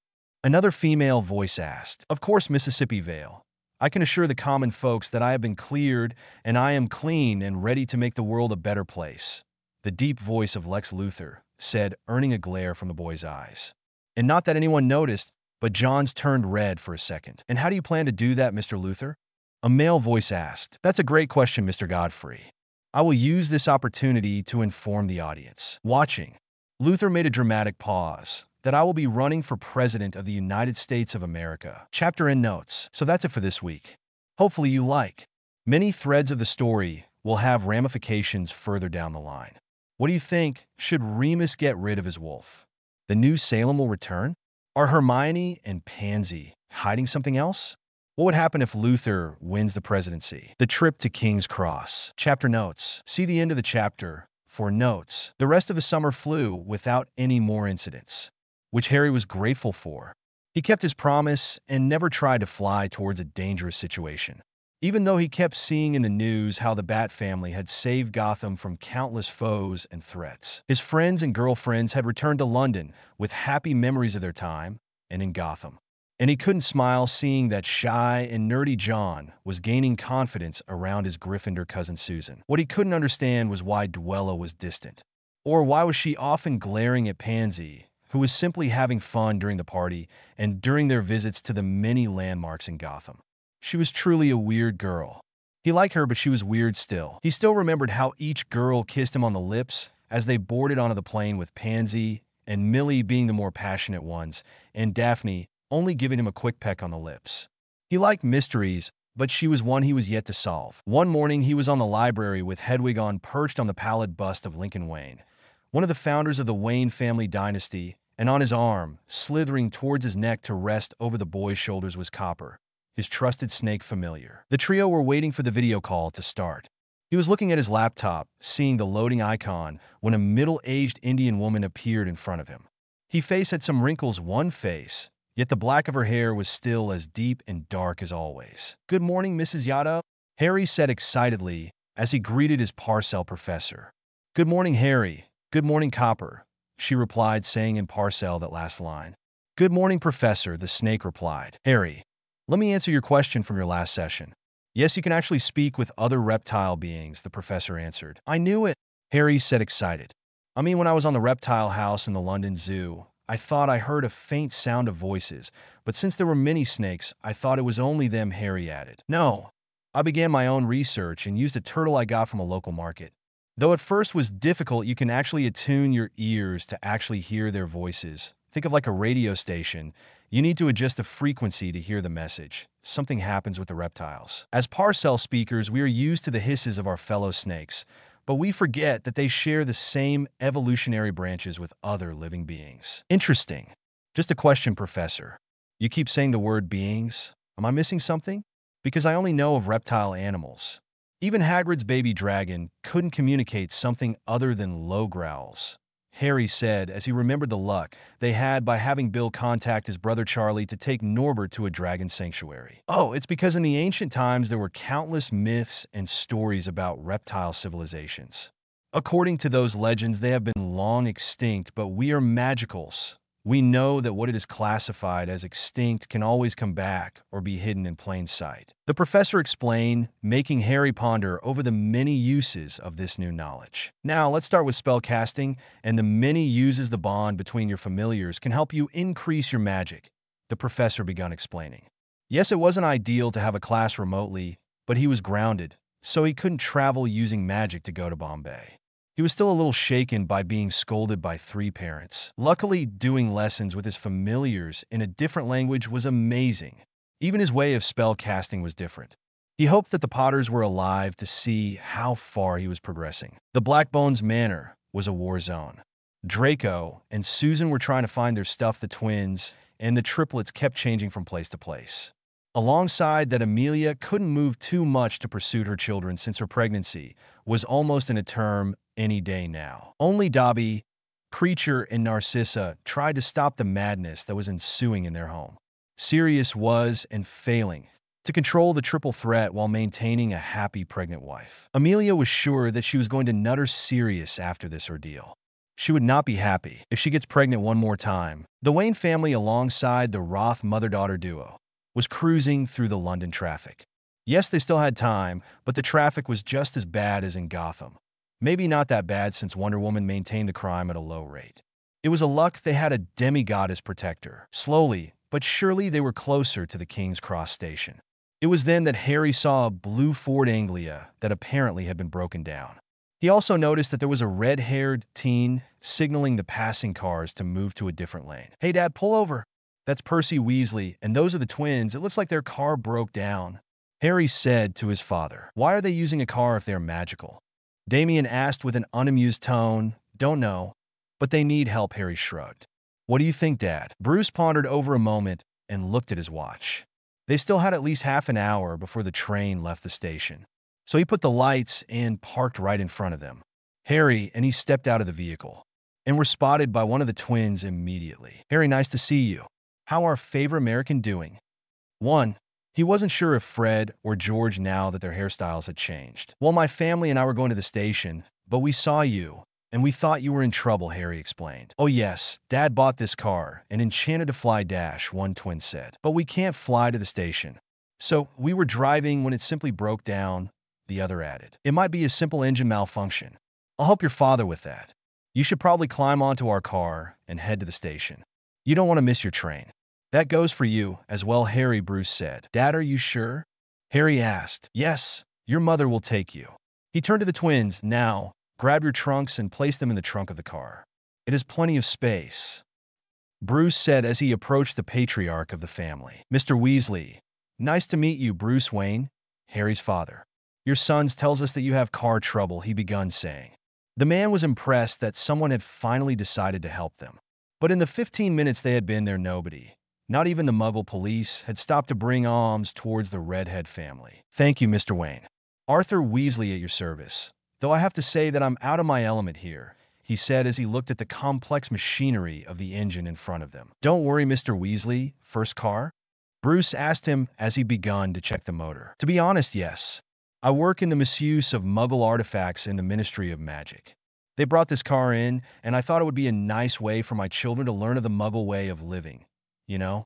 Another female voice asked. Of course, Mississippi Vale. I can assure the common folks that I have been cleared and I am clean and ready to make the world a better place. The deep voice of Lex Luthor said, earning a glare from the boy's eyes. And not that anyone noticed, but John's turned red for a second. And how do you plan to do that, Mr. Luther? A male voice asked. That's a great question, Mr. Godfrey. I will use this opportunity to inform the audience. Watching. Luther made a dramatic pause. That I will be running for President of the United States of America. Chapter and notes. So that's it for this week. Hopefully you like. Many threads of the story will have ramifications further down the line. What do you think? Should Remus get rid of his wolf? The new Salem will return? Are Hermione and Pansy hiding something else? What would happen if Luther wins the presidency? The trip to King's Cross. Chapter notes. See the end of the chapter for notes. The rest of the summer flew without any more incidents, which Harry was grateful for. He kept his promise and never tried to fly towards a dangerous situation. Even though he kept seeing in the news how the Bat family had saved Gotham from countless foes and threats. His friends and girlfriends had returned to London with happy memories of their time and in Gotham. And he couldn't smile seeing that shy and nerdy John was gaining confidence around his Gryffindor cousin Susan. What he couldn't understand was why Duella was distant. Or why was she often glaring at Pansy, who was simply having fun during the party and during their visits to the many landmarks in Gotham. She was truly a weird girl. He liked her, but she was weird still. He still remembered how each girl kissed him on the lips as they boarded onto the plane, with Pansy and Millie being the more passionate ones, and Daphne only giving him a quick peck on the lips. He liked mysteries, but she was one he was yet to solve. One morning, he was on the library with Hedwig perched on the pallid bust of Lincoln Wayne, one of the founders of the Wayne family dynasty, and on his arm, slithering towards his neck to rest over the boy's shoulders, was Copper, his trusted snake familiar. The trio were waiting for the video call to start. He was looking at his laptop, seeing the loading icon, when a middle-aged Indian woman appeared in front of him. Her face had some wrinkles, one face, yet the black of her hair was still as deep and dark as always. "Good morning, Mrs. Yadav," Harry said excitedly as he greeted his parcel professor. "Good morning, Harry. Good morning, Copper," she replied, saying in parcel that last line. "Good morning, Professor," the snake replied. "Harry, let me answer your question from your last session." "Yes, you can actually speak with other reptile beings," the professor answered. "I knew it," Harry said excited. "I mean, when I was on the reptile house in the London Zoo, I thought I heard a faint sound of voices, but since there were many snakes, I thought it was only them," Harry added. "No, I began my own research and used a turtle I got from a local market. Though at first was difficult, you can actually attune your ears to actually hear their voices. Think of like a radio station. You need to adjust the frequency to hear the message. Something happens with the reptiles. As parcel speakers, we are used to the hisses of our fellow snakes, but we forget that they share the same evolutionary branches with other living beings." "Interesting. Just a question, Professor. You keep saying the word beings. Am I missing something? Because I only know of reptile animals. Even Hagrid's baby dragon couldn't communicate something other than low growls," Harry said as he remembered the luck they had by having Bill contact his brother Charlie to take Norbert to a dragon sanctuary. "Oh, it's because in the ancient times there were countless myths and stories about reptile civilizations. According to those legends, they have been long extinct, but we are magicals. We know that what it is classified as extinct can always come back or be hidden in plain sight," the professor explained, making Harry ponder over the many uses of this new knowledge. "Now, let's start with spell casting, and the many uses the bond between your familiars can help you increase your magic," the professor began explaining. Yes, it wasn't ideal to have a class remotely, but he was grounded, so he couldn't travel using magic to go to Bombay. He was still a little shaken by being scolded by 3 parents. Luckily, doing lessons with his familiars in a different language was amazing. Even his way of spell casting was different. He hoped that the Potters were alive to see how far he was progressing. The Blackbones Manor was a war zone. Draco and Susan were trying to find their stuff, the twins, and the triplets kept changing from place to place. Alongside that, Amelia couldn't move too much to pursue her children since her pregnancy was almost in a term any day now. Only Dobby, Creature, and Narcissa tried to stop the madness that was ensuing in their home. Sirius was, and failing, to control the triple threat while maintaining a happy pregnant wife. Amelia was sure that she was going to nutter Sirius after this ordeal. She would not be happy if she gets pregnant one more time. The Wayne family, alongside the Roth mother-daughter duo, was cruising through the London traffic. Yes, they still had time, but the traffic was just as bad as in Gotham. Maybe not that bad since Wonder Woman maintained the crime at a low rate. It was a luck they had a demigod as protector. Slowly, but surely they were closer to the King's Cross station. It was then that Harry saw a blue Ford Anglia that apparently had been broken down. He also noticed that there was a red-haired teen signaling the passing cars to move to a different lane. "Hey, Dad, pull over." "That's Percy Weasley, and those are the twins. It looks like their car broke down," Harry said to his father. "Why are they using a car if they're magical?" Damien asked with an unamused tone. "Don't know, but they need help," Harry shrugged. "What do you think, Dad?" Bruce pondered over a moment and looked at his watch. They still had at least half an hour before the train left the station. So he put the lights and parked right in front of them. Harry and he stepped out of the vehicle and were spotted by one of the twins immediately. "Harry, nice to see you. How are favorite American doing?" He wasn't sure if Fred or George now that their hairstyles had changed. "Well, my family and I were going to the station, but we saw you, and we thought you were in trouble," Harry explained. "Oh yes, Dad bought this car, an Enchanted to Fly Dash," one twin said. "But we can't fly to the station. So we were driving when it simply broke down," the other added. "It might be a simple engine malfunction. I'll help your father with that. You should probably climb onto our car and head to the station. You don't want to miss your train." "That goes for you as well, Harry," Bruce said. "Dad, are you sure?" Harry asked. "Yes, your mother will take you." He turned to the twins. "Now, grab your trunks and place them in the trunk of the car. It has plenty of space," Bruce said as he approached the patriarch of the family. "Mr. Weasley, nice to meet you, Bruce Wayne," Harry's father. "Your son tells us that you have car trouble," he began saying. The man was impressed that someone had finally decided to help them. But in the 15 minutes they had been there, nobody, Not even the Muggle police had stopped to bring alms towards the redhead family. "Thank you, Mr. Wayne. Arthur Weasley at your service. Though I have to say that I'm out of my element here," he said as he looked at the complex machinery of the engine in front of them. "Don't worry, Mr. Weasley. First car?" Bruce asked him as he begun to check the motor. "To be honest, yes. I work in the misuse of Muggle artifacts in the Ministry of Magic. They brought this car in, and I thought it would be a nice way for my children to learn of the Muggle way of living. You know?"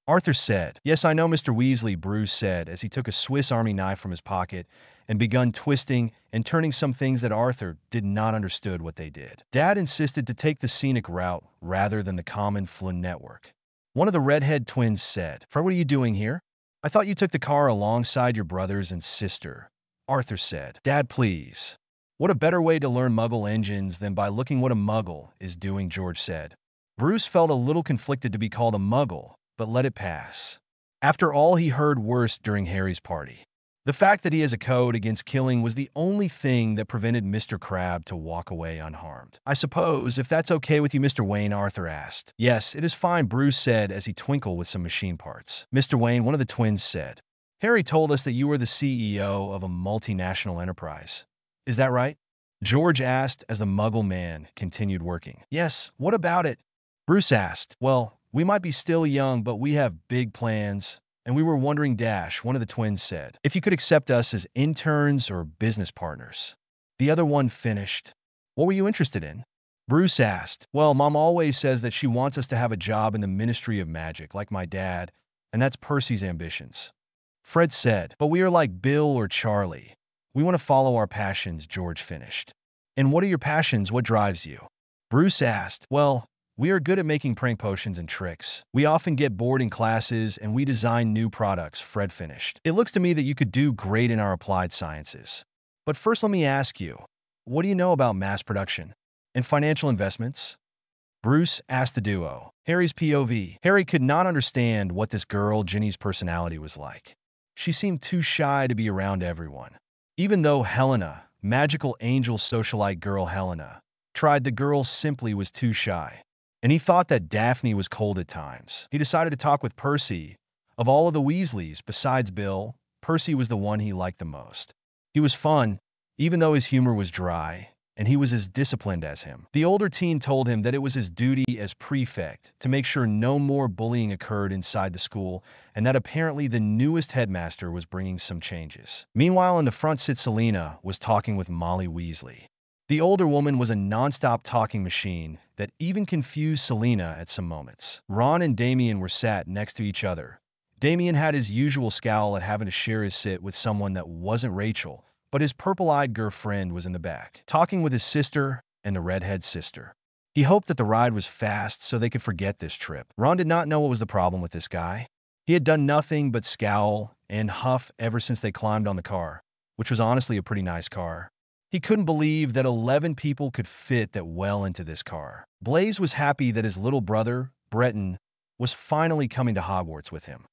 Arthur said. "Yes, I know, Mr. Weasley," Bruce said as he took a Swiss Army knife from his pocket and begun twisting and turning some things that Arthur did not understood what they did. Dad insisted to take the scenic route rather than the common Flynn network. One of the redhead twins said, "Fred, what are you doing here?" "I thought you took the car alongside your brothers and sister," Arthur said. "Dad, please. What a better way to learn Muggle engines than by looking what a Muggle is doing," George said. Bruce felt a little conflicted to be called a Muggle, but let it pass. After all he heard worst during Harry's party. The fact that he has a code against killing was the only thing that prevented Mr. Crabbe to walk away unharmed. "I suppose, if that's okay with you, Mr. Wayne," Arthur asked. "Yes, it is fine," Bruce said as he twinkled with some machine parts. "Mr. Wayne," one of the twins said, "Harry told us that you were the CEO of a multinational enterprise. Is that right?" George asked as the Muggle man continued working. "Yes, what about it?" Bruce asked. "Well, we might be still young, but we have big plans. And we were wondering, one of the twins said, if you could accept us as interns or business partners." The other one finished. "What were you interested in?" Bruce asked. "Well, Mom always says that she wants us to have a job in the Ministry of Magic, like my dad, and that's Percy's ambitions." Fred said, "But we are like Bill or Charlie. We want to follow our passions," George finished. "And what are your passions? What drives you?" Bruce asked. "Well, we are good at making prank potions and tricks. We often get bored in classes, and we design new products," Fred finished. "It looks to me that you could do great in our applied sciences. But first let me ask you, what do you know about mass production and financial investments?" Bruce asked the duo. Harry's POV. Harry could not understand what this girl, Ginny's personality was like. She seemed too shy to be around everyone. Even though Helena, magical angel socialite girl Helena, tried, the girl simply was too shy. And he thought that Daphne was cold at times. He decided to talk with Percy. Of all of the Weasleys, besides Bill, Percy was the one he liked the most. He was fun, even though his humor was dry, and he was as disciplined as him. The older teen told him that it was his duty as prefect to make sure no more bullying occurred inside the school, and that apparently the newest headmaster was bringing some changes. Meanwhile, in the front seat, Selena was talking with Molly Weasley. The older woman was a non-stop talking machine that even confused Selena at some moments. Ron and Damien were sat next to each other. Damien had his usual scowl at having to share his sit with someone that wasn't Rachel, but his purple-eyed girlfriend was in the back, talking with his sister and the redhead sister. He hoped that the ride was fast so they could forget this trip. Ron did not know what was the problem with this guy. He had done nothing but scowl and huff ever since they climbed on the car, which was honestly a pretty nice car. He couldn't believe that 11 people could fit that well into this car. Blaise was happy that his little brother, Breton, was finally coming to Hogwarts with him.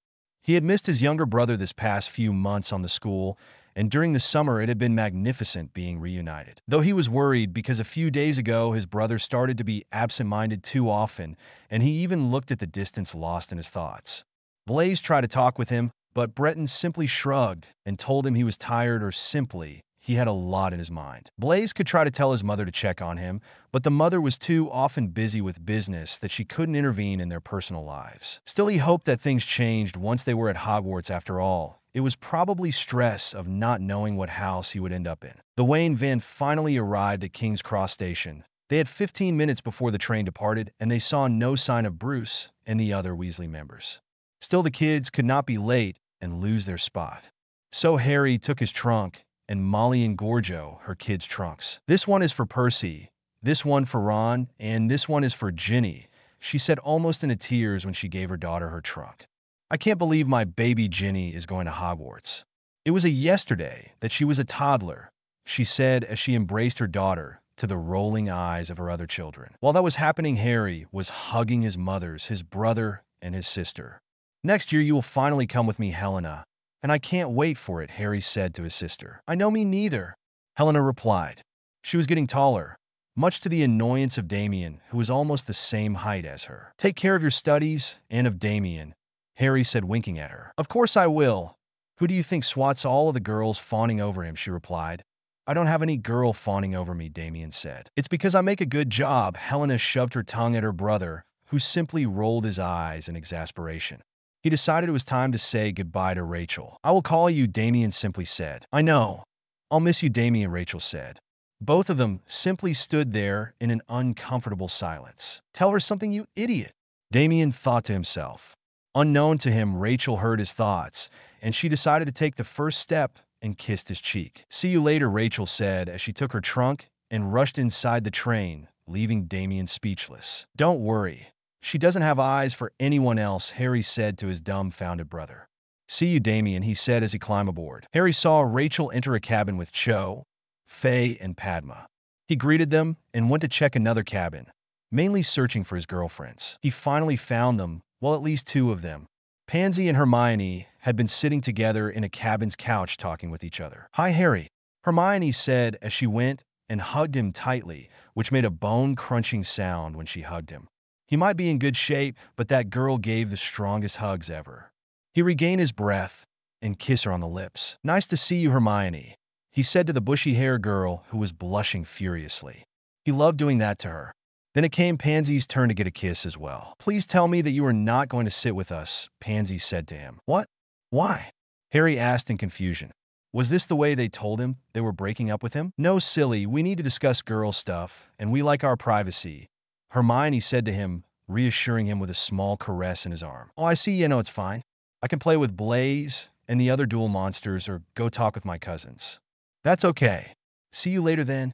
He had missed his younger brother this past few months on the school, and during the summer it had been magnificent being reunited. Though he was worried because a few days ago his brother started to be absent-minded too often, and he even looked at the distance lost in his thoughts. Blaise tried to talk with him, but Breton simply shrugged and told him he was tired, or simply he had a lot in his mind. Blaise could try to tell his mother to check on him, but the mother was too often busy with business that she couldn't intervene in their personal lives. Still, he hoped that things changed once they were at Hogwarts. After all, it was probably stress of not knowing what house he would end up in. The Wayne van finally arrived at King's Cross Station. They had 15 minutes before the train departed, and they saw no sign of Bruce and the other Weasley members. Still, the kids could not be late and lose their spot. So Harry took his trunk, and Molly and Gorgo her kids' trunks. "This one is for Percy, this one for Ron, and this one is for Ginny," she said almost in tears when she gave her daughter her trunk. "I can't believe my baby Ginny is going to Hogwarts. It was yesterday that she was a toddler," she said as she embraced her daughter to the rolling eyes of her other children. While that was happening, Harry was hugging his mothers, his brother, and his sister. "Next year you will finally come with me, Helena, and I can't wait for it," Harry said to his sister. "I know, me neither," Helena replied. She was getting taller, much to the annoyance of Damien, who was almost the same height as her. "Take care of your studies and of Damien," Harry said, winking at her. "Of course I will. Who do you think swats all of the girls fawning over him?" she replied. "I don't have any girl fawning over me," Damien said. "It's because I make a good job." Helena shoved her tongue at her brother, who simply rolled his eyes in exasperation. He decided it was time to say goodbye to Rachel. "I will call you," Damien simply said. "I know. I'll miss you, Damien," Rachel said. Both of them simply stood there in an uncomfortable silence. "Tell her something, you idiot," Damien thought to himself. Unknown to him, Rachel heard his thoughts, and she decided to take the first step and kissed his cheek. "See you later," Rachel said as she took her trunk and rushed inside the train, leaving Damien speechless. "Don't worry. She doesn't have eyes for anyone else," Harry said to his dumbfounded brother. "See you, Damien," he said as he climbed aboard. Harry saw Rachel enter a cabin with Cho, Faye, and Padma. He greeted them and went to check another cabin, mainly searching for his girlfriends. He finally found them, well, at least two of them. Pansy and Hermione had been sitting together in a cabin's couch talking with each other. "Hi, Harry," Hermione said as she went and hugged him tightly, which made a bone-crunching sound when she hugged him. He might be in good shape, but that girl gave the strongest hugs ever. He regained his breath and kissed her on the lips. "Nice to see you, Hermione," he said to the bushy-haired girl who was blushing furiously. He loved doing that to her. Then it came Pansy's turn to get a kiss as well. "Please tell me that you are not going to sit with us," Pansy said to him. "What? Why?" Harry asked in confusion. Was this the way they told him they were breaking up with him? "No, silly, we need to discuss girl stuff, and we like our privacy," Hermione said to him, reassuring him with a small caress in his arm. "Oh, I see, it's fine. I can play with Blaze and the other duel monsters or go talk with my cousins." "That's okay. See you later then,"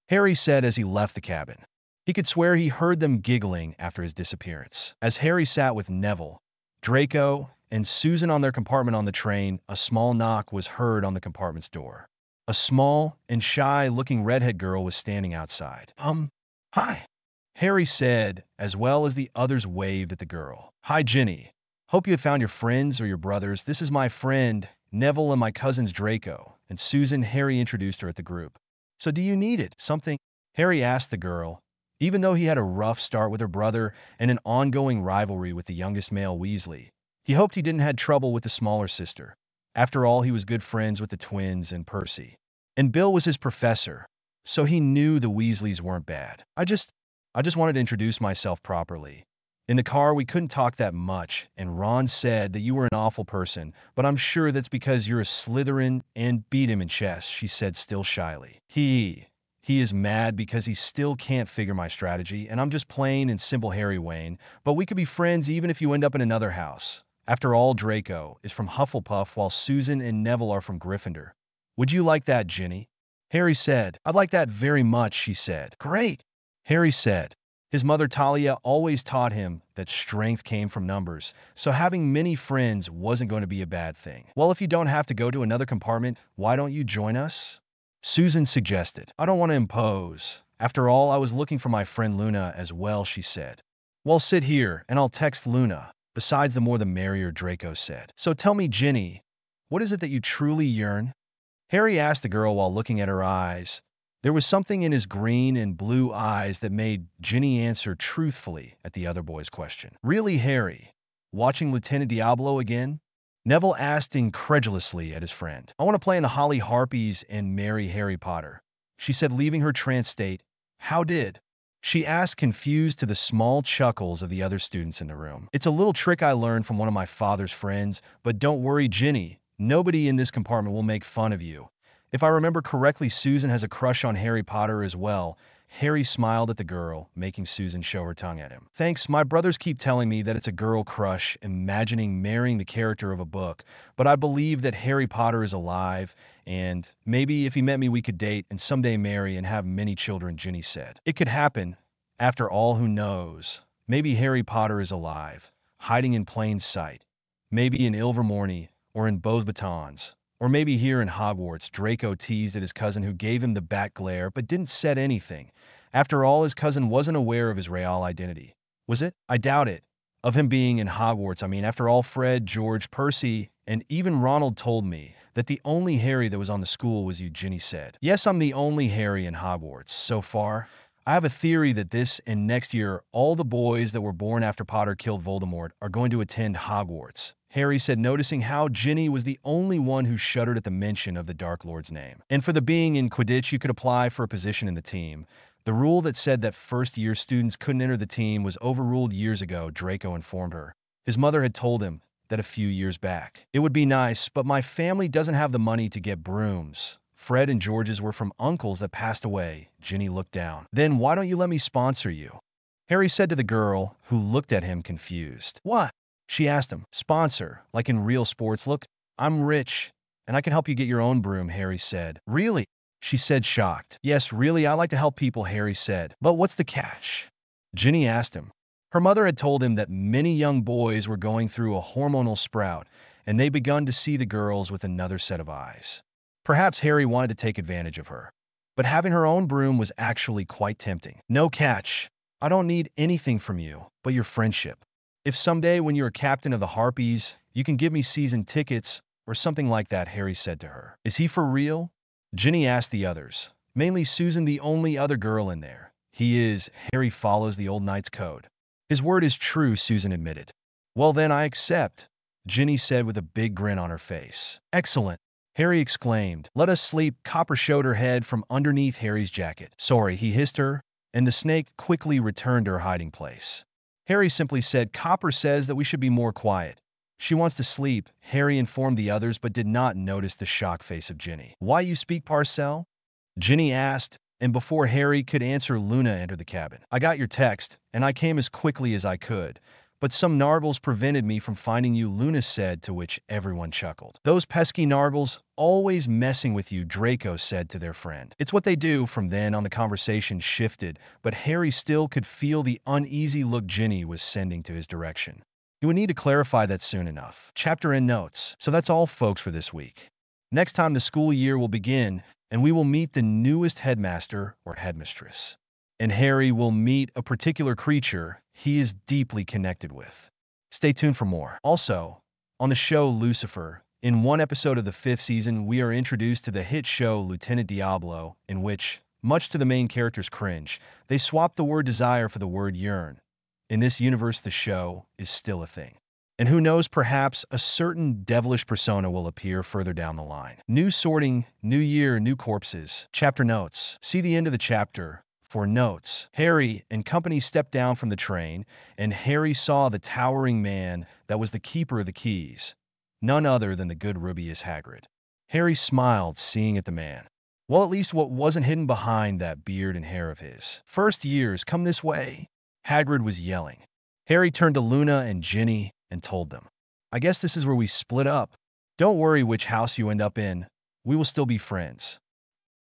Harry said as he left the cabin. He could swear he heard them giggling after his disappearance. As Harry sat with Neville, Draco, and Susan on their compartment on the train, a small knock was heard on the compartment's door. A small and shy-looking redhead girl was standing outside. Hi," Harry said, as well as the others waved at the girl. "Hi, Ginny. Hope you have found your friends or your brothers. This is my friend, Neville, and my cousins Draco." And Susan, Harry introduced her at the group. "So do you need it? Something?" Harry asked the girl. Even though he had a rough start with her brother and an ongoing rivalry with the youngest male Weasley, he hoped he didn't have trouble with the smaller sister. After all, he was good friends with the twins and Percy. And Bill was his professor, so he knew the Weasleys weren't bad. I just wanted to introduce myself properly. In the car, we couldn't talk that much, and Ron said that you were an awful person, but I'm sure that's because you're a Slytherin and beat him in chess," she said still shyly. He is mad because he still can't figure my strategy, and I'm just plain and simple Harry Wayne, but we could be friends even if you end up in another house. After all, Draco is from Hufflepuff while Susan and Neville are from Gryffindor. Would you like that, Ginny? Harry said. "I'd like that very much," she said. "Great," Harry said. His mother Talia always taught him that strength came from numbers, so having many friends wasn't going to be a bad thing. "Well, if you don't have to go to another compartment, why don't you join us?" Susan suggested. "I don't want to impose. After all, I was looking for my friend Luna as well," she said. "Well, sit here, and I'll text Luna. Besides, the more the merrier," Draco said. "So tell me, Ginny, what is it that you truly yearn?" Harry asked the girl while looking at her eyes. There was something in his green and blue eyes that made Ginny answer truthfully at the other boy's question. "Really, Harry? Watching Lieutenant Diablo again?" Neville asked incredulously at his friend. "I want to play in the Holly Harpies and marry Harry Potter," she said, leaving her trance state. "How did?" she asked, confused to the small chuckles of the other students in the room. "It's a little trick I learned from one of my father's friends, but don't worry, Ginny. Nobody in this compartment will make fun of you. If I remember correctly, Susan has a crush on Harry Potter as well." Harry smiled at the girl, making Susan show her tongue at him. "Thanks, my brothers keep telling me that it's a girl crush, imagining marrying the character of a book, but I believe that Harry Potter is alive, and maybe if he met me we could date and someday marry and have many children," Ginny said. "It could happen. After all, who knows? Maybe Harry Potter is alive, hiding in plain sight. Maybe in Ilvermorny or in Beauxbatons. Or maybe here in Hogwarts," Draco teased at his cousin who gave him the bat glare but didn't say anything. After all, his cousin wasn't aware of his real identity. Was it? I doubt it. Of him being in Hogwarts, I mean, after all, Fred, George, Percy, and even Ronald told me that the only Harry that was on the school was you, Ginny said. "Yes, I'm the only Harry in Hogwarts, so far," I have a theory that this and next year, all the boys that were born after Potter killed Voldemort are going to attend Hogwarts, Harry said, noticing how Ginny was the only one who shuddered at the mention of the Dark Lord's name. And for the being in Quidditch, you could apply for a position in the team. The rule that said that first-year students couldn't enter the team was overruled years ago, Draco informed her. His mother had told him that a few years back. It would be nice, but my family doesn't have the money to get brooms. Fred and George's were from uncles that passed away. Ginny looked down. Then why don't you let me sponsor you? Harry said to the girl, who looked at him confused. What? She asked him. Sponsor, like in real sports. Look, I'm rich, and I can help you get your own broom, Harry said. Really? She said, shocked. Yes, really, I like to help people, Harry said. But what's the catch? Ginny asked him. Her mother had told him that many young boys were going through a hormonal sprout, and they begun to see the girls with another set of eyes. Perhaps Harry wanted to take advantage of her, but having her own broom was actually quite tempting. No catch. I don't need anything from you, but your friendship. If someday when you're captain of the Harpies, you can give me season tickets or something like that, Harry said to her. Is he for real? Ginny asked the others, mainly Susan, the only other girl in there. He is. Harry follows the old knight's code. His word is true, Susan admitted. Well then, I accept, Ginny said with a big grin on her face. Excellent, Harry exclaimed. Let us sleep. Copper showed her head from underneath Harry's jacket. Sorry, he hissed her, and the snake quickly returned to her hiding place. Harry simply said, Copper says that we should be more quiet. She wants to sleep, Harry informed the others, but did not notice the shocked face of Ginny. Why you speak Parcel? Ginny asked, and before Harry could answer, Luna entered the cabin. I got your text, and I came as quickly as I could. But some narvals prevented me from finding you, Luna said, to which everyone chuckled. Those pesky narvals, always messing with you, Draco said to their friend. It's what they do. From then on, the conversation shifted, but Harry still could feel the uneasy look Ginny was sending to his direction. He would need to clarify that soon enough. Chapter and notes. So that's all, folks, for this week. Next time the school year will begin, and we will meet the newest headmaster or headmistress. And Harry will meet a particular creature he is deeply connected with. Stay tuned for more. Also, on the show Lucifer, in one episode of the 5th season, we are introduced to the hit show Lieutenant Diablo, in which, much to the main character's cringe, they swapped the word desire for the word yearn. In this universe, the show is still a thing. And who knows, perhaps a certain devilish persona will appear further down the line. New sorting, new year, new corpses. Chapter notes. See the end of the chapter for notes. Harry and company stepped down from the train, and Harry saw the towering man that was the keeper of the keys, none other than the good Rubeus Hagrid. Harry smiled, seeing at the man. Well, at least what wasn't hidden behind that beard and hair of his. First years, come this way, Hagrid was yelling. Harry turned to Luna and Ginny and told them, I guess this is where we split up. Don't worry which house you end up in. We will still be friends.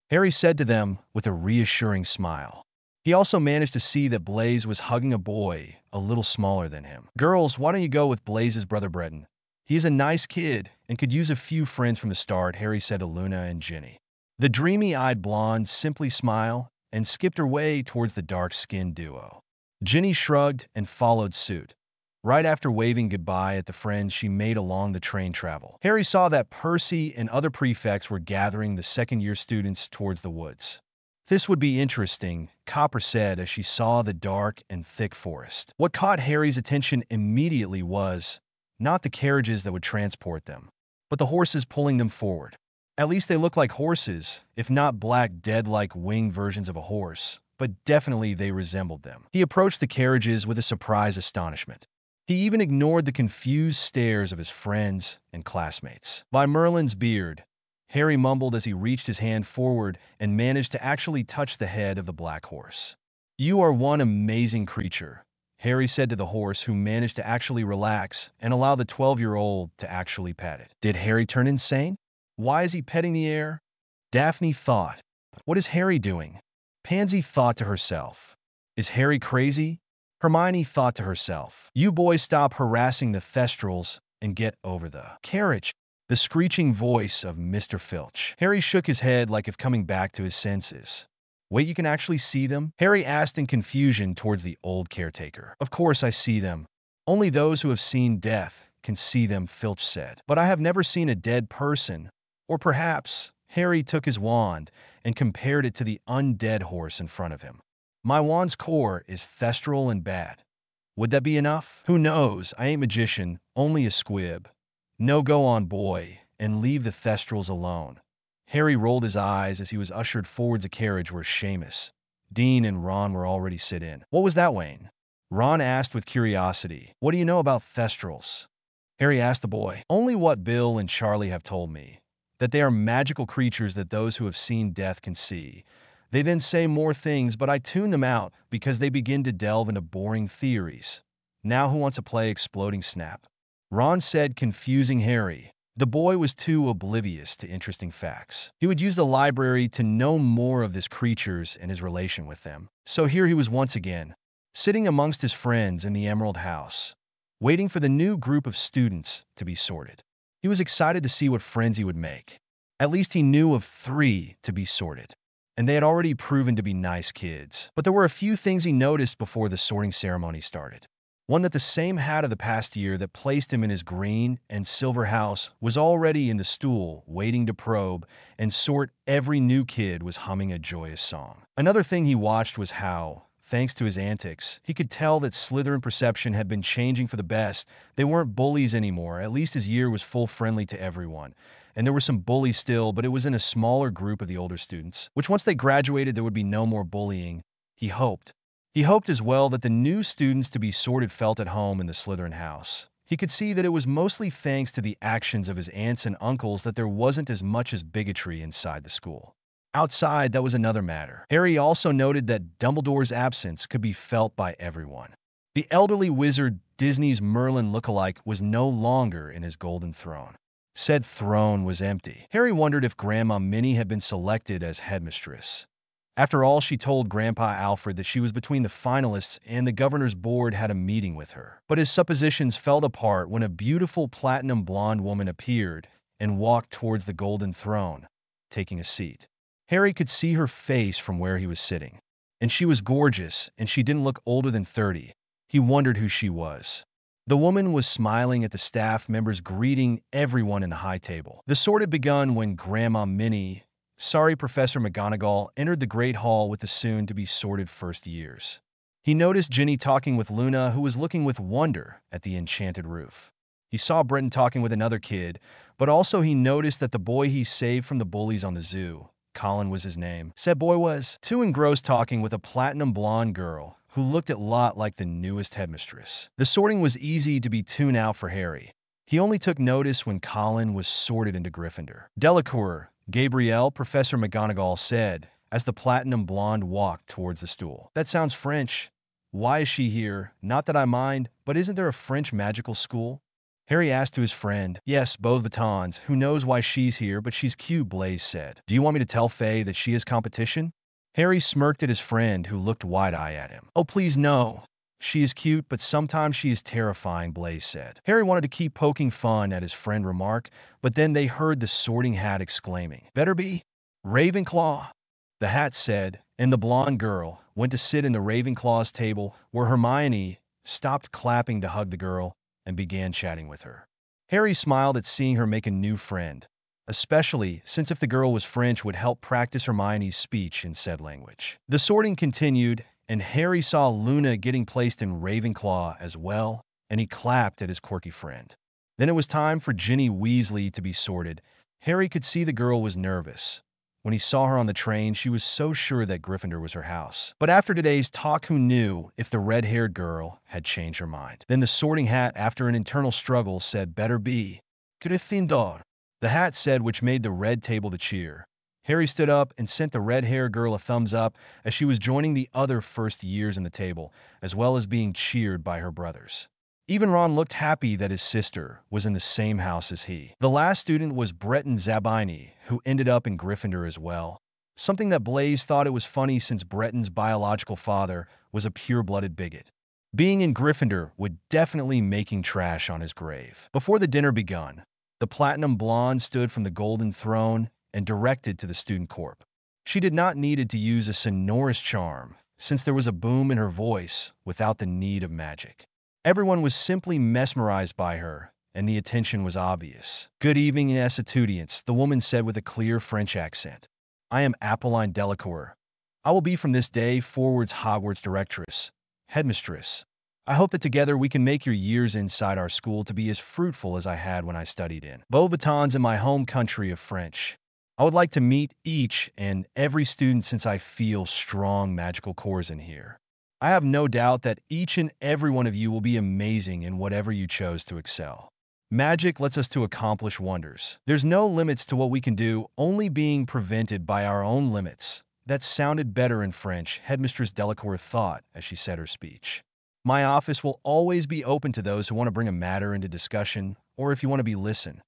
Harry said to them with a reassuring smile. He also managed to see that Blaise was hugging a boy a little smaller than him. Girls, why don't you go with Blaise's brother Breton? He is a nice kid and could use a few friends from the start, Harry said to Luna and Ginny. The dreamy-eyed blonde simply smiled and skipped her way towards the dark-skinned duo. Ginny shrugged and followed suit, right after waving goodbye at the friends she made along the train travel. Harry saw that Percy and other prefects were gathering the second-year students towards the woods. This would be interesting, Copper said as she saw the dark and thick forest. What caught Harry's attention immediately was not the carriages that would transport them, but the horses pulling them forward. At least they looked like horses, if not black dead-like winged versions of a horse, but definitely they resembled them. He approached the carriages with a surprised astonishment. He even ignored the confused stares of his friends and classmates. By Merlin's beard, Harry mumbled as he reached his hand forward and managed to actually touch the head of the black horse. You are one amazing creature, Harry said to the horse, who managed to actually relax and allow the 12-year-old to actually pet it. Did Harry turn insane? Why is he petting the air? Daphne thought. What is Harry doing? Pansy thought to herself. Is Harry crazy? Hermione thought to herself. You boys stop harassing the Thestrals and get over the carriage. The screeching voice of Mr. Filch. Harry shook his head like if coming back to his senses. Wait, you can actually see them? Harry asked in confusion towards the old caretaker. Of course I see them. Only those who have seen death can see them, Filch said. But I have never seen a dead person. Or perhaps Harry took his wand and compared it to the undead horse in front of him. My wand's core is thestral and bad. Would that be enough? Who knows? I ain't magician, only a squib. No go on, boy, and leave the thestrals alone. Harry rolled his eyes as he was ushered forwards a carriage where Seamus, Dean, and Ron were already sit in. What was that, Wayne? Ron asked with curiosity. What do you know about thestrals? Harry asked the boy. Only what Bill and Charlie have told me, that they are magical creatures that those who have seen death can see. They then say more things, but I tune them out because they begin to delve into boring theories. Now who wants to play Exploding Snap? Ron said, confusing Harry. The boy was too oblivious to interesting facts. He would use the library to know more of these creatures and his relation with them. So here he was once again, sitting amongst his friends in the Emerald House, waiting for the new group of students to be sorted. He was excited to see what friends he would make. At least he knew of 3 to be sorted, and they had already proven to be nice kids. But there were a few things he noticed before the sorting ceremony started. One, that the same hat of the past year that placed him in his green and silver house was already in the stool, waiting to probe and sort every new kid was humming a joyous song. Another thing he watched was how, thanks to his antics, he could tell that Slytherin perception had been changing for the best. They weren't bullies anymore. At least his year was full friendly to everyone. And there were some bullies still, but it was in a smaller group of the older students, which once they graduated, there would be no more bullying, he hoped. He hoped as well that the new students to be sorted felt at home in the Slytherin house. He could see that it was mostly thanks to the actions of his aunts and uncles that there wasn't as much as bigotry inside the school. Outside, that was another matter. Harry also noted that Dumbledore's absence could be felt by everyone. The elderly wizard, Disney's Merlin lookalike, was no longer in his golden throne. Said throne was empty. Harry wondered if Grandma Minnie had been selected as headmistress. After all, she told Grandpa Alfred that she was between the finalists and the governor's board had a meeting with her. But his suppositions fell apart when a beautiful platinum blonde woman appeared and walked towards the golden throne, taking a seat. Harry could see her face from where he was sitting, and she was gorgeous, and she didn't look older than 30. He wondered who she was. The woman was smiling at the staff members, greeting everyone in the high table. The sort had begun when Grandma Minnie, Professor McGonagall, entered the Great Hall with the soon-to-be sorted first years. He noticed Ginny talking with Luna, who was looking with wonder at the enchanted roof. He saw Brenton talking with another kid, but also he noticed that the boy he saved from the bullies on the zoo, Colin was his name, said boy was too engrossed talking with a platinum blonde girl who looked a lot like the newest headmistress. The sorting was easy to be tuned out for Harry. He only took notice when Colin was sorted into Gryffindor. Delacour, Gabrielle, Professor McGonagall said, as the platinum blonde walked towards the stool. That sounds French. Why is she here? Not that I mind, but isn't there a French magical school? Harry asked to his friend. Yes, both batons. Who knows why she's here, but she's cute, Blaise said. Do you want me to tell Faye that she is competition? Harry smirked at his friend, who looked wide-eyed at him. Oh, please, no. She is cute, but sometimes she is terrifying, Blaise said. Harry wanted to keep poking fun at his friend remark, but then they heard the sorting hat exclaiming, Better be Ravenclaw. The hat said, and the blonde girl went to sit in the Ravenclaw's table, where Hermione stopped clapping to hug the girl and began chatting with her. Harry smiled at seeing her make a new friend, especially since if the girl was French would help practice Hermione's speech in said language. The sorting continued, and Harry saw Luna getting placed in Ravenclaw as well, and he clapped at his quirky friend. Then it was time for Ginny Weasley to be sorted. Harry could see the girl was nervous. When he saw her on the train, she was so sure that Gryffindor was her house. But after today's talk, who knew if the red-haired girl had changed her mind? Then the sorting hat, after an internal struggle, said, Better be Gryffindor. The hat said, which made the red table to cheer. Harry stood up and sent the red-haired girl a thumbs up as she was joining the other first years in the table, as well as being cheered by her brothers. Even Ron looked happy that his sister was in the same house as he. The last student was Breton Zabini, who ended up in Gryffindor as well. Something that Blaise thought it was funny since Breton's biological father was a pure-blooded bigot. Being in Gryffindor would definitely making trash on his grave. Before the dinner begun, the platinum blonde stood from the golden throne and directed to the student corp. She did not need to use a sonorous charm, since there was a boom in her voice without the need of magic. Everyone was simply mesmerized by her, and the attention was obvious. Good evening, etudiants, the woman said with a clear French accent. I am Apolline Delacour. I will be from this day forwards Hogwarts directress, headmistress. I hope that together we can make your years inside our school to be as fruitful as I had when I studied in Beauxbatons in my home country of French. I would like to meet each and every student since I feel strong magical cores in here. I have no doubt that each and every one of you will be amazing in whatever you chose to excel. Magic lets us to accomplish wonders. There's no limits to what we can do, only being prevented by our own limits. That sounded better in French, Headmistress Delacour thought as she said her speech. My office will always be open to those who want to bring a matter into discussion, or if you want to be listened.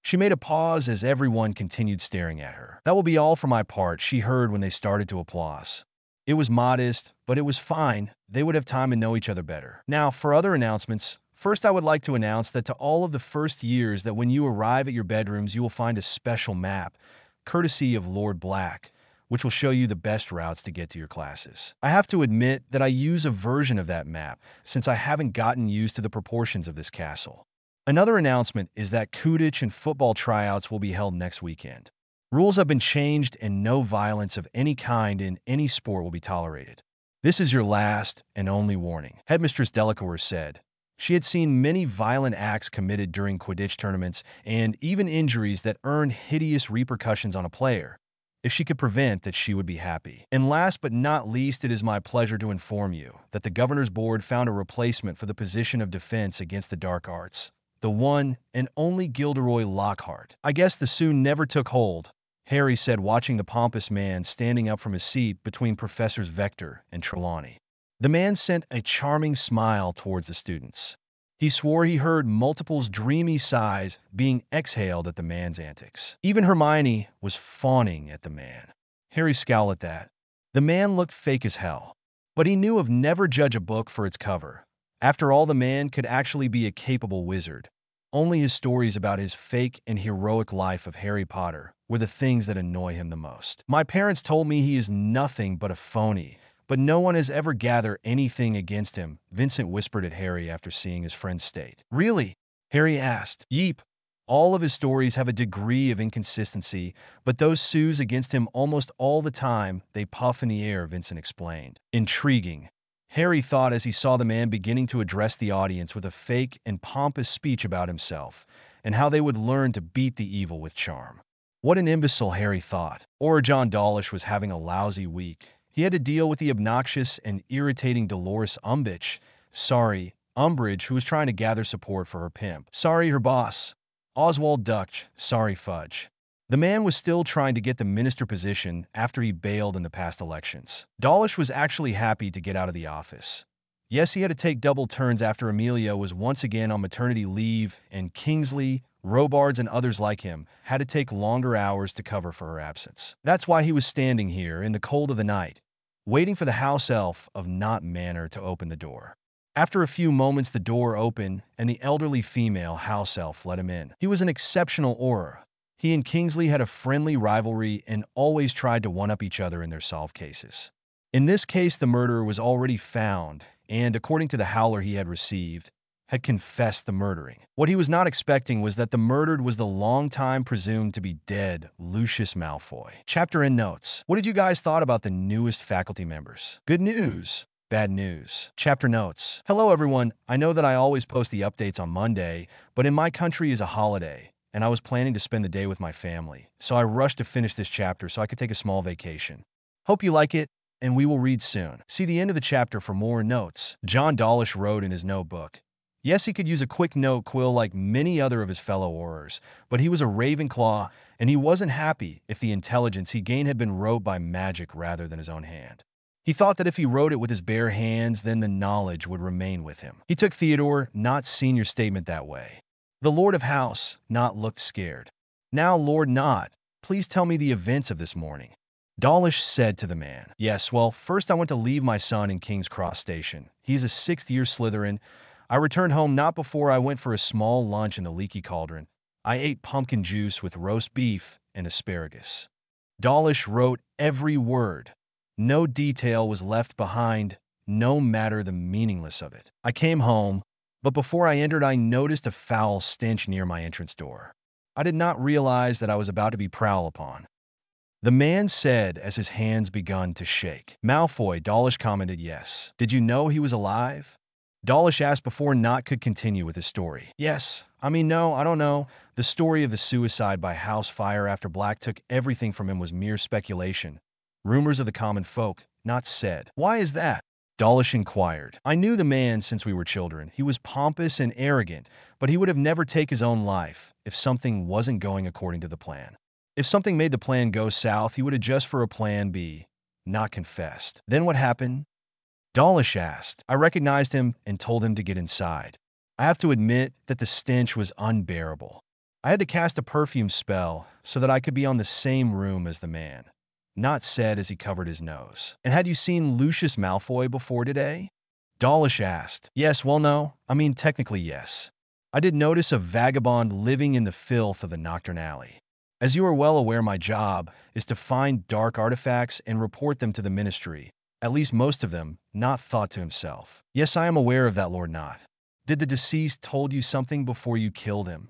She made a pause as everyone continued staring at her. That will be all for my part, she heard when they started to applause. It was modest, but it was fine. They would have time to know each other better. Now, for other announcements, first I would like to announce that to all of the first years that when you arrive at your bedrooms, you will find a special map, courtesy of Lord Black, which will show you the best routes to get to your classes. I have to admit that I use a version of that map, since I haven't gotten used to the proportions of this castle. Another announcement is that Quidditch and football tryouts will be held next weekend. Rules have been changed and no violence of any kind in any sport will be tolerated. This is your last and only warning, Headmistress Delacour said. She had seen many violent acts committed during Quidditch tournaments and even injuries that earned hideous repercussions on a player. If she could prevent that, she would be happy. And last but not least, it is my pleasure to inform you that the Governor's Board found a replacement for the position of defense against the dark arts. The one and only Gilderoy Lockhart. I guess the soon never took hold, Harry said, watching the pompous man standing up from his seat between Professors Vector and Trelawney. The man sent a charming smile towards the students. He swore he heard multiples dreamy sighs being exhaled at the man's antics. Even Hermione was fawning at the man. Harry scowled at that. The man looked fake as hell. But he knew of never judge a book for its cover. After all, the man could actually be a capable wizard. Only his stories about his fake and heroic life of Harry Potter were the things that annoy him the most. My parents told me he is nothing but a phony, but no one has ever gathered anything against him, Vincent whispered at Harry after seeing his friend's state. Really? Harry asked. Yeep. All of his stories have a degree of inconsistency, but those sues against him almost all the time, they puff in the air, Vincent explained. Intriguing, Harry thought as he saw the man beginning to address the audience with a fake and pompous speech about himself, and how they would learn to beat the evil with charm. What an imbecile, Harry thought. Or John Dawlish was having a lousy week. He had to deal with the obnoxious and irritating Dolores Umbridge, who was trying to gather support for her pimp. Her boss. Oswald Dutch, Fudge. The man was still trying to get the minister position after he bailed in the past elections. Dawlish was actually happy to get out of the office. Yes, he had to take double turns after Amelia was once again on maternity leave, and Kingsley, Robards, and others like him had to take longer hours to cover for her absence. That's why he was standing here in the cold of the night, waiting for the house elf of Not Manor to open the door. After a few moments, the door opened, and the elderly female house elf let him in. He was an exceptional aura. He and Kingsley had a friendly rivalry and always tried to one-up each other in their solved cases. In this case, the murderer was already found, and according to the howler he had received, had confessed the murdering. What he was not expecting was that the murdered was the long-time presumed to be dead Lucius Malfoy. Chapter and notes. What did you guys thought about the newest faculty members? Good news. Bad news. Chapter notes. Hello everyone. I know that I always post the updates on Monday, but in my country is a holiday, and I was planning to spend the day with my family, so I rushed to finish this chapter so I could take a small vacation. Hope you like it, and we will read soon. See the end of the chapter for more notes. John Dawlish wrote in his notebook. Yes, he could use a quick note quill like many other of his fellow Aurors, but he was a Ravenclaw, and he wasn't happy if the intelligence he gained had been wrote by magic rather than his own hand. He thought that if he wrote it with his bare hands, then the knowledge would remain with him. He took Theodore, Not Senior's statement that way. The Lord of House, Not looked scared. Now, Lord Not, please tell me the events of this morning. Dawlish said to the man. Yes, well, first I went to leave my son in King's Cross Station. He's a 6th-year Slytherin. I returned home not before I went for a small lunch in the Leaky Cauldron. I ate pumpkin juice with roast beef and asparagus. Dawlish wrote every word. No detail was left behind, no matter the meaningless of it. I came home, but before I entered I noticed a foul stench near my entrance door. I did not realize that I was about to be prowled upon. The man said as his hands begun to shake. Malfoy, Dawlish commented yes. Did you know he was alive? Dawlish asked before Nott could continue with his story. Yes. No, I don't know. The story of the suicide by house fire after Black took everything from him was mere speculation. Rumors of the common folk, Nott said. Why is that? Dawlish inquired. I knew the man since we were children. He was pompous and arrogant, but he would have never take his own life if something wasn't going according to the plan. If something made the plan go south, he would adjust for a plan B. Nott confessed. Then what happened? Dawlish asked. I recognized him and told him to get inside. I have to admit that the stench was unbearable. I had to cast a perfume spell so that I could be on the same room as the man. Nott said as he covered his nose. And had you seen Lucius Malfoy before today? Dawlish asked. Yes, well no. Technically yes. I did notice a vagabond living in the filth of the Nocturne Alley. As you are well aware, my job is to find dark artifacts and report them to the Ministry. At least most of them, Nott thought to himself. Yes, I am aware of that, Lord Nott. Did the deceased told you something before you killed him?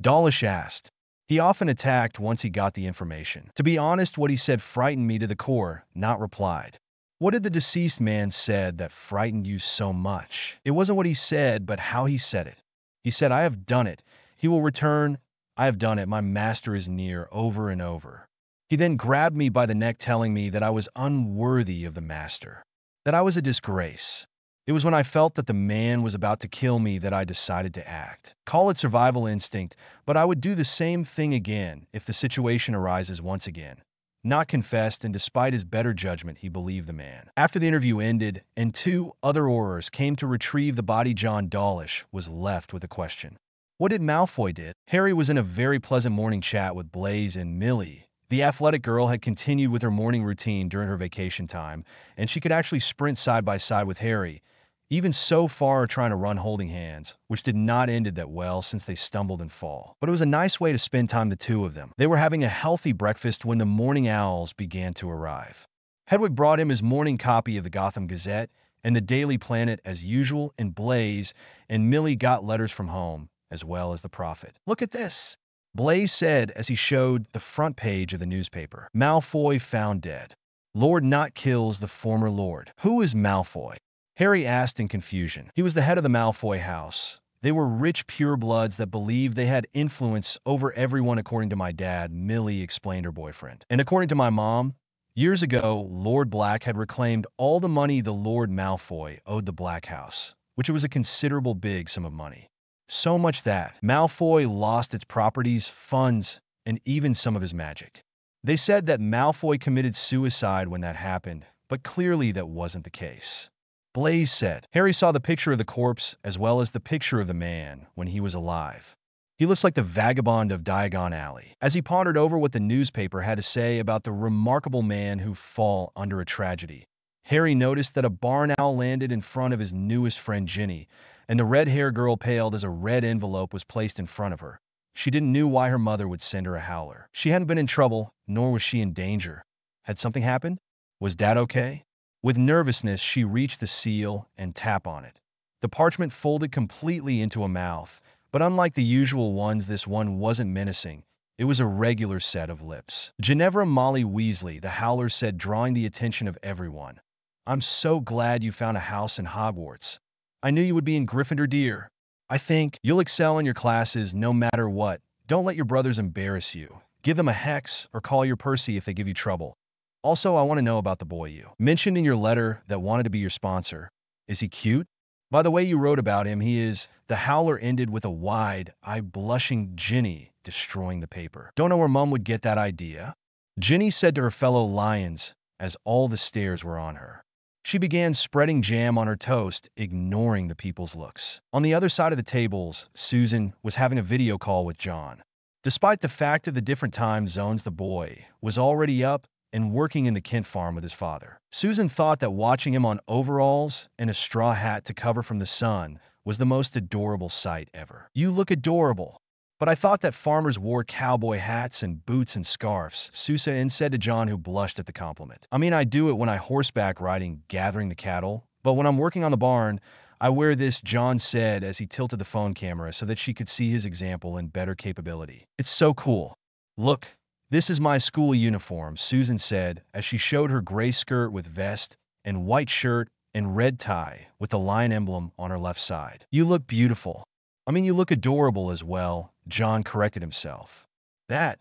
Dawlish asked. He often attacked once he got the information. To be honest, what he said frightened me to the core, Nott replied. What did the deceased man said that frightened you so much? It wasn't what he said, but how he said it. He said, I have done it. He will return. I have done it. My master is near, over and over. He then grabbed me by the neck, telling me that I was unworthy of the master, that I was a disgrace. It was when I felt that the man was about to kill me that I decided to act. Call it survival instinct, but I would do the same thing again if the situation arises once again. Nott confessed, and despite his better judgment, he believed the man. After the interview ended and 2 other Aurors came to retrieve the body, John Dawlish was left with a question. What did Malfoy did? Harry was in a very pleasant morning chat with Blaise and Millie. The athletic girl had continued with her morning routine during her vacation time, and she could actually sprint side by side with Harry, even so far trying to run holding hands, which did not end that well since they stumbled and fall. But it was a nice way to spend time, the two of them. They were having a healthy breakfast when the morning owls began to arrive. Hedwig brought him his morning copy of the Gotham Gazette and the Daily Planet as usual, and Blaise and Millie got letters from home, as well as the Prophet. Look at this, Blaise said as he showed the front page of the newspaper. Malfoy found dead. Lord Nott kills the former Lord. Who is Malfoy? Harry asked in confusion. He was the head of the Malfoy house. They were rich purebloods that believed they had influence over everyone, according to my dad, Millie explained her boyfriend. And according to my mom, years ago, Lord Black had reclaimed all the money the Lord Malfoy owed the Black House, which was a considerable big sum of money. So much that Malfoy lost its properties, funds, and even some of his magic. They said that Malfoy committed suicide when that happened, but clearly that wasn't the case. Blaise said. Harry saw the picture of the corpse as well as the picture of the man when he was alive. He looks like the vagabond of Diagon Alley. As he pondered over what the newspaper had to say about the remarkable man who fell under a tragedy, Harry noticed that a barn owl landed in front of his newest friend Ginny, and the red-haired girl paled as a red envelope was placed in front of her. She didn't know why her mother would send her a howler. She hadn't been in trouble, nor was she in danger. Had something happened? Was Dad okay? With nervousness, she reached the seal and tapped on it. The parchment folded completely into a mouth, but unlike the usual ones, this one wasn't menacing. It was a regular set of lips. Ginevra Molly Weasley, the howler said, drawing the attention of everyone. I'm so glad you found a house in Hogwarts. I knew you would be in Gryffindor, dear. I think you'll excel in your classes no matter what. Don't let your brothers embarrass you. Give them a hex or call your Percy if they give you trouble. Also, I want to know about the boy you mentioned in your letter that wanted to be your sponsor. Is he cute? By the way you wrote about him, he is. The howler ended with a wide-eyed blushing Ginny destroying the paper. Don't know where Mum would get that idea. Ginny said to her fellow lions as all the stares were on her. She began spreading jam on her toast, ignoring the people's looks. On the other side of the tables, Susan was having a video call with John. Despite the fact of the different time zones, the boy was already up and working in the Kent farm with his father. Susan thought that watching him on overalls and a straw hat to cover from the sun was the most adorable sight ever. You look adorable. But I thought that farmers wore cowboy hats and boots and scarves, Susan said to John, who blushed at the compliment. I do it when I horseback riding, gathering the cattle, but when I'm working on the barn, I wear this, John said as he tilted the phone camera so that she could see his example and better capability. It's so cool. Look, "This is my school uniform," Susan said as she showed her gray skirt with vest and white shirt and red tie with the lion emblem on her left side. "You look beautiful. I mean, you look adorable as well," John corrected himself. That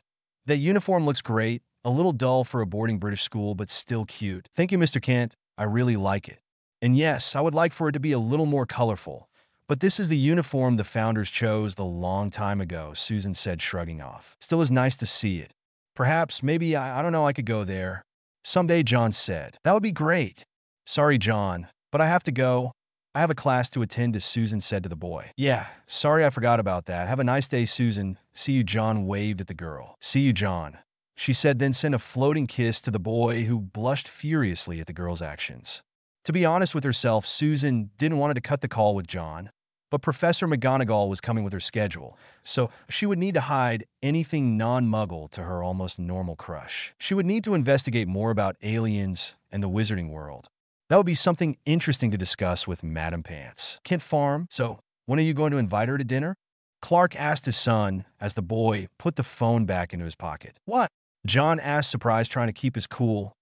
uniform looks great, a little dull for a boarding British school, but still cute. "Thank you, Mr. Kent. I really like it. And yes, I would like for it to be a little more colorful. But this is the uniform the founders chose a long time ago," Susan said, shrugging off. "Still is nice to see it. Perhaps, maybe, I don't know, I could go there someday," John said. "That would be great." "Sorry, John, but I have to go. I have a class to attend," Susan said to the boy. "Yeah, sorry I forgot about that. Have a nice day, Susan. See you," John waved at the girl. "See you, John," she said, then sent a floating kiss to the boy, who blushed furiously at the girl's actions. To be honest with herself, Susan didn't want to cut the call with John, but Professor McGonagall was coming with her schedule, so she would need to hide anything non-Muggle to her almost normal crush. She would need to investigate more about aliens and the wizarding world. That would be something interesting to discuss with Madam Pants. "Kent Farm, so when are you going to invite her to dinner?" Clark asked his son as the boy put the phone back into his pocket. "What?" John asked, surprised, trying to keep his cool,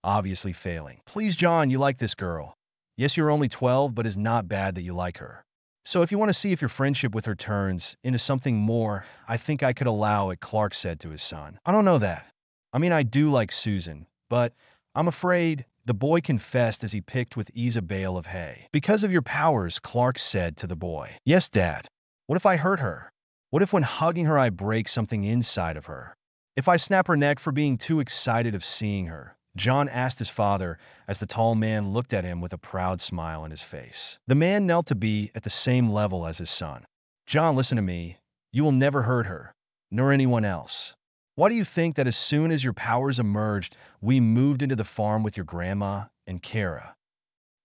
obviously failing. "Please, John, you like this girl. Yes, you're only 12, but it's not bad that you like her. So if you want to see if your friendship with her turns into something more, I think I could allow it," Clark said to his son. "I don't know that. I mean, I do like Susan, but I'm afraid," the boy confessed as he picked with ease a bale of hay. "Because of your powers," Clark said to the boy. "Yes, Dad. What if I hurt her? What if when hugging her I break something inside of her? If I snap her neck for being too excited of seeing her?" John asked his father as the tall man looked at him with a proud smile on his face. The man knelt to be at the same level as his son. "John, listen to me. You will never hurt her, nor anyone else. Why do you think that as soon as your powers emerged, we moved into the farm with your grandma and Kara?"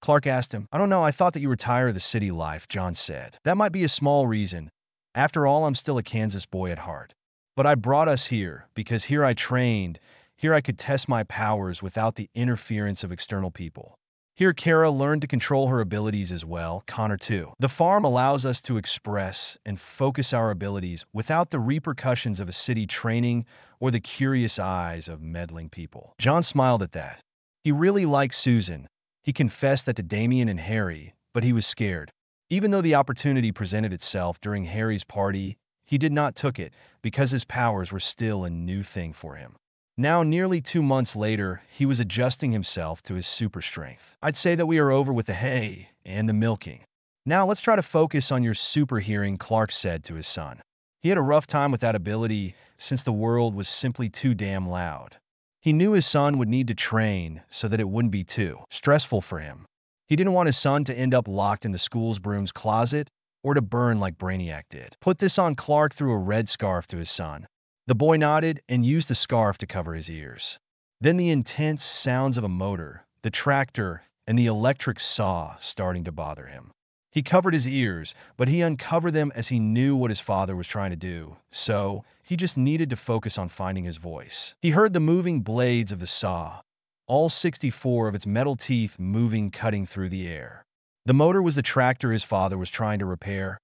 Clark asked him. "I don't know, I thought that you were tired of the city life," John said. "That might be a small reason. After all, I'm still a Kansas boy at heart. But I brought us here because here I trained. Here I could test my powers without the interference of external people. Here Kara learned to control her abilities as well, Connor too. The farm allows us to express and focus our abilities without the repercussions of a city training or the curious eyes of meddling people." John smiled at that. He really liked Susan. He confessed that to Damien and Harry, but he was scared. Even though the opportunity presented itself during Harry's party, he did not took it because his powers were still a new thing for him. Now, nearly 2 months later, he was adjusting himself to his super strength. "I'd say that we are over with the hay and the milking. Now let's try to focus on your super hearing," Clark said to his son. He had a rough time with that ability since the world was simply too damn loud. He knew his son would need to train so that it wouldn't be too stressful for him. He didn't want his son to end up locked in the school's broom's closet or to burn like Brainiac did. "Put this on," Clark threw a red scarf to his son. The boy nodded and used the scarf to cover his ears. Then the intense sounds of a motor, the tractor, and the electric saw starting to bother him. He covered his ears, but he uncovered them as he knew what his father was trying to do, so he just needed to focus on finding his voice. He heard the moving blades of the saw, all 64 of its metal teeth moving, cutting through the air. The motor was the tractor his father was trying to repair,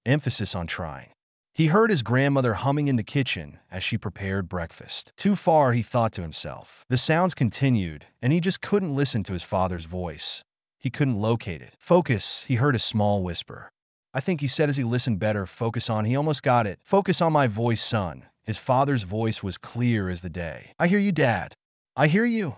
emphasis on trying. He heard his grandmother humming in the kitchen as she prepared breakfast. Too far, he thought to himself. The sounds continued, and he just couldn't listen to his father's voice. He couldn't locate it. "Focus," he heard a small whisper. "I think," he said as he listened better. "Focus on," he almost got it. "Focus on my voice, son." His father's voice was clear as the day. "I hear you, Dad. I hear you,"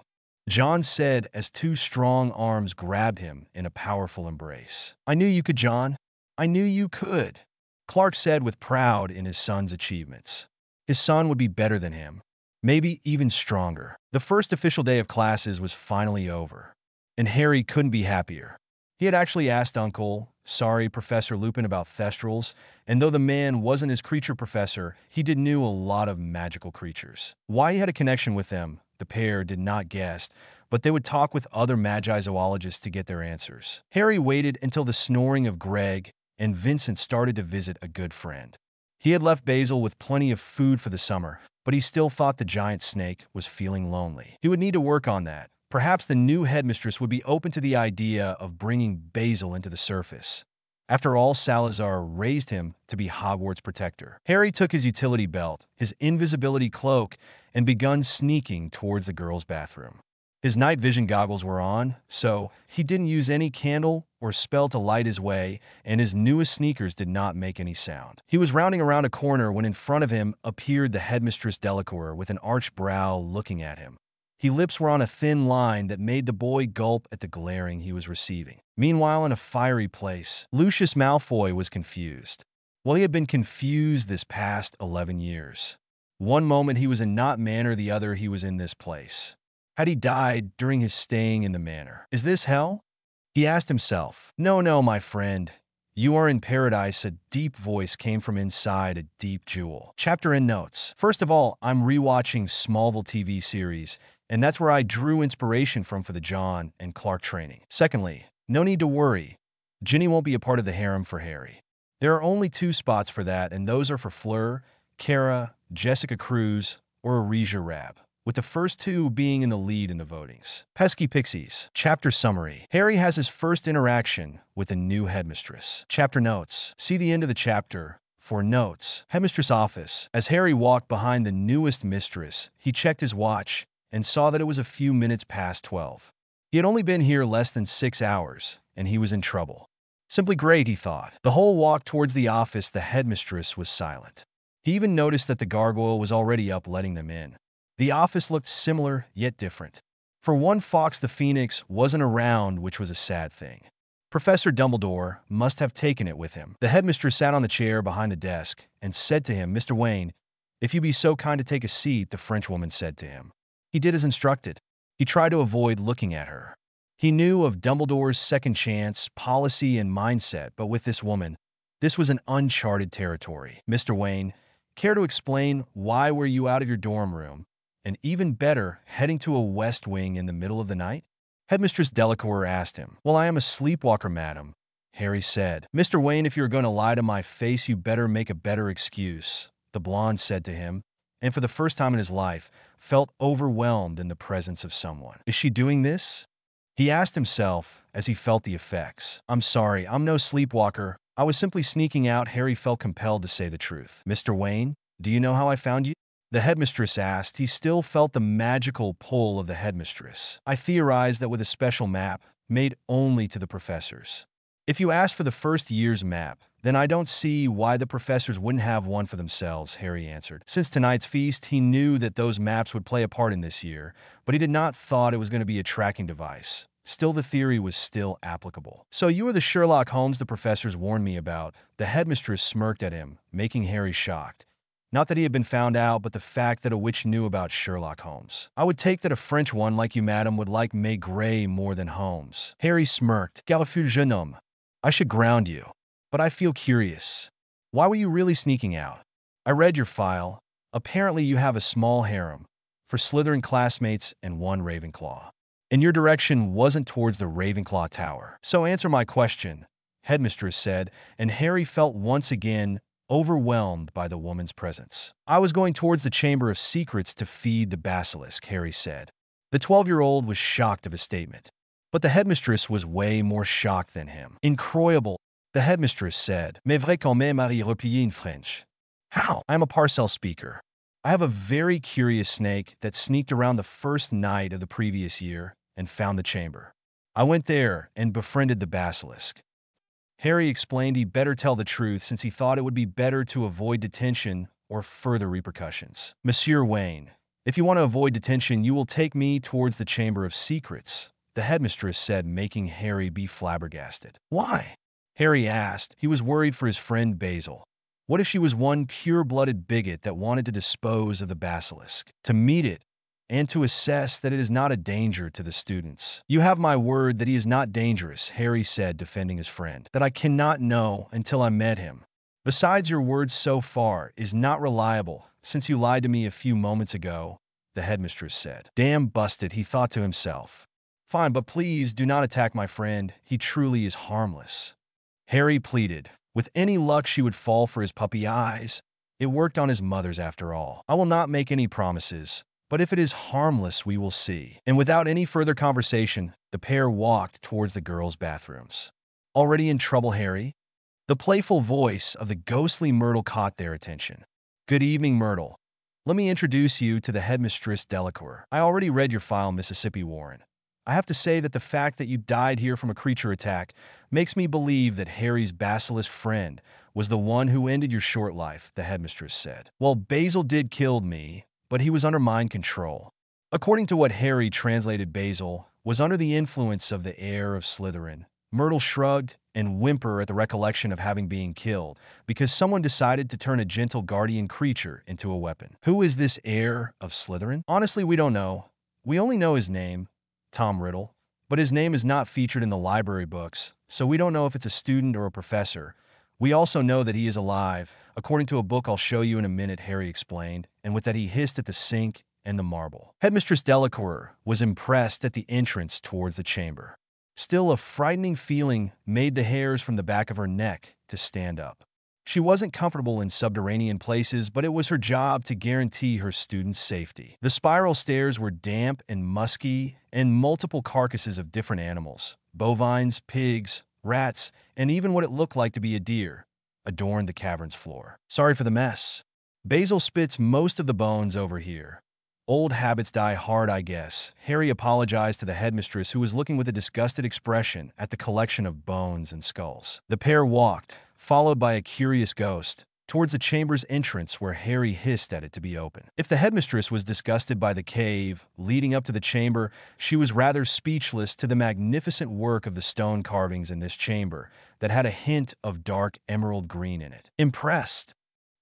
John said as 2 strong arms grabbed him in a powerful embrace. "I knew you could, John. I knew you could," Clark said with pride in his son's achievements. His son would be better than him, maybe even stronger. The first official day of classes was finally over, and Harry couldn't be happier. He had actually asked Professor Lupin about Thestrals, and though the man wasn't his creature professor, he did knew a lot of magical creatures. Why he had a connection with them, the pair did not guess, but they would talk with other magi zoologists to get their answers. Harry waited until the snoring of Greg and Vincent started to visit a good friend. He had left Basil with plenty of food for the summer, but he still thought the giant snake was feeling lonely. He would need to work on that. Perhaps the new headmistress would be open to the idea of bringing Basil into the surface. After all, Salazar raised him to be Hogwarts' protector. Harry took his utility belt, his invisibility cloak, and begun sneaking towards the girls' bathroom. His night vision goggles were on, so he didn't use any candle or spell to light his way, and his newest sneakers did not make any sound. He was rounding around a corner when in front of him appeared the headmistress Delacour with an arched brow looking at him. His lips were on a thin line that made the boy gulp at the glaring he was receiving. Meanwhile, in a fiery place, Lucius Malfoy was confused. Well, he had been confused this past 11 years. One moment he was in Not Manor, the other he was in this place. Had he died during his staying in the manor? Is this hell? He asked himself. No, my friend. You are in paradise. A deep voice came from inside a deep jewel. Chapter and notes. First of all, I'm rewatching Smallville TV series, and that's where I drew inspiration from for the John and Clark training. Secondly, no need to worry. Ginny won't be a part of the harem for Harry. There are only 2 spots for that, and those are for Fleur, Kara, Jessica Cruz, or Aresia Rab, with the first 2 being in the lead in the votings. Pesky Pixies. Chapter summary. Harry has his first interaction with a new headmistress. Chapter notes. See the end of the chapter for notes. Headmistress office. As Harry walked behind the newest mistress, he checked his watch and saw that it was a few minutes past 12. He had only been here less than 6 hours, and he was in trouble. Simply great, he thought. The whole walk towards the office, the headmistress was silent. He even noticed that the gargoyle was already up letting them in. The office looked similar, yet different. For one, Fawkes the Phoenix wasn't around, which was a sad thing. Professor Dumbledore must have taken it with him. The headmistress sat on the chair behind the desk and said to him, Mr. Wayne, if you be so kind to take a seat, the Frenchwoman said to him. He did as instructed. He tried to avoid looking at her. He knew of Dumbledore's second chance, policy, and mindset, but with this woman, this was an uncharted territory. Mr. Wayne, care to explain why were you out of your dorm room? And even better, heading to a West Wing in the middle of the night? Headmistress Delacour asked him. Well, I am a sleepwalker, madam, Harry said. Mr. Wayne, if you're going to lie to my face, you better make a better excuse, the blonde said to him, and for the first time in his life, felt overwhelmed in the presence of someone. Is she doing this? He asked himself as he felt the effects. I'm sorry, I'm no sleepwalker. I was simply sneaking out. Harry felt compelled to say the truth. Mr. Wayne, do you know how I found you? The headmistress asked. He still felt the magical pull of the headmistress. I theorized that with a special map, made only to the professors. If you asked for the first year's map, then I don't see why the professors wouldn't have one for themselves, Harry answered. Since tonight's feast, he knew that those maps would play a part in this year, but he did not thought it was going to be a tracking device. Still, the theory was still applicable. So you are the Sherlock Holmes the professors warned me about. The headmistress smirked at him, making Harry shocked. Not that he had been found out, but the fact that a witch knew about Sherlock Holmes. I would take that a French one like you, madam, would like Maigret more than Holmes. Harry smirked. Galifeu jeune homme. I should ground you. But I feel curious. Why were you really sneaking out? I read your file. Apparently you have a small harem, for Slytherin classmates and 1 Ravenclaw. And your direction wasn't towards the Ravenclaw Tower. So answer my question, headmistress said, and Harry felt once again overwhelmed by the woman's presence. I was going towards the Chamber of Secrets to feed the basilisk, Harry said. The 12-year-old was shocked of his statement. But the headmistress was way more shocked than him. Incroyable, the headmistress said. Mais vrai quand même, Marie replié in French. How? I am a parcel speaker. I have a very curious snake that sneaked around the first night of the previous year and found the chamber. I went there and befriended the basilisk. Harry explained he'd better tell the truth since he thought it would be better to avoid detention or further repercussions. Monsieur Wayne, if you want to avoid detention, you will take me towards the Chamber of Secrets, the headmistress said, making Harry be flabbergasted. Why? Harry asked. He was worried for his friend Basil. What if she was one pure-blooded bigot that wanted to dispose of the basilisk, to meet it, and to assess that it is not a danger to the students? You have my word that he is not dangerous, Harry said, defending his friend. That I cannot know until I met him. Besides, your word so far is not reliable, since you lied to me a few moments ago, the headmistress said. Damn busted, he thought to himself. Fine, but please do not attack my friend. He truly is harmless. Harry pleaded. With any luck, she would fall for his puppy eyes. It worked on his mother's after all. I will not make any promises, but if it is harmless, we will see. And without any further conversation, the pair walked towards the girls' bathrooms. Already in trouble, Harry? The playful voice of the ghostly Myrtle caught their attention. "Good evening, Myrtle. Let me introduce you to the headmistress Delacour. I already read your file, Mississippi Warren. I have to say that the fact that you died here from a creature attack makes me believe that Harry's basilisk friend was the one who ended your short life," the headmistress said. "Well, Basil did kill me, but he was under mind control." According to what Harry translated, Basil was under the influence of the heir of Slytherin. Myrtle shrugged and whimpered at the recollection of having been killed because someone decided to turn a gentle guardian creature into a weapon. Who is this heir of Slytherin? Honestly, we don't know. We only know his name, Tom Riddle, but his name is not featured in the library books, so we don't know if it's a student or a professor. We also know that he is alive, according to a book I'll show you in a minute, Harry explained, and with that he hissed at the sink and the marble. Headmistress Delacour was impressed at the entrance towards the chamber. Still, a frightening feeling made the hairs from the back of her neck to stand up. She wasn't comfortable in subterranean places, but it was her job to guarantee her students' safety. The spiral stairs were damp and musky, and multiple carcasses of different animals, bovines, pigs, rats, and even what it looked like to be a deer, adorned the cavern's floor. "Sorry for the mess. Basil spits most of the bones over here. Old habits die hard, I guess." Harry apologized to the headmistress, who was looking with a disgusted expression at the collection of bones and skulls. The pair walked, followed by a curious ghost, towards the chamber's entrance where Harry hissed at it to be open. If the headmistress was disgusted by the cave leading up to the chamber, she was rather speechless to the magnificent work of the stone carvings in this chamber that had a hint of dark emerald green in it. Impressed,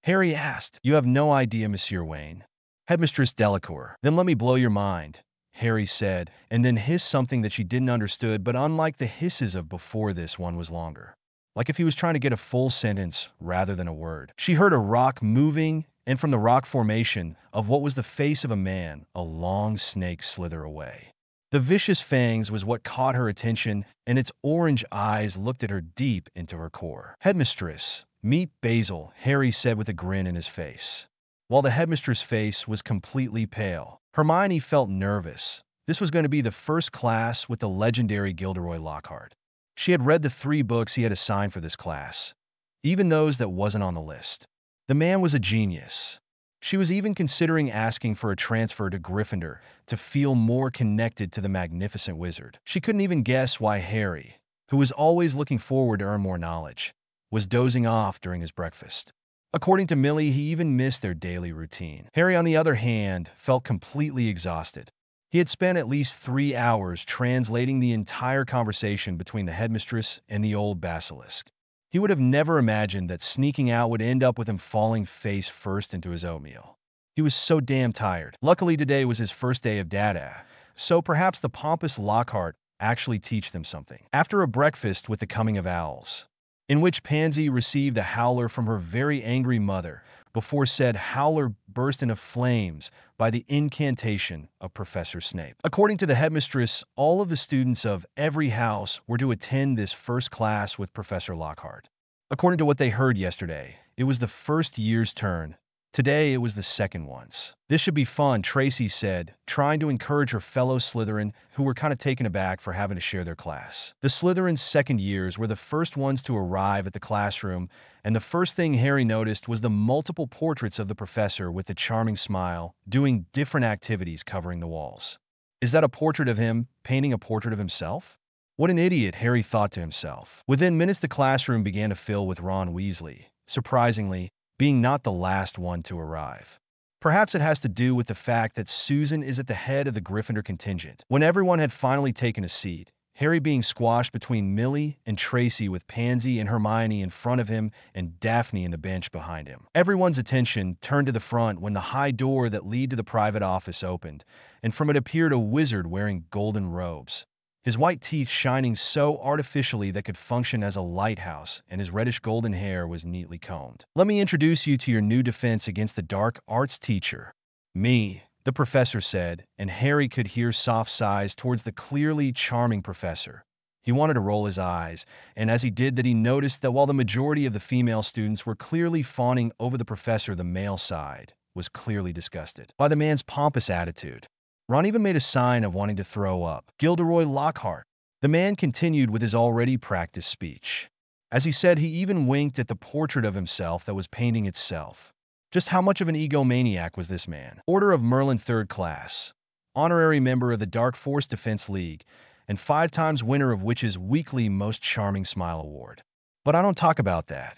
Harry asked, "You have no idea, Monsieur Wayne." Headmistress Delacour. "Then let me blow your mind," Harry said, and then hissed something that she didn't understood, but unlike the hisses of before, this one was longer. Like if he was trying to get a full sentence rather than a word. She heard a rock moving, and from the rock formation of what was the face of a man, a long snake slither away. The vicious fangs was what caught her attention, and its orange eyes looked at her deep into her core. "Headmistress, meet Basil," Harry said with a grin in his face. While the headmistress' face was completely pale, Hermione felt nervous. This was going to be the first class with the legendary Gilderoy Lockhart. She had read the 3 books he had assigned for this class, even those that wasn't on the list. The man was a genius. She was even considering asking for a transfer to Gryffindor to feel more connected to the magnificent wizard. She couldn't even guess why Harry, who was always looking forward to earn more knowledge, was dozing off during his breakfast. According to Millie, he even missed their daily routine. Harry, on the other hand, felt completely exhausted. He had spent at least 3 hours translating the entire conversation between the headmistress and the old basilisk. He would have never imagined that sneaking out would end up with him falling face first into his oatmeal. He was so damn tired. Luckily, today was his first day of data, so perhaps the pompous Lockhart actually teach them something. After a breakfast with the coming of owls, in which Pansy received a howler from her very angry mother, before said howler burst into flames by the incantation of Professor Snape. According to the headmistress, all of the students of every house were to attend this first class with Professor Lockhart. According to what they heard yesterday, it was the first year's turn. Today, it was the second one's. "This should be fun," Tracy said, trying to encourage her fellow Slytherin who were kind of taken aback for having to share their class. The Slytherin's second years were the first ones to arrive at the classroom, and the first thing Harry noticed was the multiple portraits of the professor with the charming smile, doing different activities covering the walls. Is that a portrait of him painting a portrait of himself? What an idiot, Harry thought to himself. Within minutes, the classroom began to fill with Ron Weasley, surprisingly, being not the last one to arrive. Perhaps it has to do with the fact that Susan is at the head of the Gryffindor contingent. When everyone had finally taken a seat, Harry being squashed between Millie and Tracy with Pansy and Hermione in front of him and Daphne in the bench behind him. Everyone's attention turned to the front when the high door that led to the private office opened, and from it appeared a wizard wearing golden robes, his white teeth shining so artificially that could function as a lighthouse, and his reddish golden hair was neatly combed. "Let me introduce you to your new defense against the dark arts teacher." "Me," the professor said, and Harry could hear soft sighs towards the clearly charming professor. He wanted to roll his eyes, and as he did that, he noticed that while the majority of the female students were clearly fawning over the professor, the male side was clearly disgusted by the man's pompous attitude. Ron even made a sign of wanting to throw up. "Gilderoy Lockhart." The man continued with his already practiced speech. As he said, he even winked at the portrait of himself that was painting itself. Just how much of an egomaniac was this man? Order of Merlin 3rd Class, honorary member of the Dark Force Defense League, and 5 times winner of Witch's weekly Most Charming Smile Award. But I don't talk about that.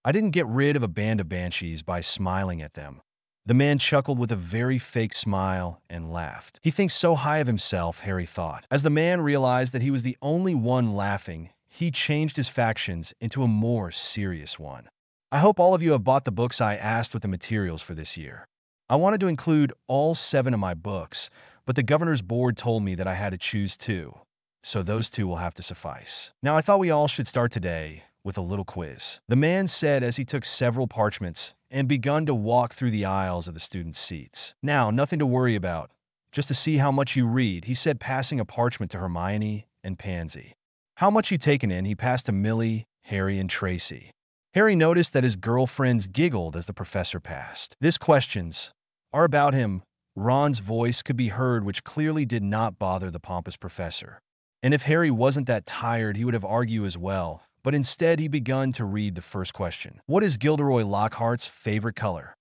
I didn't get rid of a band of banshees by smiling at them. The man chuckled with a very fake smile and laughed. He thinks so high of himself, Harry thought. As the man realized that he was the only one laughing, he changed his factions into a more serious one. I hope all of you have bought the books I asked with the materials for this year. I wanted to include all 7 of my books, but the governor's board told me that I had to choose 2, so those 2 will have to suffice. Now, I thought we all should start today with a little quiz. The man said as he took several parchments and begun to walk through the aisles of the students' seats. Now, nothing to worry about. Just to see how much you read, he said, passing a parchment to Hermione and Pansy. How much you taken in, he passed to Millie, Harry, and Tracy. Harry noticed that his girlfriends giggled as the professor passed. These questions are about him. Ron's voice could be heard, which clearly did not bother the pompous professor. And if Harry wasn't that tired, he would have argued as well. But instead, he begun to read the first question. What is Gilderoy Lockhart's favorite color?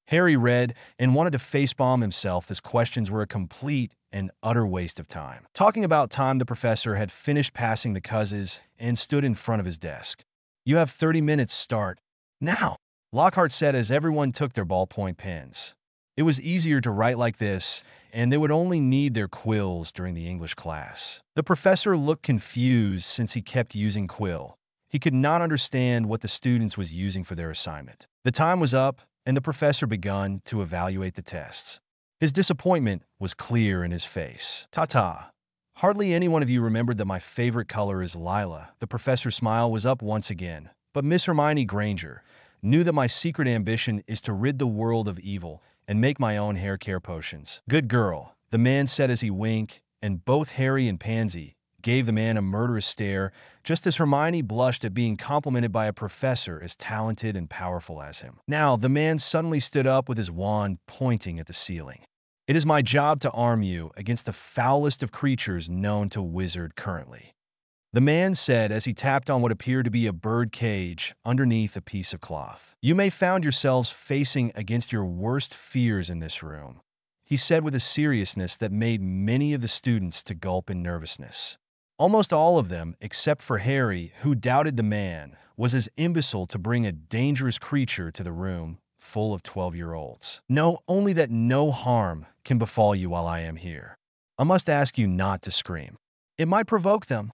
Harry read and wanted to facepalm himself as questions were a complete and utter waste of time. Talking about time, the professor had finished passing the quizzes and stood in front of his desk. You have 30 minutes, start now, Lockhart said as everyone took their ballpoint pens. It was easier to write like this, and they would only need their quills during the English class. The professor looked confused since he kept using quill. He could not understand what the students was using for their assignment. The time was up, and the professor begun to evaluate the tests. His disappointment was clear in his face. Ta-ta. Hardly any one of you remembered that my favorite color is lilac. The professor's smile was up once again. But Miss Hermione Granger knew that my secret ambition is to rid the world of evil and make my own hair care potions. Good girl, the man said as he winked, and both Harry and Pansy gave the man a murderous stare, just as Hermione blushed at being complimented by a professor as talented and powerful as him. Now, the man suddenly stood up with his wand pointing at the ceiling. It is my job to arm you against the foulest of creatures known to wizard currently. The man said as he tapped on what appeared to be a bird cage underneath a piece of cloth. You may find yourselves facing against your worst fears in this room, he said with a seriousness that made many of the students to gulp in nervousness. Almost all of them, except for Harry, who doubted the man was as imbecile to bring a dangerous creature to the room full of 12-year-olds. Know only that no harm can befall you while I am here. I must ask you not to scream. It might provoke them,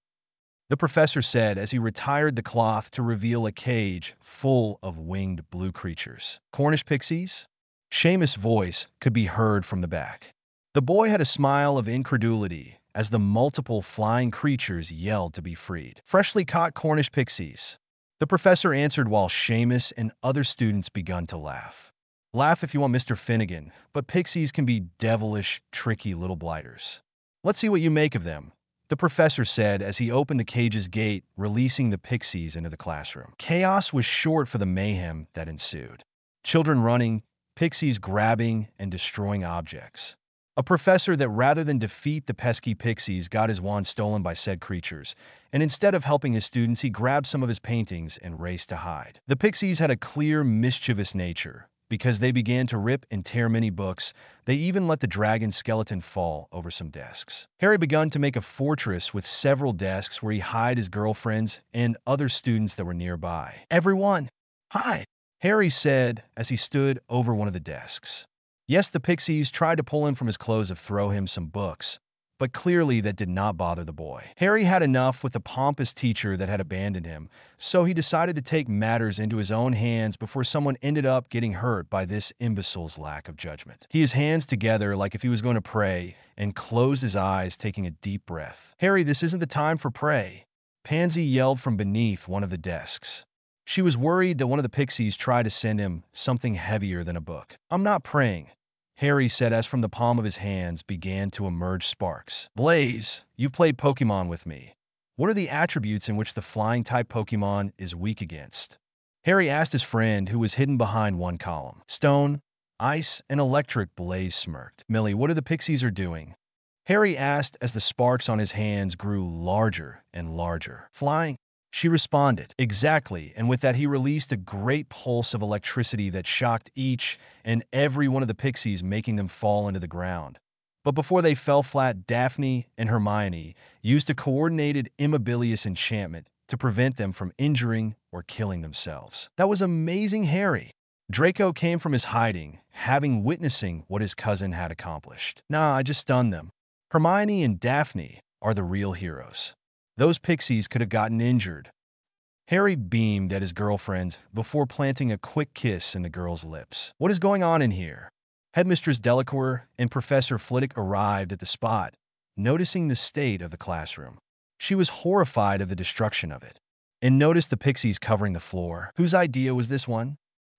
the professor said as he retired the cloth to reveal a cage full of winged blue creatures. Cornish pixies? Seamus' voice could be heard from the back. The boy had a smile of incredulity as the multiple flying creatures yelled to be freed. Freshly caught Cornish pixies, the professor answered while Seamus and other students begun to laugh. Laugh if you want, Mr. Finnegan, but pixies can be devilish, tricky little blighters. Let's see what you make of them, the professor said as he opened the cage's gate, releasing the pixies into the classroom. Chaos was short for the mayhem that ensued. Children running, pixies grabbing and destroying objects. A professor that rather than defeat the pesky pixies got his wand stolen by said creatures, and instead of helping his students, he grabbed some of his paintings and raced to hide. The pixies had a clear, mischievous nature. Because they began to rip and tear many books, they even let the dragon skeleton fall over some desks. Harry began to make a fortress with several desks where he hid his girlfriends and other students that were nearby. Everyone, hide, Harry said as he stood over one of the desks. Yes, the pixies tried to pull him from his clothes to throw him some books, but clearly that did not bother the boy. Harry had enough with the pompous teacher that had abandoned him, so he decided to take matters into his own hands before someone ended up getting hurt by this imbecile's lack of judgment. He his hands together like if he was going to pray and closed his eyes, taking a deep breath. Harry, this isn't the time for pray, Pansy yelled from beneath one of the desks. She was worried that one of the pixies tried to send him something heavier than a book. I'm not praying, Harry said as from the palm of his hands began to emerge sparks. Blaze, you've played Pokemon with me. What are the attributes in which the flying-type Pokemon is weak against? Harry asked his friend, who was hidden behind one column. Stone, ice, and electric. Blaze smirked. Millie, what are the pixies doing? Harry asked as the sparks on his hands grew larger and larger. Flying. She responded, "Exactly," and with that he released a great pulse of electricity that shocked each and every one of the pixies, making them fall into the ground. But before they fell flat, Daphne and Hermione used a coordinated immobilious enchantment to prevent them from injuring or killing themselves. That was amazing, Harry. Draco came from his hiding, having witnessing what his cousin had accomplished. Nah, I just stunned them. Hermione and Daphne are the real heroes. Those pixies could have gotten injured. Harry beamed at his girlfriend before planting a quick kiss in the girl's lips. What is going on in here? Headmistress Delacour and Professor Flitwick arrived at the spot, noticing the state of the classroom. She was horrified of the destruction of it, and noticed the pixies covering the floor. Whose idea was this one?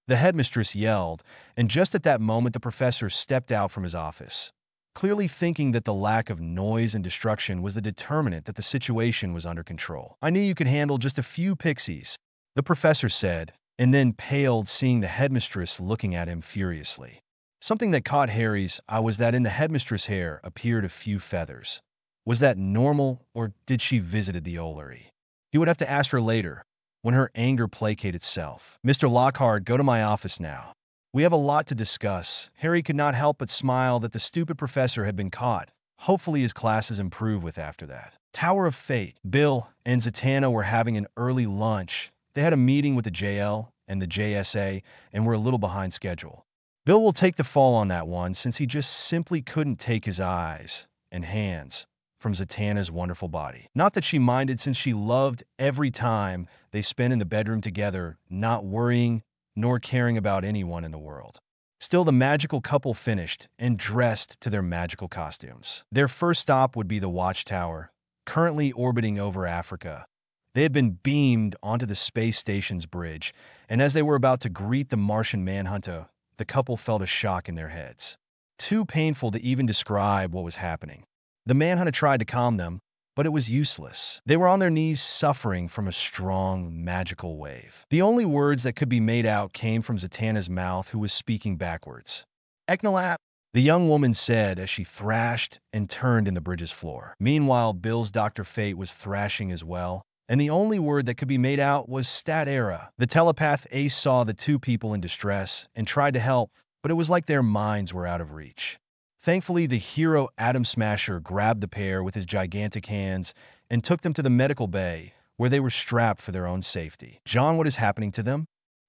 The headmistress yelled, and just at that moment the professor stepped out from his office, clearly thinking that the lack of noise and destruction was the determinant that the situation was under control. "I knew you could handle just a few pixies," the professor said, and then paled, seeing the headmistress looking at him furiously. Something that caught Harry's eye was that in the headmistress' hair appeared a few feathers. Was that normal, or did she visited the Ollery? He would have to ask her later, when her anger placated itself. "Mr. Lockhart, go to my office now. We have a lot to discuss." Harry could not help but smile that the stupid professor had been caught. Hopefully his classes improve with after that. Tower of Fate. Bill and Zatanna were having an early lunch. They had a meeting with the JL and the JSA and were a little behind schedule. Bill will take the fall on that one, since he just simply couldn't take his eyes and hands from Zatanna's wonderful body. Not that she minded, since she loved every time they spent in the bedroom together, not worrying nor caring about anyone in the world. Still, the magical couple finished and dressed to their magical costumes. Their first stop would be the Watchtower, currently orbiting over Africa. They had been beamed onto the space station's bridge, and as they were about to greet the Martian manhunter, the couple felt a shock in their heads. Too painful to even describe what was happening. The manhunter tried to calm them, but it was useless. They were on their knees, suffering from a strong, magical wave. The only words that could be made out came from Zatanna's mouth, who was speaking backwards. "Eknalap," the young woman said as she thrashed and turned in the bridge's floor. Meanwhile, Bill's Dr. Fate was thrashing as well, and the only word that could be made out was "Stat Era." The telepath Ace saw the two people in distress and tried to help, but it was like their minds were out of reach. Thankfully, the hero Atom Smasher grabbed the pair with his gigantic hands and took them to the medical bay, where they were strapped for their own safety. "John, what is happening to them?"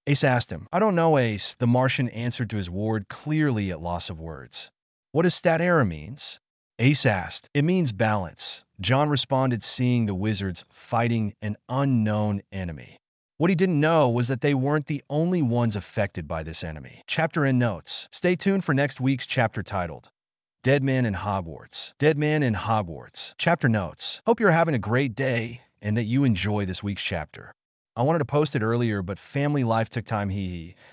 Ace asked him. "I don't know, Ace," the Martian answered to his ward, clearly at loss of words. "What does Stat Era means?" Ace asked. "It means balance," John responded, seeing the wizards fighting an unknown enemy. What he didn't know was that they weren't the only ones affected by this enemy. Chapter and notes. Stay tuned for next week's chapter titled Dead Man in Hogwarts. Dead Man in Hogwarts. Chapter notes. Hope you're having a great day and that you enjoy this week's chapter. I wanted to post it earlier, but family life took time,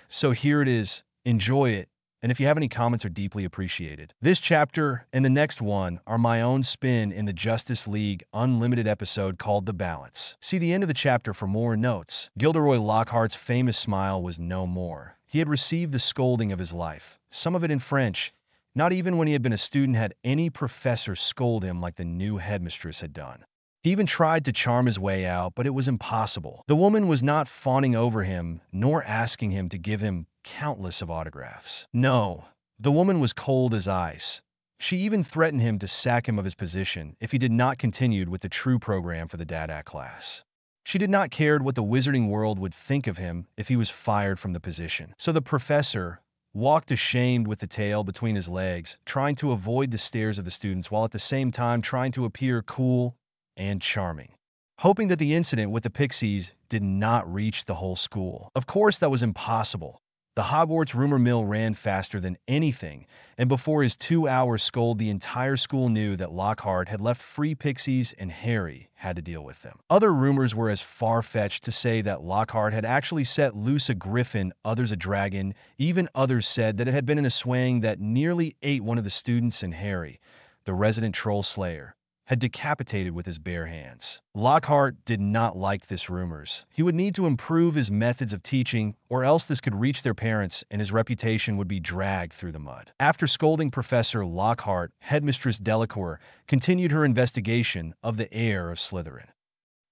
so here it is. Enjoy it, and if you have any comments are deeply appreciated. This chapter and the next one are my own spin in the Justice League Unlimited episode called The Balance. See the end of the chapter for more notes. Gilderoy Lockhart's famous smile was no more. He had received the scolding of his life, some of it in French. Not even when he had been a student had any professor scold him like the new headmistress had done. He even tried to charm his way out, but it was impossible. The woman was not fawning over him, nor asking him to give him countless of autographs. No, the woman was cold as ice. She even threatened him to sack him of his position if he did not continue with the true program for the Dada class. She did not care what the wizarding world would think of him if he was fired from the position. So the professor walked ashamed with the tail between his legs, trying to avoid the stares of the students while at the same time trying to appear cool and charming, hoping that the incident with the pixies did not reach the whole school. Of course, that was impossible. The Hogwarts rumor mill ran faster than anything, and before his 2-hour scold, the entire school knew that Lockhart had left free pixies and Harry had to deal with them. Other rumors were as far-fetched to say that Lockhart had actually set loose a griffin, others a dragon. Even others said that it had been in a swang that nearly ate one of the students, and Harry, the resident troll slayer, had decapitated with his bare hands. Lockhart did not like this rumors. He would need to improve his methods of teaching, or else this could reach their parents and his reputation would be dragged through the mud. After scolding Professor Lockhart, Headmistress Delacour continued her investigation of the heir of Slytherin.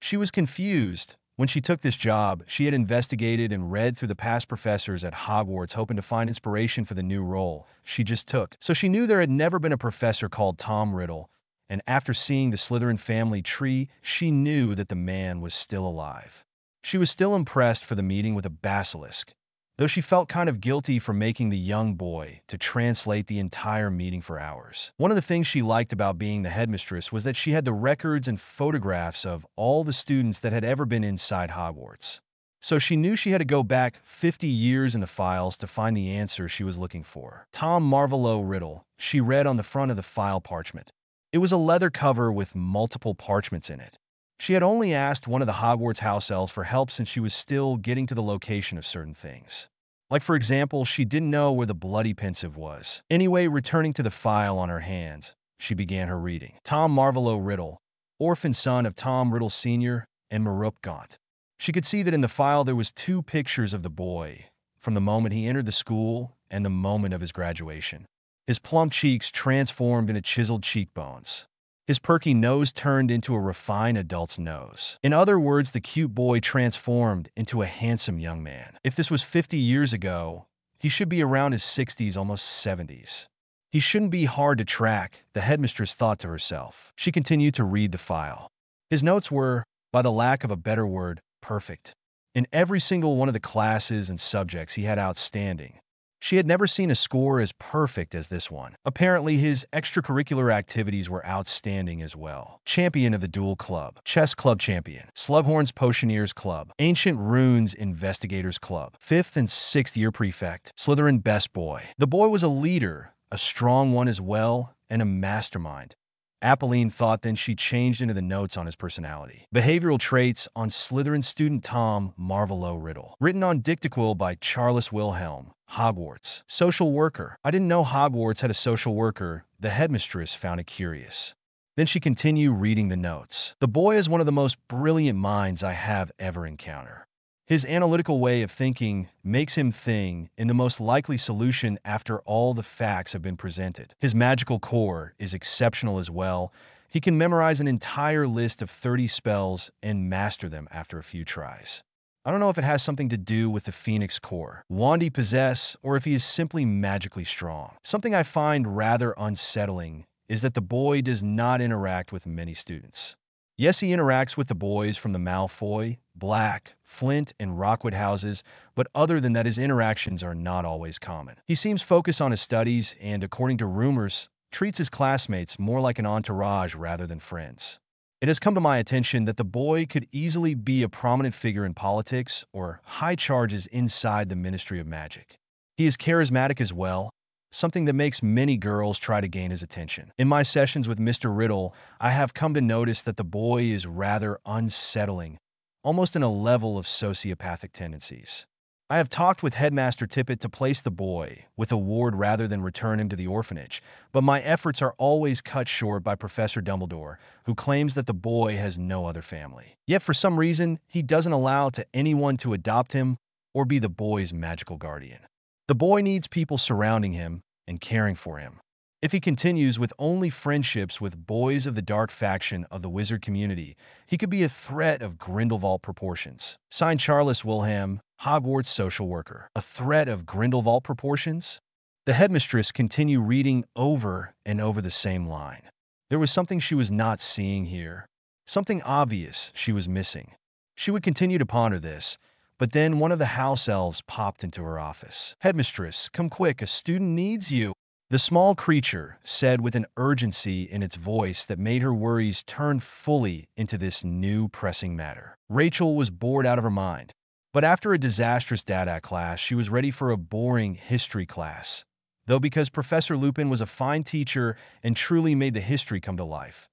She was confused When she took this job, she had investigated and read through the past professors at Hogwarts, hoping to find inspiration for the new role she just took. So she knew there had never been a professor called Tom Riddle, and after seeing the Slytherin family tree, she knew that the man was still alive. She was still impressed for the meeting with a basilisk, though she felt kind of guilty for making the young boy to translate the entire meeting for hours. One of the things she liked about being the headmistress was that she had the records and photographs of all the students that had ever been inside Hogwarts. So she knew she had to go back 50 years in the files to find the answer she was looking for. Tom Marvolo Riddle, she read on the front of the file parchment. It was a leather cover with multiple parchments in it. She had only asked one of the Hogwarts house elves for help since she was still getting to the location of certain things. Like, for example, she didn't know where the bloody pensive was. Anyway, returning to the file on her hands, she began her reading. Tom Marvolo Riddle, orphan son of Tom Riddle Sr. and Marup Gaunt. She could see that in the file there was 2 pictures of the boy, from the moment he entered the school and the moment of his graduation. His plump cheeks transformed into chiseled cheekbones. His perky nose turned into a refined adult's nose. In other words, the cute boy transformed into a handsome young man. If this was 50 years ago, he should be around his 60s, almost 70s. He shouldn't be hard to track, the headmistress thought to herself. She continued to read the file. His notes were, by the lack of a better word, perfect. In every single one of the classes and subjects he had outstanding. She had never seen a score as perfect as this one. Apparently, his extracurricular activities were outstanding as well. Champion of the Duel Club, Chess Club Champion, Slughorn's Potioneers Club, Ancient Runes Investigators Club, 5th and 6th year prefect, Slytherin Best Boy. The boy was a leader, a strong one as well, and a mastermind. Apolline thought, then she changed into the notes on his personality. Behavioral traits on Slytherin student Tom Marvolo Riddle. Written on dictaquill by Charles Wilhelm. Hogwarts. Social worker. I didn't know Hogwarts had a social worker. The headmistress found it curious. Then she continued reading the notes. The boy is one of the most brilliant minds I have ever encountered. His analytical way of thinking makes him think in the most likely solution after all the facts have been presented. His magical core is exceptional as well. He can memorize an entire list of 30 spells and master them after a few tries. I don't know if it has something to do with the Phoenix core, wand he possess, or if he is simply magically strong. Something I find rather unsettling is that the boy does not interact with many students. Yes, he interacts with the boys from the Malfoy, Black, Flint, and Rockwood houses, but other than that, his interactions are not always common. He seems focused on his studies and, according to rumors, treats his classmates more like an entourage rather than friends. It has come to my attention that the boy could easily be a prominent figure in politics or high charges inside the Ministry of Magic. He is charismatic as well, something that makes many girls try to gain his attention. In my sessions with Mr. Riddle, I have come to notice that the boy is rather unsettling, almost in a level of sociopathic tendencies. I have talked with Headmaster Tippett to place the boy with a ward rather than return him to the orphanage, but my efforts are always cut short by Professor Dumbledore, who claims that the boy has no other family. Yet for some reason, he doesn't allow to anyone to adopt him or be the boy's magical guardian. The boy needs people surrounding him and caring for him. If he continues with only friendships with boys of the dark faction of the wizard community, he could be a threat of Grindelwald proportions. Signed, Charles Wilhelm, Hogwarts social worker. A threat of Grindelwald proportions? The headmistress continued reading over and over the same line. There was something she was not seeing here. Something obvious she was missing. She would continue to ponder this, but then one of the house elves popped into her office. "Headmistress, come quick, a student needs you." The small creature said with an urgency in its voice that made her worries turn fully into this new pressing matter. Rachel was bored out of her mind, but after a disastrous data class, she was ready for a boring history class. Though because Professor Lupin was a fine teacher and truly made the history come to life.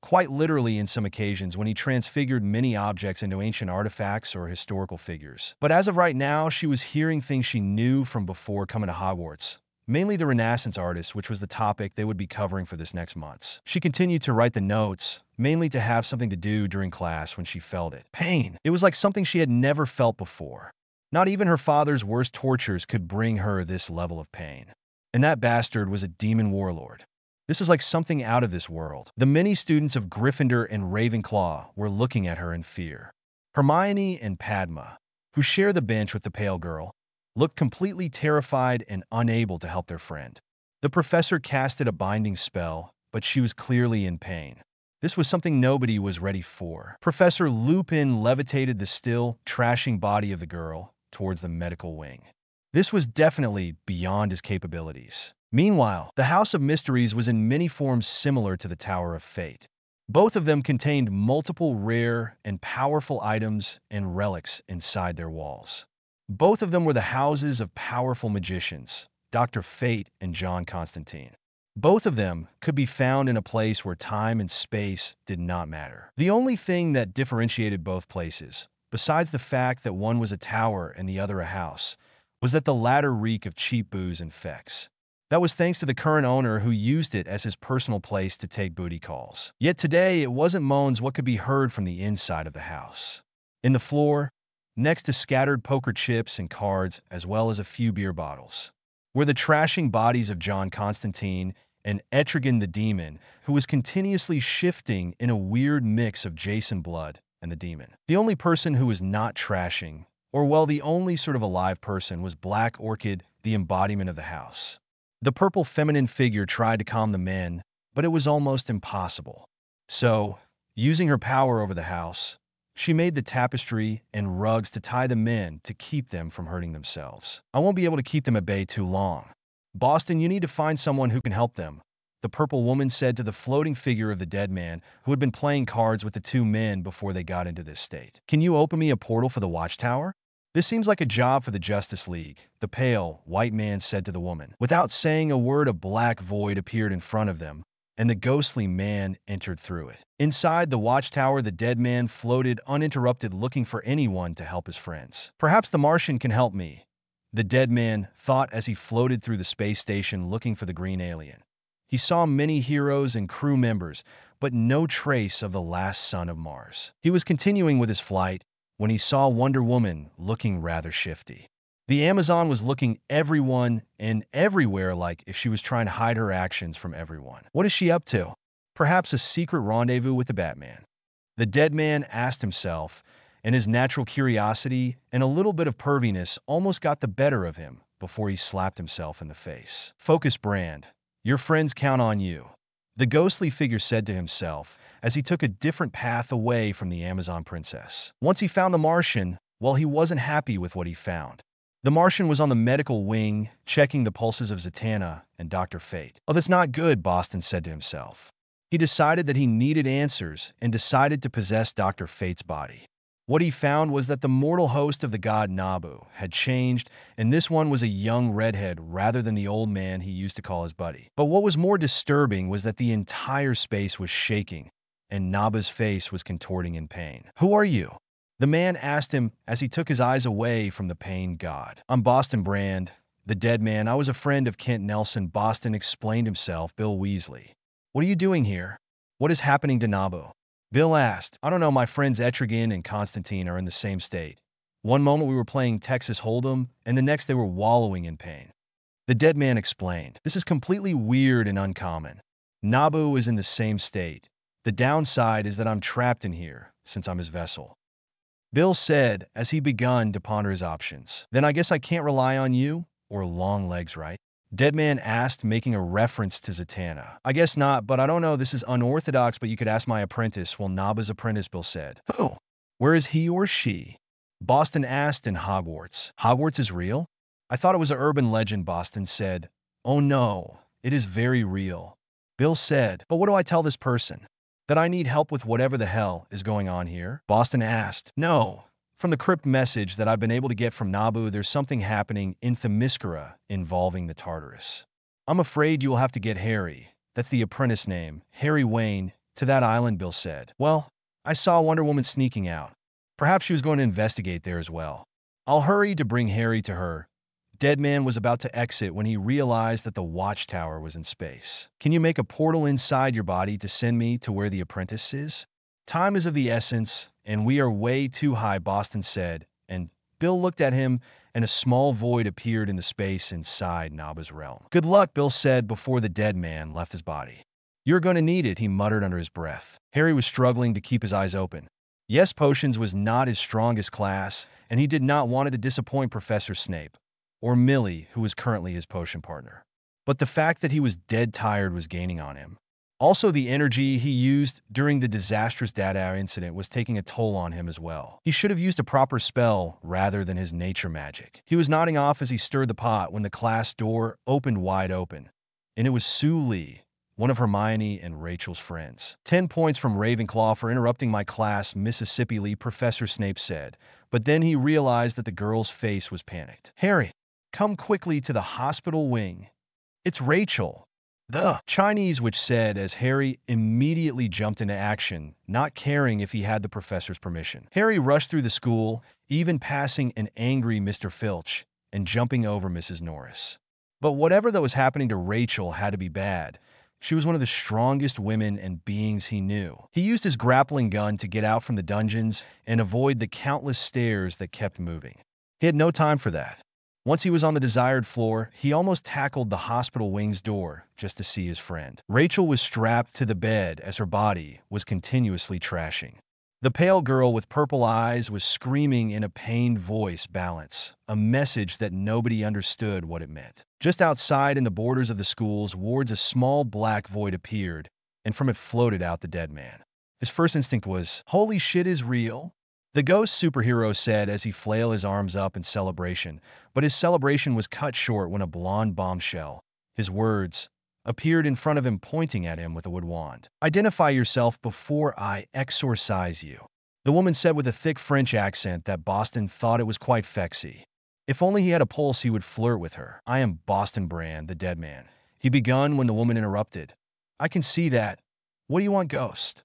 Quite literally in some occasions when he transfigured many objects into ancient artifacts or historical figures. But as of right now, she was hearing things she knew from before coming to Hogwarts. Mainly the Renaissance artists, which was the topic they would be covering for this next month. She continued to write the notes, mainly to have something to do during class when she felt it. Pain. It was like something she had never felt before. Not even her father's worst tortures could bring her this level of pain. And that bastard was a demon warlord. This is like something out of this world. The many students of Gryffindor and Ravenclaw were looking at her in fear. Hermione and Padma, who share the bench with the pale girl, looked completely terrified and unable to help their friend. The professor casted a binding spell, but she was clearly in pain. This was something nobody was ready for. Professor Lupin levitated the still, trashing body of the girl towards the medical wing. This was definitely beyond his capabilities. Meanwhile, the House of Mysteries was in many forms similar to the Tower of Fate. Both of them contained multiple rare and powerful items and relics inside their walls. Both of them were the houses of powerful magicians, Dr. Fate and John Constantine. Both of them could be found in a place where time and space did not matter. The only thing that differentiated both places, besides the fact that one was a tower and the other a house, was that the latter reeked of cheap booze and fex. That was thanks to the current owner who used it as his personal place to take booty calls. Yet today, it wasn't moans what could be heard from the inside of the house. In the floor, next to scattered poker chips and cards, as well as a few beer bottles, were the trashing bodies of John Constantine and Etrigan the Demon, who was continuously shifting in a weird mix of Jason Blood and the Demon. The only person who was not trashing, or well, the only sort of alive person, was Black Orchid, the embodiment of the house. The purple feminine figure tried to calm the men, but it was almost impossible. So, using her power over the house, she made the tapestry and rugs to tie the men to keep them from hurting themselves. I won't be able to keep them at bay too long. Boston, you need to find someone who can help them, the purple woman said to the floating figure of the dead man who had been playing cards with the two men before they got into this state. Can you open me a portal for the watchtower? This seems like a job for the Justice League, the pale, white man said to the woman. Without saying a word, a black void appeared in front of them, and the ghostly man entered through it. Inside the watchtower, the dead man floated uninterrupted, looking for anyone to help his friends. Perhaps the Martian can help me, the dead man thought as he floated through the space station looking for the green alien. He saw many heroes and crew members, but no trace of the last son of Mars. He was continuing with his flight when he saw Wonder Woman looking rather shifty. The Amazon was looking everyone and everywhere like if she was trying to hide her actions from everyone. What is she up to? Perhaps a secret rendezvous with the Batman? The dead man asked himself, and his natural curiosity and a little bit of perviness almost got the better of him before he slapped himself in the face. Focus, Brand. Your friends count on you, the ghostly figure said to himself as he took a different path away from the Amazon princess. Once he found the Martian, well, he wasn't happy with what he found. The Martian was on the medical wing, checking the pulses of Zatanna and Dr. Fate. Oh, that's not good, Boston said to himself. He decided that he needed answers and decided to possess Dr. Fate's body. What he found was that the mortal host of the god Nabu had changed, and this one was a young redhead rather than the old man he used to call his buddy. But what was more disturbing was that the entire space was shaking, and Nabu's face was contorting in pain. Who are you? The man asked him as he took his eyes away from the pain god. I'm Boston Brand, the dead man. I was a friend of Kent Nelson. Boston explained himself, Bill Weasley. What are you doing here? What is happening to Nabu? Bill asked. I don't know, my friends Etrigan and Constantine are in the same state. One moment we were playing Texas Hold'em, and the next they were wallowing in pain. The dead man explained. This is completely weird and uncommon. Nabu is in the same state. The downside is that I'm trapped in here, since I'm his vessel. Bill said as he begun to ponder his options. Then I guess I can't rely on you, or long legs, right? Deadman asked, making a reference to Zatanna. I guess not, but I don't know, this is unorthodox, but you could ask my apprentice. Well, Naba's apprentice, Bill said. Who? Where is he or she? Boston asked in Hogwarts. Hogwarts is real? I thought it was an urban legend, Boston said. Oh no, it is very real. Bill said, but what do I tell this person? That I need help with whatever the hell is going on here? Boston asked. No. From the crypt message that I've been able to get from Nabu, there's something happening in Themyscira involving the Tartarus. I'm afraid you will have to get Harry, that's the apprentice name, Harry Wayne, to that island, Bill said. Well, I saw Wonder Woman sneaking out. Perhaps she was going to investigate there as well. I'll hurry to bring Harry to her. Deadman was about to exit when he realized that the watchtower was in space. Can you make a portal inside your body to send me to where the apprentice is? Time is of the essence, and we are way too high, Boston said, and Bill looked at him, and a small void appeared in the space inside Naba's realm. Good luck, Bill said before the dead man left his body. You're going to need it, he muttered under his breath. Harry was struggling to keep his eyes open. Yes, potions was not his strongest class, and he did not want to disappoint Professor Snape, or Millie, who was currently his potion partner. But the fact that he was dead tired was gaining on him. Also, the energy he used during the disastrous data incident was taking a toll on him as well. He should have used a proper spell rather than his nature magic. He was nodding off as he stirred the pot when the class door opened wide open, and it was Sue Lee, one of Hermione and Rachel's friends. 10 points from Ravenclaw for interrupting my class, Mississippi Lee, Professor Snape said, but then he realized that the girl's face was panicked. Harry, come quickly to the hospital wing. It's Rachel. The Chinese witch said as Harry immediately jumped into action, not caring if he had the professor's permission. Harry rushed through the school, even passing an angry Mr. Filch and jumping over Mrs. Norris. But whatever that was happening to Rachel had to be bad. She was one of the strongest women and beings he knew. He used his grappling gun to get out from the dungeons and avoid the countless stairs that kept moving. He had no time for that. Once he was on the desired floor, he almost tackled the hospital wing's door just to see his friend. Rachel was strapped to the bed as her body was continuously trashing. The pale girl with purple eyes was screaming in a pained voice balance, a message that nobody understood what it meant. Just outside in the borders of the school's wards, a small black void appeared, and from it floated out the dead man. His first instinct was, "Holy shit is real?" The ghost superhero said as he flailed his arms up in celebration, but his celebration was cut short when a blonde bombshell, his words, appeared in front of him pointing at him with a wood wand. "Identify yourself before I exorcise you," the woman said with a thick French accent that Boston thought it was quite sexy. If only he had a pulse, he would flirt with her. "I am Boston Brand, the dead man," he begun when the woman interrupted. "I can see that. What do you want, ghost?"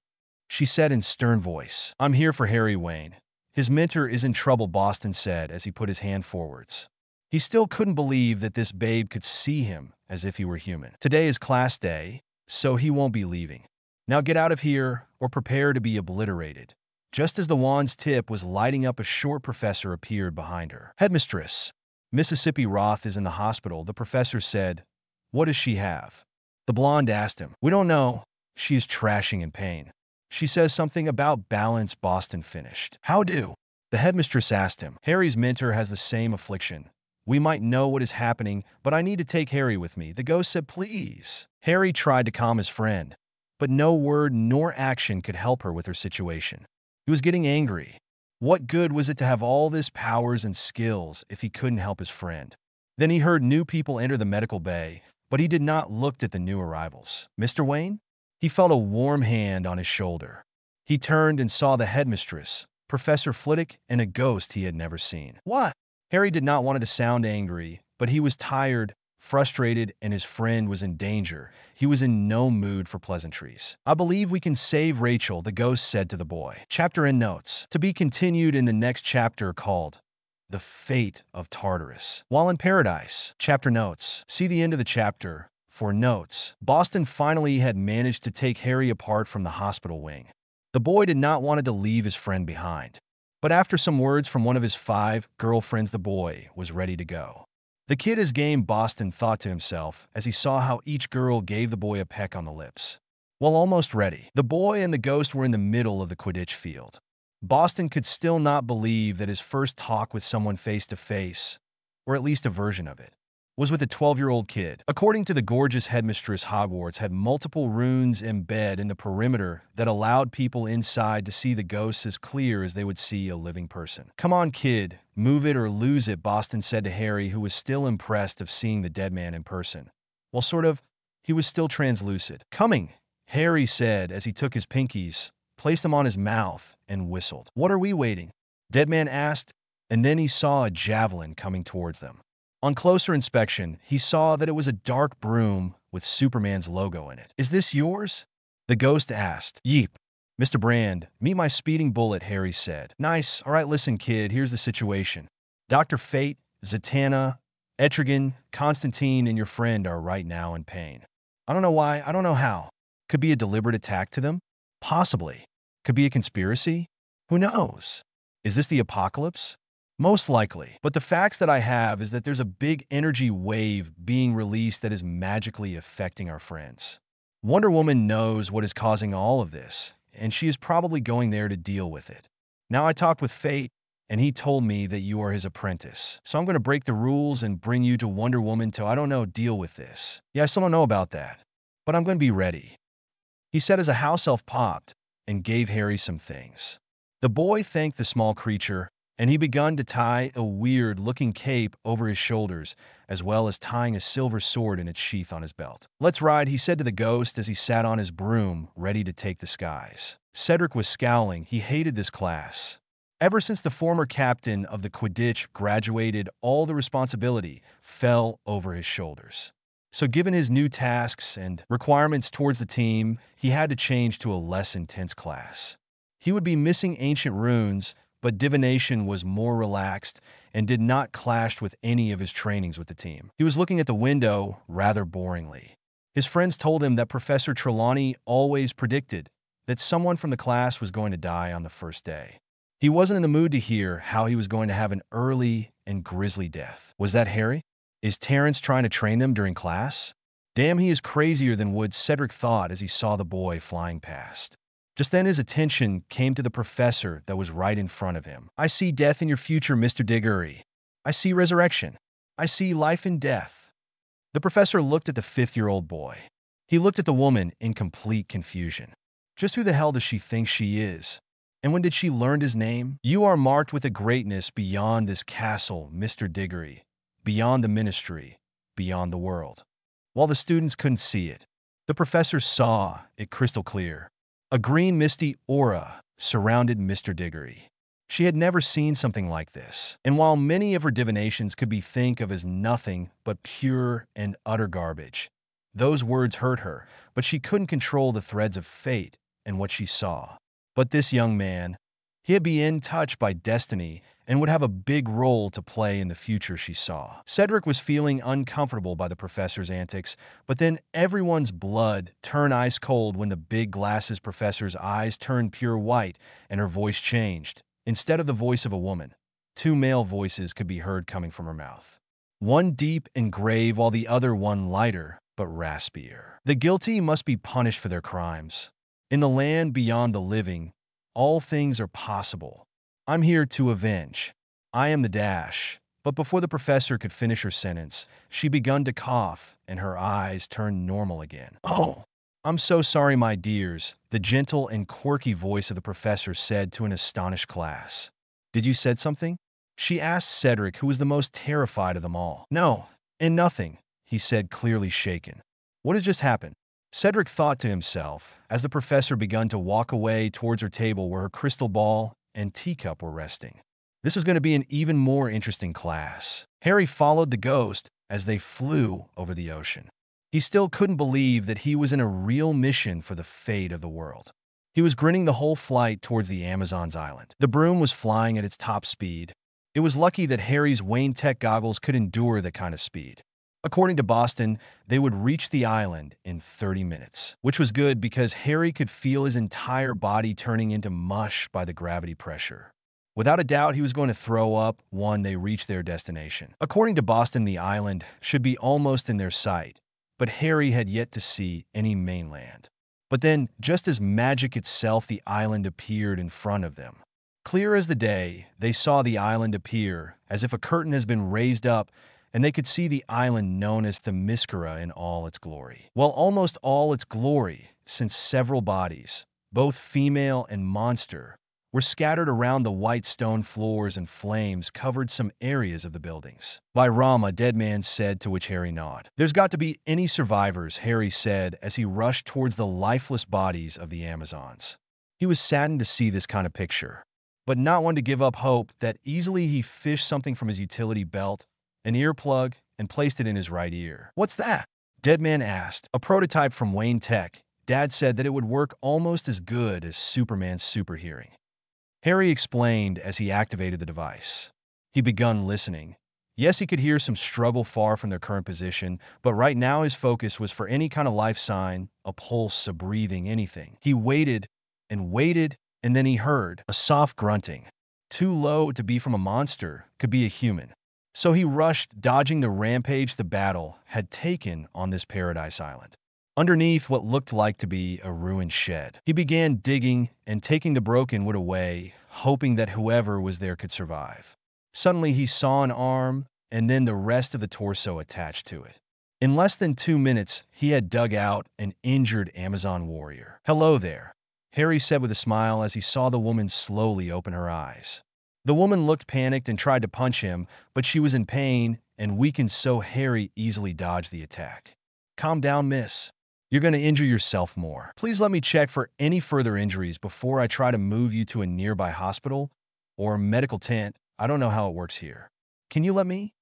she said in stern voice. "I'm here for Harry Wayne. His mentor is in trouble," Boston said as he put his hand forwards. He still couldn't believe that this babe could see him as if he were human. "Today is class day, so he won't be leaving. Now get out of here or prepare to be obliterated." Just as the wand's tip was lighting up, a short professor appeared behind her. "Headmistress, Mississippi Roth is in the hospital," the professor said. "What does she have?" The blonde asked him. "We don't know. She is trashing in pain. She says something about balance," Boston finished. "How do?" the headmistress asked him. "Harry's mentor has the same affliction. We might know what is happening, but I need to take Harry with me," the ghost said. "Please." Harry tried to calm his friend, but no word nor action could help her with her situation. He was getting angry. What good was it to have all this powers and skills if he couldn't help his friend? Then he heard new people enter the medical bay, but he did not look at the new arrivals. "Mr. Wayne?" He felt a warm hand on his shoulder. He turned and saw the headmistress, Professor Flitwick, and a ghost he had never seen. "What?" Harry did not want it to sound angry, but he was tired, frustrated, and his friend was in danger. He was in no mood for pleasantries. "I believe we can save Rachel," the ghost said to the boy. Chapter and notes. To be continued in the next chapter called The Fate of Tartarus. While in Paradise. Chapter notes. See the end of the chapter for notes. Boston finally had managed to take Harry apart from the hospital wing. The boy did not want to leave his friend behind. But after some words from one of his 5 girlfriends, the boy was ready to go. The kid is game, Boston thought to himself as he saw how each girl gave the boy a peck on the lips. Well, almost ready. The boy and the ghost were in the middle of the Quidditch field. Boston could still not believe that his first talk with someone face to face, or at least a version of it, was with a 12-year-old kid. According to the gorgeous headmistress, Hogwarts had multiple runes embedded in the perimeter that allowed people inside to see the ghosts as clear as they would see a living person. "Come on, kid, move it or lose it," Boston said to Harry, who was still impressed of seeing the dead man in person. Well, he was still translucid. "Coming," Harry said as he took his pinkies, placed them on his mouth, and whistled. "What are we waiting?" Dead man asked, and then he saw a javelin coming towards them. On closer inspection, he saw that it was a dark broom with Superman's logo in it. "Is this yours?" the ghost asked. "Yeep. Mr. Brand, meet my speeding bullet," Harry said. "Nice. All right, listen, kid, here's the situation. Dr. Fate, Zatanna, Etrigan, Constantine, and your friend are right now in pain. I don't know why, I don't know how. Could be a deliberate attack to them? Possibly. Could be a conspiracy? Who knows? Is this the apocalypse? Most likely. But the facts that I have is that there's a big energy wave being released that is magically affecting our friends. Wonder Woman knows what is causing all of this, and she is probably going there to deal with it. Now I talked with Fate, and he told me that you are his apprentice. So I'm going to break the rules and bring you to Wonder Woman to, I don't know, deal with this. Yeah, I still don't know about that, but I'm going to be ready. He said as a house elf popped and gave Harry some things. The boy thanked the small creature, and he began to tie a weird-looking cape over his shoulders, as well as tying a silver sword in its sheath on his belt. Let's ride, he said to the ghost as he sat on his broom, ready to take the skies. Cedric was scowling. He hated this class. Ever since the former captain of the Quidditch graduated, all the responsibility fell over his shoulders. So given his new tasks and requirements towards the team, he had to change to a less intense class. He would be missing ancient runes, but divination was more relaxed and did not clash with any of his trainings with the team. He was looking at the window rather boringly. His friends told him that Professor Trelawney always predicted that someone from the class was going to die on the first day. He wasn't in the mood to hear how he was going to have an early and grisly death. Was that Harry? Is Terrence trying to train them during class? Damn, he is crazier than Wood, Cedric thought as he saw the boy flying past. Just then his attention came to the professor that was right in front of him. I see death in your future, Mr. Diggory. I see resurrection. I see life and death. The professor looked at the 5-year-old boy. He looked at the woman in complete confusion. Just who the hell does she think she is? And when did she learn his name? You are marked with a greatness beyond this castle, Mr. Diggory, beyond the ministry, beyond the world. While the students couldn't see it, the professor saw it crystal clear. A green misty aura surrounded Mr. Diggory. She had never seen something like this, and while many of her divinations could be think of as nothing but pure and utter garbage, those words hurt her, but she couldn't control the threads of fate and what she saw. But this young man, he had been touched by destiny and would have a big role to play in the future she saw. Cedric was feeling uncomfortable by the professor's antics, but then everyone's blood turned ice cold when the big glasses professor's eyes turned pure white and her voice changed. Instead of the voice of a woman, 2 male voices could be heard coming from her mouth. One deep and grave while the other one lighter but raspier. The guilty must be punished for their crimes. In the land beyond the living, all things are possible. I'm here to avenge. I am the Dash. But before the professor could finish her sentence, she begun to cough, and her eyes turned normal again. Oh, I'm so sorry, my dears, the gentle and quirky voice of the professor said to an astonished class. Did you said something? She asked Cedric, who was the most terrified of them all. No, and nothing, he said, clearly shaken. What has just happened? Cedric thought to himself as the professor began to walk away towards her table where her crystal ball and teacup were resting. This was going to be an even more interesting class. Harry followed the ghost as they flew over the ocean. He still couldn't believe that he was in a real mission for the fate of the world. He was grinning the whole flight towards the Amazon's island. The broom was flying at its top speed. It was lucky that Harry's Wayne Tech goggles could endure that kind of speed. According to Boston, they would reach the island in 30 minutes, which was good because Harry could feel his entire body turning into mush by the gravity pressure. Without a doubt, he was going to throw up when they reached their destination. According to Boston, the island should be almost in their sight, but Harry had yet to see any mainland. But then, just as magic itself, the island appeared in front of them. Clear as the day, they saw the island appear, as if a curtain has been raised up, and they could see the island known as Themyscira in all its glory. Well, almost all its glory, since several bodies, both female and monster, were scattered around the white stone floors, and flames covered some areas of the buildings. By Ram, a dead man said, to which Harry nodded. There's got to be any survivors, Harry said as he rushed towards the lifeless bodies of the Amazons. He was saddened to see this kind of picture, but not one to give up hope. That easily he fished something from his utility belt, an earplug, and placed it in his right ear. What's that? Dead man asked. A prototype from Wayne Tech. Dad said that it would work almost as good as Superman's super hearing. Harry explained as he activated the device. He begun listening. Yes, he could hear some struggle far from their current position, but right now his focus was for any kind of life sign, a pulse, a breathing, anything. He waited, and then he heard a soft grunting. Too low to be from a monster, could be a human. So he rushed, dodging the rampage the battle had taken on this paradise island. underneath what looked like to be a ruined shed. He began digging and taking the broken wood away, hoping that whoever was there could survive. Suddenly, he saw an arm and then the rest of the torso attached to it. In less than 2 minutes, he had dug out an injured Amazon warrior. "Hello there," Harry said with a smile as he saw the woman slowly open her eyes. The woman looked panicked and tried to punch him, but she was in pain and weakened, so Harry easily dodged the attack. "Calm down, miss. You're going to injure yourself more. Please let me check for any further injuries before I try to move you to a nearby hospital or medical tent. I don't know how it works here. Can you let me?"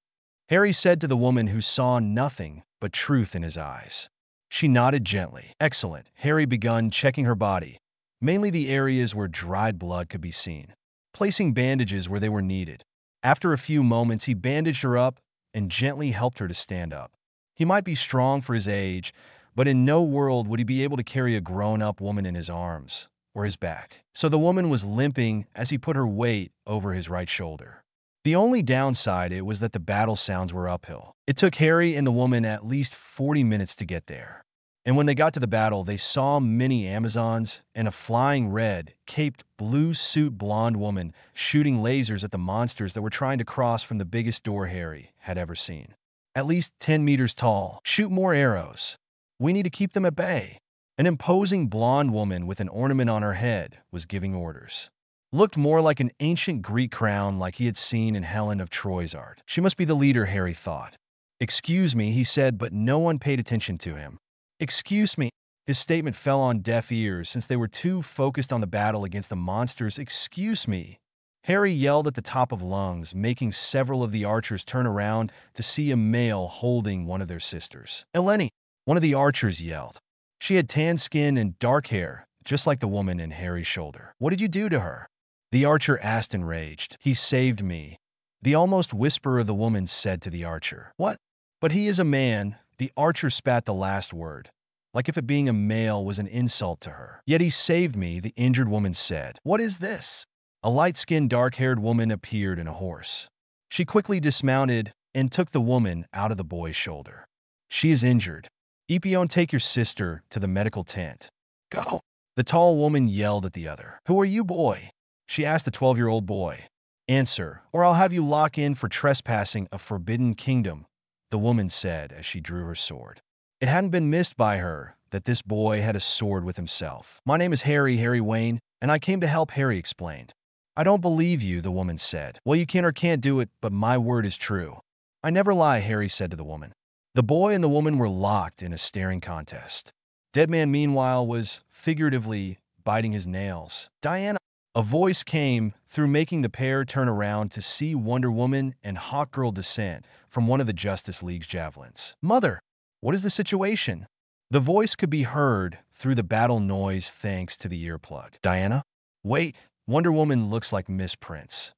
Harry said to the woman, who saw nothing but truth in his eyes. She nodded gently. "Excellent." Harry began checking her body, mainly the areas where dried blood could be seen, placing bandages where they were needed. After a few moments, he bandaged her up and gently helped her to stand up. He might be strong for his age, but in no world would he be able to carry a grown-up woman in his arms or his back. So the woman was limping as he put her weight over his right shoulder. The only downside was that the battle sounds were uphill. It took Harry and the woman at least 40 minutes to get there. And when they got to the battle, they saw many Amazons and a flying red, caped, blue-suit blonde woman shooting lasers at the monsters that were trying to cross from the biggest door Harry had ever seen. At least 10 meters tall. "Shoot more arrows. We need to keep them at bay." An imposing blonde woman with an ornament on her head was giving orders. Looked more like an ancient Greek crown like he had seen in Helen of Troy's art. She must be the leader, Harry thought. "Excuse me," he said, but no one paid attention to him. "Excuse me." His statement fell on deaf ears since they were too focused on the battle against the monsters. "Excuse me." Harry yelled at the top of lungs, making several of the archers turn around to see a male holding one of their sisters. "Eleni," one of the archers yelled. She had tan skin and dark hair, just like the woman in Harry's shoulder. "What did you do to her?" the archer asked, enraged. "He saved me," the almost whisper of the woman said to the archer. "What? But he is a man." The archer spat the last word, like if it being a male was an insult to her. "Yet he saved me," the injured woman said. "What is this?" A light-skinned, dark-haired woman appeared in a horse. She quickly dismounted and took the woman out of the boy's shoulder. "She is injured. Ipion, take your sister to the medical tent." "Go," the tall woman yelled at the other. "Who are you, boy?" she asked the 12-year-old boy. "Answer, or I'll have you locked in for trespassing a forbidden kingdom," the woman said as she drew her sword. It hadn't been missed by her that this boy had a sword with himself. "My name is Harry Wayne, and I came to help," Harry explained. "I don't believe you," the woman said. "Well, you can or can't do it, but my word is true." "I never lie," Harry said to the woman. The boy and the woman were locked in a staring contest. Deadman, meanwhile, was figuratively biting his nails. "Diana," a voice came through, making the pair turn around to see Wonder Woman and Hawkgirl descend from one of the Justice League's javelins. "Mother, what is the situation?" The voice could be heard through the battle noise thanks to the earplug. "Diana? Wait, Wonder Woman looks like Miss Prince.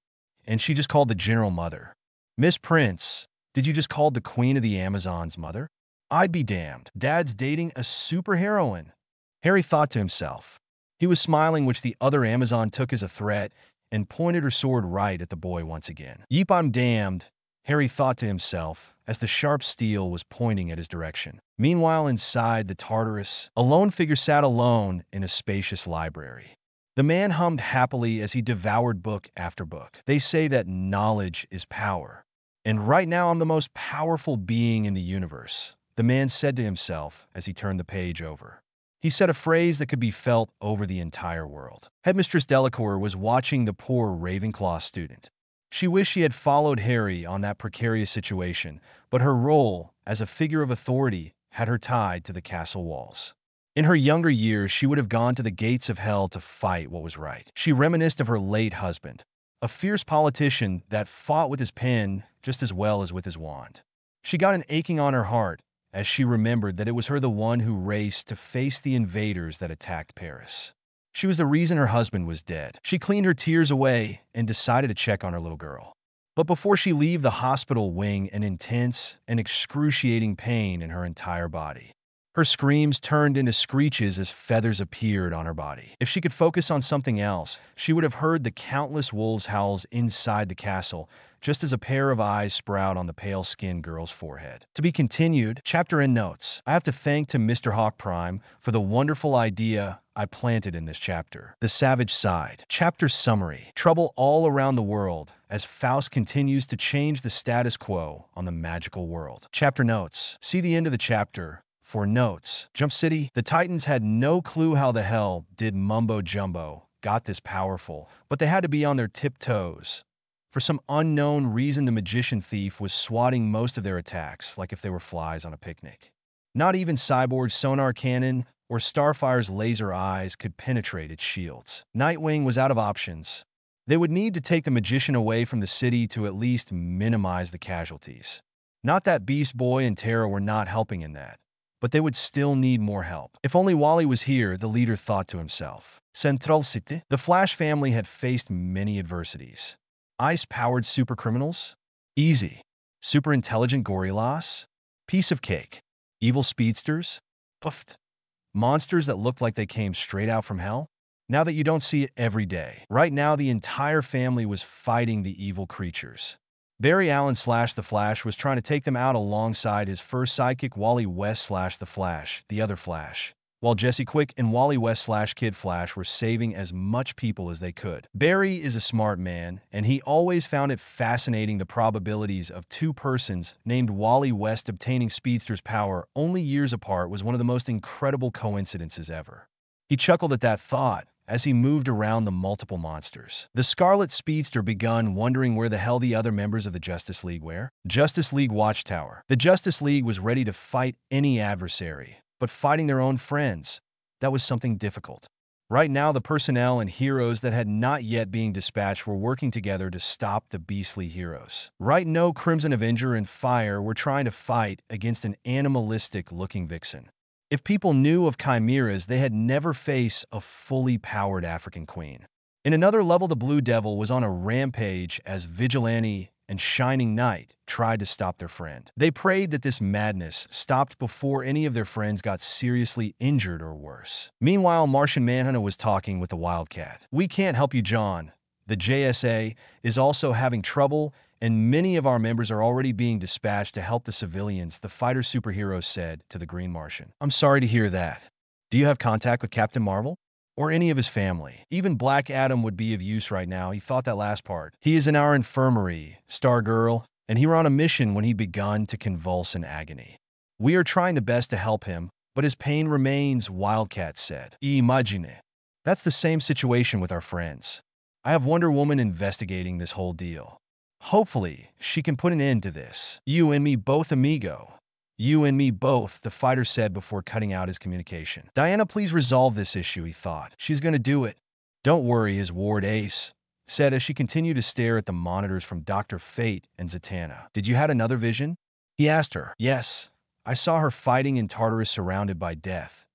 And she just called the General mother." "Miss Prince? Did you just call the Queen of the Amazons mother? I'd be damned. Dad's dating a superheroine," Harry thought to himself. He was smiling, which the other Amazon took as a threat and pointed her sword right at the boy once again. "Yeep, I'm damned," Harry thought to himself as the sharp steel was pointing at his direction. Meanwhile, inside the Tartarus, a lone figure sat alone in a spacious library. The man hummed happily as he devoured book after book. "They say that knowledge is power. And right now I'm the most powerful being in the universe," the man said to himself as he turned the page over. He said a phrase that could be felt over the entire world. Headmistress Delacour was watching the poor Ravenclaw student. She wished she had followed Harry on that precarious situation, but her role as a figure of authority had her tied to the castle walls. In her younger years, she would have gone to the gates of hell to fight what was right. She reminisced of her late husband, a fierce politician that fought with his pen just as well as with his wand. She got an aching on her heart as she remembered that it was her the one who raced to face the invaders that attacked Paris. She was the reason her husband was dead. She cleaned her tears away and decided to check on her little girl. But before she left the hospital wing, an intense and excruciating pain in her entire body. Her screams turned into screeches as feathers appeared on her body. If she could focus on something else, she would have heard the countless wolves' howls inside the castle, just as a pair of eyes sprout on the pale-skinned girl's forehead. To be continued, chapter and notes. I have to thank to Mr. Hawk Prime for the wonderful idea I planted in this chapter. The Savage Side. Chapter summary. Trouble all around the world as Faust continues to change the status quo on the magical world. Chapter notes. See the end of the chapter for notes. Jump City. The Titans had no clue how the hell did Mumbo Jumbo got this powerful, but they had to be on their tiptoes. For some unknown reason, the magician thief was swatting most of their attacks like if they were flies on a picnic. Not even Cyborg's sonar cannon or Starfire's laser eyes could penetrate its shields. Nightwing was out of options. They would need to take the magician away from the city to at least minimize the casualties. Not that Beast Boy and Terra were not helping in that, but they would still need more help. If only Wally was here, the leader thought to himself. Central City. The Flash family had faced many adversities. Ice-powered supercriminals? Easy. Super-intelligent gorillas? Piece of cake. Evil speedsters? Puffed. Monsters that looked like they came straight out from hell? Now that you don't see it every day. Right now, the entire family was fighting the evil creatures. Barry Allen / The Flash was trying to take them out alongside his first sidekick Wally West / The Flash, the other Flash, while Jesse Quick and Wally West / Kid Flash were saving as much people as they could. Barry is a smart man, and he always found it fascinating the probabilities of two persons named Wally West obtaining Speedster's power only years apart was one of the most incredible coincidences ever. He chuckled at that thought as he moved around the multiple monsters. The Scarlet Speedster begun wondering where the hell the other members of the Justice League were. Justice League Watchtower. The Justice League was ready to fight any adversary, but fighting their own friends, that was something difficult. Right now, the personnel and heroes that had not yet been dispatched were working together to stop the beastly heroes. Right now, Crimson Avenger and Fire were trying to fight against an animalistic-looking vixen. If people knew of chimeras, they had never faced a fully powered African queen. In another level, the Blue Devil was on a rampage as Vigilante and Shining Knight tried to stop their friend. They prayed that this madness stopped before any of their friends got seriously injured or worse. Meanwhile, Martian Manhunter was talking with the Wildcat. "We can't help you, John. The JSA is also having trouble, and many of our members are already being dispatched to help the civilians," the fighter superhero said to the Green Martian. "I'm sorry to hear that. Do you have contact with Captain Marvel? Or any of his family? Even Black Adam would be of use right now." He thought that last part. "He is in our infirmary, Stargirl, and he were on a mission when he begun to convulse in agony. We are trying the best to help him, but his pain remains," Wildcat said. "Imagine. That's the same situation with our friends. I have Wonder Woman investigating this whole deal. Hopefully, she can put an end to this. You and me both, amigo. You and me both," the fighter said before cutting out his communication. "Diana, please resolve this issue," he thought. "She's gonna do it." "Don't worry," his ward Ace said as she continued to stare at the monitors from Dr. Fate and Zatanna. "Did you have another vision?" he asked her. "Yes. I saw her fighting in Tartarus surrounded by death."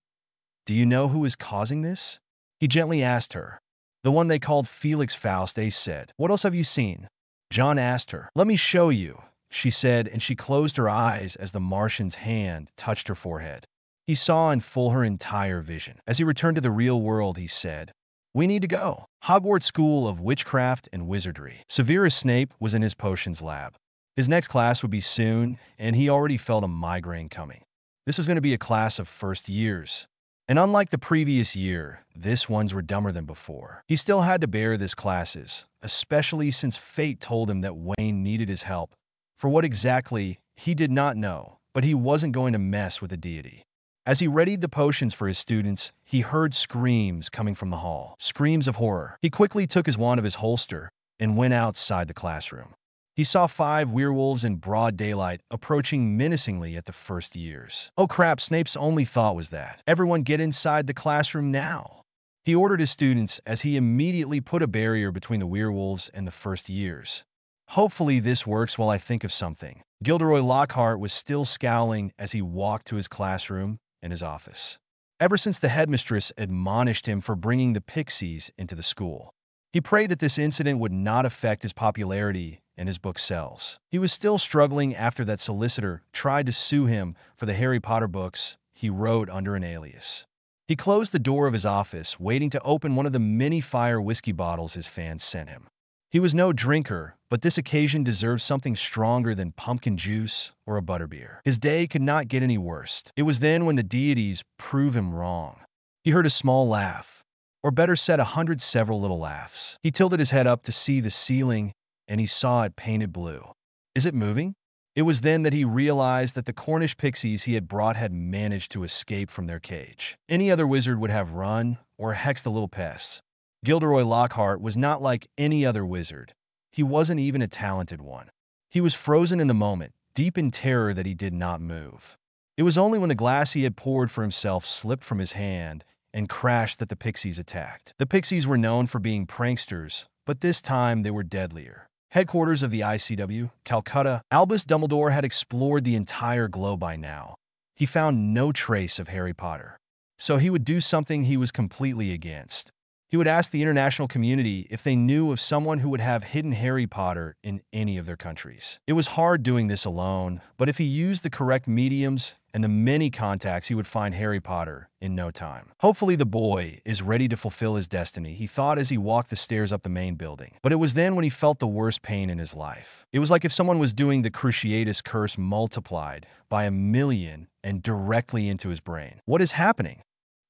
"Do you know who is causing this?" he gently asked her. "The one they called Felix Faust," Ace said. "What else have you seen?" John asked her. "Let me show you," she said, and she closed her eyes as the Martian's hand touched her forehead. He saw in full her entire vision. As he returned to the real world, he said, "We need to go." Hogwarts School of Witchcraft and Wizardry. Severus Snape was in his potions lab. His next class would be soon, and he already felt a migraine coming. This was going to be a class of first years. And unlike the previous year, this ones were dumber than before. He still had to bear this classes, especially since fate told him that Wayne needed his help. For what exactly, he did not know, but he wasn't going to mess with a deity. As he readied the potions for his students, he heard screams coming from the hall. Screams of horror. He quickly took his wand of his holster and went outside the classroom. He saw 5 werewolves in broad daylight approaching menacingly at the first years. Oh crap, Snape's only thought was that. "Everyone get inside the classroom now," he ordered his students as he immediately put a barrier between the werewolves and the first years. "Hopefully this works while I think of something." Gilderoy Lockhart was still scowling as he walked to his classroom and his office. Ever since the headmistress admonished him for bringing the pixies into the school, he prayed that this incident would not affect his popularity and his book sales. He was still struggling after that solicitor tried to sue him for the Harry Potter books he wrote under an alias. He closed the door of his office, waiting to open one of the many fire whiskey bottles his fans sent him. He was no drinker, but this occasion deserved something stronger than pumpkin juice or a butterbeer. His day could not get any worse. It was then when the deities proved him wrong. He heard a small laugh, or better said, 100 several little laughs. He tilted his head up to see the ceiling, and he saw it painted blue. Is it moving? It was then that he realized that the Cornish pixies he had brought had managed to escape from their cage. Any other wizard would have run or hexed the little pests. Gilderoy Lockhart was not like any other wizard. He wasn't even a talented one. He was frozen in the moment, deep in terror that he did not move. It was only when the glass he had poured for himself slipped from his hand and crashed that the pixies attacked. The pixies were known for being pranksters, but this time they were deadlier. Headquarters of the ICW, Calcutta, Albus Dumbledore had explored the entire globe by now. He found no trace of Harry Potter. So he would do something he was completely against. He would ask the international community if they knew of someone who would have hidden Harry Potter in any of their countries. It was hard doing this alone, but if he used the correct mediums and the many contacts, he would find Harry Potter in no time. Hopefully the boy is ready to fulfill his destiny, he thought as he walked the stairs up the main building. But it was then when he felt the worst pain in his life. It was like if someone was doing the Cruciatus curse multiplied by 1,000,000 and directly into his brain. What is happening?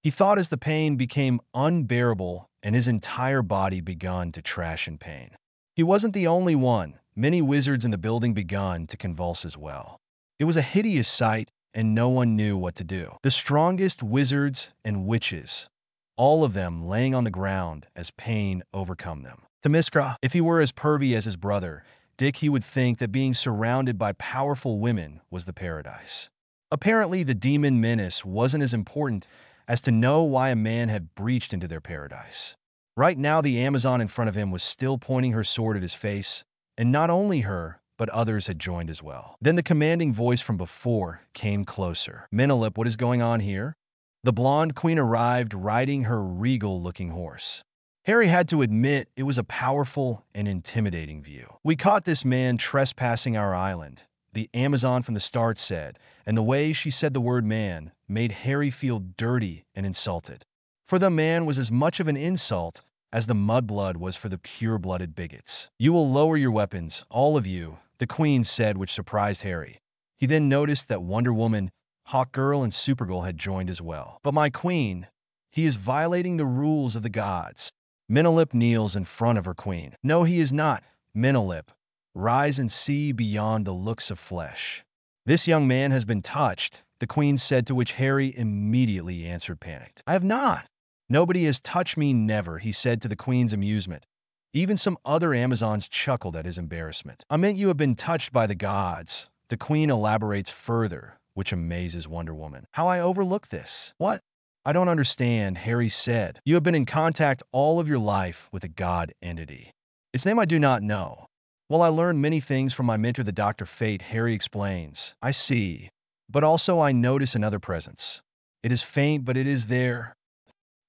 He thought as the pain became unbearable and his entire body begun to trash in pain. He wasn't the only one. Many wizards in the building begun to convulse as well. It was a hideous sight, and no one knew what to do. The strongest wizards and witches, all of them laying on the ground as pain overcome them. Themyscira, if he were as pervy as his brother, Dick, he would think that being surrounded by powerful women was the paradise. Apparently, the demon menace wasn't as important as to know why a man had breached into their paradise. Right now, the Amazon in front of him was still pointing her sword at his face, and not only her, but others had joined as well. Then the commanding voice from before came closer. Menelip, what is going on here? The blonde queen arrived riding her regal-looking horse. Harry had to admit it was a powerful and intimidating view. We caught this man trespassing our island, the Amazon from the start said, and the way she said the word man made Harry feel dirty and insulted. For the man was as much of an insult as the mudblood was for the pure-blooded bigots. You will lower your weapons, all of you, the queen said, which surprised Harry. He then noticed that Wonder Woman, Hawkgirl, and Supergirl had joined as well. But my queen, he is violating the rules of the gods. Menelip kneels in front of her queen. No, he is not. Menelip, rise and see beyond the looks of flesh. This young man has been touched, the queen said, to which Harry immediately answered panicked. I have not. Nobody has touched me, never, he said to the queen's amusement. Even some other Amazons chuckled at his embarrassment. I meant you have been touched by the gods. The queen elaborates further, which amazes Wonder Woman. How I overlooked this? What? I don't understand, Harry said. You have been in contact all of your life with a god entity. Its name I do not know. Well, I learned many things from my mentor, the Dr. Fate, Harry explains. I see. But also I notice another presence. It is faint, but it is there.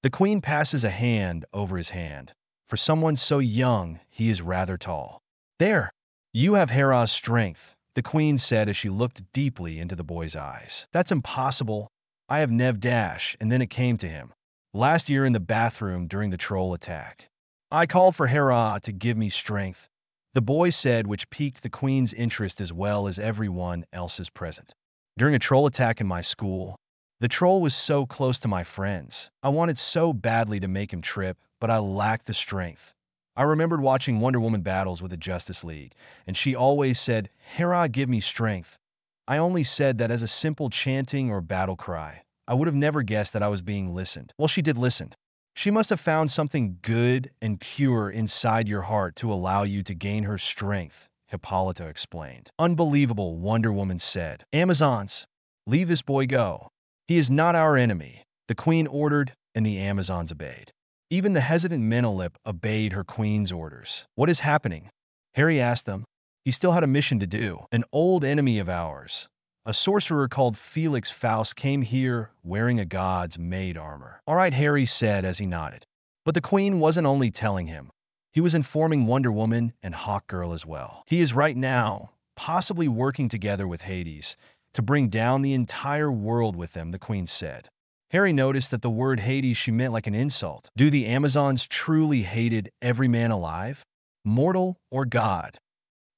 The queen passes a hand over his hand. For someone so young, he is rather tall. There. You have Hera's strength, the queen said as she looked deeply into the boy's eyes. That's impossible. I have Nev Dash, and then it came to him. Last year in the bathroom during the troll attack. I called for Hera to give me strength, the boy said, which piqued the queen's interest as well as everyone else's present. During a troll attack in my school, the troll was so close to my friends. I wanted so badly to make him trip, but I lacked the strength. I remembered watching Wonder Woman battles with the Justice League, and she always said, Hera, give me strength. I only said that as a simple chanting or battle cry. I would have never guessed that I was being listened. Well, she did listen. She must have found something good and pure inside your heart to allow you to gain her strength, Hippolyta explained. Unbelievable, Wonder Woman said. Amazons, leave this boy go. He is not our enemy, the queen ordered, and the Amazons obeyed. Even the hesitant Menelip obeyed her queen's orders. What is happening? Harry asked them. He still had a mission to do. An old enemy of ours, a sorcerer called Felix Faust, came here wearing a god's maid armor. All right, Harry said as he nodded. But the queen wasn't only telling him. He was informing Wonder Woman and Hawkgirl as well. He is right now possibly working together with Hades, to bring down the entire world with them, the queen said. Harry noticed that the word Hades she meant like an insult. Do the Amazons truly hated every man alive, mortal or god?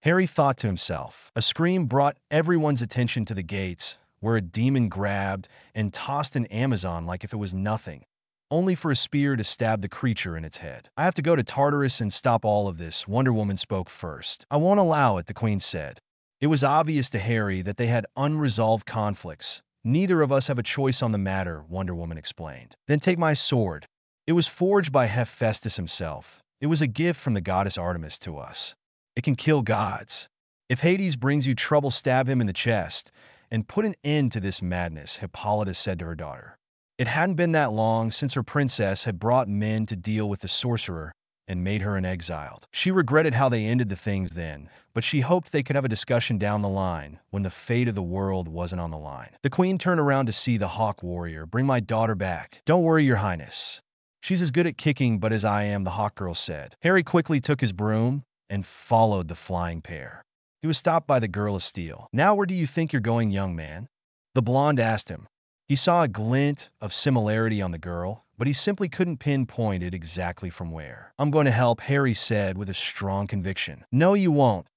Harry thought to himself. A scream brought everyone's attention to the gates, where a demon grabbed and tossed an Amazon like if it was nothing, only for a spear to stab the creature in its head. I have to go to Tartarus and stop all of this, Wonder Woman spoke first. I won't allow it, the queen said. It was obvious to Harry that they had unresolved conflicts. Neither of us have a choice on the matter, Wonder Woman explained. Then take my sword. It was forged by Hephaestus himself. It was a gift from the goddess Artemis to us. It can kill gods. If Hades brings you trouble, stab him in the chest and put an end to this madness, Hippolyta said to her daughter. It hadn't been that long since her princess had brought men to deal with the sorcerer and made her an exiled. She regretted how they ended the things then, but she hoped they could have a discussion down the line when the fate of the world wasn't on the line. The queen turned around to see the hawk warrior. Bring my daughter back. Don't worry, your highness. She's as good at kicking but as I am, the hawk girl said. Harry quickly took his broom and followed the flying pair. He was stopped by the girl of steel. Now where do you think you're going, young man? The blonde asked him. He saw a glint of similarity on the girl, but he simply couldn't pinpoint it exactly from where. I'm going to help, Harry said with a strong conviction. No, you won't.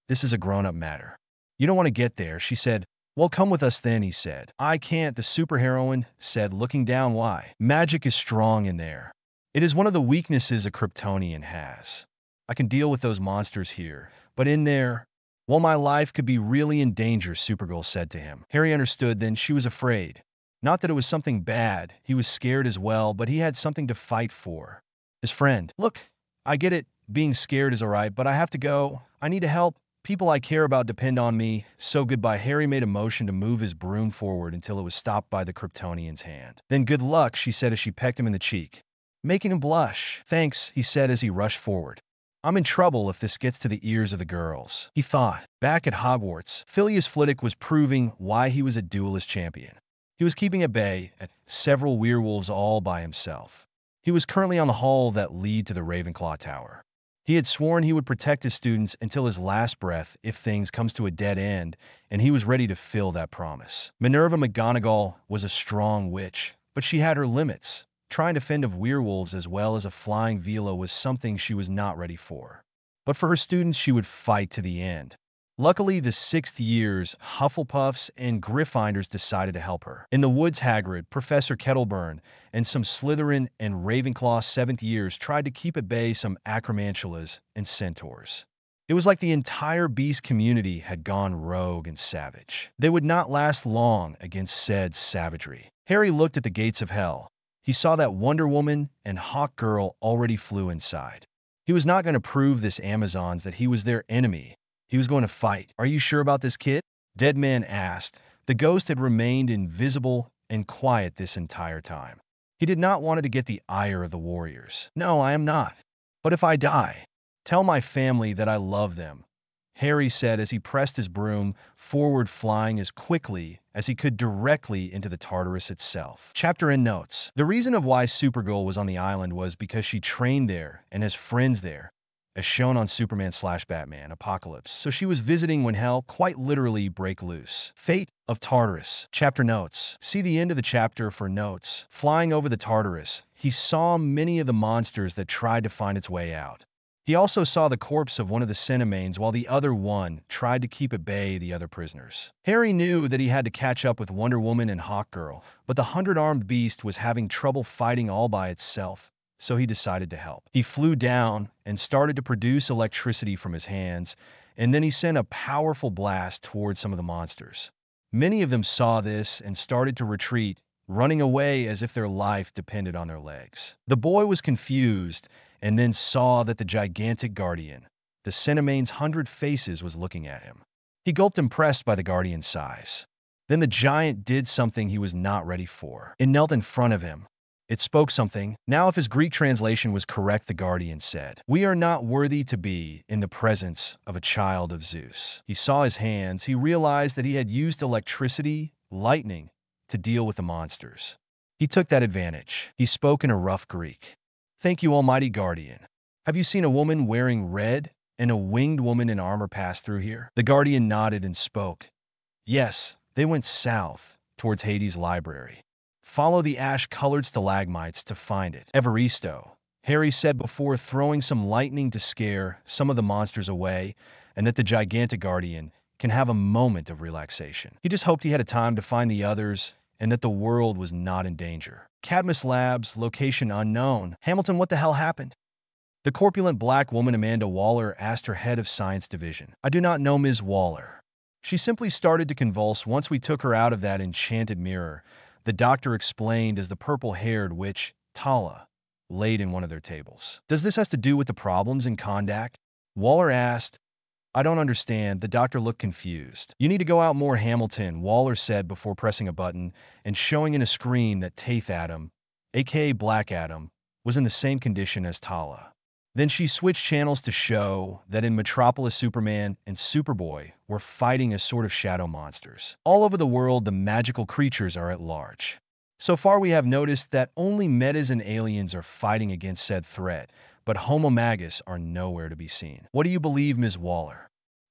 This is a grown-up matter. You don't want to get there, she said. Well, come with us then, he said. I can't, the superheroine said, looking down. Why? Magic is strong in there. It is one of the weaknesses a Kryptonian has. I can deal with those monsters here, but in there, well, my life could be really in danger, Supergirl said to him. Harry understood then. She was afraid. Not that it was something bad. He was scared as well, but he had something to fight for. His friend. Look, I get it. Being scared is all right, but I have to go. I need to help. People I care about depend on me. So goodbye. Harry made a motion to move his broom forward until it was stopped by the Kryptonian's hand. Then good luck, she said as she pecked him in the cheek, making him blush. Thanks, he said as he rushed forward. I'm in trouble if this gets to the ears of the girls, he thought. Back at Hogwarts, Phileas Flitwick was proving why he was a duelist champion. He was keeping at bay at several werewolves all by himself. He was currently on the hall that lead to the Ravenclaw Tower. He had sworn he would protect his students until his last breath if things comes to a dead end, and he was ready to fill that promise. Minerva McGonagall was a strong witch, but she had her limits. Trying to fend of werewolves as well as a flying vela was something she was not ready for. But for her students, she would fight to the end. Luckily, the 6th years, Hufflepuffs and Gryffindors decided to help her. In the woods, Hagrid, Professor Kettleburn, and some Slytherin and Ravenclaw 7th years tried to keep at bay some Acromantulas and Centaurs. It was like the entire beast community had gone rogue and savage. They would not last long against said savagery. Harry looked at the gates of hell. He saw that Wonder Woman and Hawk Girl already flew inside. He was not going to prove this Amazons that he was their enemy. He was going to fight. Are you sure about this, kid? Deadman asked. The ghost had remained invisible and quiet this entire time. He did not want to get the ire of the warriors. No, I am not. But if I die, tell my family that I love them, Harry said as he pressed his broom forward, flying as quickly as he could directly into the Tartarus itself. Chapter and notes. The reason of why Supergirl was on the island was because she trained there and has friends there, as shown on Superman/Batman Apocalypse. So she was visiting when hell quite literally break loose. Fate of Tartarus. Chapter notes. See the end of the chapter for notes. Flying over the Tartarus, he saw many of the monsters that tried to find its way out. He also saw the corpse of one of the Cinemanes while the other one tried to keep at bay the other prisoners. Harry knew that he had to catch up with Wonder Woman and Hawk Girl, but the 100-armed beast was having trouble fighting all by itself, so he decided to help. He flew down and started to produce electricity from his hands, and then he sent a powerful blast towards some of the monsters. Many of them saw this and started to retreat, running away as if their life depended on their legs. The boy was confused and then saw that the gigantic guardian, the Cinemane's 100 faces, was looking at him. He gulped, impressed by the guardian's size. Then the giant did something he was not ready for. It knelt in front of him. It spoke something. Now, if his Greek translation was correct, the guardian said, "We are not worthy to be in the presence of a child of Zeus." He saw his hands. He realized that he had used electricity, lightning, to deal with the monsters. He took that advantage. He spoke in a rough Greek. "Thank you, Almighty Guardian. Have you seen a woman wearing red and a winged woman in armor pass through here?" The Guardian nodded and spoke. "Yes, They went south, towards Hades' library. Follow the ash-colored stalagmites to find it. Evaristo, Harry said before throwing some lightning to scare some of the monsters away, and that the gigantic guardian can have a moment of relaxation. He just hoped he had a time to find the others and that the world was not in danger. Cadmus Labs, location unknown. Hamilton, what the hell happened? The corpulent black woman Amanda Waller asked her head of science division. I do not know Ms. Waller. She simply started to convulse once we took her out of that enchanted mirror, the doctor explained as the purple-haired witch, Tala, laid in one of their tables. Does this have to do with the problems in Kondak? Waller asked. I don't understand. The doctor looked confused. You need to go out more, Hamilton, Waller said before pressing a button and showing in a screen that Taith Adam, aka Black Adam, was in the same condition as Tala. Then she switched channels to show that in Metropolis Superman and Superboy were fighting as sort of shadow monsters. All over the world, the magical creatures are at large. So far, we have noticed that only metas and aliens are fighting against said threat, but Homo Magus are nowhere to be seen. What do you believe, Ms. Waller?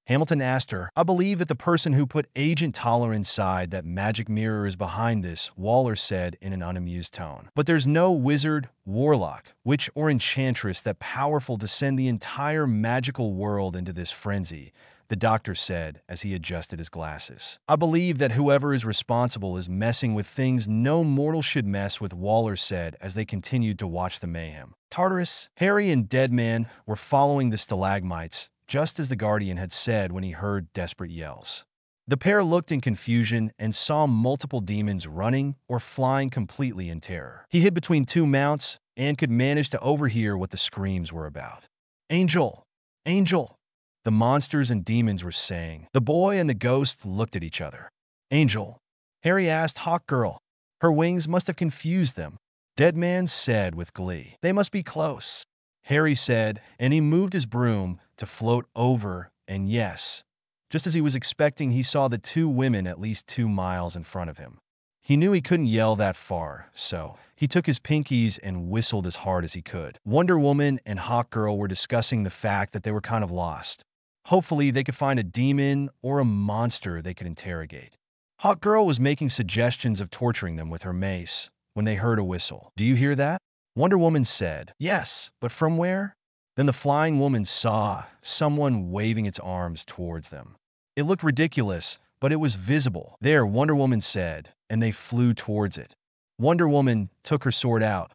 Hamilton asked her. I believe that the person who put Agent Toller inside that magic mirror is behind this, Waller said in an unamused tone. But there's no wizard, warlock, witch, or enchantress that powerful to send the entire magical world into this frenzy, the doctor said as he adjusted his glasses. I believe that whoever is responsible is messing with things no mortal should mess with, Waller said as they continued to watch the mayhem. Tartarus, Harry and Deadman were following the stalagmites, just as the Guardian had said when he heard desperate yells. The pair looked in confusion and saw multiple demons running or flying completely in terror. He hid between two mounts and could manage to overhear what the screams were about. Angel! Angel! The monsters and demons were saying. The boy and the ghost looked at each other. Angel? Harry asked Hawkgirl. Her wings must have confused them. Deadman said with glee. They must be close. Harry said, and he moved his broom to float over, and yes, just as he was expecting, he saw the two women at least 2 miles in front of him. He knew he couldn't yell that far, so he took his pinkies and whistled as hard as he could. Wonder Woman and Hawkgirl were discussing the fact that they were kind of lost. Hopefully, they could find a demon or a monster they could interrogate. Hawkgirl was making suggestions of torturing them with her mace when they heard a whistle. Do you hear that? Wonder Woman said, yes, but from where? Then the flying woman saw someone waving its arms towards them. It looked ridiculous, but it was visible. There, Wonder Woman said, and they flew towards it. Wonder Woman took her sword out.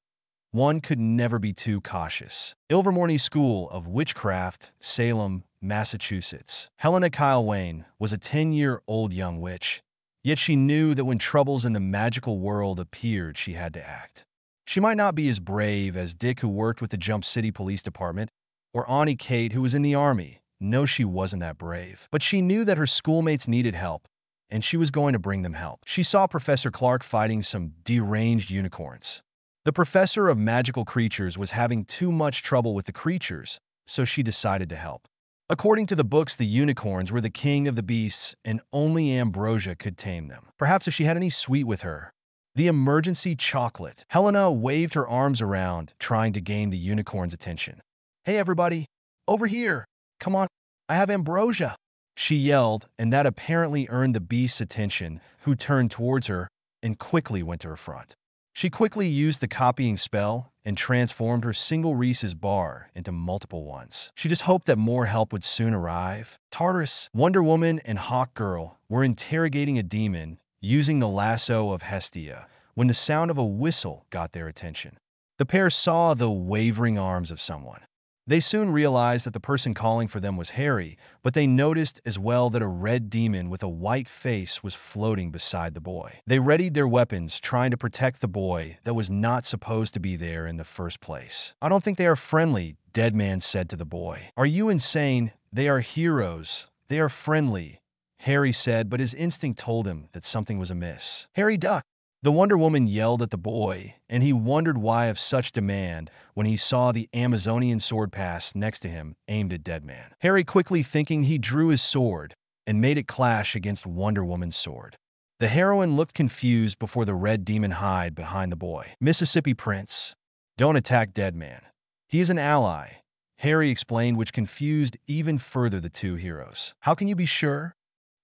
One could never be too cautious. Ilvermorny School of Witchcraft, Salem, Massachusetts. Helena Kyle Wayne was a 10-year-old young witch, yet she knew that when troubles in the magical world appeared, she had to act. She might not be as brave as Dick, who worked with the Jump City Police Department, or Annie Kate, who was in the Army. No, she wasn't that brave. But she knew that her schoolmates needed help, and she was going to bring them help. She saw Professor Clark fighting some deranged unicorns. The professor of magical creatures was having too much trouble with the creatures, so she decided to help. According to the books, the unicorns were the king of the beasts, and only Ambrosia could tame them. Perhaps if she had any sweet with her. The emergency chocolate. Helena waved her arms around, trying to gain the unicorn's attention. Hey everybody, over here. Come on, I have ambrosia. She yelled, and that apparently earned the beast's attention, who turned towards her and quickly went to her front. She quickly used the copying spell and transformed her single Reese's bar into multiple ones. She just hoped that more help would soon arrive. Tartarus, Wonder Woman, and Hawkgirl were interrogating a demon using the lasso of Hestia when the sound of a whistle got their attention. The pair saw the wavering arms of someone. They soon realized that the person calling for them was Harry, but they noticed as well that a red demon with a white face was floating beside the boy. They readied their weapons, trying to protect the boy that was not supposed to be there in the first place. I don't think they are friendly, Deadman said to the boy. Are you insane? They are heroes. They are friendly, Harry said, but his instinct told him that something was amiss. Harry ducked. The Wonder Woman yelled at the boy, and he wondered why of such demand when he saw the Amazonian sword pass next to him aimed at Deadman. Harry, quickly thinking, he drew his sword and made it clash against Wonder Woman's sword. The heroine looked confused before the red demon hid behind the boy. Mississippi Prince, don't attack Deadman. He is an ally, Harry explained, which confused even further the two heroes. How can you be sure?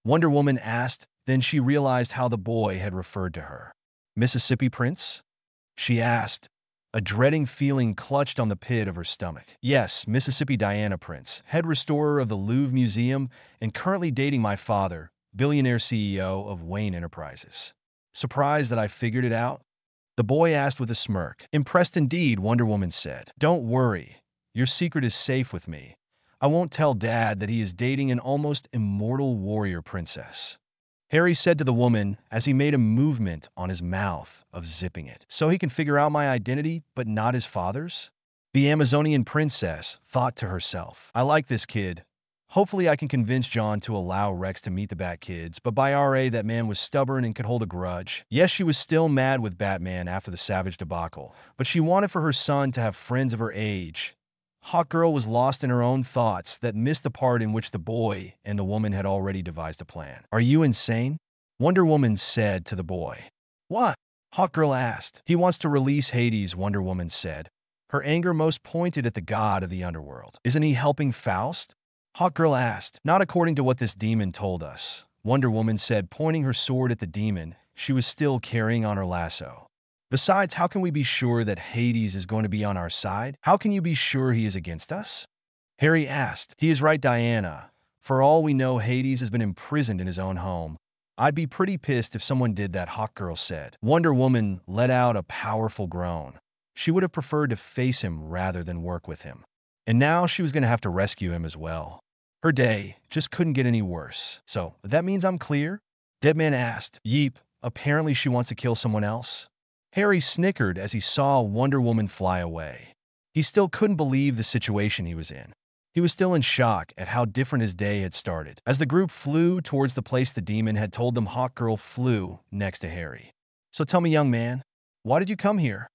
Wonder Woman asked, Then she realized how the boy had referred to her. Mississippi Prince? She asked. A dreading feeling clutched on the pit of her stomach. Yes, Mississippi Diana Prince, head restorer of the Louvre Museum and currently dating my father, billionaire CEO of Wayne Enterprises. Surprised that I figured it out? The boy asked with a smirk. Impressed indeed, Wonder Woman said. Don't worry. Your secret is safe with me. I won't tell Dad that he is dating an almost immortal warrior princess. Harry said to the woman as he made a movement on his mouth of zipping it. So he can figure out my identity, but not his father's? The Amazonian princess thought to herself. I like this kid. Hopefully I can convince John to allow Rex to meet the Bat Kids, but by RA that man was stubborn and could hold a grudge. Yes, she was still mad with Batman after the Savage debacle, but she wanted for her son to have friends of her age. Hawkgirl was lost in her own thoughts that missed the part in which the boy and the woman had already devised a plan. Are you insane? Wonder Woman said to the boy. What? Hawkgirl asked. He wants to release Hades, Wonder Woman said. Her anger most pointed at the god of the underworld. Isn't he helping Faust? Hawkgirl asked. Not according to what this demon told us, Wonder Woman said, pointing her sword at the demon she was still carrying on her lasso. Besides, how can we be sure that Hades is going to be on our side? How can you be sure he is against us? Harry asked. He is right, Diana. For all we know, Hades has been imprisoned in his own home. I'd be pretty pissed if someone did that, Hawkgirl said. Wonder Woman let out a powerful groan. She would have preferred to face him rather than work with him. And now she was going to have to rescue him as well. Her day just couldn't get any worse. So, that means I'm clear? Deadman asked. Yeep, apparently she wants to kill someone else. Harry snickered as he saw Wonder Woman fly away. He still couldn't believe the situation he was in. He was still in shock at how different his day had started. As the group flew towards the place the demon had told them, Hawkgirl flew next to Harry. So tell me, young man, why did you come here?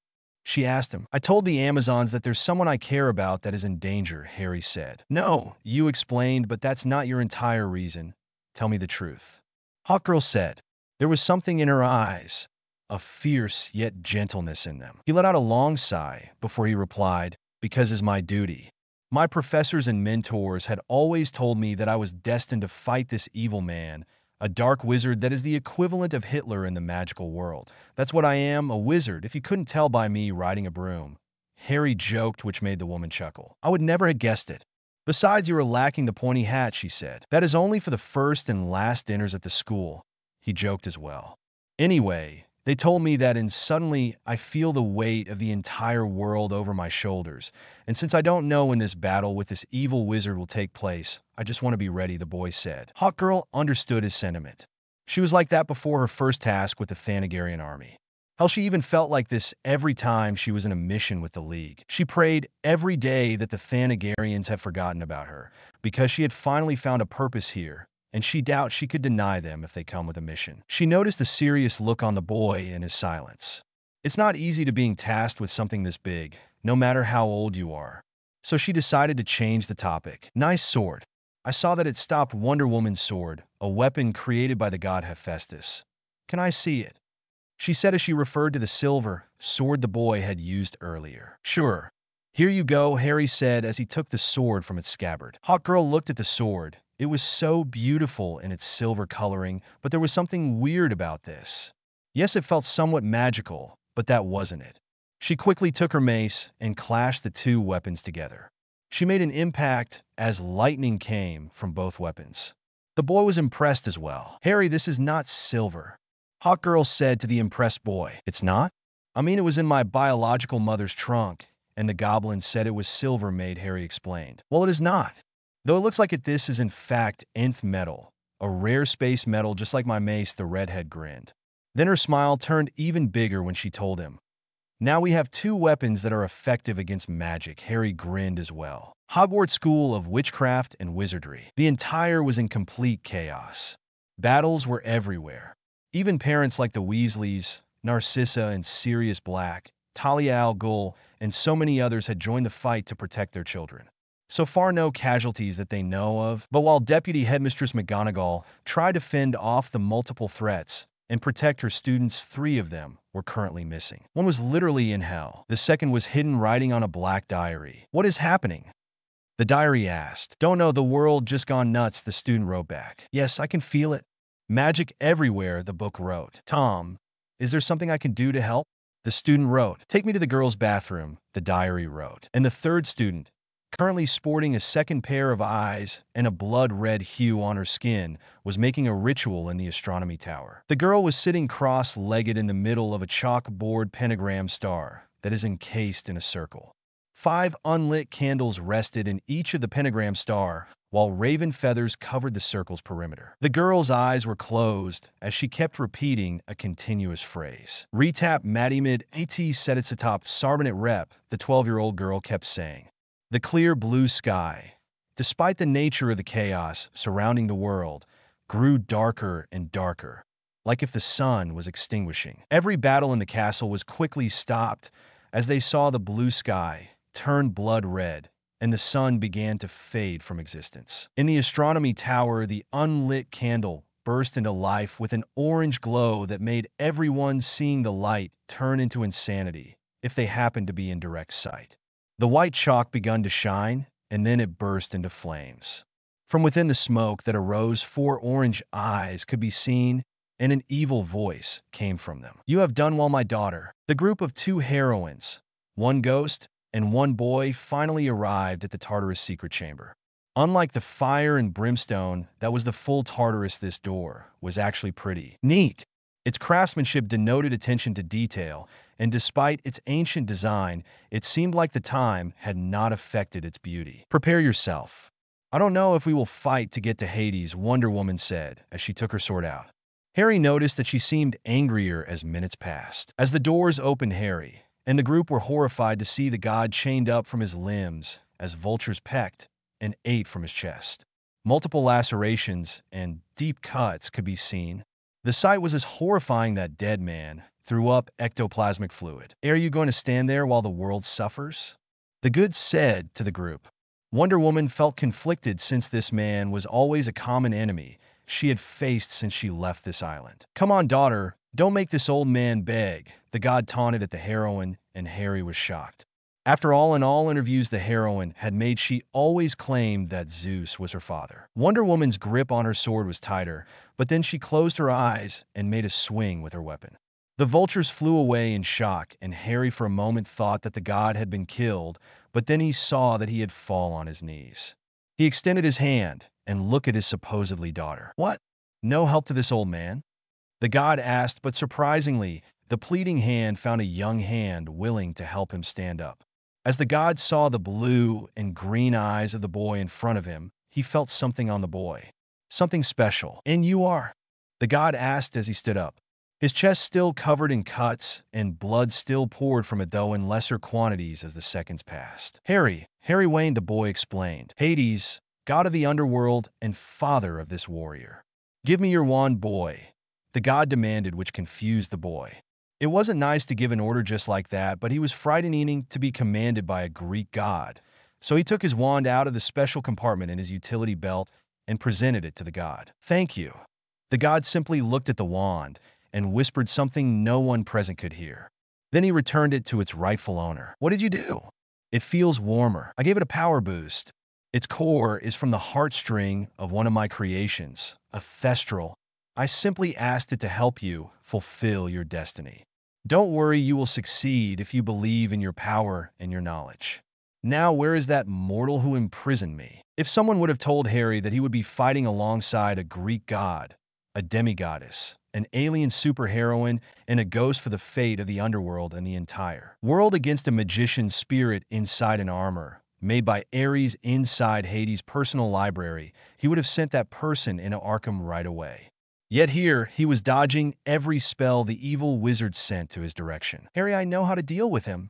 She asked him. I told the Amazons that there's someone I care about that is in danger, Harry said. No, you explained, but that's not your entire reason. Tell me the truth. Hawkgirl said. There was something in her eyes. A fierce yet gentleness in them. He let out a long sigh before he replied, because it's my duty. My professors and mentors had always told me that I was destined to fight this evil man, a dark wizard that is the equivalent of Hitler in the magical world. That's what I am, a wizard, if you couldn't tell by me riding a broom. Harry joked, which made the woman chuckle. I would never have guessed it. Besides, you are lacking the pointy hat, she said. That is only for the first and last dinners at the school. He joked as well. Anyway, they told me that, and suddenly I feel the weight of the entire world over my shoulders. And since I don't know when this battle with this evil wizard will take place, I just want to be ready, the boy said. Hawkgirl understood his sentiment. She was like that before her first task with the Thanagarian army. Hell, she even felt like this every time she was in a mission with the League. She prayed every day that the Thanagarians had forgotten about her, because she had finally found a purpose here, and she doubted she could deny them if they come with a mission. She noticed the serious look on the boy in his silence. It's not easy to being tasked with something this big, no matter how old you are. So she decided to change the topic. Nice sword. I saw that it stopped Wonder Woman's sword, a weapon created by the god Hephaestus. Can I see it? She said as she referred to the silver sword the boy had used earlier. Sure. Here you go, Harry said as he took the sword from its scabbard. Hawkgirl looked at the sword. It was so beautiful in its silver coloring, but there was something weird about this. Yes, it felt somewhat magical, but that wasn't it. She quickly took her mace and clashed the two weapons together. She made an impact as lightning came from both weapons. The boy was impressed as well. Harry, this is not silver. Hawkgirl said to the impressed boy. It's not? I mean, it was in my biological mother's trunk, and the goblin said it was silver made, Harry explained. Well, it is not. Though it looks like this is in fact nth metal, a rare space metal just like my mace, the redhead grinned. Then her smile turned even bigger when she told him. Now we have two weapons that are effective against magic, Harry grinned as well. Hogwarts School of Witchcraft and Wizardry. The entire was in complete chaos. Battles were everywhere. Even parents like the Weasleys, Narcissa and Sirius Black, Talia al Ghul, and so many others had joined the fight to protect their children. So far, no casualties that they know of, but while Deputy Headmistress McGonagall tried to fend off the multiple threats and protect her students, 3 of them were currently missing. One was literally in hell. The second was hidden writing on a black diary. What is happening? The diary asked. Don't know, the world just gone nuts, the student wrote back. Yes, I can feel it. Magic everywhere, the book wrote. Tom, is there something I can do to help? The student wrote. Take me to the girls' bathroom, the diary wrote. And the third student, currently sporting a second pair of eyes and a blood-red hue on her skin, was making a ritual in the astronomy tower. The girl was sitting cross-legged in the middle of a chalkboard pentagram star that is encased in a circle. 5 unlit candles rested in each of the pentagram star, while raven feathers covered the circle's perimeter. The girl's eyes were closed as she kept repeating a continuous phrase. Retap Madimid AT set its atop Sarbonet Rep, the 12-year-old girl kept saying. The clear blue sky, despite the nature of the chaos surrounding the world, grew darker and darker, like if the sun was extinguishing. Every battle in the castle was quickly stopped as they saw the blue sky turn blood red and the sun began to fade from existence. In the astronomy tower, the unlit candle burst into life with an orange glow that made everyone seeing the light turn into insanity if they happened to be in direct sight. The white chalk began to shine, and then it burst into flames. From within the smoke that arose, 4 orange eyes could be seen, and an evil voice came from them. You have done well, my daughter. The group of 2 heroines, 1 ghost and 1 boy, finally arrived at the Tartarus secret chamber. Unlike the fire and brimstone that was the full Tartarus, this door was actually pretty neat. Its craftsmanship denoted attention to detail, and despite its ancient design, it seemed like the time had not affected its beauty. Prepare yourself. I don't know if we will fight to get to Hades, Wonder Woman said as she took her sword out. Harry noticed that she seemed angrier as minutes passed. As the doors opened, Harry and the group were horrified to see the god chained up from his limbs as vultures pecked and ate from his chest. Multiple lacerations and deep cuts could be seen. The sight was as horrifying that dead man threw up ectoplasmic fluid. Are you going to stand there while the world suffers? The good said to the group. Wonder Woman felt conflicted since this man was always a common enemy she had faced since she left this island. Come on, daughter, don't make this old man beg, the god taunted at the heroine, and Harry was shocked. After all, in all interviews the heroine had made, she always claimed that Zeus was her father. Wonder Woman's grip on her sword was tighter, but then she closed her eyes and made a swing with her weapon. The vultures flew away in shock, and Harry for a moment thought that the god had been killed, but then he saw that he had fallen on his knees. He extended his hand and looked at his supposedly daughter. What? No help to this old man? The god asked, but surprisingly, the pleading hand found a young hand willing to help him stand up. As the god saw the blue and green eyes of the boy in front of him, he felt something on the boy. Something special. And you are? The god asked as he stood up. His chest still covered in cuts, and blood still poured from it, though in lesser quantities as the seconds passed. Harry Wayne, the boy explained. Hades, god of the underworld and father of this warrior. Give me your wand, boy, the god demanded, which confused the boy. It wasn't nice to give an order just like that, but he was frightening to be commanded by a Greek god. So he took his wand out of the special compartment in his utility belt and presented it to the god. Thank you. The god simply looked at the wand and whispered something no one present could hear. Then he returned it to its rightful owner. What did you do? It feels warmer. I gave it a power boost. Its core is from the heartstring of one of my creations, a thestral. I simply asked it to help you fulfill your destiny. Don't worry, you will succeed if you believe in your power and your knowledge. Now, where is that mortal who imprisoned me? If someone would have told Harry that he would be fighting alongside a Greek god, a demigoddess, an alien superheroine, and a ghost for the fate of the underworld and the entire world against a magician's spirit inside an armor made by Ares inside Hades' personal library, he would have sent that person into Arkham right away. Yet here, he was dodging every spell the evil wizard sent to his direction. Harry, I know how to deal with him,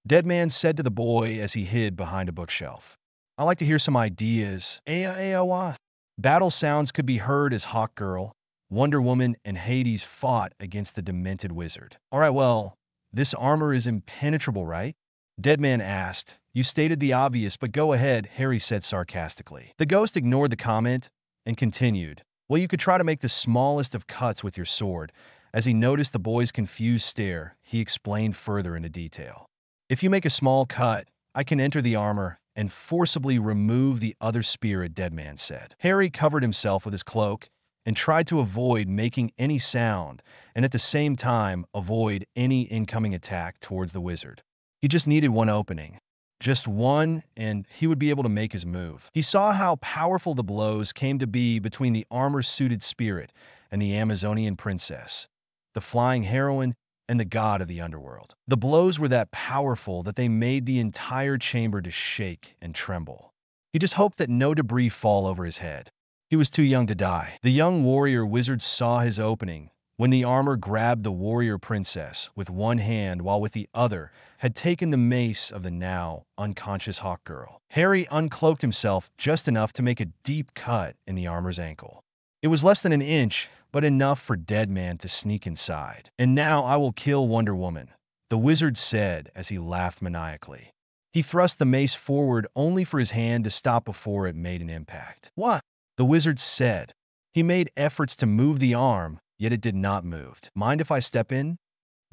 Deadman said to the boy as he hid behind a bookshelf. I like to hear some ideas. Battle sounds could be heard as Hawkgirl, Wonder Woman, and Hades fought against the demented wizard. All right, well, this armor is impenetrable, right? Deadman asked. You stated the obvious, but go ahead, Harry said sarcastically. The ghost ignored the comment and continued. Well, you could try to make the smallest of cuts with your sword. As he noticed the boy's confused stare, he explained further into detail. If you make a small cut, I can enter the armor and forcibly remove the other spirit, Deadman said. Harry covered himself with his cloak and tried to avoid making any sound and at the same time avoid any incoming attack towards the wizard. He just needed one opening. Just one, and he would be able to make his move. He saw how powerful the blows came to be between the armor-suited spirit and the Amazonian princess, the flying heroine, and the god of the underworld. The blows were that powerful that they made the entire chamber to shake and tremble. He just hoped that no debris fall over his head. He was too young to die. The young warrior wizard saw his opening when the armor grabbed the warrior princess with one hand while with the other had taken the mace of the now unconscious hawk girl. Harry uncloaked himself just enough to make a deep cut in the armor's ankle. It was less than an inch, but enough for Deadman to sneak inside. "And now I will kill Wonder Woman," the wizard said as he laughed maniacally. He thrust the mace forward only for his hand to stop before it made an impact. "What?" the wizard said. He made efforts to move the arm, yet it did not move. "Mind if I step in?"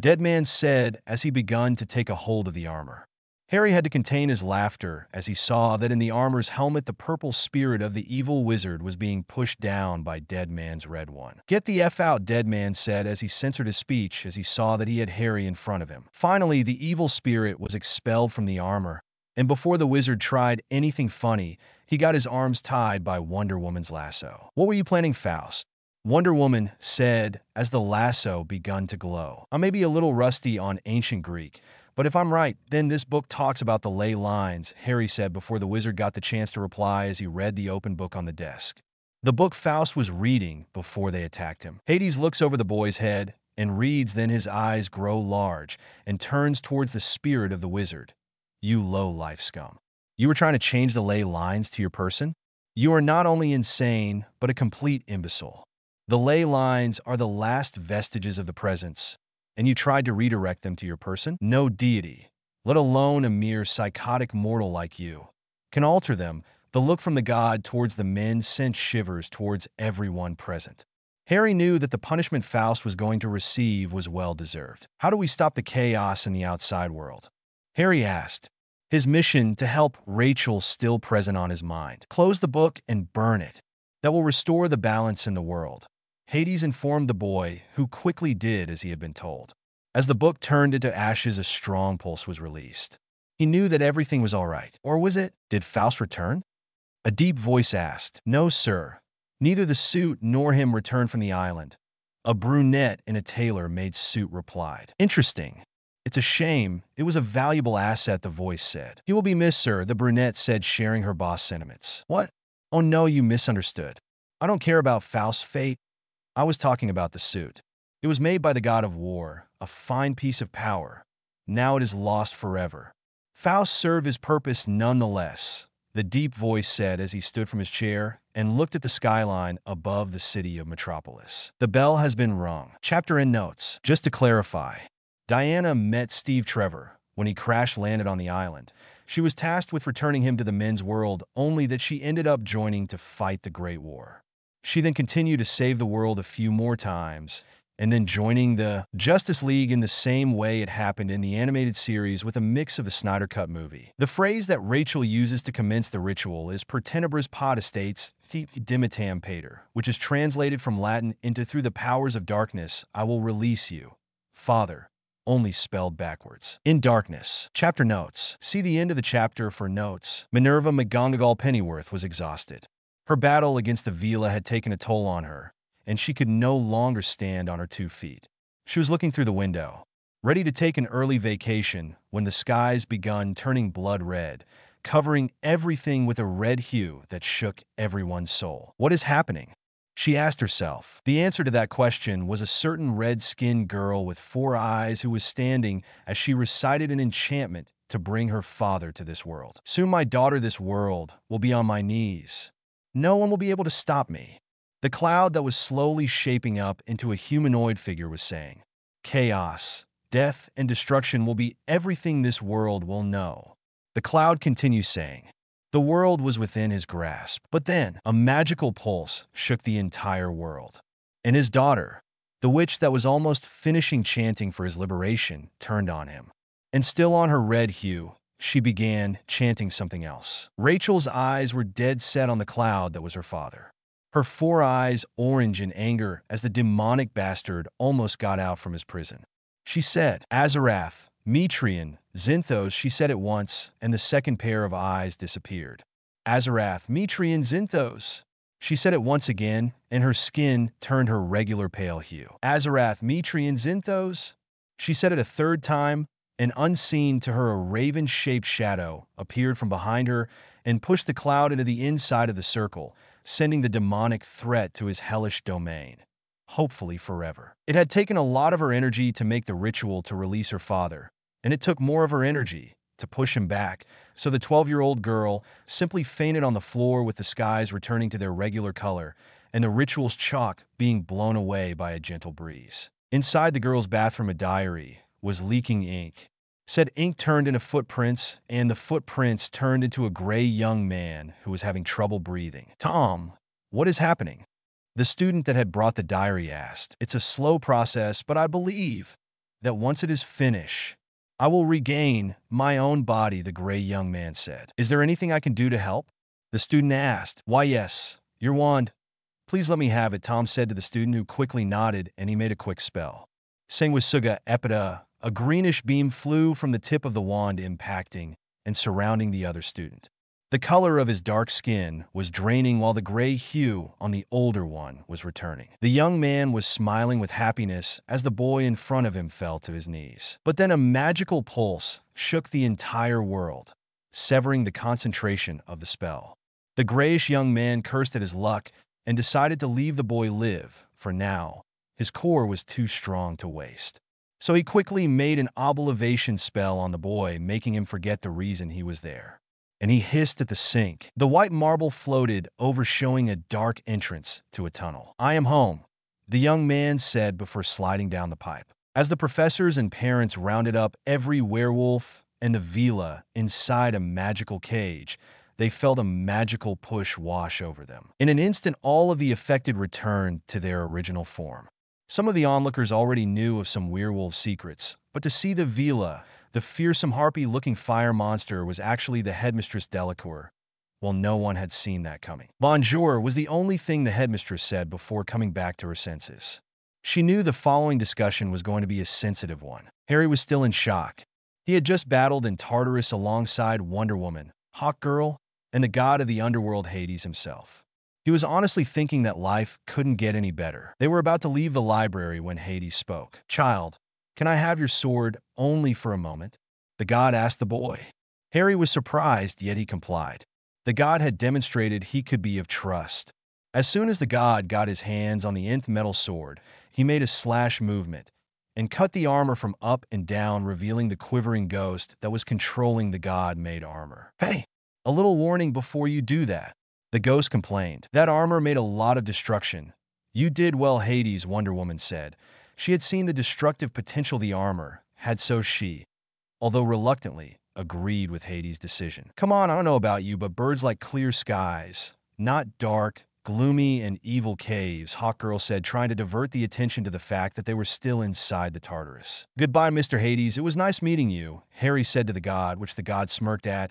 Deadman said as he begun to take a hold of the armor. Harry had to contain his laughter as he saw that in the armor's helmet the purple spirit of the evil wizard was being pushed down by Deadman's red one. "Get the F out," Deadman said as he censored his speech as he saw that he had Harry in front of him. Finally, the evil spirit was expelled from the armor, and before the wizard tried anything funny, he got his arms tied by Wonder Woman's lasso. "What were you planning, Faust?" Wonder Woman said as the lasso begun to glow. "I may be a little rusty on ancient Greek, but if I'm right, then this book talks about the ley lines," Harry said before the wizard got the chance to reply as he read the open book on the desk. The book Faust was reading before they attacked him. Hades looks over the boy's head and reads, then his eyes grow large and turns towards the spirit of the wizard. "You low-life scum. You were trying to change the ley lines to your person? You are not only insane, but a complete imbecile. The ley lines are the last vestiges of the presence, and you tried to redirect them to your person? No deity, let alone a mere psychotic mortal like you, can alter them." The look from the god towards the men sent shivers towards everyone present. Harry knew that the punishment Faust was going to receive was well-deserved. "How do we stop the chaos in the outside world?" Harry asked, his mission to help Rachel still present on his mind. "Close the book and burn it. That will restore the balance in the world," Hades informed the boy, who quickly did as he had been told. As the book turned into ashes, a strong pulse was released. He knew that everything was all right. Or was it? Did Faust return? A deep voice asked. "No, sir. Neither the suit nor him returned from the island," a brunette in a tailor-made suit replied. "Interesting. It's a shame. It was a valuable asset," the voice said. "He will be missed, sir," the brunette said, sharing her boss' sentiments. "What? Oh no, you misunderstood. I don't care about Faust's fate. I was talking about the suit. It was made by the god of war, a fine piece of power. Now it is lost forever. Faust served his purpose nonetheless," the deep voice said as he stood from his chair and looked at the skyline above the city of Metropolis. "The bell has been rung." Chapter and notes. Just to clarify, Diana met Steve Trevor when he crash-landed on the island. She was tasked with returning him to the men's world, only that she ended up joining to fight the Great War. She then continued to save the world a few more times, and then joining the Justice League in the same way it happened in the animated series with a mix of a Snyder Cut movie. The phrase that Rachel uses to commence the ritual is "per tenebras potestates dimitam pater," which is translated from Latin into "through the powers of darkness, I will release you, Father," only spelled backwards. In darkness. Chapter notes. See the end of the chapter for notes. Minerva McGonagall Pennyworth was exhausted. Her battle against the Vila had taken a toll on her, and she could no longer stand on her 2 feet. She was looking through the window, ready to take an early vacation when the skies begun turning blood red, covering everything with a red hue that shook everyone's soul. "What is happening?" she asked herself. The answer to that question was a certain red-skinned girl with 4 eyes who was standing as she recited an enchantment to bring her father to this world. "Soon my daughter this world will be on my knees. No one will be able to stop me," the cloud that was slowly shaping up into a humanoid figure was saying. "Chaos, death, and destruction will be everything this world will know," the cloud continues saying. The world was within his grasp, but then a magical pulse shook the entire world. And his daughter, the witch that was almost finishing chanting for his liberation, turned on him. And still on her red hue, she began chanting something else. Rachel's eyes were dead set on the cloud that was her father. her 4 eyes orange in anger as the demonic bastard almost got out from his prison. She said, "Azarath, Metrian, Zinthos," she said it once, and the second pair of eyes disappeared. "Azarath, Metrian, Zinthos." She said it once again, and her skin turned her regular pale hue. "Azarath, Metrian, Zinthos." She said it a third time, and unseen to her a raven-shaped shadow appeared from behind her and pushed the cloud into the inside of the circle, sending the demonic threat to his hellish domain, hopefully forever. It had taken a lot of her energy to make the ritual to release her father, and it took more of her energy to push him back, so the 12-year-old girl simply fainted on the floor with the skies returning to their regular color and the ritual's chalk being blown away by a gentle breeze. Inside the girl's bathroom, a diary was leaking ink. Said ink turned into footprints, and the footprints turned into a gray young man who was having trouble breathing. "Tom, what is happening?" The student that had brought the diary asked. "It's a slow process, but I believe that once it is finished, I will regain my own body," the gray young man said. "Is there anything I can do to help?" The student asked. "Why, yes, your wand. Please let me have it," Tom said to the student, who quickly nodded, and he made a quick spell. Sanguisuga epida, a greenish beam flew from the tip of the wand, impacting and surrounding the other student. The color of his dark skin was draining while the gray hue on the older one was returning. The young man was smiling with happiness as the boy in front of him fell to his knees. But then a magical pulse shook the entire world, severing the concentration of the spell. The grayish young man cursed at his luck and decided to leave the boy live, for now his core was too strong to waste. So he quickly made an oblivation spell on the boy, making him forget the reason he was there. And he hissed at the sink. The white marble floated over, showing a dark entrance to a tunnel. "I am home," the young man said before sliding down the pipe. As the professors and parents rounded up every werewolf and the villa inside a magical cage, they felt a magical push wash over them. In an instant, all of the affected returned to their original form. Some of the onlookers already knew of some werewolf secrets, but to see the villa, the fearsome harpy-looking fire monster, was actually the headmistress Delacour. Well, no one had seen that coming. "Bonjour" was the only thing the headmistress said before coming back to her senses. She knew the following discussion was going to be a sensitive one. Harry was still in shock. He had just battled in Tartarus alongside Wonder Woman, Hawkgirl, and the god of the underworld Hades himself. He was honestly thinking that life couldn't get any better. They were about to leave the library when Hades spoke. "Child, can I have your sword only for a moment?" the god asked the boy. Harry was surprised, yet he complied. The god had demonstrated he could be of trust. As soon as the god got his hands on the nth metal sword, he made a slash movement and cut the armor from up and down, revealing the quivering ghost that was controlling the god-made armor. "Hey, a little warning before you do that," the ghost complained. "That armor made a lot of destruction." "You did well, Hades," Wonder Woman said. She had seen the destructive potential of the armor, had so she, although reluctantly, agreed with Hades' decision. "Come on, I don't know about you, but birds like clear skies, not dark, gloomy, and evil caves," Hawkgirl said, trying to divert the attention to the fact that they were still inside the Tartarus. "Goodbye, Mr. Hades. It was nice meeting you," Harry said to the god, which the god smirked at,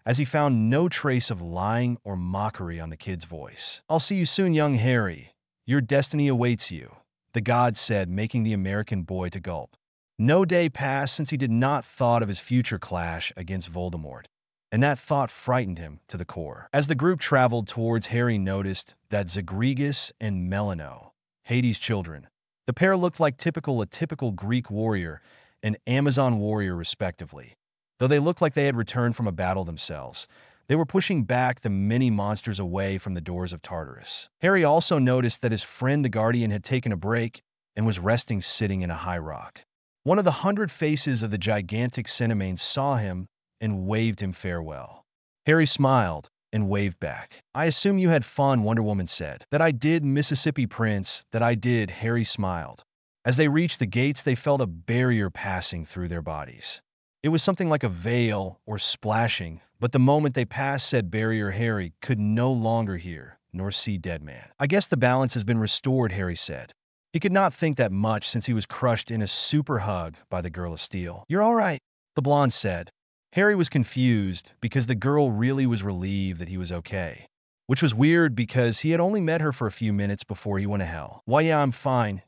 as he found no trace of lying or mockery on the kid's voice. "I'll see you soon, young Harry. Your destiny awaits you," the god said, making the American boy to gulp. No day passed since he did not thought of his future clash against Voldemort, and that thought frightened him to the core. As the group traveled towards, Harry noticed that Zagregus and Melano, Hades' children, the pair looked like a typical Greek warrior and Amazon warrior respectively. Though they looked like they had returned from a battle themselves, they were pushing back the many monsters away from the doors of Tartarus. Harry also noticed that his friend the Guardian had taken a break and was resting sitting in a high rock. One of the 100 faces of the gigantic Cinnamane saw him and waved him farewell. Harry smiled and waved back. "I assume you had fun," Wonder Woman said. "That I did, Mississippi Prince, that I did," Harry smiled. As they reached the gates, they felt a barrier passing through their bodies. It was something like a veil or splashing, but the moment they passed said barrier, Harry could no longer hear nor see Deadman. "I guess the balance has been restored," Harry said. He could not think that much since he was crushed in a super hug by the girl of steel. "You're all right," the blonde said. Harry was confused because the girl really was relieved that he was okay. which was weird because he had only met her for a few minutes before he went to hell. "Why, yeah, I'm fine,"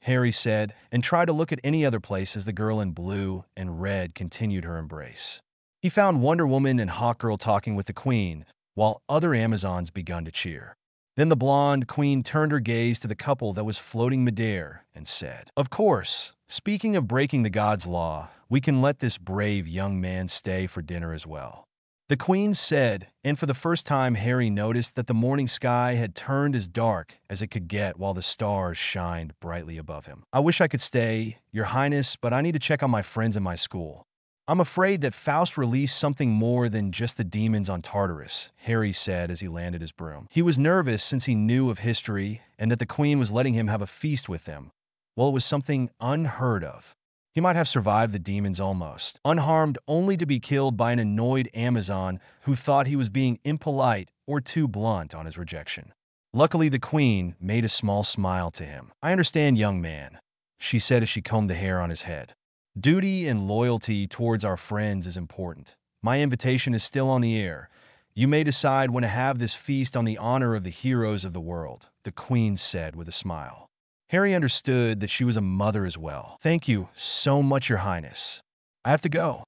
Harry said, and tried to look at any other place as the girl in blue and red continued her embrace. He found Wonder Woman and Hawkgirl talking with the Queen, while other Amazons begun to cheer. Then the blonde Queen turned her gaze to the couple that was floating midair and said, "Of course, speaking of breaking the god's law, we can let this brave young man stay for dinner as well." The Queen said, and for the first time Harry noticed that the morning sky had turned as dark as it could get while the stars shined brightly above him. "I wish I could stay, Your Highness, but I need to check on my friends in my school. I'm afraid that Faust released something more than just the demons on Tartarus," Harry said as he landed his broom. He was nervous since he knew of history and that the Queen was letting him have a feast with them. Well, it was something unheard of. He might have survived the demons almost, unharmed only to be killed by an annoyed Amazon who thought he was being impolite or too blunt on his rejection. Luckily, the Queen made a small smile to him. "I understand, young man," she said as she combed the hair on his head. "Duty and loyalty towards our friends is important. My invitation is still on the air. You may decide when to have this feast on the honor of the heroes of the world," the Queen said with a smile. Harry understood that she was a mother as well. "Thank you so much, Your Highness. I have to go,"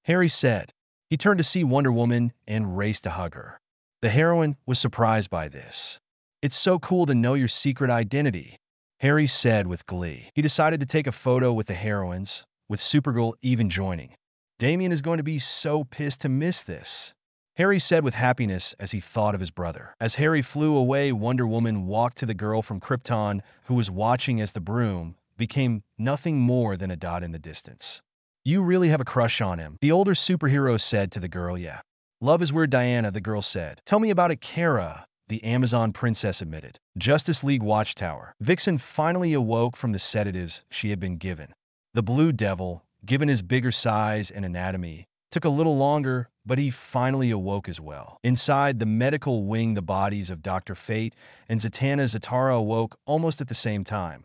Harry said. He turned to see Wonder Woman and raced to hug her. The heroine was surprised by this. "It's so cool to know your secret identity," Harry said with glee. He decided to take a photo with the heroines, with Supergirl even joining. "Damien is going to be so pissed to miss this," Harry said with happiness as he thought of his brother. As Harry flew away, Wonder Woman walked to the girl from Krypton who was watching as the broom became nothing more than a dot in the distance. "You really have a crush on him," the older superhero said to the girl. "Yeah. Love is weird, Diana," the girl said. "Tell me about it, Kara," the Amazon princess admitted. Justice League Watchtower. Vixen finally awoke from the sedatives she had been given. The Blue Devil, given his bigger size and anatomy, took a little longer, but he finally awoke as well. Inside the medical wing, the bodies of Dr. Fate and Zatanna Zatara awoke almost at the same time.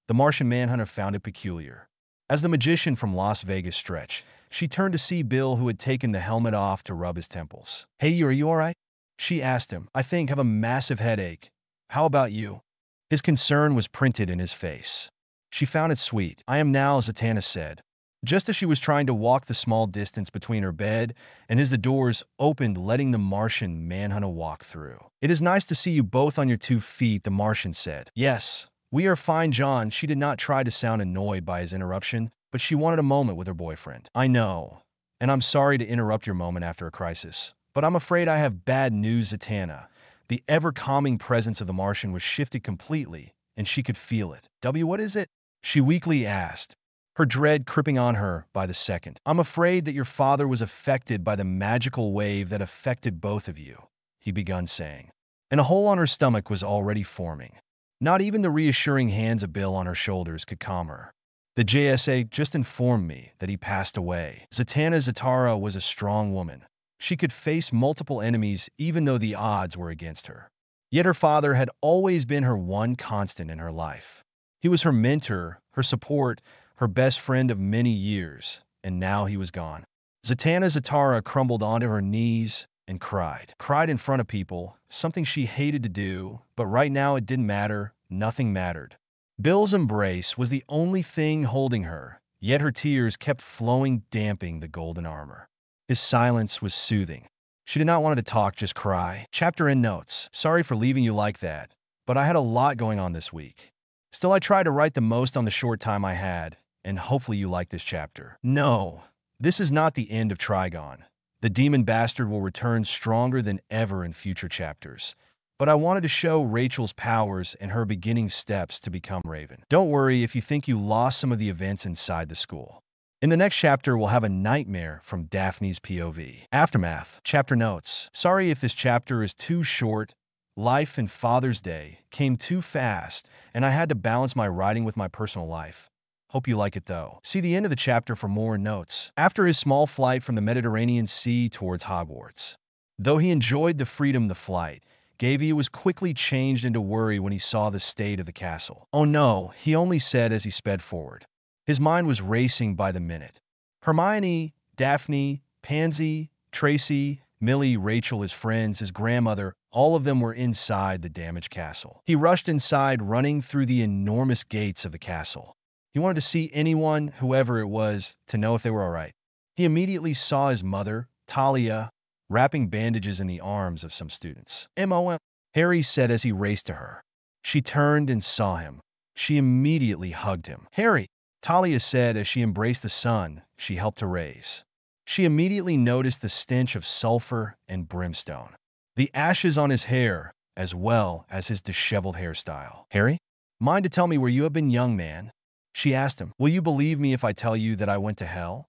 The Martian Manhunter found it peculiar. As the magician from Las Vegas stretched, she turned to see Bill, who had taken the helmet off to rub his temples. "Hey, are you all right?" she asked him. "I have a massive headache. How about you?" His concern was printed in his face. She found it sweet. "I am now," Zatanna said, just as she was trying to walk the small distance between her bed and as the doors opened, letting the Martian Manhunter walk through. "It is nice to see you both on your 2 feet, the Martian said. "Yes, we are fine, John." She did not try to sound annoyed by his interruption, but she wanted a moment with her boyfriend. "I know, and I'm sorry to interrupt your moment after a crisis, but I'm afraid I have bad news." Zatanna, the ever-calming presence of the Martian, was shifted completely, and she could feel it. What is it?" she weakly asked, her dread creeping on her by the second. "I'm afraid that your father was affected by the magical wave that affected both of you," he began saying. And a hole on her stomach was already forming. Not even the reassuring hands of Bill on her shoulders could calm her. "The JSA just informed me that he passed away." Zatanna Zatara was a strong woman. She could face multiple enemies even though the odds were against her. Yet her father had always been her one constant in her life. He was her mentor, her support, her best friend of many years, and now he was gone. Zatanna Zatara crumbled onto her knees and cried. Cried in front of people, something she hated to do, but right now it didn't matter. Nothing mattered. Bill's embrace was the only thing holding her, yet her tears kept flowing, damping the golden armor. His silence was soothing. She did not want to talk, just cry. Chapter end notes. "Sorry for leaving you like that, but I had a lot going on this week. Still, I tried to write the most on the short time I had, and hopefully you like this chapter." No, this is not the end of Trigon. The demon bastard will return stronger than ever in future chapters. But I wanted to show Rachel's powers and her beginning steps to become Raven. Don't worry if you think you lost some of the events inside the school. In the next chapter, we'll have a nightmare from Daphne's POV. Aftermath. Chapter notes. Sorry if this chapter is too short. Life and Father's Day came too fast, and I had to balance my writing with my personal life. Hope you like it though. See the end of the chapter for more notes. After his small flight from the Mediterranean Sea towards Hogwarts. Though he enjoyed the freedom the flight gave, he was quickly changed into worry when he saw the state of the castle. "Oh no," he only said as he sped forward. His mind was racing by the minute. Hermione, Daphne, Pansy, Tracy, Millie, Rachel, his friends, his grandmother, All of them were inside the damaged castle. He rushed inside, running through the enormous gates of the castle. He wanted to see anyone, whoever it was, to know if they were all right. He immediately saw his mother, Talia, wrapping bandages in the arms of some students. "MOM," Harry said as he raced to her. She turned and saw him. She immediately hugged him. "Harry," Talia said as she embraced the son she helped to raise. She immediately noticed the stench of sulfur and brimstone, the ashes on his hair, as well as his disheveled hairstyle. "Harry, mind to tell me where you have been, young man?" She asked him. "Will you believe me if I tell you that I went to hell?"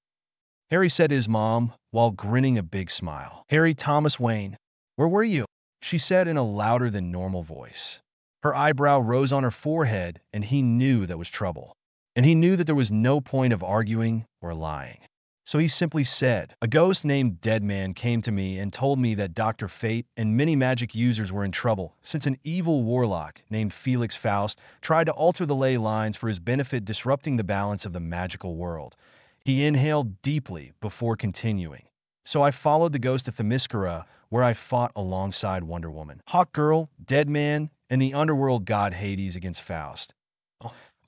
Harry said to his mom while grinning a big smile. "Harry Thomas Wayne, where were you?" she said in a louder than normal voice. Her eyebrow rose on her forehead, and he knew that was trouble. And he knew that there was no point of arguing or lying. So he simply said, "A ghost named Deadman came to me and told me that Dr. Fate and many magic users were in trouble since an evil warlock named Felix Faust tried to alter the ley lines for his benefit, disrupting the balance of the magical world." He inhaled deeply before continuing. "So I followed the ghost to Themyscira, where I fought alongside Wonder Woman, Hawkgirl, Deadman, and the underworld god Hades against Faust.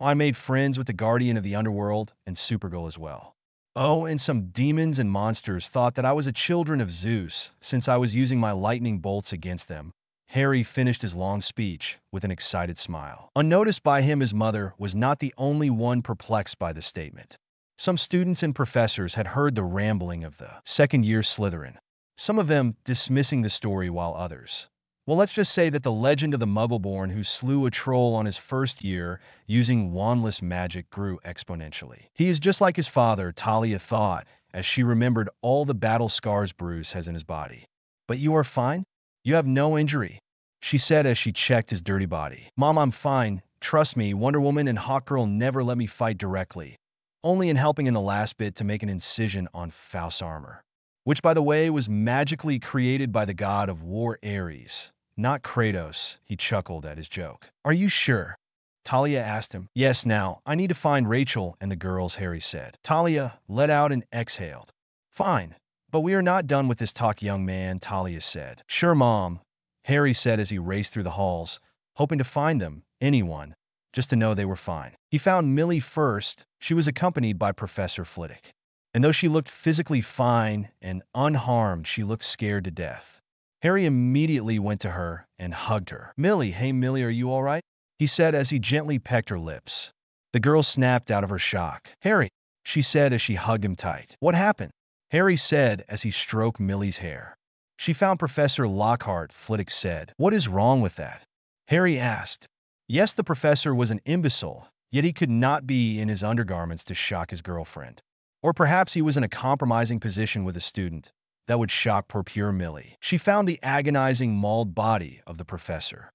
I made friends with the guardian of the underworld and Supergirl as well. Oh, and some demons and monsters thought that I was a children of Zeus, since I was using my lightning bolts against them." Harry finished his long speech with an excited smile. Unnoticed by him, his mother was not the only one perplexed by the statement. Some students and professors had heard the rambling of the second-year Slytherin, some of them dismissing the story while others, well, let's just say that the legend of the Muggleborn who slew a troll on his first year using wandless magic grew exponentially. He is just like his father, Talia thought, as she remembered all the battle scars Bruce has in his body. "But you are fine? You have no injury?" she said as she checked his dirty body. "Mom, I'm fine. Trust me, Wonder Woman and Hawkgirl never let me fight directly, only in helping in the last bit to make an incision on Faust's armor, which, by the way, was magically created by the god of war Ares, not Kratos." He chuckled at his joke. "Are you sure?" Talia asked him. "Yes, now, I need to find Rachel and the girls," Harry said. Talia let out and exhaled. "Fine, but we are not done with this talk, young man," Talia said. "Sure, Mom," Harry said as he raced through the halls, hoping to find them, anyone, just to know they were fine. He found Millie first. She was accompanied by Professor Flitwick. And though she looked physically fine and unharmed, she looked scared to death. Harry immediately went to her and hugged her. "Millie, hey Millie, are you all right?" he said as he gently pecked her lips. The girl snapped out of her shock. "Harry," she said as she hugged him tight. "What happened?" Harry said as he stroked Millie's hair. "She found Professor Lockhart," Flitwick said. "What is wrong with that?" Harry asked. Yes, the professor was an imbecile, yet he could not be in his undergarments to shock his girlfriend. Or perhaps he was in a compromising position with a student. That would shock poor Millie. She found the agonizing, mauled body of the professor.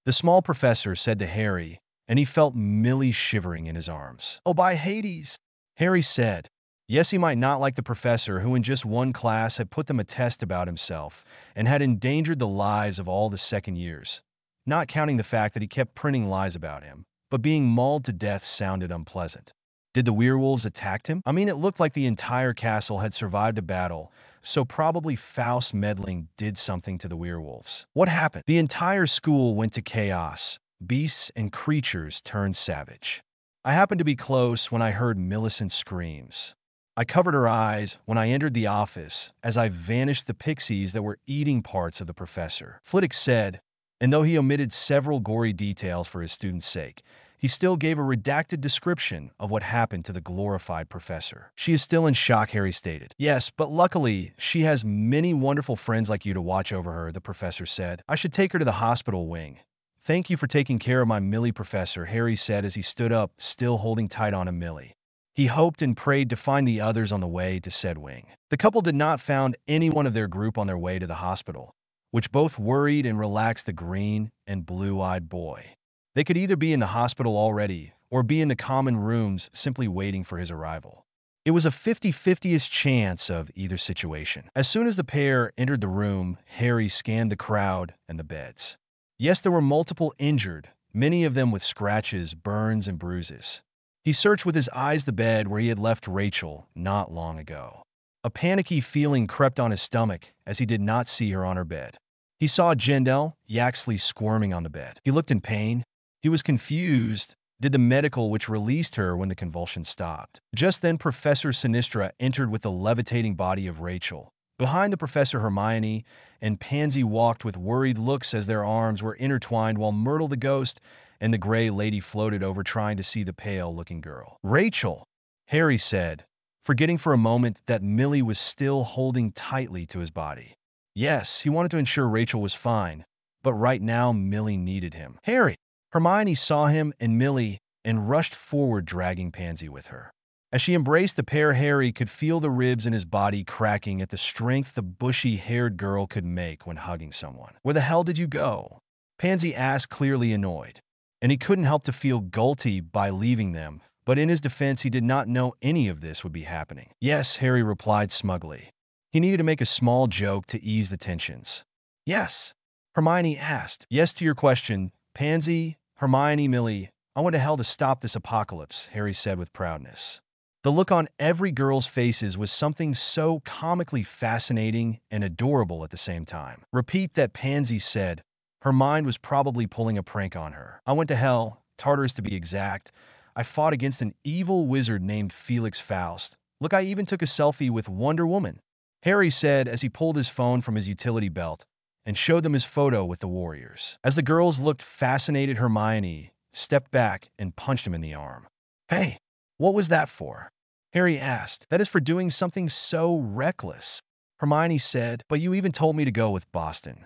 The small professor said to Harry, and he felt Millie shivering in his arms. "Oh, by Hades," Harry said. Yes, he might not like the professor who in just one class had put them a test about himself and had endangered the lives of all the second years, not counting the fact that he kept printing lies about him, but being mauled to death sounded unpleasant. Did the werewolves attack him? I mean, it looked like the entire castle had survived a battle, so probably Faust meddling did something to the werewolves. What happened? The entire school went to chaos. Beasts and creatures turned savage. I happened to be close when I heard Millicent's screams. I covered her eyes when I entered the office as I vanished the pixies that were eating parts of the professor, Flitwick said, and though he omitted several gory details for his students' sake, he still gave a redacted description of what happened to the glorified professor. "She is still in shock," Harry stated. "Yes, but luckily, she has many wonderful friends like you to watch over her," the professor said. "I should take her to the hospital wing." "Thank you for taking care of my Millie, Professor," Harry said as he stood up, still holding tight on a Millie. He hoped and prayed to find the others on the way to said wing. The couple did not find anyone of their group on their way to the hospital, which both worried and relaxed the green and blue-eyed boy. They could either be in the hospital already or be in the common rooms simply waiting for his arrival. It was a 50-50ish chance of either situation. As soon as the pair entered the room, Harry scanned the crowd and the beds. Yes, there were multiple injured, many of them with scratches, burns, and bruises. He searched with his eyes the bed where he had left Rachel not long ago. A panicky feeling crept on his stomach as he did not see her on her bed. He He saw Jendel Yaxley squirming on the bed. He looked in pain. He was confused. Did the medical which released her when the convulsion stopped. Just then, Professor Sinistra entered with the levitating body of Rachel. Behind the professor, Hermione and Pansy walked with worried looks as their arms were intertwined while Myrtle the ghost and the gray lady floated over trying to see the pale-looking girl. "Rachel," Harry said, forgetting for a moment that Millie was still holding tightly to his body. Yes, he wanted to ensure Rachel was fine, but right now Millie needed him. "Harry!" Hermione saw him and Millie and rushed forward, dragging Pansy with her. As she embraced the pair, Harry could feel the ribs in his body cracking at the strength the bushy-haired girl could make when hugging someone. "Where the hell did you go?" Pansy asked, clearly annoyed. And he couldn't help to feel guilty by leaving them, but in his defense, he did not know any of this would be happening. "Yes," Harry replied smugly. He needed to make a small joke to ease the tensions. "Yes?" Hermione asked. "Yes to your question, Pansy, Hermione, Millie. I went to hell to stop this apocalypse," Harry said with proudness. The look on every girl's faces was something so comically fascinating and adorable at the same time. "Repeat that," Pansy said. Her mind was probably pulling a prank on her. "I went to hell, Tartarus to be exact. I fought against an evil wizard named Felix Faust. Look, I even took a selfie with Wonder Woman," Harry said as he pulled his phone from his utility belt and showed them his photo with the warriors. As the girls looked fascinated, Hermione stepped back and punched him in the arm. "Hey, what was that for?" Harry asked. "That is for doing something so reckless," Hermione said. "But you even told me to go with Boston,"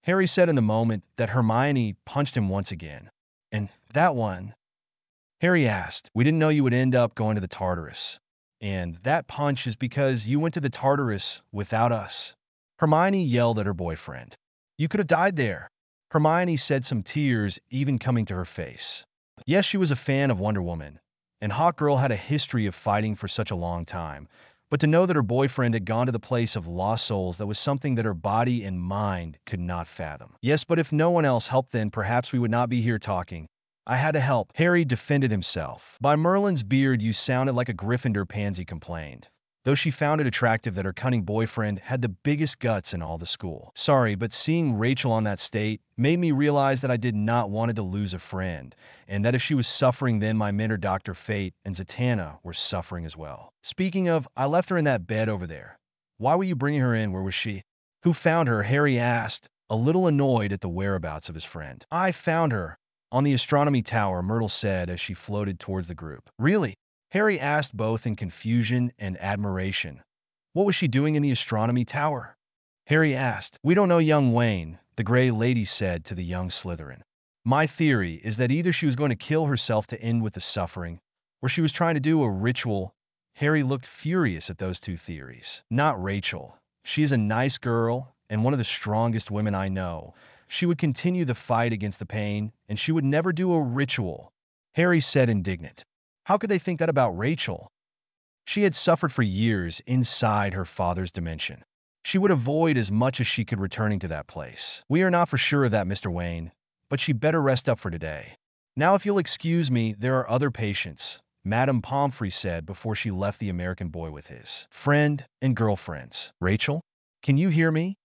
Harry said in the moment that Hermione punched him once again. "And that one?" Harry asked. "We didn't know you would end up going to the Tartarus. And that punch is because you went to the Tartarus without us," Hermione yelled at her boyfriend. "You could have died there," Hermione said, some tears even coming to her face. Yes, she was a fan of Wonder Woman, and Hawkgirl had a history of fighting for such a long time, but to know that her boyfriend had gone to the place of lost souls, that was something that her body and mind could not fathom. "Yes, but if no one else helped, then perhaps we would not be here talking. I had to help," Harry defended himself. "By Merlin's beard, you sounded like a Gryffindor," Pansy complained, though she found it attractive that her cunning boyfriend had the biggest guts in all the school. "Sorry, but seeing Rachel on that state made me realize that I did not want to lose a friend, and that if she was suffering, then my mentor Dr. Fate and Zatanna were suffering as well. Speaking of, I left her in that bed over there. Why were you bringing her in? Where was she?" "Who found her?" Harry asked, a little annoyed at the whereabouts of his friend. "I found her on the astronomy tower," Myrtle said as she floated towards the group. "Really?" Harry asked, both in confusion and admiration. "What was she doing in the astronomy tower?" Harry asked. "We don't know, young Wayne," the gray lady said to the young Slytherin. "My theory is that either she was going to kill herself to end with the suffering, or she was trying to do a ritual." Harry looked furious at those two theories. "Not Rachel. She is a nice girl and one of the strongest women I know. She would continue the fight against the pain, and she would never do a ritual," Harry said, indignant. How could they think that about Rachel? She had suffered for years inside her father's dimension. She would avoid as much as she could returning to that place. "We are not for sure of that, Mr. Wayne, but she better rest up for today. Now, if you'll excuse me, there are other patients," Madame Pomfrey said before she left the American boy with his friend and girlfriends. "Rachel, can you hear me?"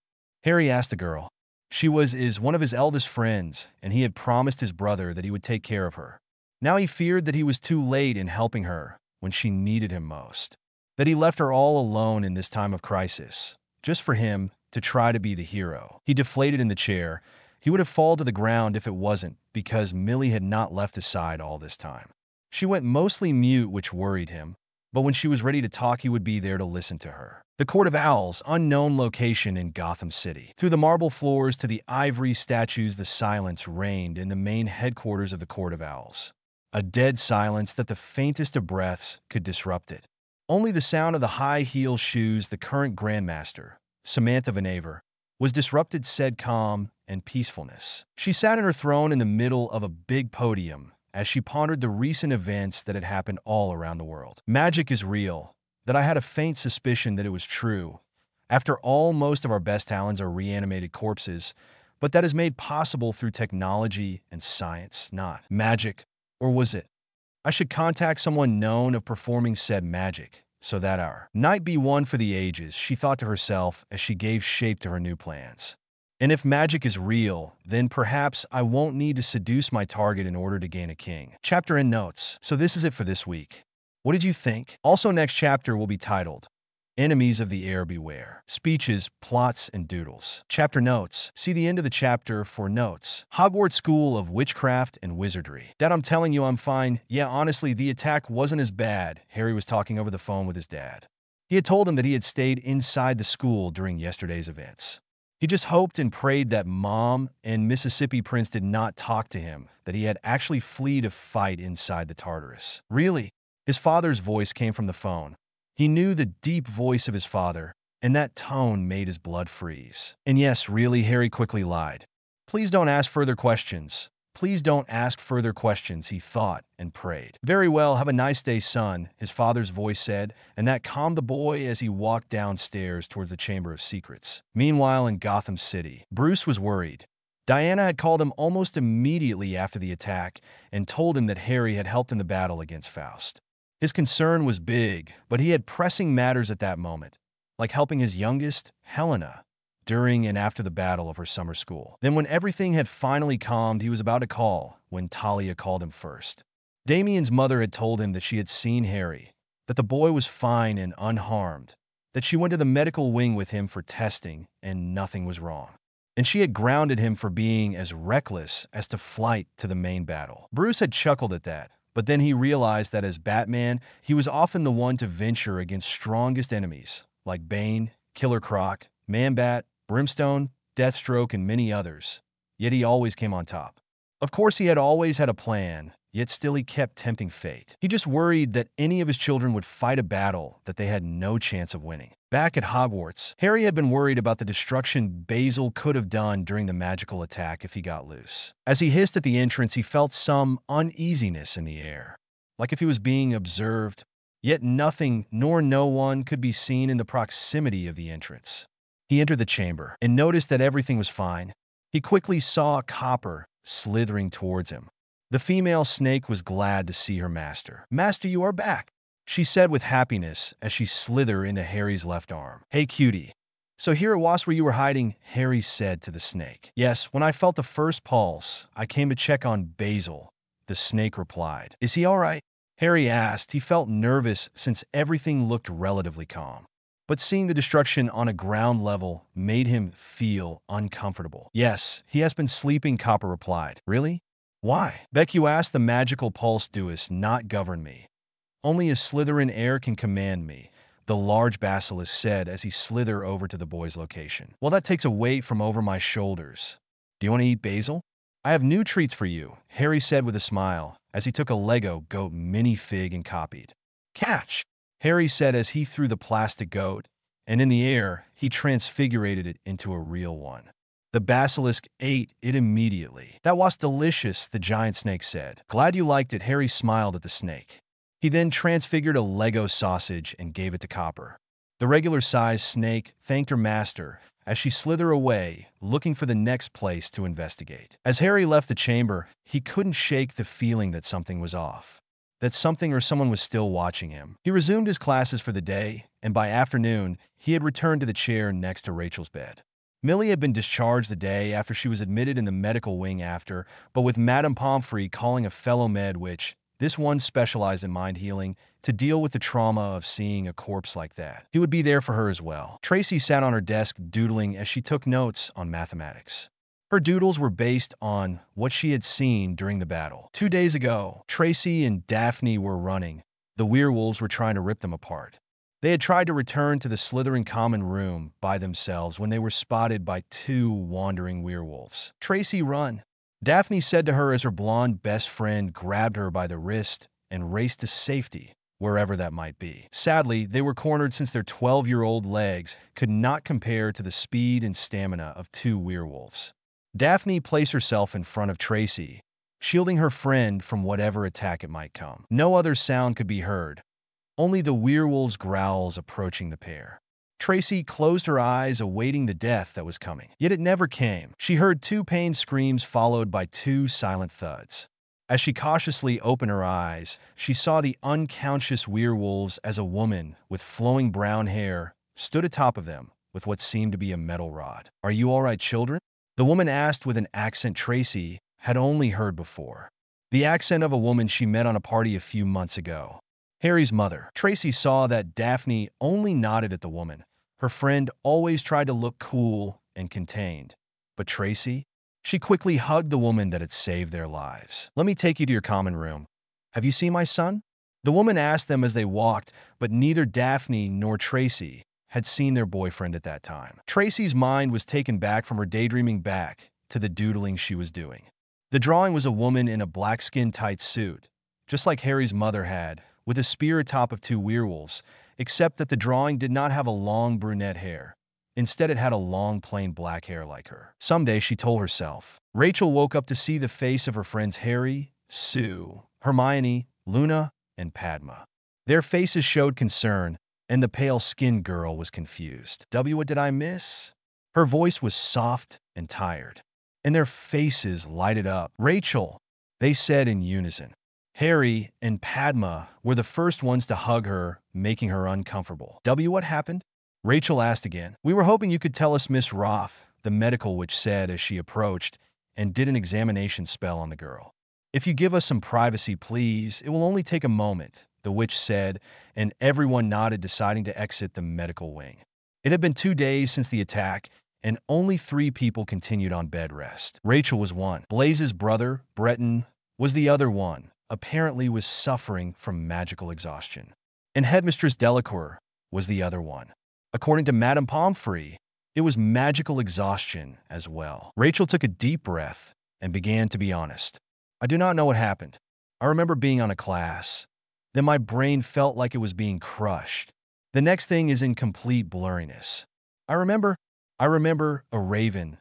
Harry asked the girl. She is one of his eldest friends, and he had promised his brother that he would take care of her. Now he feared that he was too late in helping her when she needed him most, that he left her all alone in this time of crisis, just for him to try to be the hero. He deflated in the chair. He would have fallen to the ground if it wasn't because Millie had not left his side all this time. She went mostly mute, which worried him, but when she was ready to talk, he would be there to listen to her. The Court of Owls, unknown location in Gotham City. Through the marble floors to the ivory statues, the silence reigned in the main headquarters of the Court of Owls. A dead silence that the faintest of breaths could disrupt it. Only the sound of the high-heel shoes the current Grandmaster, Samantha Venaver, was disrupted, said calm and peacefulness. She sat in her throne in the middle of a big podium as she pondered the recent events that had happened all around the world. "Magic is real. That I had a faint suspicion that it was true. After all, most of our best talents are reanimated corpses, but that is made possible through technology and science, not magic. Or was it? I should contact someone known of performing said magic, so that our night be one for the ages," she thought to herself as she gave shape to her new plans. And if magic is real, then perhaps I won't need to seduce my target in order to gain a king. Chapter and notes. So this is it for this week. What did you think? Also, next chapter will be titled Enemies of the Air Beware. Speeches, plots, and doodles. Chapter notes. See the end of the chapter for notes. Hogwarts School of Witchcraft and Wizardry. Dad, I'm telling you I'm fine. Yeah, honestly, the attack wasn't as bad. Harry was talking over the phone with his dad. He had told him that he had stayed inside the school during yesterday's events. He just hoped and prayed that Mom and Mississippi Prince did not talk to him, that he had actually fled a fight inside the Tartarus. Really? His father's voice came from the phone. He knew the deep voice of his father, and that tone made his blood freeze. And yes, really, Harry quickly lied. Please don't ask further questions. Please don't ask further questions, he thought and prayed. Very well, have a nice day, son, his father's voice said, and that calmed the boy as he walked downstairs towards the Chamber of Secrets. Meanwhile, in Gotham City, Bruce was worried. Diana had called him almost immediately after the attack and told him that Harry had helped in the battle against Faust. His concern was big, but he had pressing matters at that moment, like helping his youngest, Helena, during and after the battle of her summer school. Then when everything had finally calmed, he was about to call when Talia called him first. Damien's mother had told him that she had seen Harry, that the boy was fine and unharmed, that she went to the medical wing with him for testing and nothing was wrong. And she had grounded him for being as reckless as to flight to the main battle. Bruce had chuckled at that, but then he realized that as Batman, he was often the one to venture against strongest enemies, like Bane, Killer Croc, Man-Bat, Brimstone, Deathstroke, and many others, yet he always came on top. Of course, he had always had a plan, yet still he kept tempting fate. He just worried that any of his children would fight a battle that they had no chance of winning. Back at Hogwarts, Harry had been worried about the destruction Basil could have done during the magical attack if he got loose. As he hissed at the entrance, he felt some uneasiness in the air, like if he was being observed, yet nothing nor no one could be seen in the proximity of the entrance. He entered the chamber and noticed that everything was fine. He quickly saw Copper slithering towards him. The female snake was glad to see her master. "Master, you are back," she said with happiness as she slithered into Harry's left arm. "Hey, cutie. So here it was where you were hiding," Harry said to the snake. "Yes, when I felt the first pulse, I came to check on Basil," the snake replied. "Is he all right?" Harry asked. He felt nervous since everything looked relatively calm. But seeing the destruction on a ground level made him feel uncomfortable. "Yes, he has been sleeping," Copper replied. "Really? Why?" "Beck, you asked, the magical pulse does not govern me. Only a Slytherin heir can command me," the large basilisk said as he slithered over to the boy's location. "Well, that takes a weight from over my shoulders. Do you want to eat Basil?" "I have new treats for you," Harry said with a smile as he took a Lego goat minifig and copied. "Catch!" Harry said as he threw the plastic goat, and in the air, he transfigured it into a real one. The basilisk ate it immediately. "That was delicious," the giant snake said. "Glad you liked it," Harry smiled at the snake. He then transfigured a Lego sausage and gave it to Copper. The regular-sized snake thanked her master as she slithered away, looking for the next place to investigate. As Harry left the chamber, he couldn't shake the feeling that something was off, that something or someone was still watching him. He resumed his classes for the day, and by afternoon, he had returned to the chair next to Rachel's bed. Millie had been discharged the day after she was admitted in the medical wing but with Madame Pomfrey calling a fellow med witch, this one specialized in mind healing, to deal with the trauma of seeing a corpse like that. He would be there for her as well. Tracy sat on her desk doodling as she took notes on mathematics. Her doodles were based on what she had seen during the battle. 2 days ago, Tracy and Daphne were running. The werewolves were trying to rip them apart. They had tried to return to the Slytherin common room by themselves when they were spotted by 2 wandering werewolves. "Tracy, run," Daphne said to her as her blonde best friend grabbed her by the wrist and raced to safety, wherever that might be. Sadly, they were cornered since their 12-year-old legs could not compare to the speed and stamina of 2 werewolves. Daphne placed herself in front of Tracy, shielding her friend from whatever attack it might come. No other sound could be heard, only the werewolves' growls approaching the pair. Tracy closed her eyes, awaiting the death that was coming. Yet it never came. She heard 2 pained screams followed by 2 silent thuds. As she cautiously opened her eyes, she saw the unconscious werewolves as a woman with flowing brown hair stood atop of them, with what seemed to be a metal rod. "Are you all right, children?" The woman asked with an accent Tracy had only heard before. The accent of a woman she met on a party a few months ago. Harry's mother. Tracy saw that Daphne only nodded at the woman. Her friend always tried to look cool and contained. But Tracy? She quickly hugged the woman that had saved their lives. "Let me take you to your common room. Have you seen my son?" The woman asked them as they walked, but neither Daphne nor Tracy had seen their boyfriend at that time. Tracy's mind was taken back from her daydreaming back to the doodling she was doing. The drawing was a woman in a black-skin tight suit, just like Harry's mother had, with a spear atop of two werewolves, except that the drawing did not have a long brunette hair. Instead, it had a long, plain black hair like her. Someday, she told herself. Rachel woke up to see the face of her friends Harry, Sue, Hermione, Luna, and Padma. Their faces showed concern, and the pale-skinned girl was confused. What did I miss?" Her voice was soft and tired, and their faces lighted up. "Rachel," they said in unison. Harry and Padma were the first ones to hug her, making her uncomfortable. What happened?" Rachel asked again. "We were hoping you could tell us, Miss Roth," the medical witch said as she approached and did an examination spell on the girl. "If you give us some privacy, please, it will only take a moment," the witch said, and everyone nodded, deciding to exit the medical wing. It had been 2 days since the attack, and only 3 people continued on bed rest. Rachel was one. Blaze's brother, Breton, was the other one, apparently was suffering from magical exhaustion. And Headmistress Delacour was the other one. According to Madame Pomfrey, it was magical exhaustion as well. Rachel took a deep breath and began to be honest. "I do not know what happened. I remember being on a class. Then my brain felt like it was being crushed. The next thing is in complete blurriness. I remember a raven.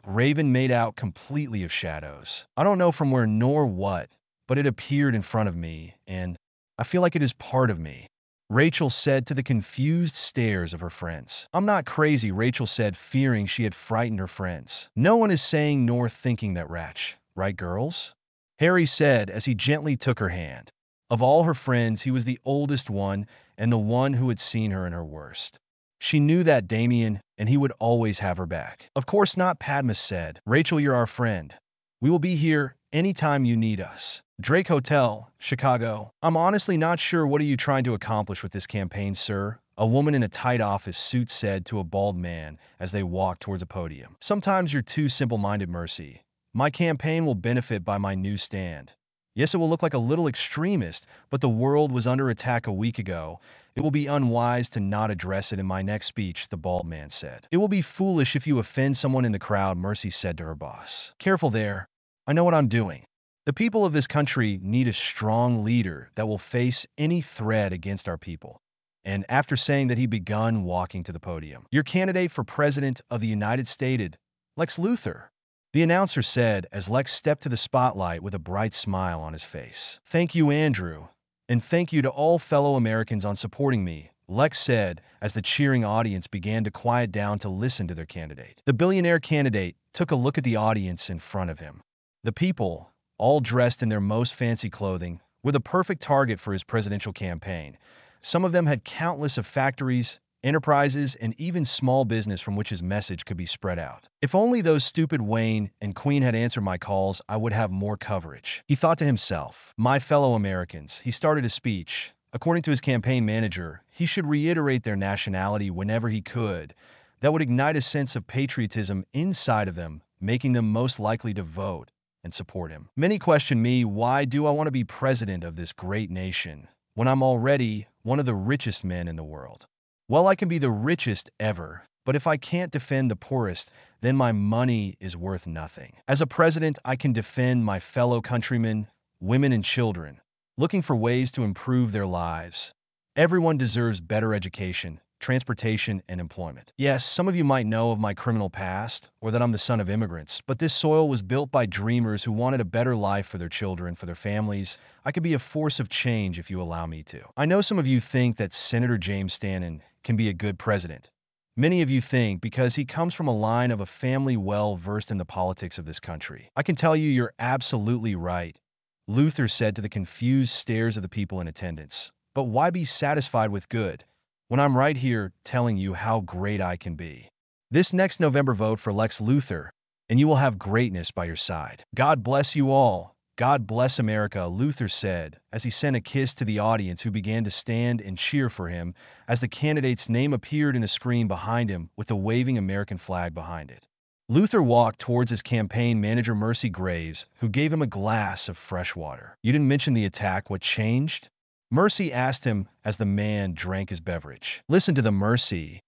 A raven made out completely of shadows. I don't know from where nor what, but it appeared in front of me, and I feel like it is part of me," Rachel said to the confused stares of her friends. "I'm not crazy," Rachel said, fearing she had frightened her friends. "No one is saying nor thinking that ratch, right, girls?" Harry said as he gently took her hand. Of all her friends, he was the oldest one and the one who had seen her in her worst. She knew that Damien, and he would always have her back. "Of course not," Padma said. "Rachel, you're our friend. We will be here anytime you need us. Drake Hotel, Chicago." "I'm honestly not sure what are you trying to accomplish with this campaign, sir," a woman in a tight office suit said to a bald man as they walked towards a podium. "Sometimes you're too simple-minded, Mercy. My campaign will benefit by my new stand. Yes, it will look like a little extremist, but the world was under attack a week ago. It will be unwise to not address it in my next speech," the bald man said. "It will be foolish if you offend someone in the crowd," Mercy said to her boss. "Careful there. I know what I'm doing. The people of this country need a strong leader that will face any threat against our people." And after saying that, he begun walking to the podium. "Your candidate for President of the United States, Lex Luthor," the announcer said as Lex stepped to the spotlight with a bright smile on his face. "Thank you, Andrew. And thank you to all fellow Americans on supporting me," Lex said as the cheering audience began to quiet down to listen to their candidate. The billionaire candidate took a look at the audience in front of him. The people, all dressed in their most fancy clothing, were the perfect target for his presidential campaign. Some of them had countless of factories, enterprises, and even small business from which his message could be spread out. "If only those stupid Wayne and Queen had answered my calls, I would have more coverage," he thought to himself. "My fellow Americans," he started his speech. According to his campaign manager, he should reiterate their nationality whenever he could. That would ignite a sense of patriotism inside of them, making them most likely to vote and support him. "Many question me, why do I want to be president of this great nation when I'm already one of the richest men in the world? Well, I can be the richest ever, but if I can't defend the poorest, then my money is worth nothing. As a president, I can defend my fellow countrymen, women and children, looking for ways to improve their lives. Everyone deserves better education, transportation, and employment. Yes, some of you might know of my criminal past, or that I'm the son of immigrants, but this soil was built by dreamers who wanted a better life for their children, for their families. I could be a force of change if you allow me to. I know some of you think that Senator James Stanton can be a good president. Many of you think because he comes from a line of a family well versed in the politics of this country. I can tell you you're absolutely right," Luther said to the confused stares of the people in attendance. "But why be satisfied with good? when I'm right here telling you how great I can be. This next November, vote for Lex Luthor, and you will have greatness by your side. God bless you all. God bless America, Luthor said, as he sent a kiss to the audience, who began to stand and cheer for him as the candidate's name appeared in a screen behind him with the waving American flag behind it. Luthor walked towards his campaign manager, Mercy Graves, who gave him a glass of fresh water. "You didn't mention the attack. What changed?" Mercy asked him as the man drank his beverage. "Listen to them, Mercy.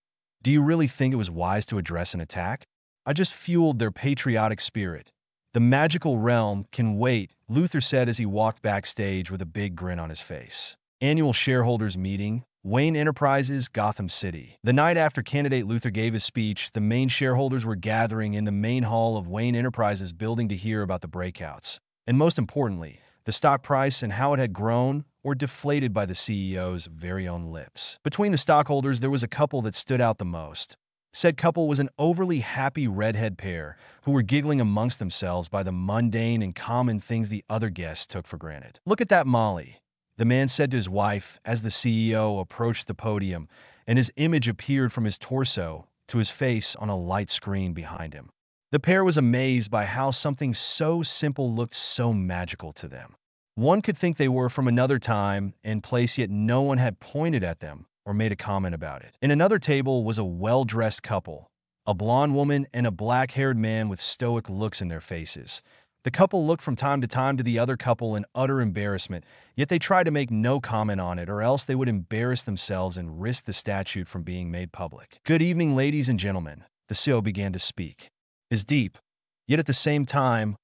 Do you really think it was wise to address an attack? I just fueled their patriotic spirit. The magical realm can wait," Luthor said as he walked backstage with a big grin on his face. Annual shareholders meeting, Wayne Enterprises, Gotham City. The night after candidate Luthor gave his speech, the main shareholders were gathering in the main hall of Wayne Enterprises building to hear about the breakouts, and most importantly, the stock price and how it had grown or deflated by the CEO's very own lips. Between the stockholders, there was a couple that stood out the most. Said couple was an overly happy redhead pair who were giggling amongst themselves by the mundane and common things the other guests took for granted. "Look at that Molly," the man said to his wife as the CEO approached the podium, and his image appeared from his torso to his face on a light screen behind him. The pair was amazed by how something so simple looked so magical to them. One could think they were from another time and place, yet no one had pointed at them or made a comment about it. In another table was a well-dressed couple, a blonde woman and a black-haired man with stoic looks in their faces. The couple looked from time to time to the other couple in utter embarrassment, yet they tried to make no comment on it, or else they would embarrass themselves and risk the statute from being made public. "Good evening, ladies and gentlemen," the CEO began to speak. His deep, yet at the same time,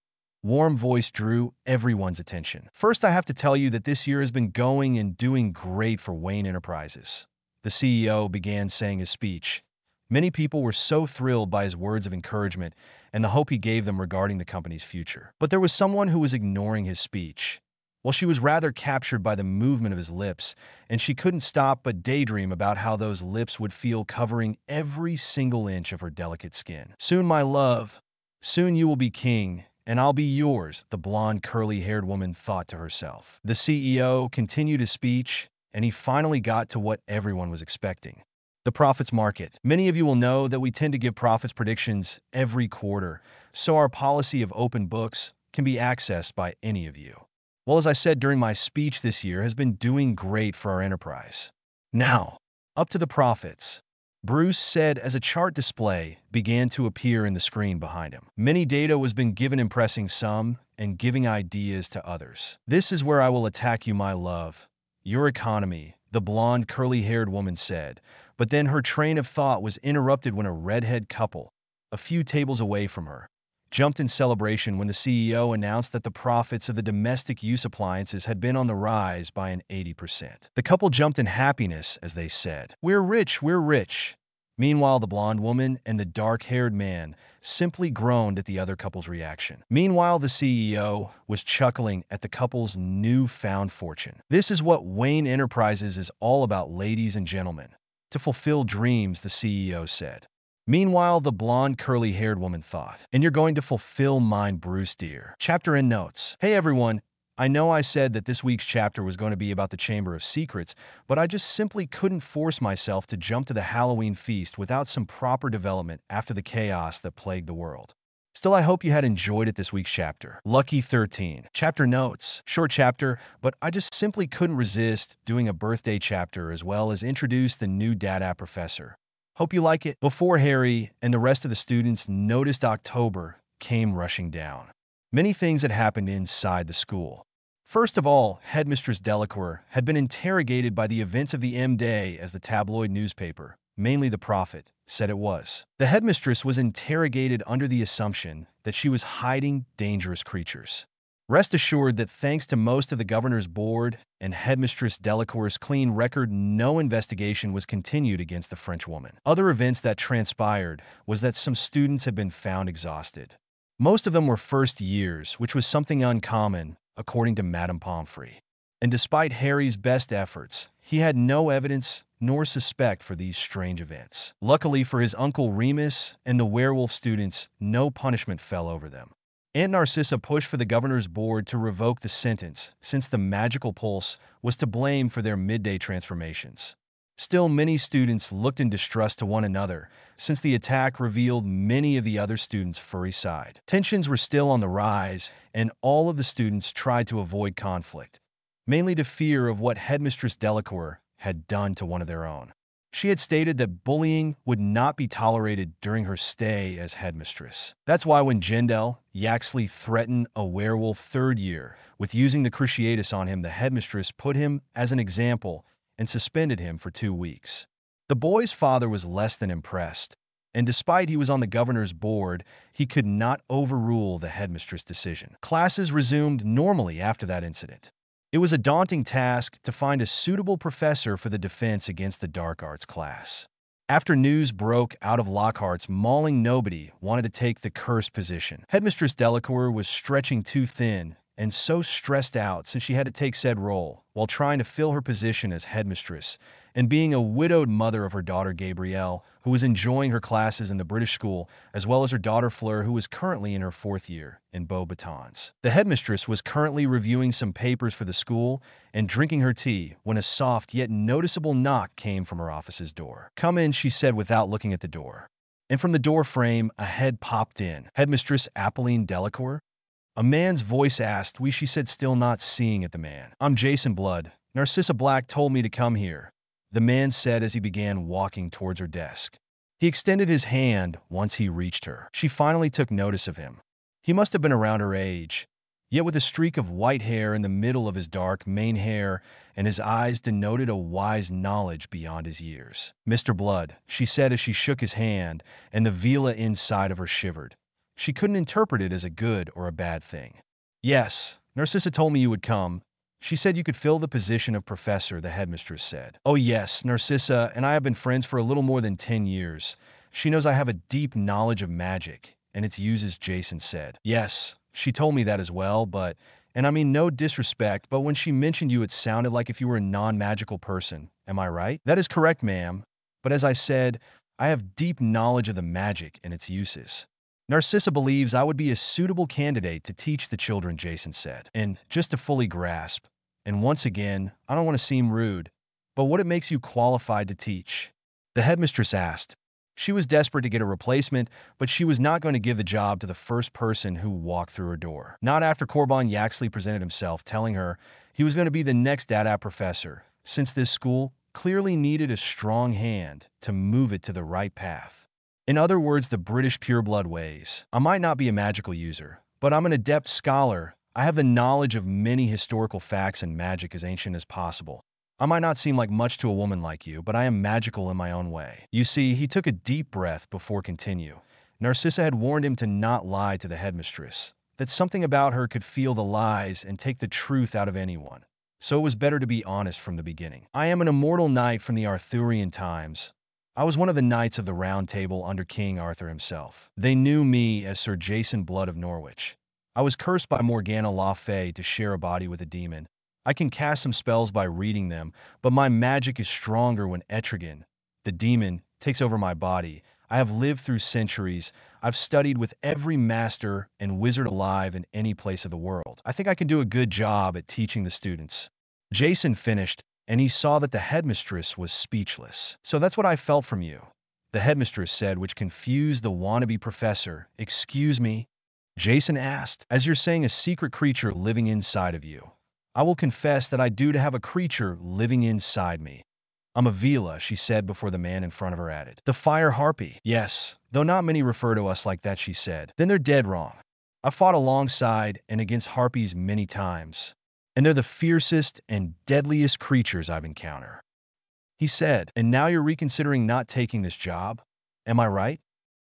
warm voice drew everyone's attention. "First, I have to tell you that this year has been going and doing great for Wayne Enterprises," the CEO began saying his speech. Many people were so thrilled by his words of encouragement and the hope he gave them regarding the company's future. But there was someone who was ignoring his speech. Well, she was rather captured by the movement of his lips, and she couldn't stop but daydream about how those lips would feel covering every single inch of her delicate skin. "Soon, my love, soon you will be king, and I'll be yours," the blonde, curly-haired woman thought to herself. The CEO continued his speech, and he finally got to what everyone was expecting. The profits market. Many of you will know that we tend to give profits predictions every quarter, so our policy of open books can be accessed by any of you. Well, as I said during my speech, this year has been doing great for our enterprise. Now, up to the profits, Bruce said as a chart display began to appear in the screen behind him. Many data was being given, impressing some and giving ideas to others. "This is where I will attack you, my love. Your economy," the blonde, curly-haired woman said, but then her train of thought was interrupted when a redhead couple, a few tables away from her, jumped in celebration when the CEO announced that the profits of the domestic use appliances had been on the rise by an 80%. The couple jumped in happiness as they said, "We're rich, we're rich." Meanwhile, the blonde woman and the dark-haired man simply groaned at the other couple's reaction. Meanwhile, the CEO was chuckling at the couple's newfound fortune. "This is what Wayne Enterprises is all about, ladies and gentlemen. To fulfill dreams," the CEO said. Meanwhile, the blonde, curly-haired woman thought, "And you're going to fulfill mine, Bruce dear." Chapter and notes. Hey everyone, I know I said that this week's chapter was going to be about the Chamber of Secrets, but I just simply couldn't force myself to jump to the Halloween feast without some proper development after the chaos that plagued the world. Still, I hope you had enjoyed it this week's chapter. Lucky 13. Chapter notes. Short chapter, but I just simply couldn't resist doing a birthday chapter as well as introduce the new Dada professor. Hope you like it. Before Harry and the rest of the students noticed, October came rushing down. Many things had happened inside the school. First of all, Headmistress Delacour had been interrogated by the events of the M-Day, as the tabloid newspaper, mainly the Prophet, said it was. The headmistress was interrogated under the assumption that she was hiding dangerous creatures. Rest assured that thanks to most of the governor's board and Headmistress Delacour's clean record, no investigation was continued against the French woman. Other events that transpired was that some students had been found exhausted. Most of them were first years, which was something uncommon, according to Madame Pomfrey. And despite Harry's best efforts, he had no evidence nor suspect for these strange events. Luckily for his Uncle Remus and the werewolf students, no punishment fell over them. Aunt Narcissa pushed for the governor's board to revoke the sentence, since the magical pulse was to blame for their midday transformations. Still, many students looked in distrust to one another, since the attack revealed many of the other students' furry side. Tensions were still on the rise, and all of the students tried to avoid conflict, mainly to fear of what Headmistress Delacour had done to one of their own. She had stated that bullying would not be tolerated during her stay as headmistress. That's why when Jendel Yaxley threatened a werewolf third year with using the Cruciatus on him, the headmistress put him as an example and suspended him for 2 weeks. The boy's father was less than impressed, and despite he was on the governor's board, he could not overrule the headmistress' decision. Classes resumed normally after that incident. It was a daunting task to find a suitable professor for the defense against the dark arts class. After news broke out of Lockhart's mauling, nobody wanted to take the cursed position. Headmistress Delacour was stretching too thin and so stressed out since she had to take said role while trying to fill her position as headmistress and being a widowed mother of her daughter Gabrielle, who was enjoying her classes in the British school, as well as her daughter Fleur, who was currently in her 4th year in Beauxbatons. The headmistress was currently reviewing some papers for the school and drinking her tea when a soft yet noticeable knock came from her office's door. "Come in," she said without looking at the door. And from the door frame, a head popped in. "Headmistress Apolline Delacour?" A man's voice asked. She said, still not seeing at the man. "I'm Jason Blood. Narcissa Black told me to come here," the man said as he began walking towards her desk. He extended his hand once he reached her. She finally took notice of him. He must have been around her age, yet with a streak of white hair in the middle of his dark mane hair, and his eyes denoted a wise knowledge beyond his years. "Mr. Blood," she said as she shook his hand, and the vela inside of her shivered. She couldn't interpret it as a good or a bad thing. "Yes, Narcissa told me you would come. She said you could fill the position of professor," the headmistress said. "Oh yes, Narcissa and I have been friends for a little more than 10 years. She knows I have a deep knowledge of magic and its uses," Jason said. "Yes, she told me that as well, and I mean no disrespect, but when she mentioned you, it sounded like if you were a non-magical person. Am I right?" "That is correct, ma'am. But as I said, I have deep knowledge of the magic and its uses. Narcissa believes I would be a suitable candidate to teach the children," Jason said. "And just to fully grasp, and once again, I don't want to seem rude, but what makes you qualified to teach?" the headmistress asked. She was desperate to get a replacement, but she was not going to give the job to the first person who walked through her door. Not after Corbin Yaxley presented himself, telling her he was going to be the next DADAP professor, since this school clearly needed a strong hand to move it to the right path. In other words, the British pureblood ways. "I might not be a magical user, but I'm an adept scholar. I have the knowledge of many historical facts and magic as ancient as possible. I might not seem like much to a woman like you, but I am magical in my own way." You see, he took a deep breath before continue. Narcissa had warned him to not lie to the headmistress, that something about her could feel the lies and take the truth out of anyone. So it was better to be honest from the beginning. "I am an immortal knight from the Arthurian times. I was one of the knights of the Round Table under King Arthur himself. They knew me as Sir Jason Blood of Norwich. I was cursed by Morgana Le Fay to share a body with a demon. I can cast some spells by reading them, but my magic is stronger when Etrigan, the demon, takes over my body. I have lived through centuries. I've studied with every master and wizard alive in any place of the world. I think I can do a good job at teaching the students." Jason finished, and he saw that the headmistress was speechless. "So that's what I felt from you," the headmistress said, which confused the wannabe professor. "Excuse me?" Jason asked. "As you're saying a secret creature living inside of you. I will confess that I do to have a creature living inside me. I'm a Vela," she said before the man in front of her added. "The fire harpy." "Yes, though not many refer to us like that," she said. "Then they're dead wrong. I fought alongside and against harpies many times, and they're the fiercest and deadliest creatures I've encountered," he said. "And now you're reconsidering not taking this job? Am I right?"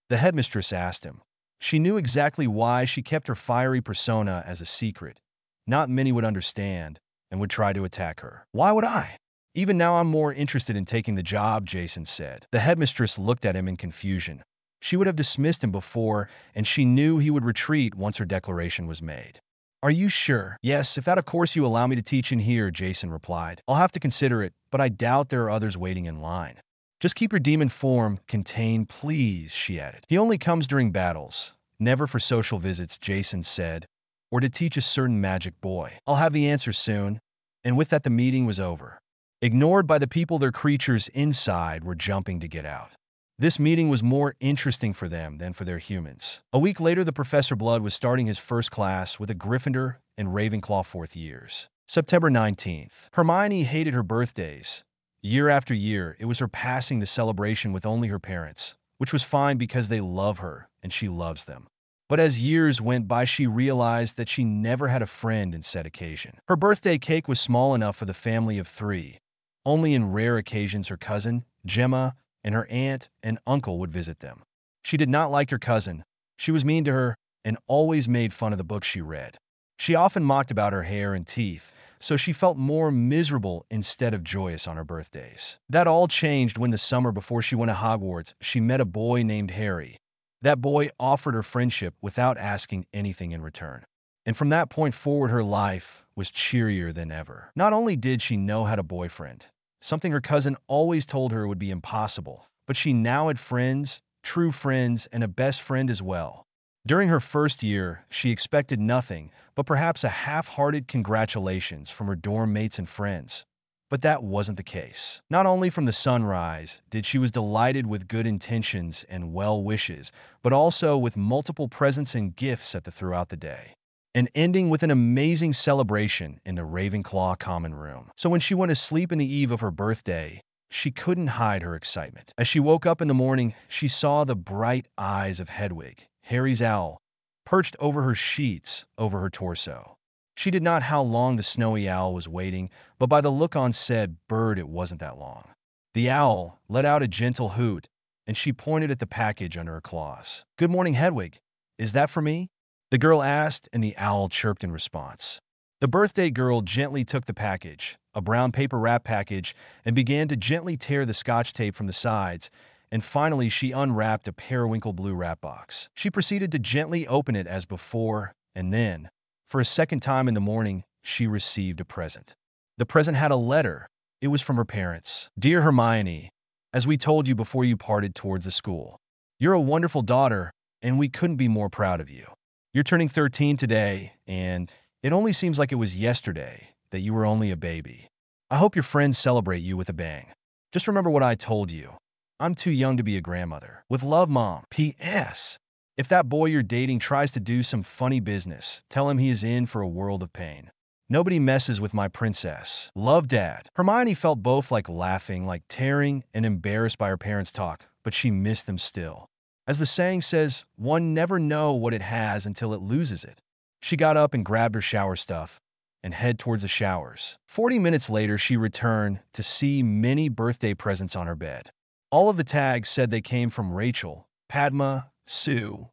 the headmistress asked him. She knew exactly why she kept her fiery persona as a secret. Not many would understand and would try to attack her. "Why would I? Even now I'm more interested in taking the job," Jason said. The headmistress looked at him in confusion. She would have dismissed him before, and she knew he would retreat once her declaration was made. "Are you sure?" "Yes, if out of course you allow me to teach in here," Jason replied. "I'll have to consider it, but I doubt there are others waiting in line." "Just keep your demon form contained, please," she added. "He only comes during battles, never for social visits," Jason said, "or to teach a certain magic boy. I'll have the answer soon." And with that, the meeting was over. ignored by the people their creatures inside were jumping to get out. This meeting was more interesting for them than for their humans. A week later, the Professor Blood was starting his first class with a Gryffindor and Ravenclaw fourth years. September 19th. Hermione hated her birthdays. Year after year, it was her passing the celebration with only her parents, which was fine because they love her and she loves them. But as years went by, she realized that she never had a friend in said occasion. Her birthday cake was small enough for the family of 3. Only in rare occasions her cousin, Gemma, and her aunt and uncle would visit them. She did not like her cousin. She was mean to her and always made fun of the books she read. She often mocked about her hair and teeth, so she felt more miserable instead of joyous on her birthdays. That all changed when the summer before she went to Hogwarts, she met a boy named Harry. That boy offered her friendship without asking anything in return. And from that point forward, her life was cheerier than ever. Not only did she now have a boyfriend, something her cousin always told her would be impossible, but she now had friends, true friends, and a best friend as well. During her first year, she expected nothing but perhaps a half-hearted congratulations from her dorm mates and friends. But that wasn't the case. Not only from the sunrise did she was delighted with good intentions and well wishes, but also with multiple presents and gifts throughout the day, and ending with an amazing celebration in the Ravenclaw common room. So when she went to sleep in the eve of her birthday, she couldn't hide her excitement. As she woke up in the morning, she saw the bright eyes of Hedwig, Harry's owl, perched over her sheets over her torso. She did not know how long the snowy owl was waiting, but by the look on said bird, it wasn't that long. The owl let out a gentle hoot, and she pointed at the package under her claws. "Good morning, Hedwig. Is that for me?" the girl asked, and the owl chirped in response. The birthday girl gently took the package, a brown paper wrap package, and began to gently tear the scotch tape from the sides, and finally she unwrapped a periwinkle blue wrap box. She proceeded to gently open it as before, and then, for a second time in the morning, she received a present. The present had a letter. It was from her parents. "Dear Hermione, as we told you before you parted towards the school, you're a wonderful daughter, and we couldn't be more proud of you. You're turning 13 today, and it only seems like it was yesterday that you were only a baby. I hope your friends celebrate you with a bang. Just remember what I told you. I'm too young to be a grandmother. With love, Mom. P.S. If that boy you're dating tries to do some funny business, tell him he is in for a world of pain. Nobody messes with my princess. Love, Dad." Hermione felt both like laughing, like tearing, and embarrassed by her parents' talk, but she missed them still. As the saying says, one never knows what it has until it loses it. She got up and grabbed her shower stuff and head towards the showers. 40 minutes later, she returned to see many birthday presents on her bed. All of the tags said they came from Rachel, Padma, Sue,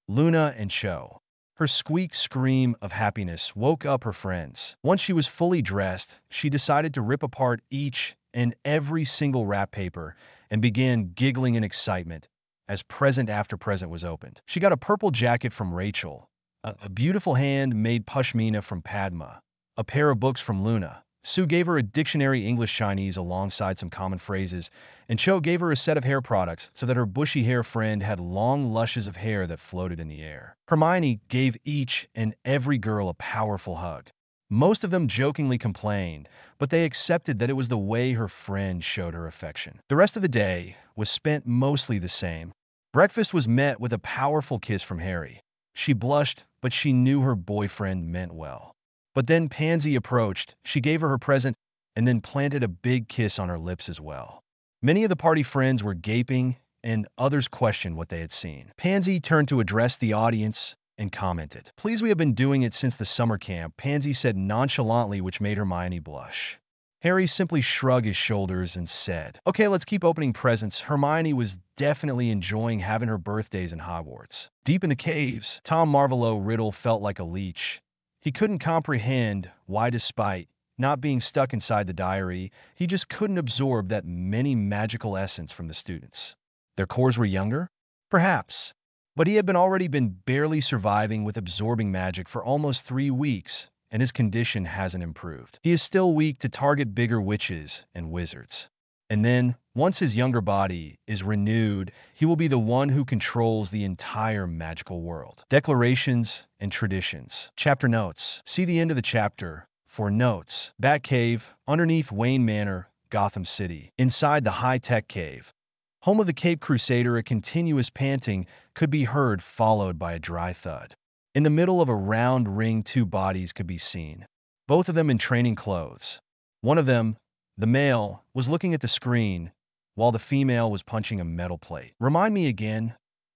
Luna, and Cho. Her squeak scream of happiness woke up her friends. Once she was fully dressed, she decided to rip apart each and every single wrap paper and began giggling in excitement as present after present was opened. She got a purple jacket from Rachel, a beautiful handmade pashmina from Padma, a pair of books from Luna. Sue gave her a dictionary English-Chinese alongside some common phrases, and Cho gave her a set of hair products so that her bushy hair friend had long lushes of hair that floated in the air. Hermione gave each and every girl a powerful hug. Most of them jokingly complained, but they accepted that it was the way her friend showed her affection. The rest of the day was spent mostly the same. Breakfast was met with a powerful kiss from Harry. She blushed, but she knew her boyfriend meant well. But then Pansy approached, she gave her present, and then planted a big kiss on her lips as well. Many of the party friends were gaping, and others questioned what they had seen. Pansy turned to address the audience and commented, "Please, we have been doing it since the summer camp," Pansy said nonchalantly, which made Hermione blush. Harry simply shrugged his shoulders and said, "Okay, let's keep opening presents." Hermione was definitely enjoying having her birthdays in Hogwarts. Deep in the caves, Tom Marvolo Riddle felt like a leech. He couldn't comprehend why, despite not being stuck inside the diary, he just couldn't absorb that many magical essence from the students. Their cores were younger? Perhaps. But he had already been barely surviving with absorbing magic for almost 3 weeks, and his condition hasn't improved. He is still weak to target bigger witches and wizards. And then, once his younger body is renewed, he will be the one who controls the entire magical world. Declarations and traditions. Chapter notes. See the end of the chapter for notes. Batcave, underneath Wayne Manor, Gotham City. Inside the high-tech cave, home of the Cape Crusader, a continuous panting could be heard, followed by a dry thud. In the middle of a round ring, two bodies could be seen, both of them in training clothes. One of them, the male, was looking at the screen, while the female was punching a metal plate. "Remind me again,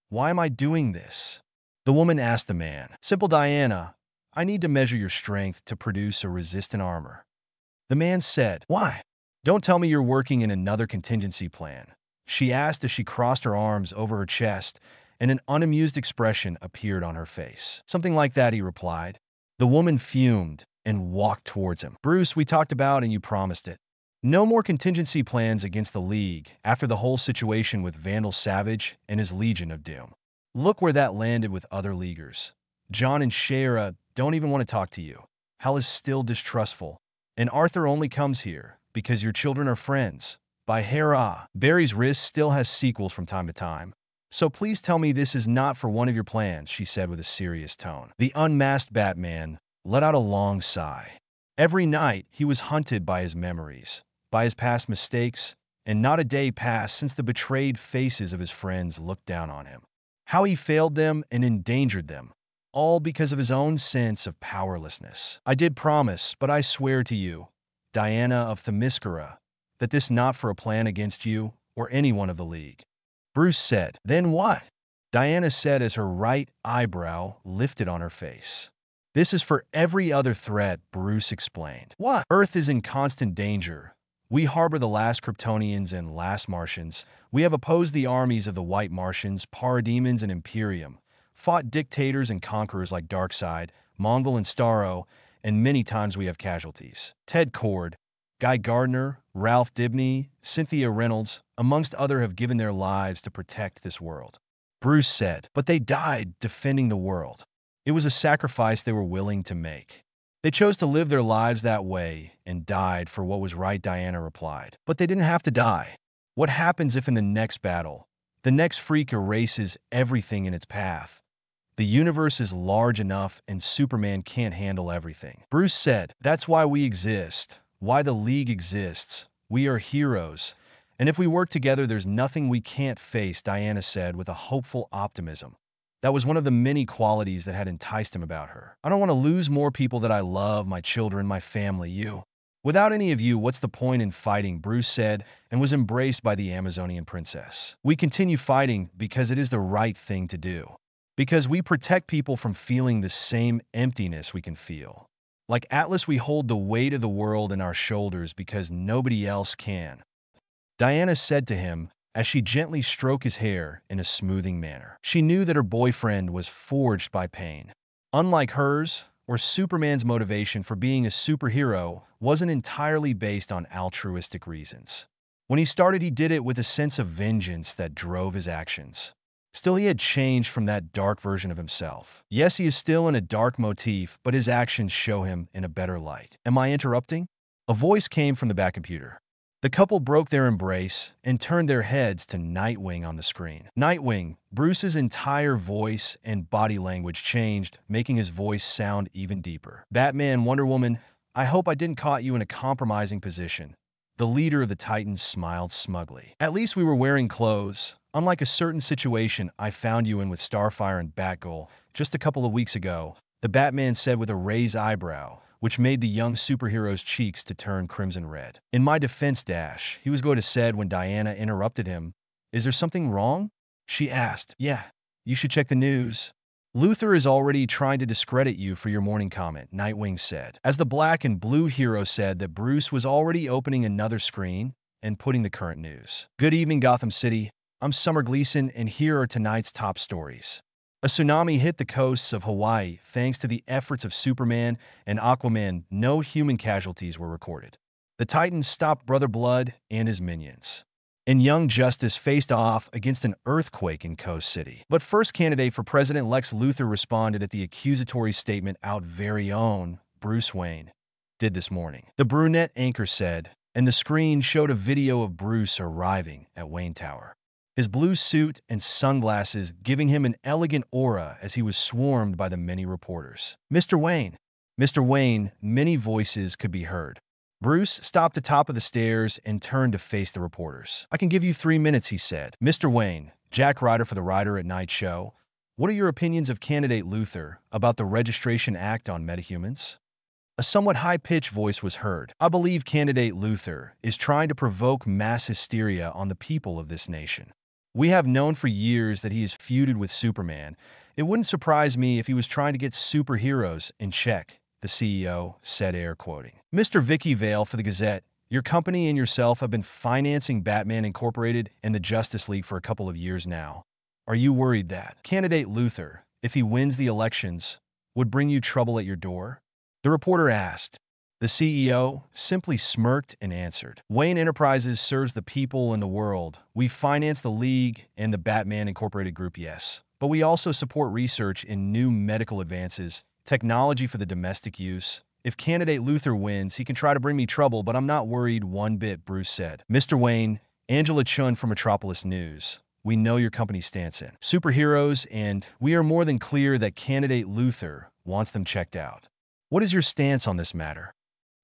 why am I doing this?" the woman asked the man. "Simple, Diana. I need to measure your strength to produce a resistant armor." The man said. "Why? Don't tell me you're working in another contingency plan," she asked as she crossed her arms over her chest, and an unamused expression appeared on her face. "Something like that," he replied. The woman fumed and walked towards him. "Bruce, we talked about and you promised it. No more contingency plans against the League after the whole situation with Vandal Savage and his Legion of Doom. Look where that landed with other Leaguers. John and Shara don't even want to talk to you. Hal is still distrustful. And Arthur only comes here because your children are friends. By Hera, Barry's wrist still has sequels from time to time. So please tell me this is not for one of your plans," she said with a serious tone. The unmasked Batman let out a long sigh. Every night, he was hunted by his memories, by his past mistakes, and not a day passed since the betrayed faces of his friends looked down on him. How he failed them and endangered them, all because of his own sense of powerlessness. "I did promise, but I swear to you, Diana of Themyscira, that this not for a plan against you or anyone of the League," Bruce said. "Then what?" Diana said as her right eyebrow lifted on her face. "This is for every other threat," Bruce explained. "What?" "Earth is in constant danger. We harbor the last Kryptonians and last Martians. We have opposed the armies of the White Martians, Parademons, and Imperium, fought dictators and conquerors like Darkseid, Mongol, and Starro, and many times we have casualties. Ted Kord, Guy Gardner, Ralph Dibny, Cynthia Reynolds, amongst others, have given their lives to protect this world," Bruce said. "But they died defending the world. It was a sacrifice they were willing to make. They chose to live their lives that way and died for what was right," Diana replied. "But they didn't have to die. What happens if in the next battle, the next freak erases everything in its path? The universe is large enough and Superman can't handle everything." Bruce said. "That's why we exist, why the League exists. We are heroes. And if we work together, there's nothing we can't face," Diana said with a hopeful optimism. That was one of the many qualities that had enticed him about her. "I don't want to lose more people that I love, my children, my family, you. Without any of you, what's the point in fighting?" Bruce said, and was embraced by the Amazonian princess. "We continue fighting because it is the right thing to do. Because we protect people from feeling the same emptiness we can feel. Like Atlas, we hold the weight of the world in our shoulders because nobody else can," Diana said to him as she gently stroked his hair in a smoothing manner. She knew that her boyfriend was forged by pain. Unlike hers, or Superman's motivation for being a superhero wasn't entirely based on altruistic reasons. When he started, he did it with a sense of vengeance that drove his actions. Still, he had changed from that dark version of himself. Yes, he is still in a dark motif, but his actions show him in a better light. "Am I interrupting?" A voice came from the back computer. The couple broke their embrace and turned their heads to Nightwing on the screen. Nightwing, Bruce's entire voice and body language changed, making his voice sound even deeper. "Batman, Wonder Woman, I hope I didn't caught you in a compromising position." The leader of the Titans smiled smugly. "At least we were wearing clothes. Unlike a certain situation I found you in with Starfire and Batgirl just a couple of weeks ago," the Batman said with a raised eyebrow, which made the young superhero's cheeks to turn crimson red. "In my defense, Dash," he was going to said when Diana interrupted him. "Is there something wrong?" she asked. "Yeah, you should check the news. Luthor is already trying to discredit you for your morning comment," Nightwing said, as the black and blue hero said that Bruce was already opening another screen and putting the current news. "Good evening, Gotham City. I'm Summer Gleason, and here are tonight's top stories. A tsunami hit the coasts of Hawaii thanks to the efforts of Superman and Aquaman. No human casualties were recorded. The Titans stopped Brother Blood and his minions. And Young Justice faced off against an earthquake in Coast City. But first, candidate for President Lex Luthor responded at the accusatory statement our very own Bruce Wayne did this morning. The brunette anchor said, and the screen showed a video of Bruce arriving at Wayne Tower. His blue suit and sunglasses giving him an elegant aura as he was swarmed by the many reporters. Mr. Wayne, many voices could be heard. Bruce stopped at the top of the stairs and turned to face the reporters. "I can give you 3 minutes," he said. "Mr. Wayne, Jack Ryder for the Ryder at Night show. What are your opinions of candidate Luther about the Registration Act on metahumans?" A somewhat high-pitched voice was heard. "I believe candidate Luther is trying to provoke mass hysteria on the people of this nation. We have known for years that he is feuded with Superman. It wouldn't surprise me if he was trying to get superheroes in check," the CEO said, air quoting. "Mr. Vicky Vale for the Gazette, your company and yourself have been financing Batman Incorporated and the Justice League for a couple of years now. Are you worried that candidate Luther, if he wins the elections, would bring you trouble at your door?" The reporter asked. The CEO simply smirked and answered, "Wayne Enterprises serves the people and the world. We finance the League and the Batman Incorporated group, yes. But we also support research in new medical advances, technology for the domestic use. If candidate Luther wins, he can try to bring me trouble, but I'm not worried one bit," Bruce said. "Mr. Wayne, Angela Chun from Metropolis News. We know your company's stance in superheroes, and we are more than clear that candidate Luther wants them checked out. What is your stance on this matter?"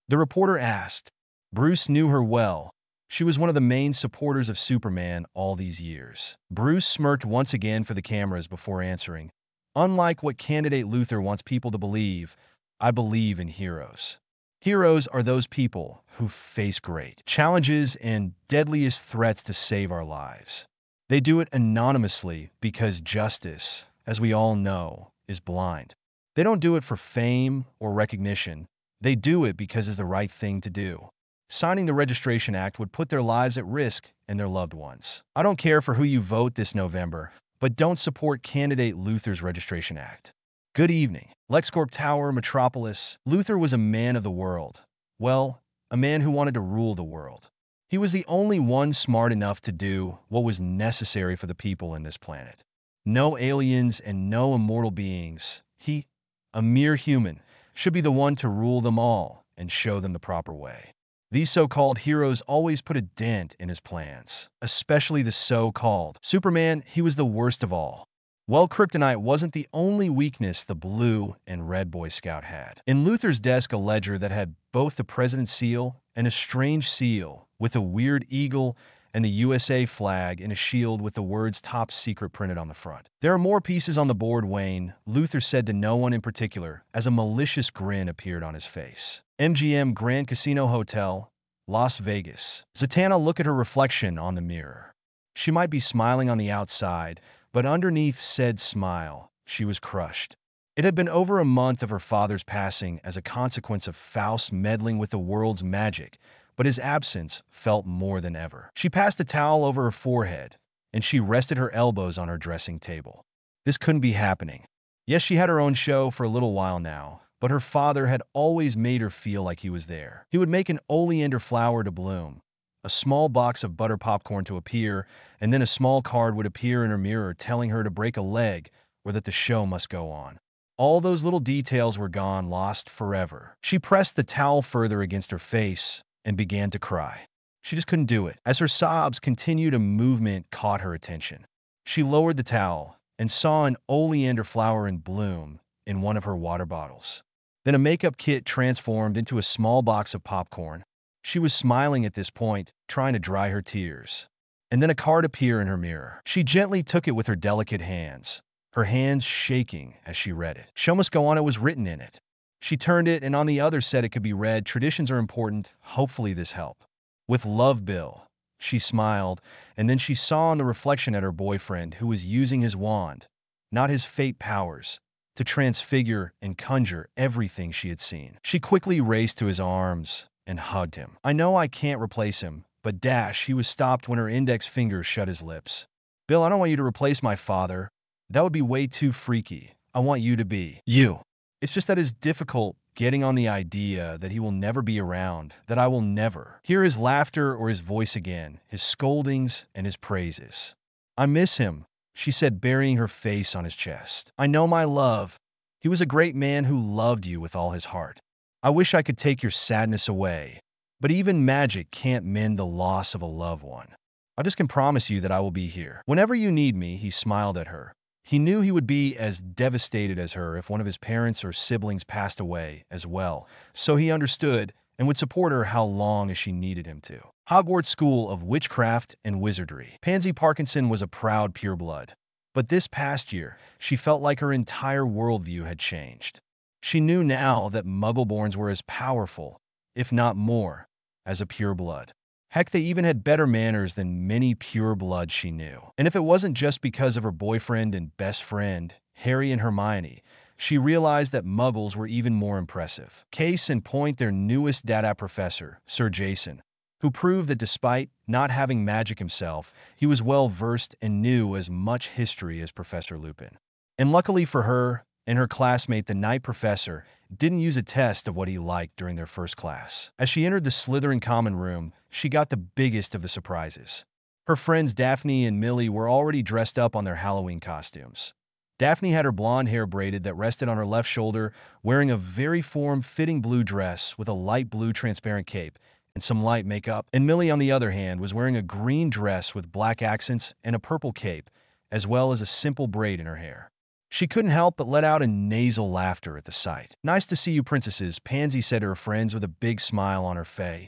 The reporter asked. Bruce knew her well. She was one of the main supporters of Superman all these years. Bruce smirked once again for the cameras before answering. "Unlike what candidate Luther wants people to believe, I believe in heroes. Heroes are those people who face great challenges and deadliest threats to save our lives. They do it anonymously because justice, as we all know, is blind. They don't do it for fame or recognition. They do it because it's the right thing to do. Signing the Registration Act would put their lives at risk and their loved ones. I don't care for who you vote this November, but don't support candidate Luther's Registration Act." Good evening. LexCorp Tower, Metropolis. Luther was a man of the world. Well, a man who wanted to rule the world. He was the only one smart enough to do what was necessary for the people in this planet. No aliens and no immortal beings. He, a mere human, should be the one to rule them all and show them the proper way. These so-called heroes always put a dent in his plans, especially the so-called Superman. He was the worst of all. Well, kryptonite wasn't the only weakness the blue and red Boy Scout had. In Luther's desk, a ledger that had both the president's seal and a strange seal with a weird eagle and the USA flag and a shield with the words "Top Secret" printed on the front. "There are more pieces on the board, Wayne," Luther said to no one in particular as a malicious grin appeared on his face. "MGM Grand Casino Hotel, Las Vegas." Zatanna looked at her reflection on the mirror. She might be smiling on the outside, but underneath said smile, she was crushed. It had been over a month of her father's passing as a consequence of Faust meddling with the world's magic, but his absence felt more than ever. She passed a towel over her forehead, and she rested her elbows on her dressing table. This couldn't be happening. Yes, she had her own show for a little while now, but her father had always made her feel like he was there. He would make an oleander flower to bloom, a small box of butter popcorn to appear, and then a small card would appear in her mirror telling her to break a leg or that the show must go on. All those little details were gone, lost forever. She pressed the towel further against her face and began to cry. She just couldn't do it. As her sobs continued, a movement caught her attention. She lowered the towel and saw an oleander flower in bloom in one of her water bottles. Then a makeup kit transformed into a small box of popcorn. She was smiling at this point, trying to dry her tears. And then a card appeared in her mirror. She gently took it with her delicate hands, her hands shaking as she read it. "Show must go on," it was written in it. She turned it, and on the other side it could be read, "Traditions are important. Hopefully this help. With love, Bill." She smiled, and then she saw in the reflection at her boyfriend, who was using his wand, not his fate powers, to transfigure and conjure everything she had seen. She quickly raced to his arms and hugged him. "I know I can't replace him, but dash," he was stopped when her index finger shut his lips. "Bill, I don't want you to replace my father. That would be way too freaky. I want you to be you. It's just that it's difficult getting on the idea that he will never be around, that I will never hear his laughter or his voice again, his scoldings and his praises. I miss him," she said, burying her face on his chest. "I know, my love. He was a great man who loved you with all his heart. I wish I could take your sadness away, but even magic can't mend the loss of a loved one. I just can promise you that I will be here whenever you need me." He smiled at her. He knew he would be as devastated as her if one of his parents or siblings passed away as well, so he understood and would support her how long as she needed him to. Hogwarts School of Witchcraft and Wizardry. Pansy Parkinson was a proud pureblood, but this past year, she felt like her entire worldview had changed. She knew now that Muggleborns were as powerful, if not more, as a pureblood. Heck, they even had better manners than many purebloods she knew. And if it wasn't just because of her boyfriend and best friend, Harry and Hermione, she realized that Muggles were even more impressive. Case in point, their newest data professor, Sir Jason, who proved that despite not having magic himself, he was well-versed and knew as much history as Professor Lupin. And luckily for her and her classmate, the Night Professor didn't use a test of what he liked during their first class. As she entered the Slytherin common room, she got the biggest of the surprises. Her friends Daphne and Millie were already dressed up on their Halloween costumes. Daphne had her blonde hair braided that rested on her left shoulder, wearing a very form-fitting blue dress with a light blue transparent cape and some light makeup. And Millie, on the other hand, was wearing a green dress with black accents and a purple cape, as well as a simple braid in her hair. She couldn't help but let out a nasal laughter at the sight. "Nice to see you, princesses," Pansy said to her friends with a big smile on her face.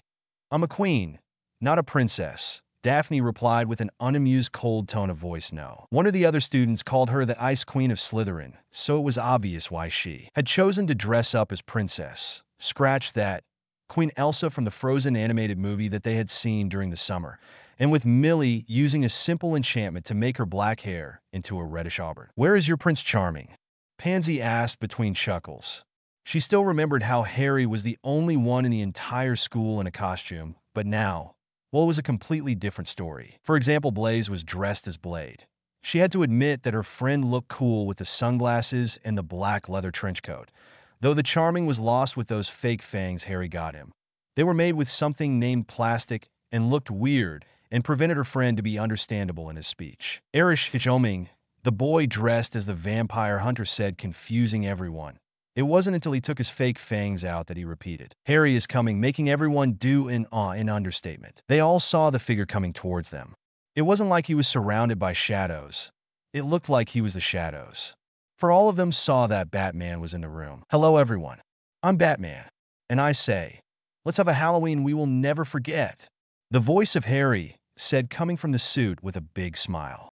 "I'm a queen, not a princess," Daphne replied with an unamused, cold tone of voice. No. One of the other students called her the Ice Queen of Slytherin, so it was obvious why she had chosen to dress up as princess. Scratch that. Queen Elsa from the Frozen animated movie that they had seen during the summer, and with Millie using a simple enchantment to make her black hair into a reddish auburn. "Where is your Prince Charming?" Pansy asked between chuckles. She still remembered how Harry was the only one in the entire school in a costume, but now, well, it was a completely different story. For example, Blaze was dressed as Blade. She had to admit that her friend looked cool with the sunglasses and the black leather trench coat, though the Charming was lost with those fake fangs Harry got him. They were made with something named plastic and looked weird, and prevented her friend to be understandable in his speech. Erish Hichoming, the boy dressed as the vampire hunter, said, confusing everyone. It wasn't until he took his fake fangs out that he repeated, "Harry is coming," making everyone do an understatement. They all saw the figure coming towards them. It wasn't like he was surrounded by shadows. It looked like he was the shadows. For all of them saw that Batman was in the room. "Hello, everyone. I'm Batman. And I say, let's have a Halloween we will never forget." The voice of Harry said, coming from the suit with a big smile.